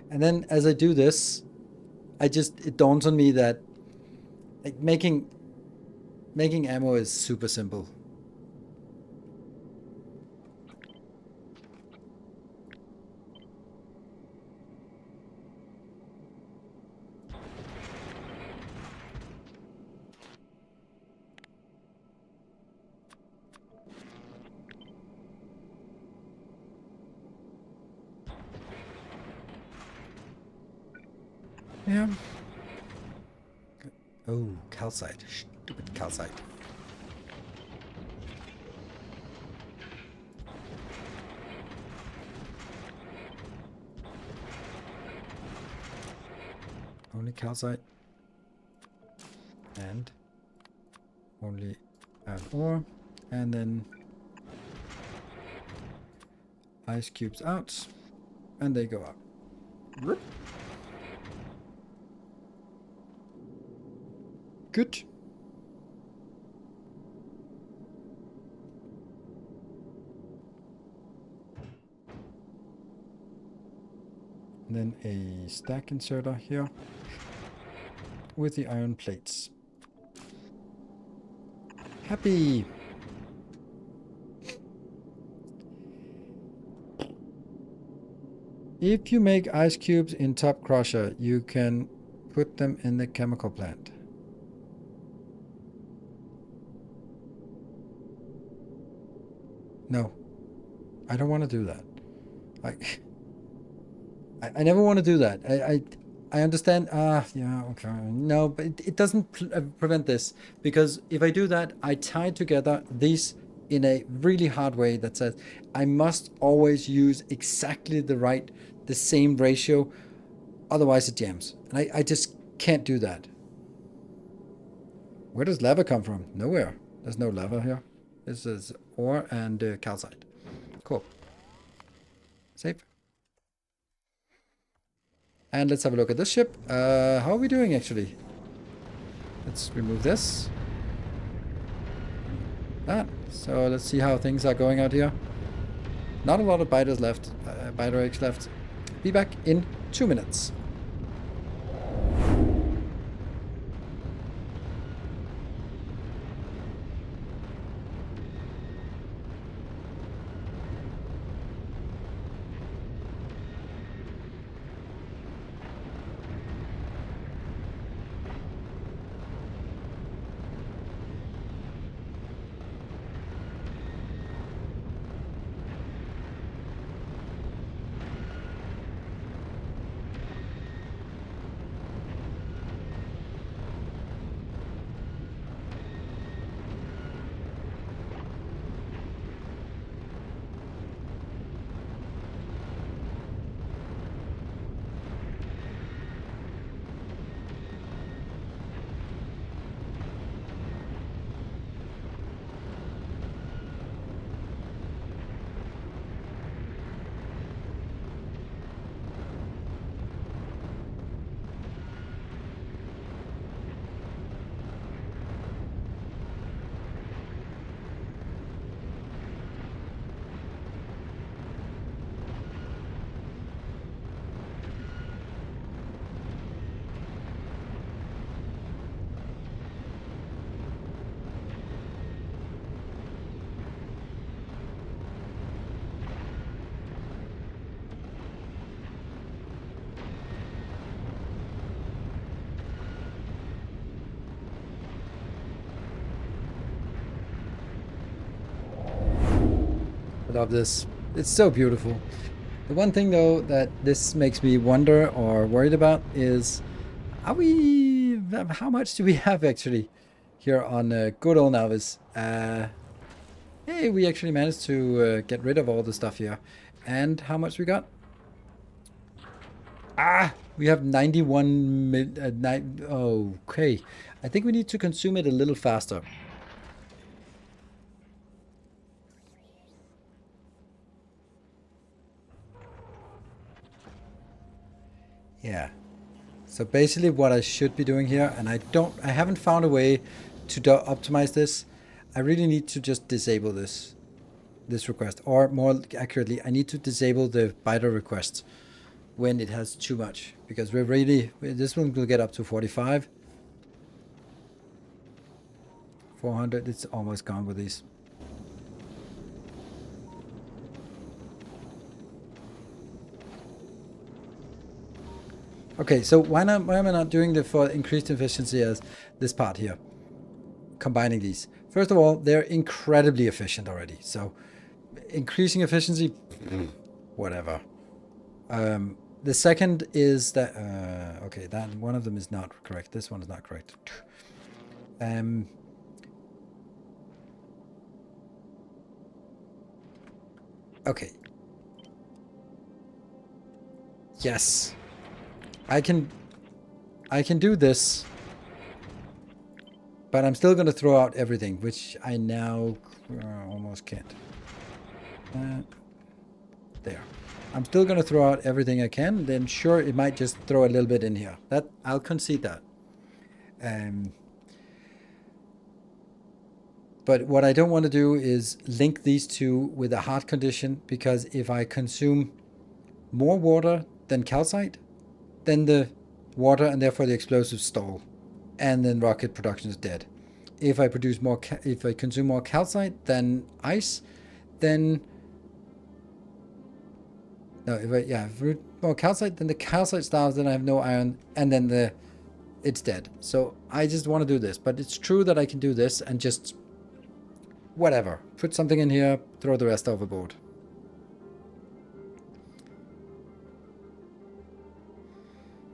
And then as I do this, it dawns on me that like making ammo is super simple. Yeah. Oh, calcite. Stupid calcite. Only calcite. And only add ore. And then ice cubes out. And they go out. Whoop. Good. And then a stack inserter here with the iron plates. Happy. If you make ice cubes in Top Crusher, you can put them in the chemical plant. No, I don't want to do that. I never want to do that. I understand. Yeah, okay. No, but it doesn't prevent this, because if I do that, I tie together these in a really hard way that says I must always use exactly the same ratio, otherwise it jams. And I just can't do that. Where does lava come from? Nowhere. There's no lava here. This is ore and calcite. Cool. Save. And let's have a look at this ship. How are we doing, actually? Let's remove this. That. So let's see how things are going out here. Not a lot of biters left. Biter eggs left. Be back in 2 minutes. Love this. It's so beautiful. The one thing, though, that this makes me wonder or worried about is, how much do we have actually here on good old Navis? Hey, we actually managed to get rid of all the stuff here. And how much we got? We have 91 mil. Okay. I think we need to consume it a little faster. Yeah. So basically what I should be doing here, and I haven't found a way to optimize this. I really need to just disable this request, or more accurately, I need to disable the biter request when it has too much, because this one will get up to 45. 400, it's almost gone with these. Okay, so why am I not doing the for increased efficiency as this part here? Combining these. First of all, they're incredibly efficient already. So increasing efficiency, whatever. The second is that okay, that one of them is not correct. This one is not correct. Okay. Yes. I can do this. But I'm still going to throw out everything, which I now almost can't. There. I'm still going to throw out everything I can. Then sure, it might just throw a little bit in here. That I'll concede that. But what I don't want to do is link these two with a hard condition, because if I consume more water than calcite, then the water and therefore the explosives stall, and then rocket production is dead. If I produce more, if I consume more calcite than ice, then no. If I more calcite, then the calcite starves. Then I have no iron, and then it's dead. So I just want to do this, but it's true that I can do this and just whatever, put something in here, throw the rest overboard.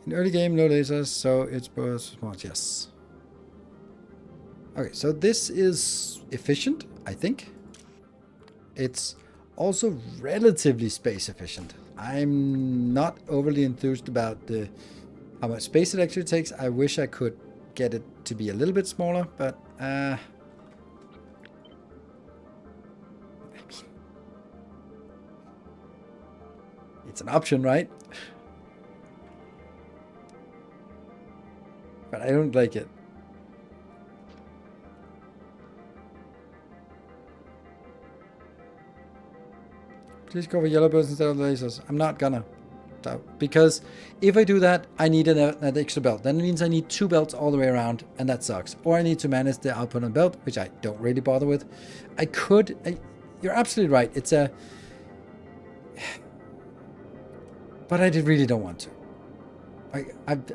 In early game, no lasers, so it's both smart. Yes. Okay, so this is efficient, I think. It's also relatively space efficient. I'm not overly enthused about how much space it actually takes. I wish I could get it to be a little bit smaller, but it's an option, right? But I don't like it. Please go for yellow belts instead of lasers. I'm not gonna. Because if I do that, I need an extra belt. Then it means I need 2 belts all the way around, and that sucks. Or I need to manage the output on belt, which I don't really bother with. I could... you're absolutely right. It's a... But I really don't want to.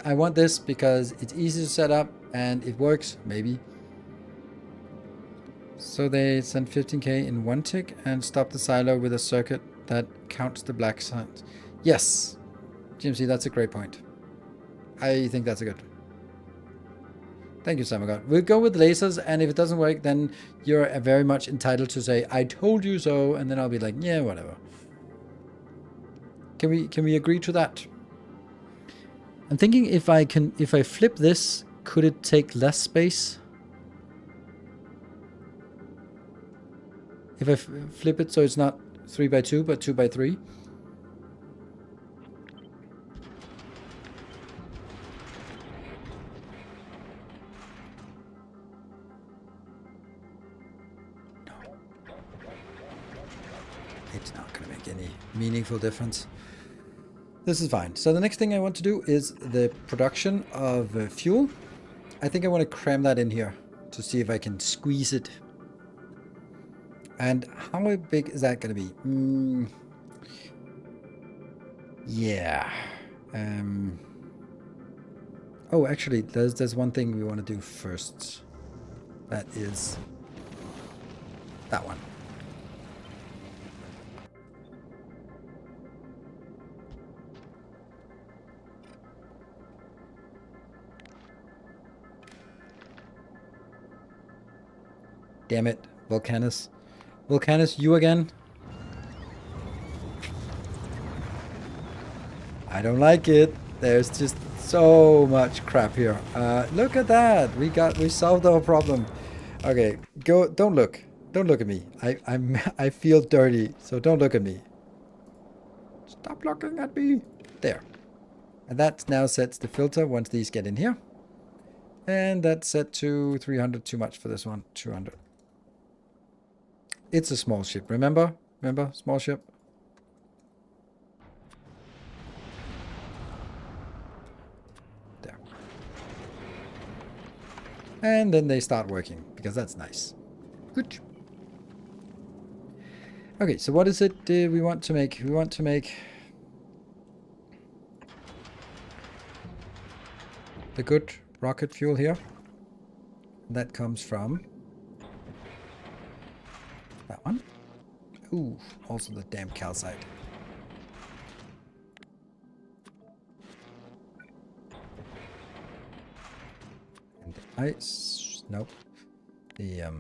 I want this because it's easy to set up, and it works, maybe. So they send 15k in 1 tick and stop the silo with a circuit that counts the black signs. Yes, GMC, that's a great point. I think that's a good. Thank you, Samagot. We'll go with lasers, and if it doesn't work, then you're very much entitled to say, I told you so, and then I'll be like, yeah, whatever. Can we agree to that? I'm thinking if I flip this, could it take less space? If I flip it so it's not 3x2 but 2x3. No. It's not going to make any meaningful difference. This is fine. So the next thing I want to do is the production of fuel. I think I want to cram that in here to see if I can squeeze it. And how big is that going to be? Yeah. Oh, actually, there's one thing we want to do first. That is that one. Damn it, Volcanus. Volcanus, you again? I don't like it. There's just so much crap here. Look at that. We solved our problem. Okay, go. Don't look. Don't look at me. I feel dirty, so don't look at me. Stop looking at me. There. And that now sets the filter once these get in here. And that's set to 300. Too much for this one. 200. It's a small ship, remember? Remember? Small ship. There. And then they start working, because that's nice. Good. Okay, so what is it we want to make? We want to make the good rocket fuel here. That comes from that one. Ooh, also the damn calcite. Nope. The, yeah.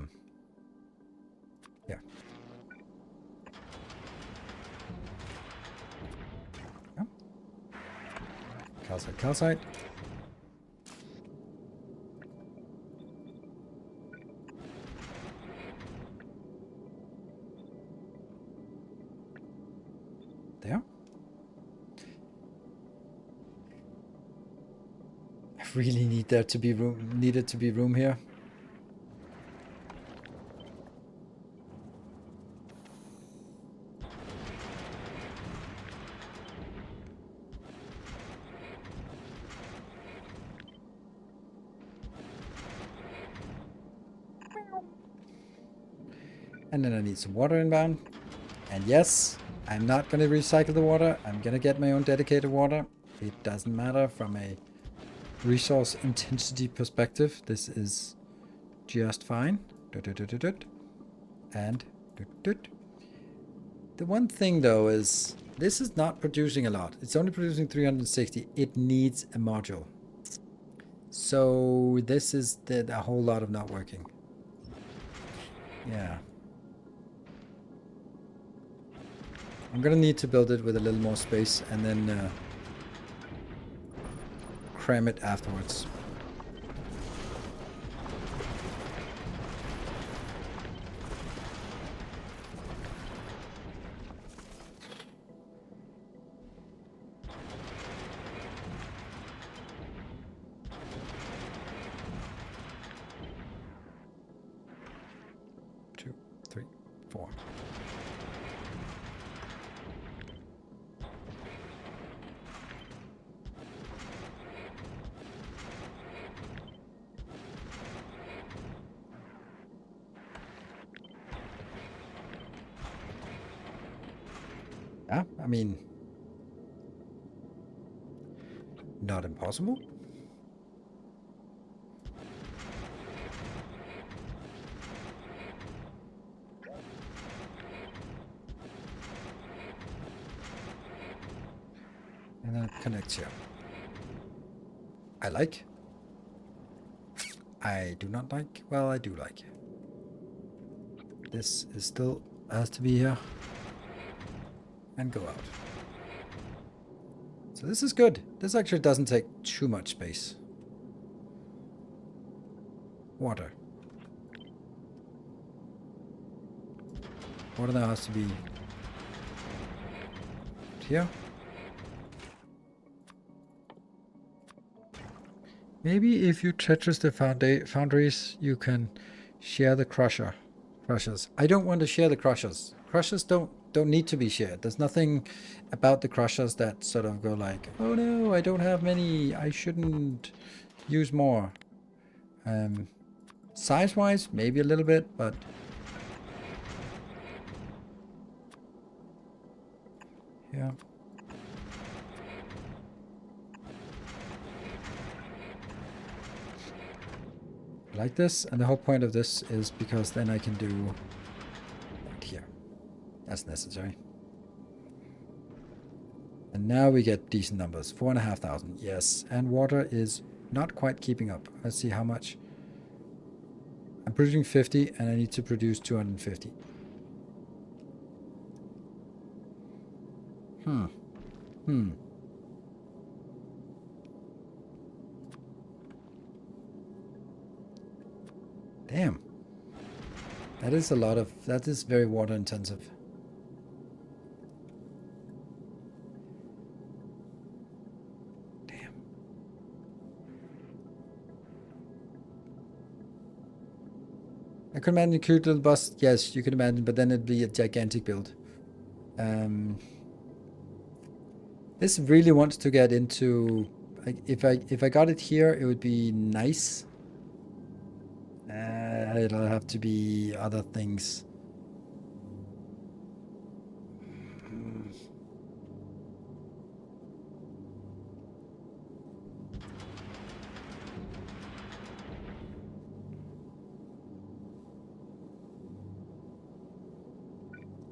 Oh. Calcite, calcite. There. I really need there to be room. Needed to be room here. And then I need some water inbound. And yes, I'm not going to recycle the water. I'm going to get my own dedicated water. It doesn't matter from a resource intensity perspective. This is just fine. And the one thing though is this is not producing a lot. It's only producing 360. It needs a module. So this is a whole lot of not working. Yeah. I'm gonna need to build it with a little more space and then cram it afterwards. Two, three, four. Yeah, I mean, not impossible. And then it connects here. I like. I do not like. Well, I do like. This is still has to be here. And go out. So this is good. This actually doesn't take too much space. Water. Water now has to be here. Maybe if you Tetris the foundries, you can share the crushers. I don't want to share the crushers. Crushers don't need to be shared. There's nothing about the crushers that sort of go like, oh no, I don't have many. I shouldn't use more. Size-wise, maybe a little bit, but yeah. Like this, and the whole point of this is because then I can do right here. That's necessary. And now we get decent numbers. 4,500. Yes. And water is not quite keeping up. Let's see how much. I'm producing 50 and I need to produce 250. Damn. That is a lot of... That is very water intensive. Damn. I could imagine a cute little bus. Yes, you could imagine, but then it'd be a gigantic build. This really wants to get into... Like, if I got it here, it would be nice. It'll have to be other things.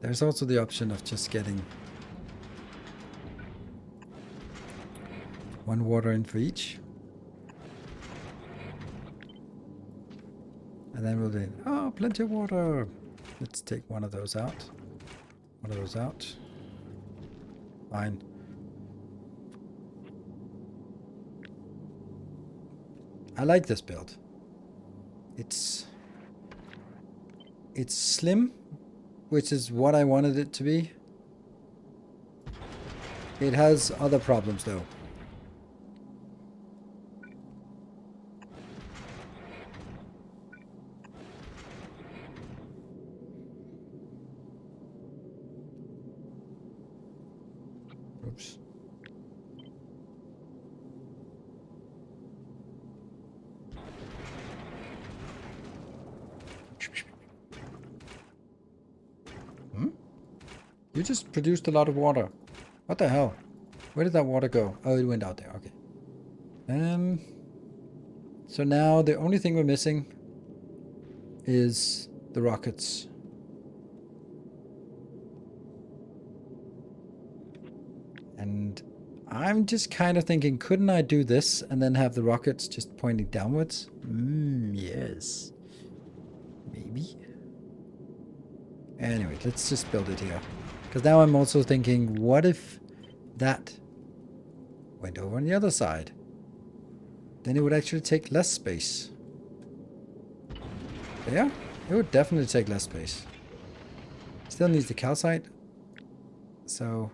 There's also the option of just getting one water in for each. And then we'll do, oh, plenty of water. Let's take one of those out. One of those out. Fine. I like this build. It's slim, which is what I wanted it to be. It has other problems though. Oops. You just produced a lot of water. What the hell? Where did that water go? Oh, it went out there. Okay. So now the only thing we're missing is the rockets. And I'm just kind of thinking, couldn't I do this and then have the rockets just pointing downwards? Yes. Maybe. Anyway, let's just build it here. Because now I'm also thinking, what if that went over on the other side? Then it would actually take less space. Yeah, it would definitely take less space. Still needs the calcite. So...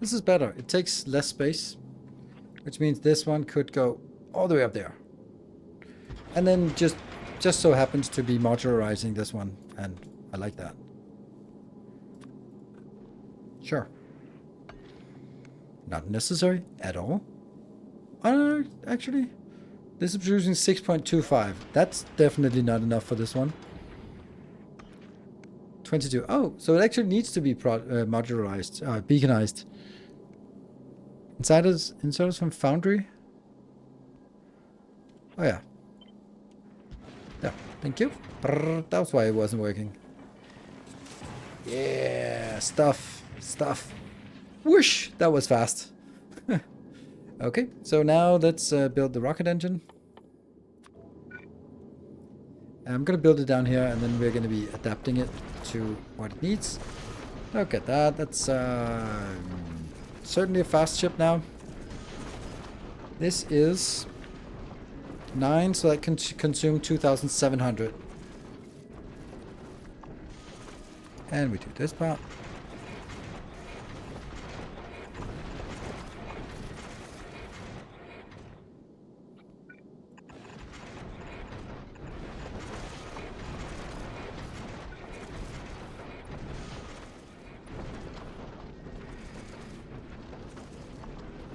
This is better. It takes less space, which means this one could go all the way up there. And then just so happens to be modularizing this one, and I like that. Sure. Not necessary at all. Actually, this is producing 6.25. That's definitely not enough for this one. 22. Oh, so it actually needs to be modularized, beaconized. Insiders from Foundry. Oh yeah. Yeah, thank you. Brrr, that was why it wasn't working. Yeah, stuff. Whoosh, that was fast. Okay, so now let's build the rocket engine. I'm gonna build it down here, and then we're gonna be adapting it to what it needs. Look at that. That's certainly a fast ship now. This is 9, so that can consume 2,700. And we do this part.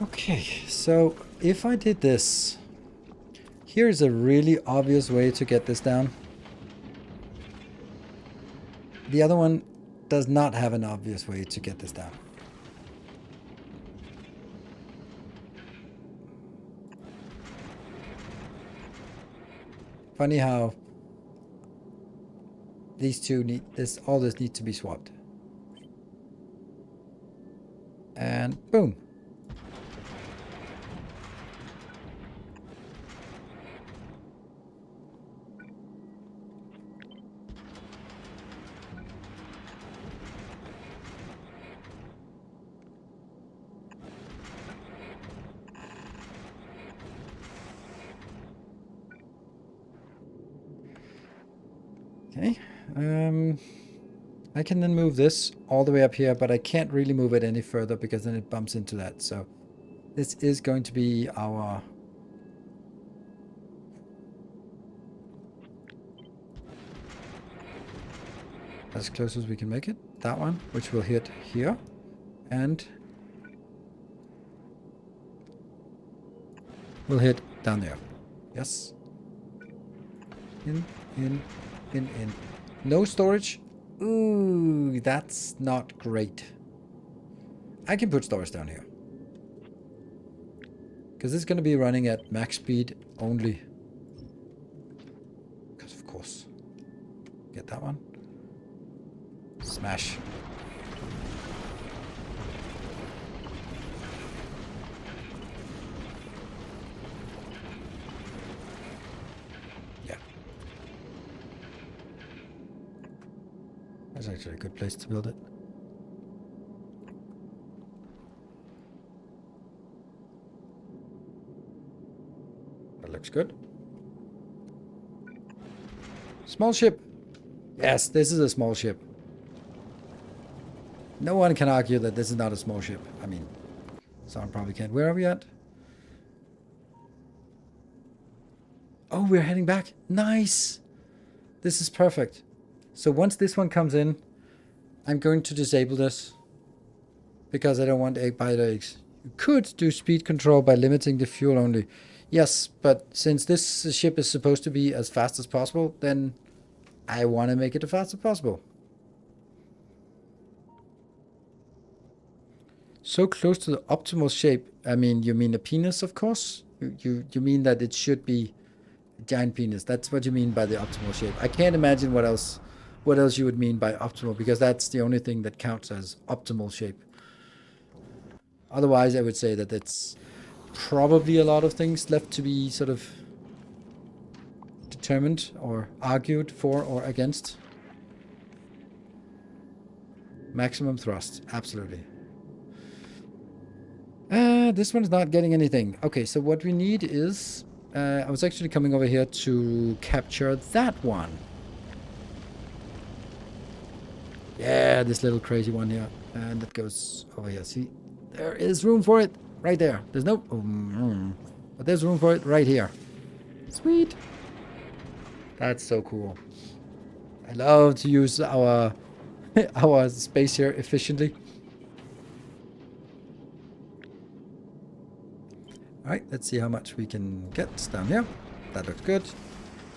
Okay, so if I did this, here's a really obvious way to get this down. The other one does not have an obvious way to get this down. Funny how these two need this, all this needs to be swapped. And boom. Okay, I can then move this all the way up here, but I can't really move it any further because then it bumps into that. So this is going to be our as close as we can make it. That one, which will hit here, and will hit down there. Yes. In, in. No storage? Ooh, that's not great. I can put storage down here. Because it's going to be running at max speed only. Because of course. Get that one. Smash. Yeah. That's actually a good place to build it. That looks good. Small ship. Yes, this is a small ship. No one can argue that this is not a small ship. I mean, someone probably can't. Where are we at? Oh, we're heading back. Nice. This is perfect. So once this one comes in, I'm going to disable this. Because I don't want egg bite eggs. You could do speed control by limiting the fuel only. Yes, but since this ship is supposed to be as fast as possible, then I want to make it as fast as possible. So close to the optimal shape. I mean, you mean a penis, of course? You mean that it should be a giant penis. That's what you mean by the optimal shape. I can't imagine what else you would mean by optimal, because that's the only thing that counts as optimal shape. Otherwise, I would say that it's probably a lot of things left to be sort of determined or argued for or against. Maximum thrust, absolutely. This one's not getting anything. Okay, so what we need is... I was actually coming over here to capture that one. Yeah, this little crazy one here. And that goes over here. See, there is room for it right there. There's no... but there's room for it right here. Sweet. That's so cool. I love to use our our space here efficiently. Alright, let's see how much we can get down here. That looks good.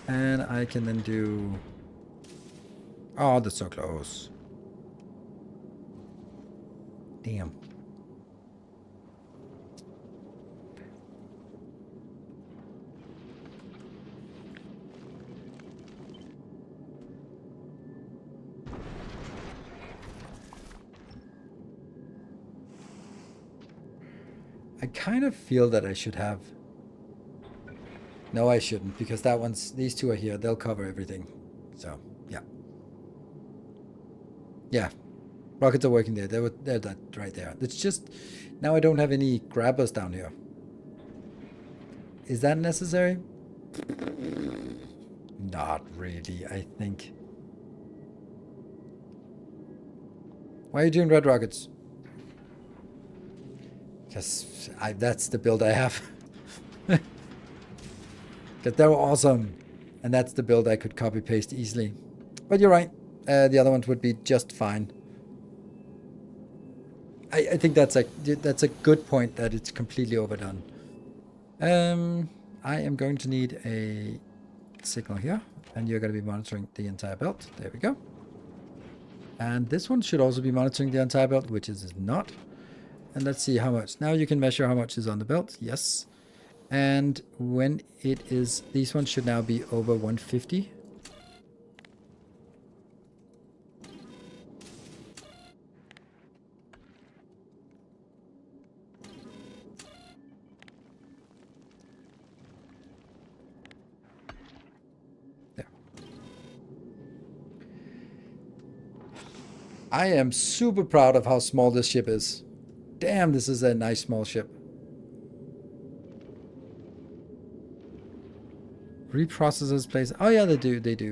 And I can then do... Oh, that's so close. Damn. I kind of feel that I should have... No, I shouldn't, because that one's... These two are here. They'll cover everything. So, yeah. Yeah. Rockets are working there. They're that right there. It's just... Now I don't have any grabbers down here. Is that necessary? Not really, I think. Why are you doing red rockets? Because that's the build I have. Because they're awesome. And that's the build I could copy paste easily. But you're right. The other ones would be just fine. I think that's a good point, that it's completely overdone. I am going to need a signal here. And you're going to be monitoring the entire belt. There we go. And this one should also be monitoring the entire belt, which it is not. And let's see how much. Now you can measure how much is on the belt. Yes. And when it is... These ones should now be over 150. There. I am super proud of how small this ship is. Damn, this is a nice small ship. Reprocessors place. Oh yeah, they do. Bit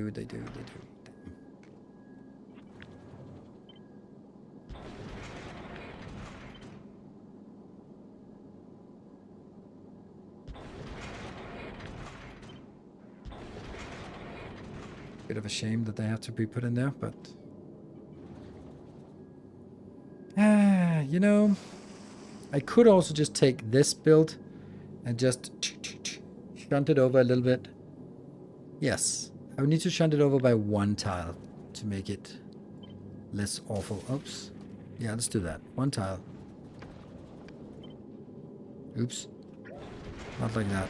of a shame that they have to be put in there, but... you know, I could also just take this build and just shunt it over a little bit. Yes, I would need to shunt it over by 1 tile to make it less awful. Oops. Yeah, let's do that. 1 tile. Oops. Not like that.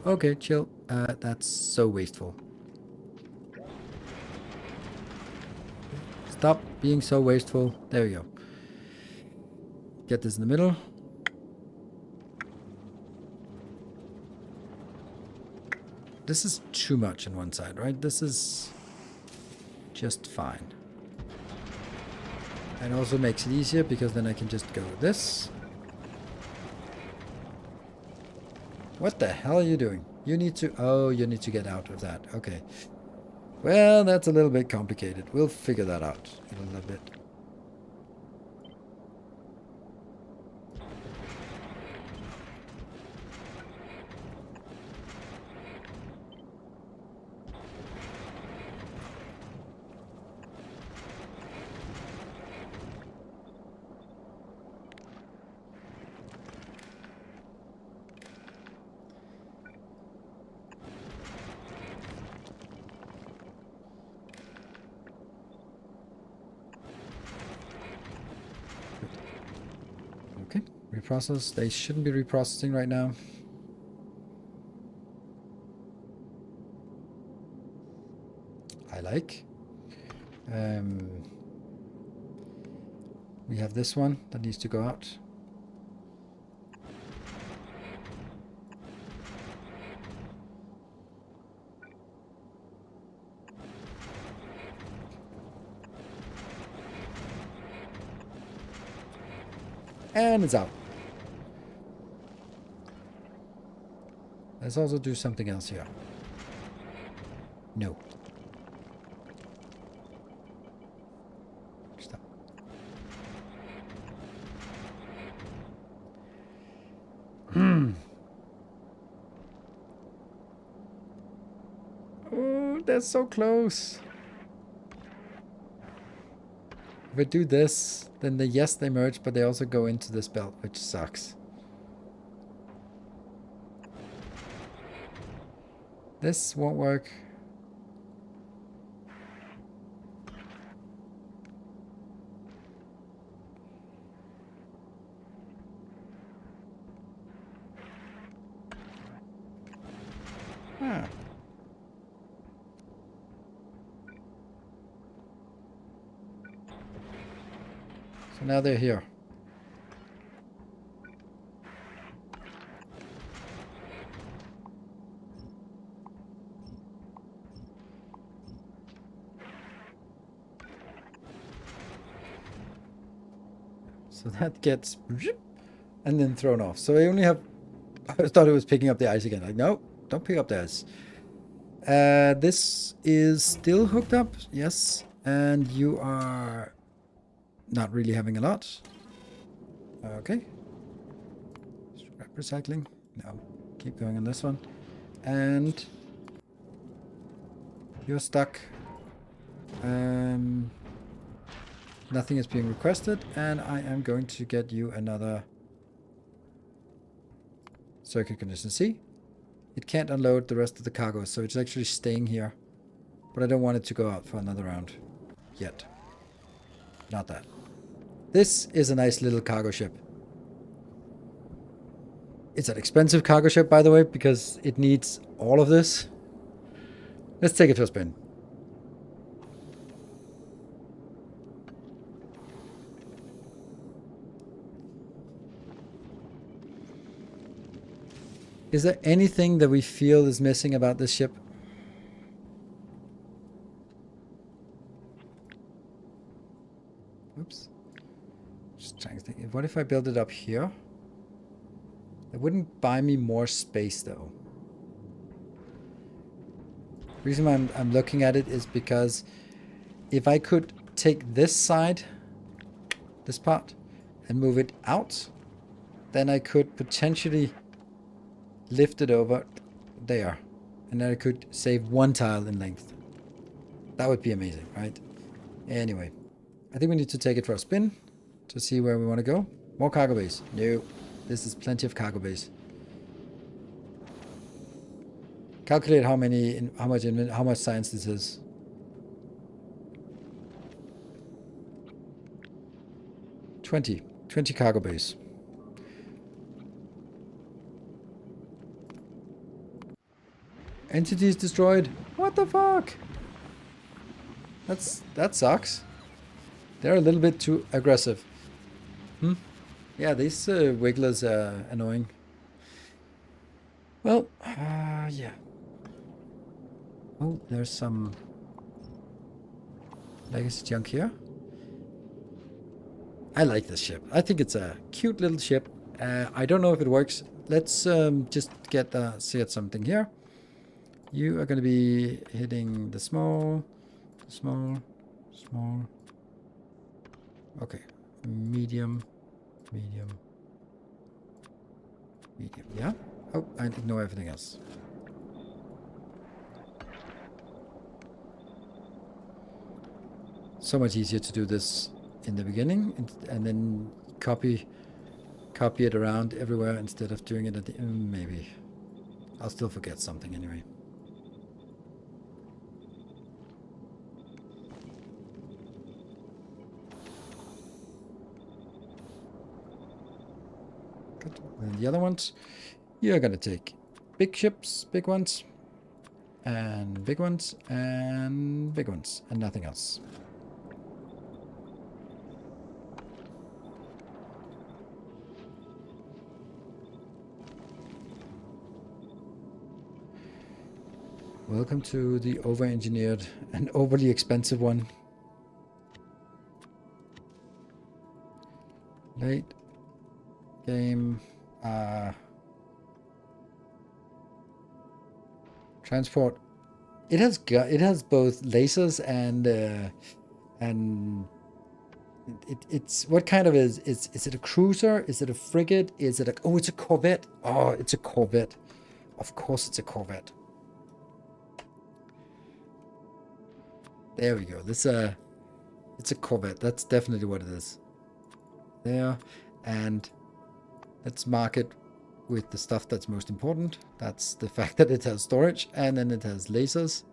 Okay, chill. That's so wasteful. Stop being so wasteful. There we go. Get this in the middle. This is too much on one side, right? This is just fine. And also makes it easier because then I can just go with this. What the hell are you doing? You need to... Oh, you need to get out of that. Okay. Well, that's a little bit complicated. We'll figure that out in a little bit. Okay, reprocess. They shouldn't be reprocessing right now. I like. We have this one that needs to go out. And it's out. Let's also do something else here. No. Stop. Oh, that's so close. If I do this, then yes, they merge, but they also go into this belt, which sucks. This won't work. Ah. So now they're here. So that gets and then thrown off. So I only have... I thought it was picking up the ice again. Like, no, don't pick up the ice. This is still hooked up. Yes. And you are not really having a lot. Okay. Scrap recycling. No. Keep going on this one. And you're stuck. Nothing is being requested, and I am going to get you another circuit condition. See? It can't unload the rest of the cargo, so it's actually staying here. But I don't want it to go out for another round. Yet. Not that. This is a nice little cargo ship. It's an expensive cargo ship, by the way, because it needs all of this. Let's take it for a spin. Is there anything that we feel is missing about this ship? Oops. Just trying to think. What if I build it up here? It wouldn't buy me more space, though. The reason why I'm looking at it is because if I could take this side, this part, and move it out, then I could potentially lift it over there, and then I could save 1 tile in length. That would be amazing, right? Anyway, I think we need to take it for a spin to see where we want to go. More cargo base. No, this is plenty of cargo base. Calculate how much science this is. Twenty cargo bays. Entities destroyed. What the fuck? That sucks. They're a little bit too aggressive. Yeah, these wigglers are annoying. Well, yeah. Oh, there's some legacy junk here. I like this ship. I think it's a cute little ship. I don't know if it works. Let's just see something here. You are going to be hitting the small. Okay. Medium. Yeah. Oh, I ignore everything else. So much easier to do this in the beginning and then copy it around everywhere instead of doing it at the end. Maybe. I'll still forget something anyway. Good. And the other ones, you're gonna take big ships, big ones, and big ones, and big ones, and nothing else. Welcome to the over-engineered and overly expensive one. Late game. Transport. It has both lasers and it's what kind of is it a cruiser? Is it a frigate? Is it a oh it's a corvette? Oh, it's a corvette. Of course it's a corvette. There we go. It's a corvette. That's definitely what it is. There, and let's mark it with the stuff that's most important. That's the fact that it has storage, and then it has lasers,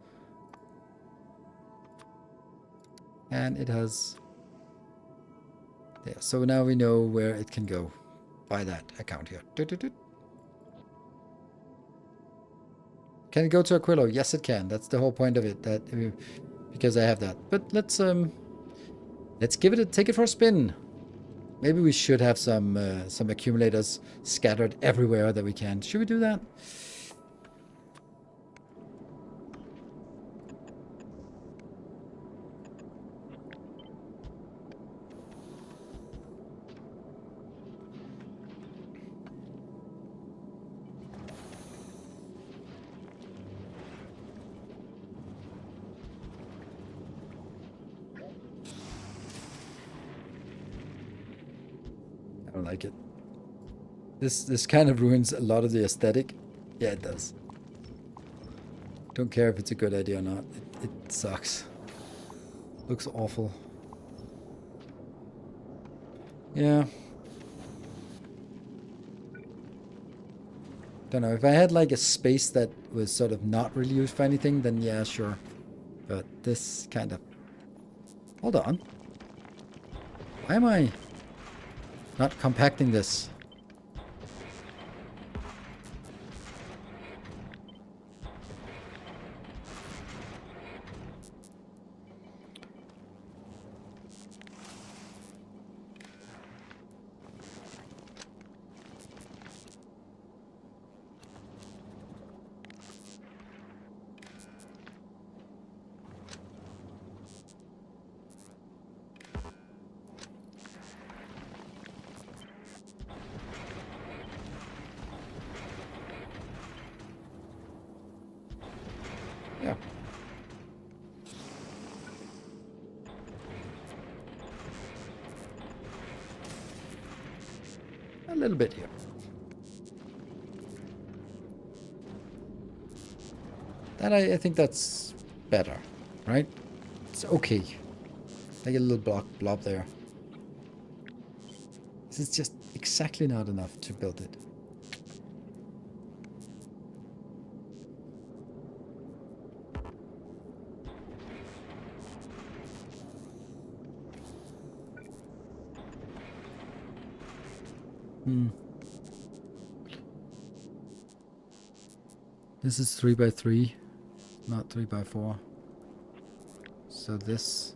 and it has there. So now we know where it can go by that account here. Can it go to Aquilo? Yes, it can. That's the whole point of it. That because I have that. But let's take it for a spin. Maybe we should have some accumulators scattered everywhere that we can. Should we do that? I don't like it. This kind of ruins a lot of the aesthetic. Yeah, it does. Don't care if it's a good idea or not. It sucks. Looks awful. Yeah. Don't know. If I had like a space that was sort of not really used for anything, then yeah, sure. But this kind of... Hold on. Why am I not compacting this? Yeah. A little bit here. That I think that's better, right? It's okay. Like a little blob there. This is just exactly not enough to build it. This is 3x3, not 3x4. So this.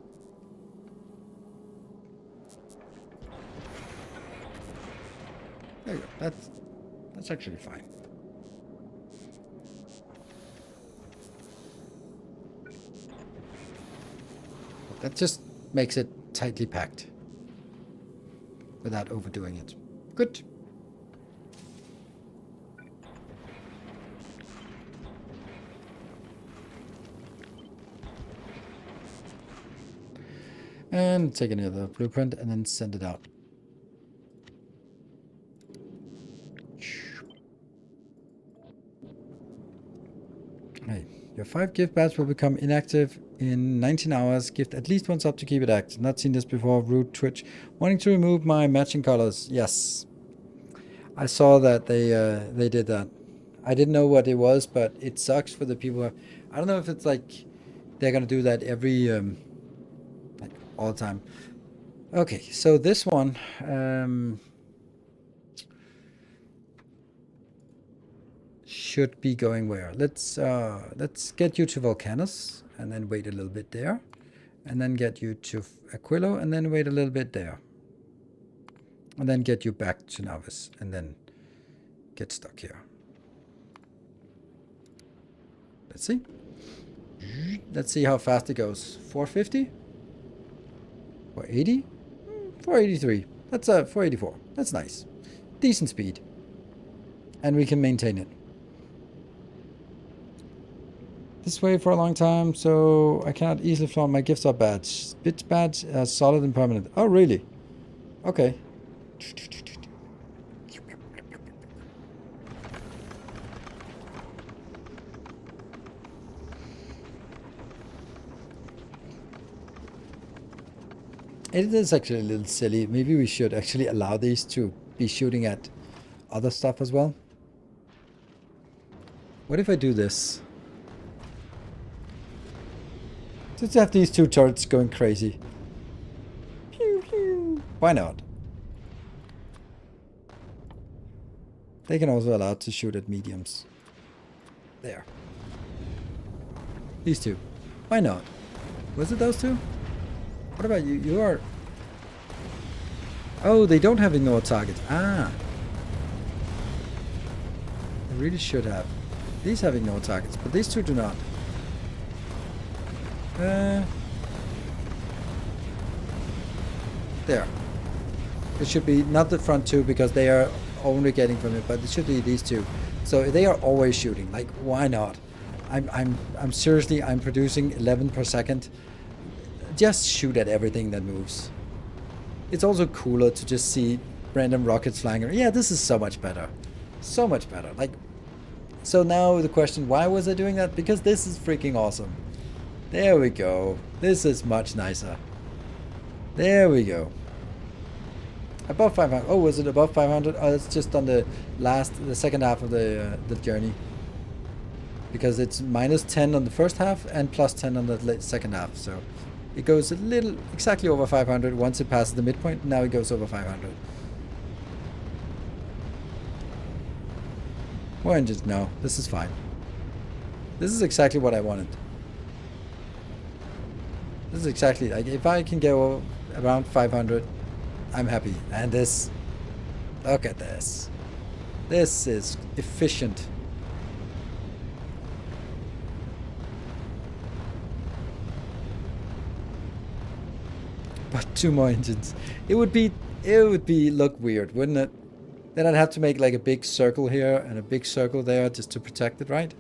There you go. That's actually fine. That just makes it tightly packed without overdoing it. Good. And take another blueprint and then send it out. Hey, your 5 gift badge will become inactive in 19 hours. Gift at least one sub to keep it active. Not seen this before. Root Twitch. Wanting to remove my matching colors. Yes. I saw that they did that. I didn't know what it was, but it sucks for the people. I don't know if it's like they're gonna do that every like all the time. Okay, so this one should be going where? Let's get you to Volcanus and then wait a little bit there, and then get you to Aquilo and then wait a little bit there, and then get you back to Navis and then get stuck here. Let's see. Let's see how fast it goes. 450? 480? 483. That's 484. That's nice. Decent speed. And we can maintain it. This way for a long time, so I cannot easily flaunt my gift sub badge. Bit badge solid and permanent. Oh, really? Okay. It is actually a little silly. Maybe we should actually allow these to be shooting at other stuff as well. What if I do this? Just have these 2 turrets going crazy. Pew, pew. Why not? They can also allow to shoot at mediums. There. These 2. Why not? Was it those 2? What about you? You are... Oh, they don't have ignore targets. Ah. They really should have. These have ignore targets, but these 2 do not. There. It should be not the front 2 because they are only getting from it, but it should be these 2. So they are always shooting. Like, why not? I'm seriously, I'm producing 11 per second. Just shoot at everything that moves. It's also cooler to just see random rockets flying around. Yeah, this is so much better. So much better. Like, so now the question, why was I doing that? Because this is freaking awesome. There we go. This is much nicer. There we go. Above 500. Oh, was it above 500? Oh, it's just on the second half of the journey. Because it's minus 10 on the first half and plus 10 on the second half. So it goes a little, exactly over 500 once it passes the midpoint. Now it goes over 500. More engines? No, this is fine. This is exactly what I wanted. This is exactly, like, if I can go around 500, I'm happy. And this, look at this. This is efficient. But 2 more engines. It would be look weird, wouldn't it? Then I'd have to make like a big circle here and a big circle there just to protect it, right?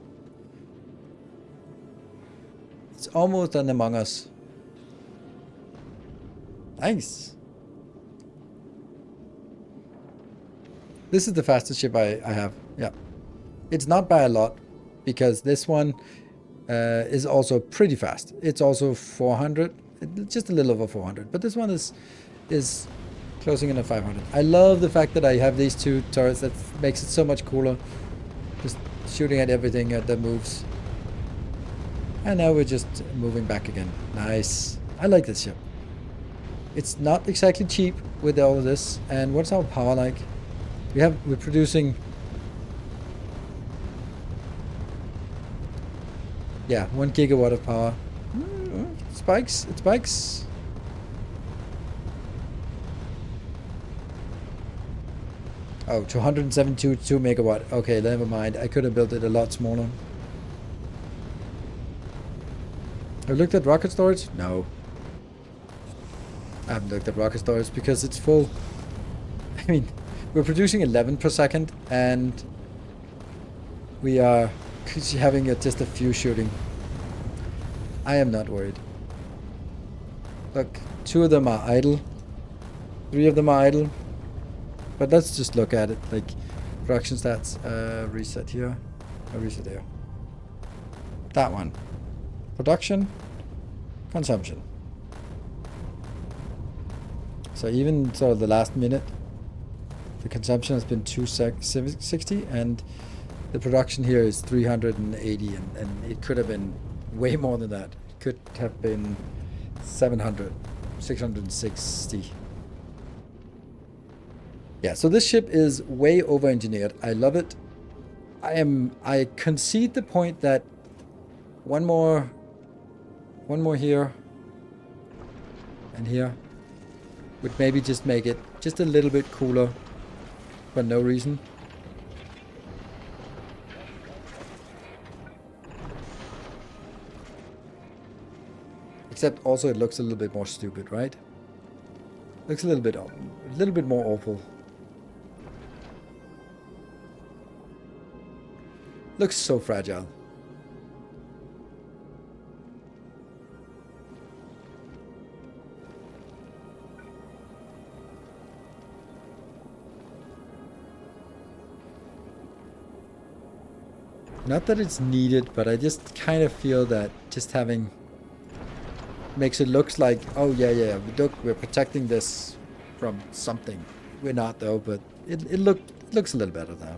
It's almost an Among Us. Nice. This is the fastest ship I have. Yeah. It's not by a lot because this one is also pretty fast. It's also 400. Just a little over 400, but this one is closing in at 500. I love the fact that I have these 2 turrets. That makes it so much cooler. Just shooting at everything that moves. And now we're just moving back again. Nice. I like this ship. It's not exactly cheap with all of this. And what's our power like? We're producing. Yeah, 1 gigawatt of power. Spikes. It spikes. Oh, 272 megawatt. Okay, never mind. I could have built it a lot smaller. Have you looked at rocket storage? No. I haven't looked at rocket storage because it's full. I mean, we're producing 11 per second and we are having just a few shooting. I am not worried. Look, 2 of them are idle. 3 of them are idle. But let's just look at it, like production stats. Reset here. Reset there. That one. Production. Consumption. So even sort of the last minute, the consumption has been 260 and the production here is 380 and it could have been way more than that. It could have been 700, 660. Yeah, so this ship is way over-engineered. I love it. I concede the point that one more here and here would maybe just make it just a little bit cooler for no reason. Except also it looks a little bit more stupid, right? Looks a little bit more awful. Looks so fragile. Not that it's needed, but I just kind of feel that just having makes it looks like, oh yeah, look, we're protecting this from something. We're not though, but it looks a little better now.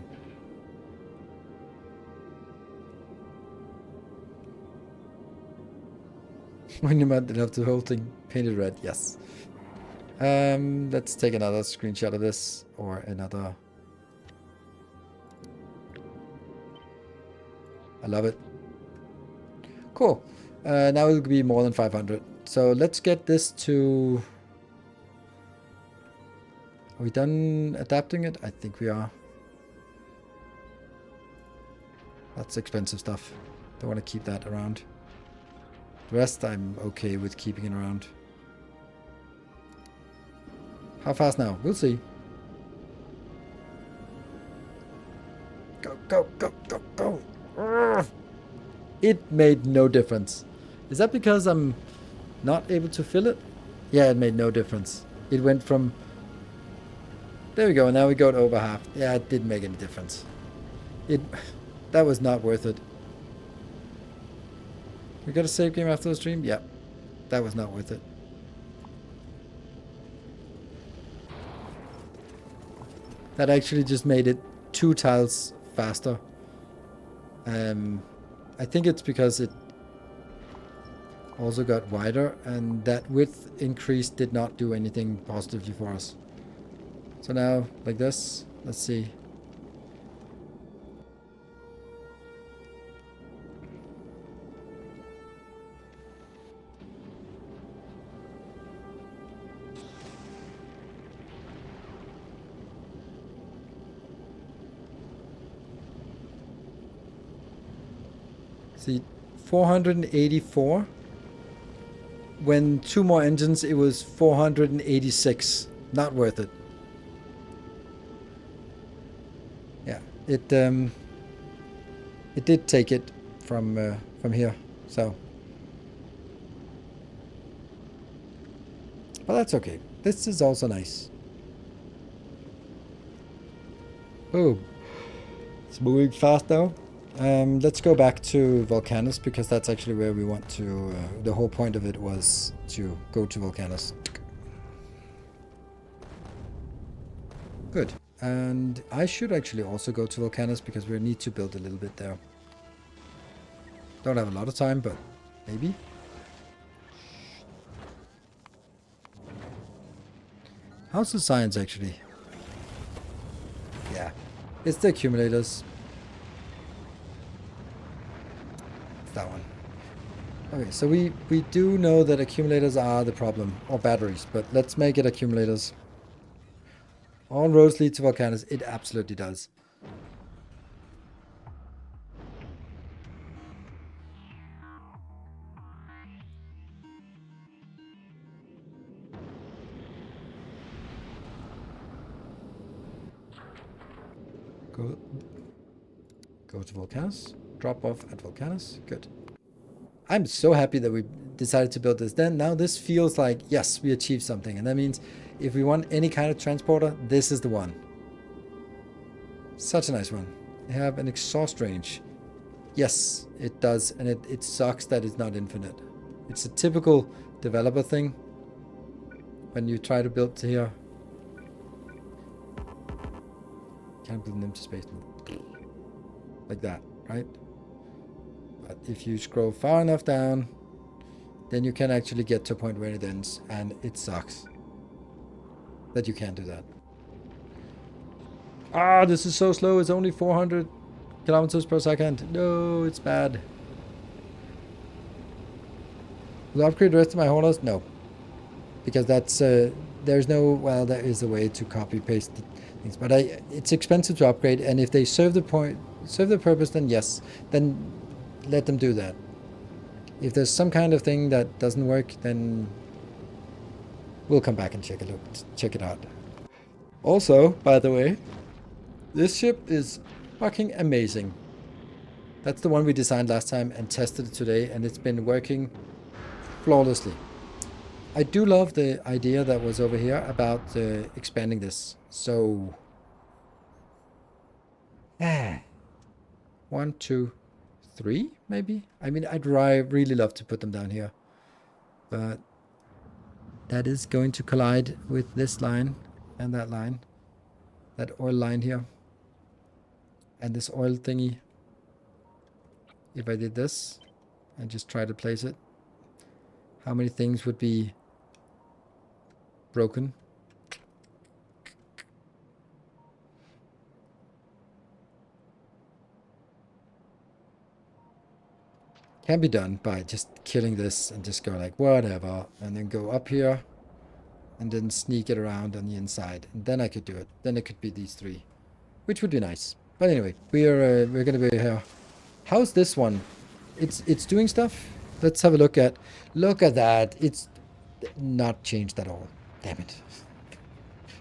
When you might have the whole thing painted red, yes. Let's take another screenshot of this or another. I love it. Cool. Now it'll be more than 500. So let's get this to... Are we done adapting it? I think we are. That's expensive stuff. Don't want to keep that around. The rest I'm okay with keeping it around. How fast now? We'll see. Go, go, go, go, go. It made no difference. Is that because I'm not able to fill it? Yeah, it made no difference. It went from... There we go. Now we got over half. Yeah, it didn't make any difference. That was not worth it. We got a save game after the stream? Yeah. That was not worth it. That actually just made it 2 tiles faster. I think it's because it also got wider and that width increase did not do anything positively for us. So now, like this, let's see. See, 484. When 2 more engines, it was 486. Not worth it. Yeah, it did take it from here. So, but that's okay. This is also nice. Oh, it's moving fast now. Let's go back to Volcanus because that's actually where we want to, the whole point of it was to go to Volcanus. Good. And I should actually also go to Volcanus because we need to build a little bit there. Don't have a lot of time, but maybe. How's the science actually? Yeah, It's the accumulators. It's that one. Okay, so we do know that accumulators are the problem, or batteries, but let's make it accumulators. All roads lead to volcanoes. It absolutely does. Go to volcanoes. Drop off at volcanoes. Good. I'm so happy that we decided to build this. Now this feels like, yes, we achieved something. And that means if we want any kind of transporter, this is the one. Such a nice one. They have an exhaust range. Yes, it does. And it sucks that it's not infinite. It's a typical developer thing. When you try to build here. Can't build an empty space. Like that, right? But if you scroll far enough down, then you can actually get to a point where it ends, and it sucks that you can't do that. Ah, this is so slow. It's only 400 kilometers per second. No, it's bad. Will I upgrade the rest of my haulers? No. Because that's, there's no, well, there is a way to copy paste things, but it's expensive to upgrade, and if they serve the purpose, then yes, then let them do that. If there's some kind of thing that doesn't work, then we'll come back and check it out. Also, by the way, this ship is fucking amazing. That's the one we designed last time and tested it today, and it's been working flawlessly. I do love the idea that was over here about expanding this. So, 1, 2, 3, maybe? I mean, I'd really love to put them down here. But that is going to collide with this line and that line. That oil line here. And this oil thingy. If I did this and just try to place it, how many things would be broken? Can be done by just killing this and just go like whatever, and then go up here and then sneak it around on the inside, and then I could do it. Then it could be these three, which would be nice. But anyway, we're gonna be here. How's this one? It's doing stuff. Let's have a look at that. It's not changed at all. Damn it.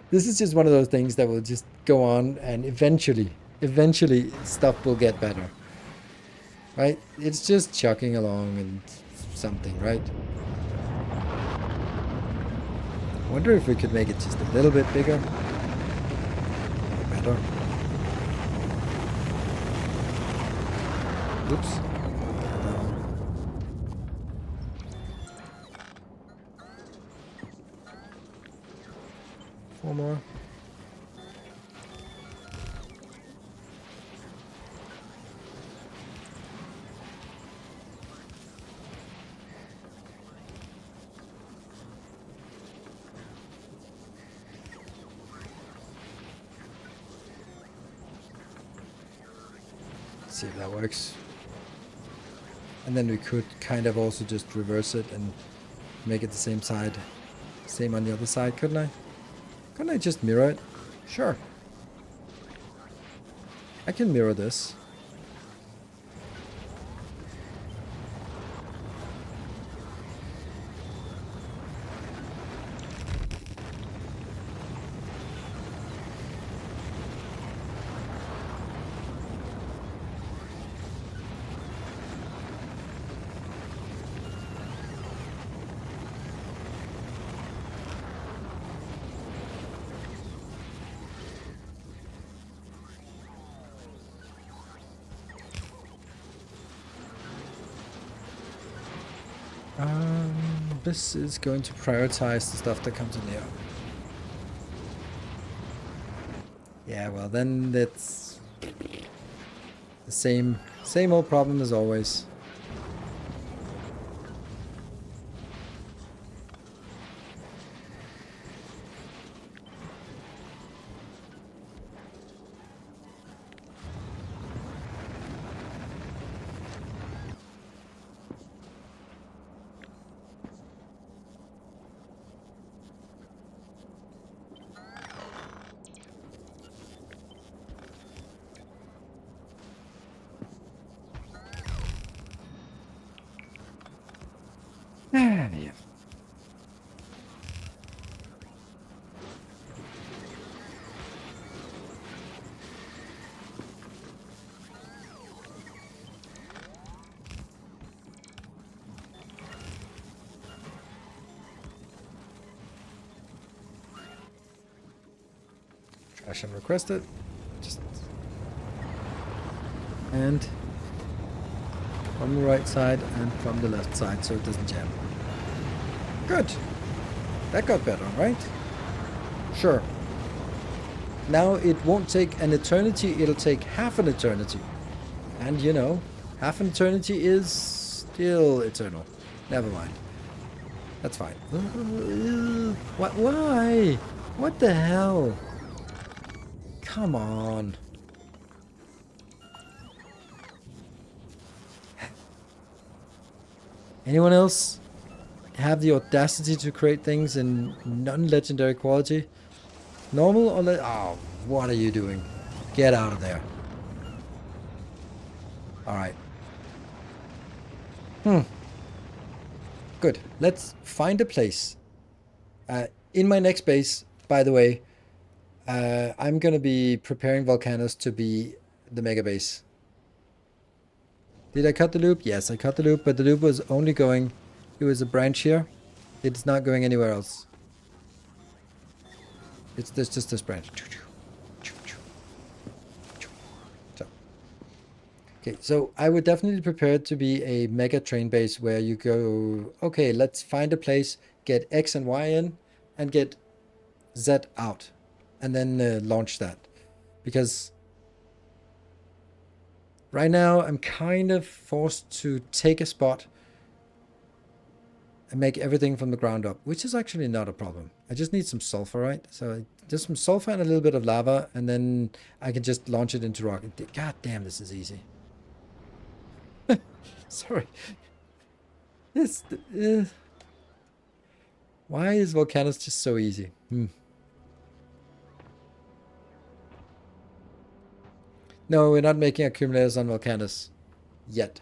This is just one of those things that will just go on, and eventually stuff will get better. Right? It's just chugging along and something, right? I wonder if we could make it just a little bit bigger. Or better. Oops. Four more. See if that works. And then we could kind of also just reverse it and make it the same side. Same on the other side, couldn't I? Couldn't I just mirror it? Sure. I can mirror this. This is going to prioritize the stuff that comes in here. Yeah, well then that's the same old problem as always. shall request it. Just and from the right side and from the left side so it doesn't jam. Good. That got better, right? Sure. Now it won't take an eternity, it'll take half an eternity. And you know, half an eternity is still eternal. Never mind. That's fine. What? Why? What the hell? Come on. Anyone else have the audacity to create things in non-legendary quality? Normal or oh, what are you doing? Get out of there. Alright. Good. Let's find a place. In my next base, by the way, I'm going to be preparing Volcanos to be the mega base. Did I cut the loop? Yes, I cut the loop, but the loop was only going... It was a branch here. It's not going anywhere else. There's just this branch. So. Okay, so I would definitely prepare to be a mega train base where you go, okay, let's find a place, get X and Y in, and get Z out. And then launch that. Because right now I'm kind of forced to take a spot and make everything from the ground up, which is actually not a problem. I just need some sulfur, right? So just some sulfur and a little bit of lava, and then I can just launch it into rock. God damn, this is easy. Sorry. This. Why is Volcanos just so easy? No, we're not making accumulators on Volcanos yet.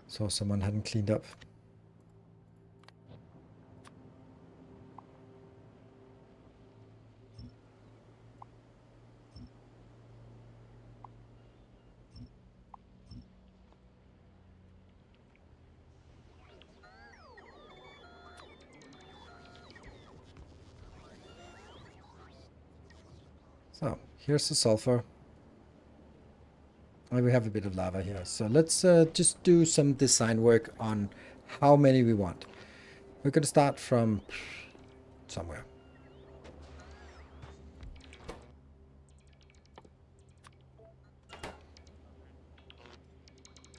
So someone hadn't cleaned up. So here's the sulfur. We have a bit of lava here. So let's just do some design work on how many we want. We're going to start from somewhere.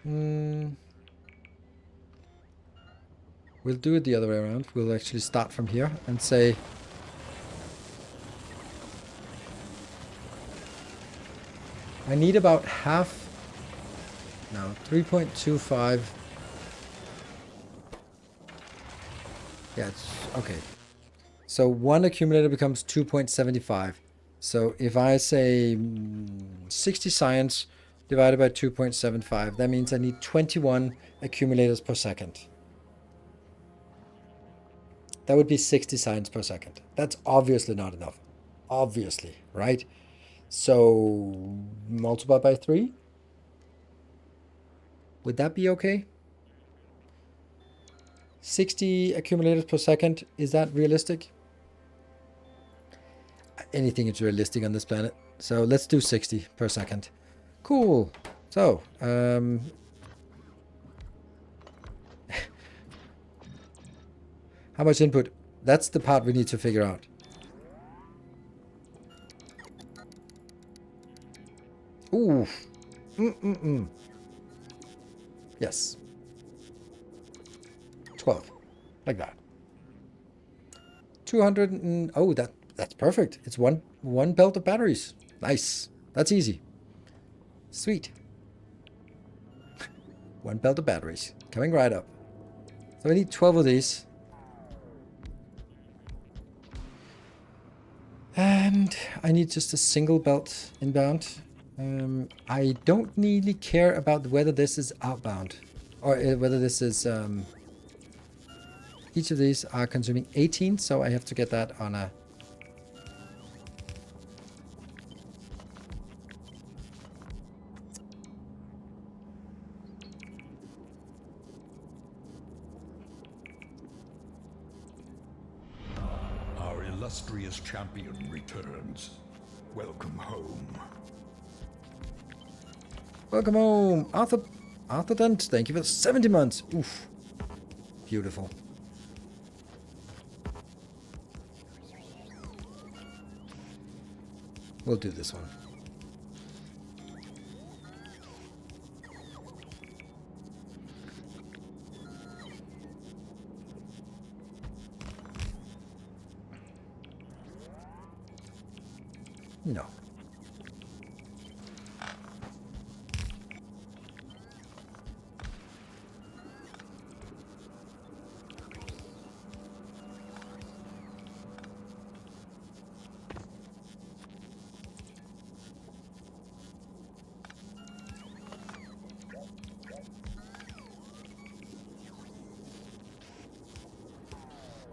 We'll do it the other way around. We'll actually start from here and say... I need about half... No, 3.25. Yeah, it's okay. So one accumulator becomes 2.75. So if I say 60 science divided by 2.75, that means I need 21 accumulators per second. That would be 60 science per second. That's obviously not enough. Obviously, right? So multiply by 3. Would that be okay? 60 accumulators per second. Is that realistic? Anything is realistic on this planet. So let's do 60 per second. Cool. So, how much input? That's the part we need to figure out. Ooh. Yes. 12. Like that. 200 and... Oh, that's perfect. It's one belt of batteries. Nice. That's easy. Sweet. One belt of batteries. Coming right up. So I need 12 of these. And I need just a single belt inbound. I don't really care about whether this is outbound or whether this is each of these are consuming 18, so I have to get that on a Our illustrious champion returns. Welcome home. welcome home, Arthur Dent. Thank you for 70 months. Oof, beautiful. We'll do this one. No.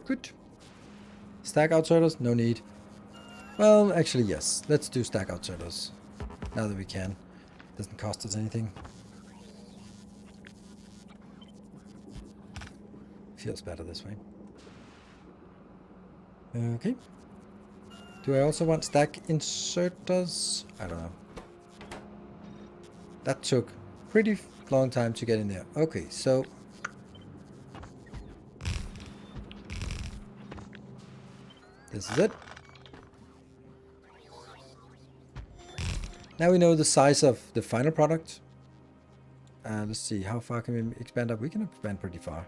Good. Stack outserters? No need. Well, actually, yes. Let's do stack outserters. Now that we can. Doesn't cost us anything. Feels better this way. Okay. Do I also want stack inserters? I don't know. That took pretty long time to get in there. Okay, so this is it. Now we know the size of the final product. Let's see, how far can we expand up? We can expand pretty far.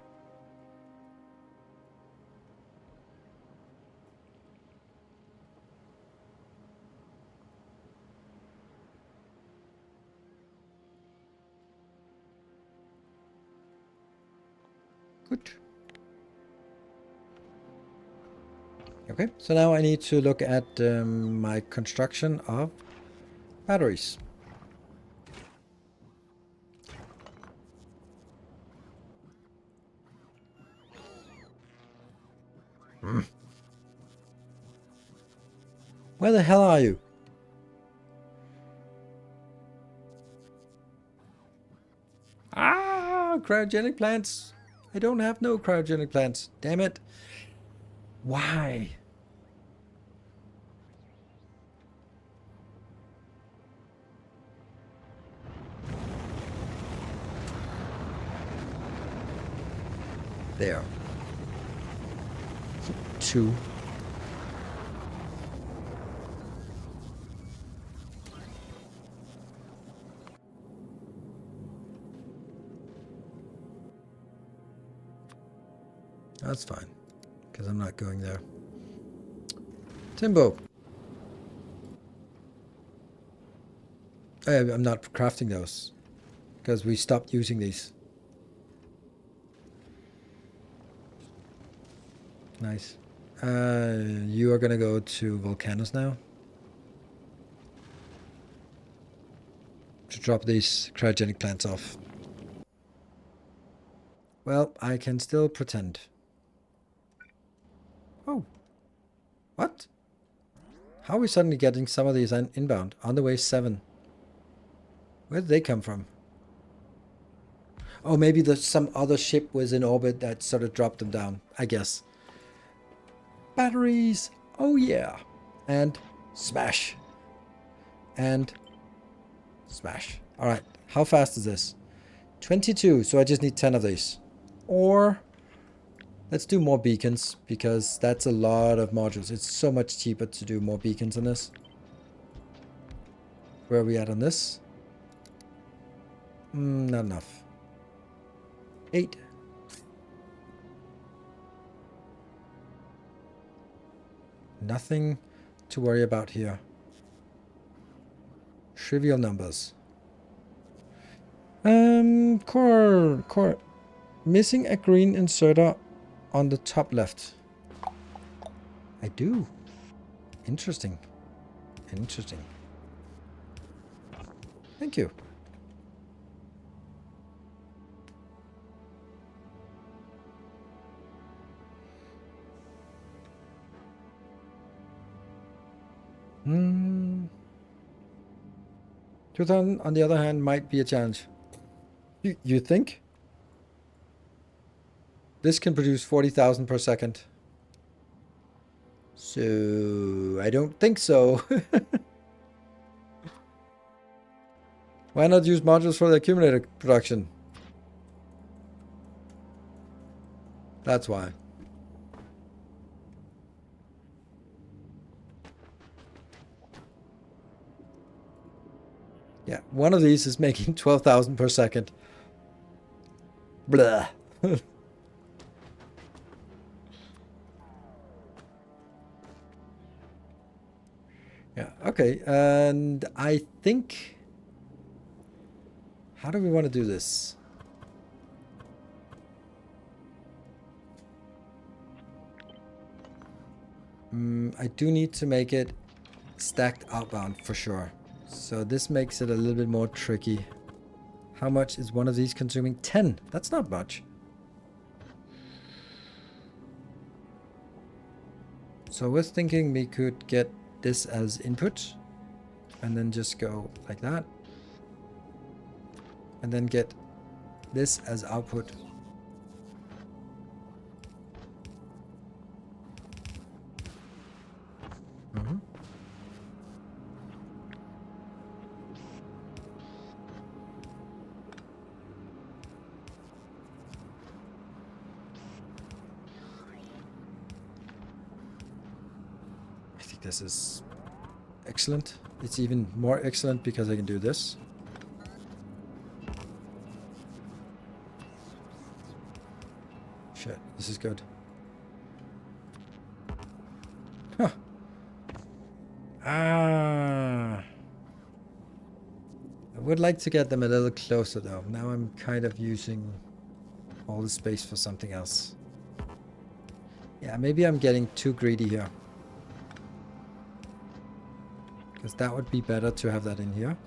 Good. Okay, so now I need to look at my construction of batteries. Where the hell are you? Ah, cryogenic plants. I don't have no cryogenic plants. Damn it. Why? There. 2. That's fine, because I'm not going there. Timbo. I'm not crafting those, because we stopped using these. Nice. You are gonna go to Volcanoes now to drop these cryogenic plants off. Well, I can still pretend. Oh. What? How are we suddenly getting some of these inbound? On the way 7. Where did they come from? Oh, maybe some other ship was in orbit that sort of dropped them down, I guess. Batteries! Oh yeah! And smash. And smash. Alright, how fast is this? 22, so I just need 10 of these. Or let's do more beacons, because that's a lot of modules. It's so much cheaper to do more beacons on this. Where are we at on this? Not enough. 8. Nothing to worry about here. Trivial numbers. Core. Missing a green inserter on the top left. I do. Interesting. Interesting. Thank you. 2,000, on the other hand, might be a challenge. You think? This can produce 40,000 per second. So, I don't think so. Why not use modules for the accumulator production? That's why. Yeah, one of these is making 12,000 per second. Blah. Yeah, okay. And I think... How do we want to do this? I do need to make it stacked outbound for sure. So this makes it a little bit more tricky. How much is one of these consuming? 10. That's not much. So I was thinking we could get this as input and then just go like that. And then get this as output. I think this is excellent. It's even more excellent because I can do this. Shit, this is good. Huh. I would like to get them a little closer though. Now I'm kind of using all the space for something else. Yeah, maybe I'm getting too greedy here. Because that would be better to have that in here.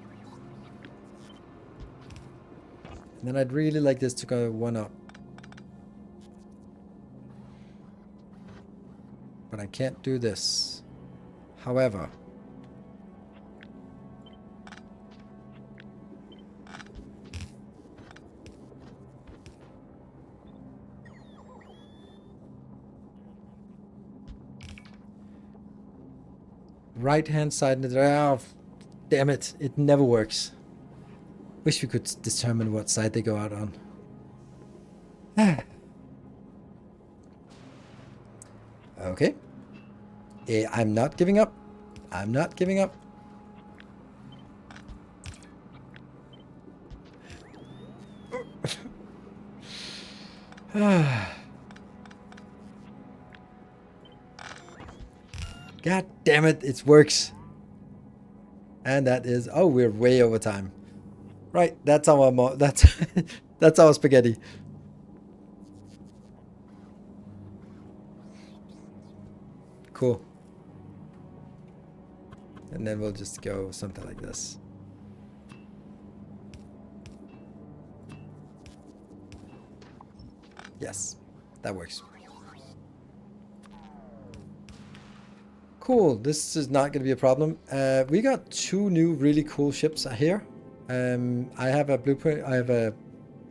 And then I'd really like this to go one up. But I can't do this. However, right hand side, oh, damn it, it never works. Wish we could determine what side they go out on. Okay. I'm not giving up. I'm not giving up. God damn it, it works. And that is, oh, we're way over time. Right, that's our that's our spaghetti. Cool. And then we'll just go something like this. Yes, that works. Cool, this is not going to be a problem. We got two new really cool ships here. I have a blueprint, I have a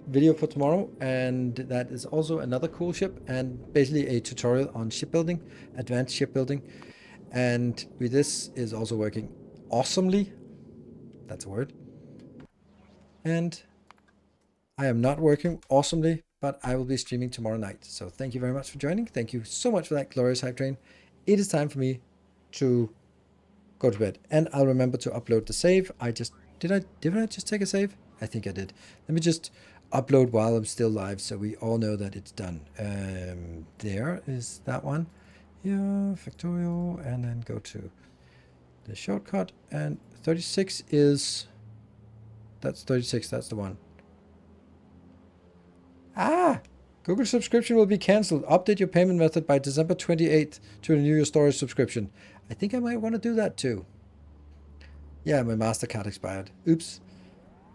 video for tomorrow, and that is also another cool ship, and basically a tutorial on shipbuilding, advanced shipbuilding. And this is also working awesomely. That's a word. And I am not working awesomely, but I will be streaming tomorrow night. So thank you very much for joining. Thank you so much for that glorious hype train. It is time for me to go to bed, and I'll remember to upload the save. Did I just take a save? I think I did. Let me just upload while I'm still live so we all know that it's done. There is that one. Yeah, Factorio, and then go to the shortcut, and 36 is, that's 36, that's the one. Ah! Google subscription will be cancelled. Update your payment method by December 28th to renew your storage subscription. I think I might want to do that too. Yeah, my MasterCard expired. Oops.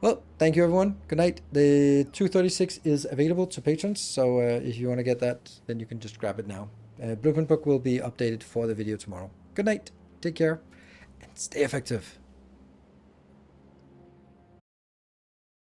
Well, thank you everyone. Good night. The 236 is available to patrons, so if you want to get that, then you can just grab it now. Blueprint book will be updated for the video tomorrow. Good night. Take care. and stay effective.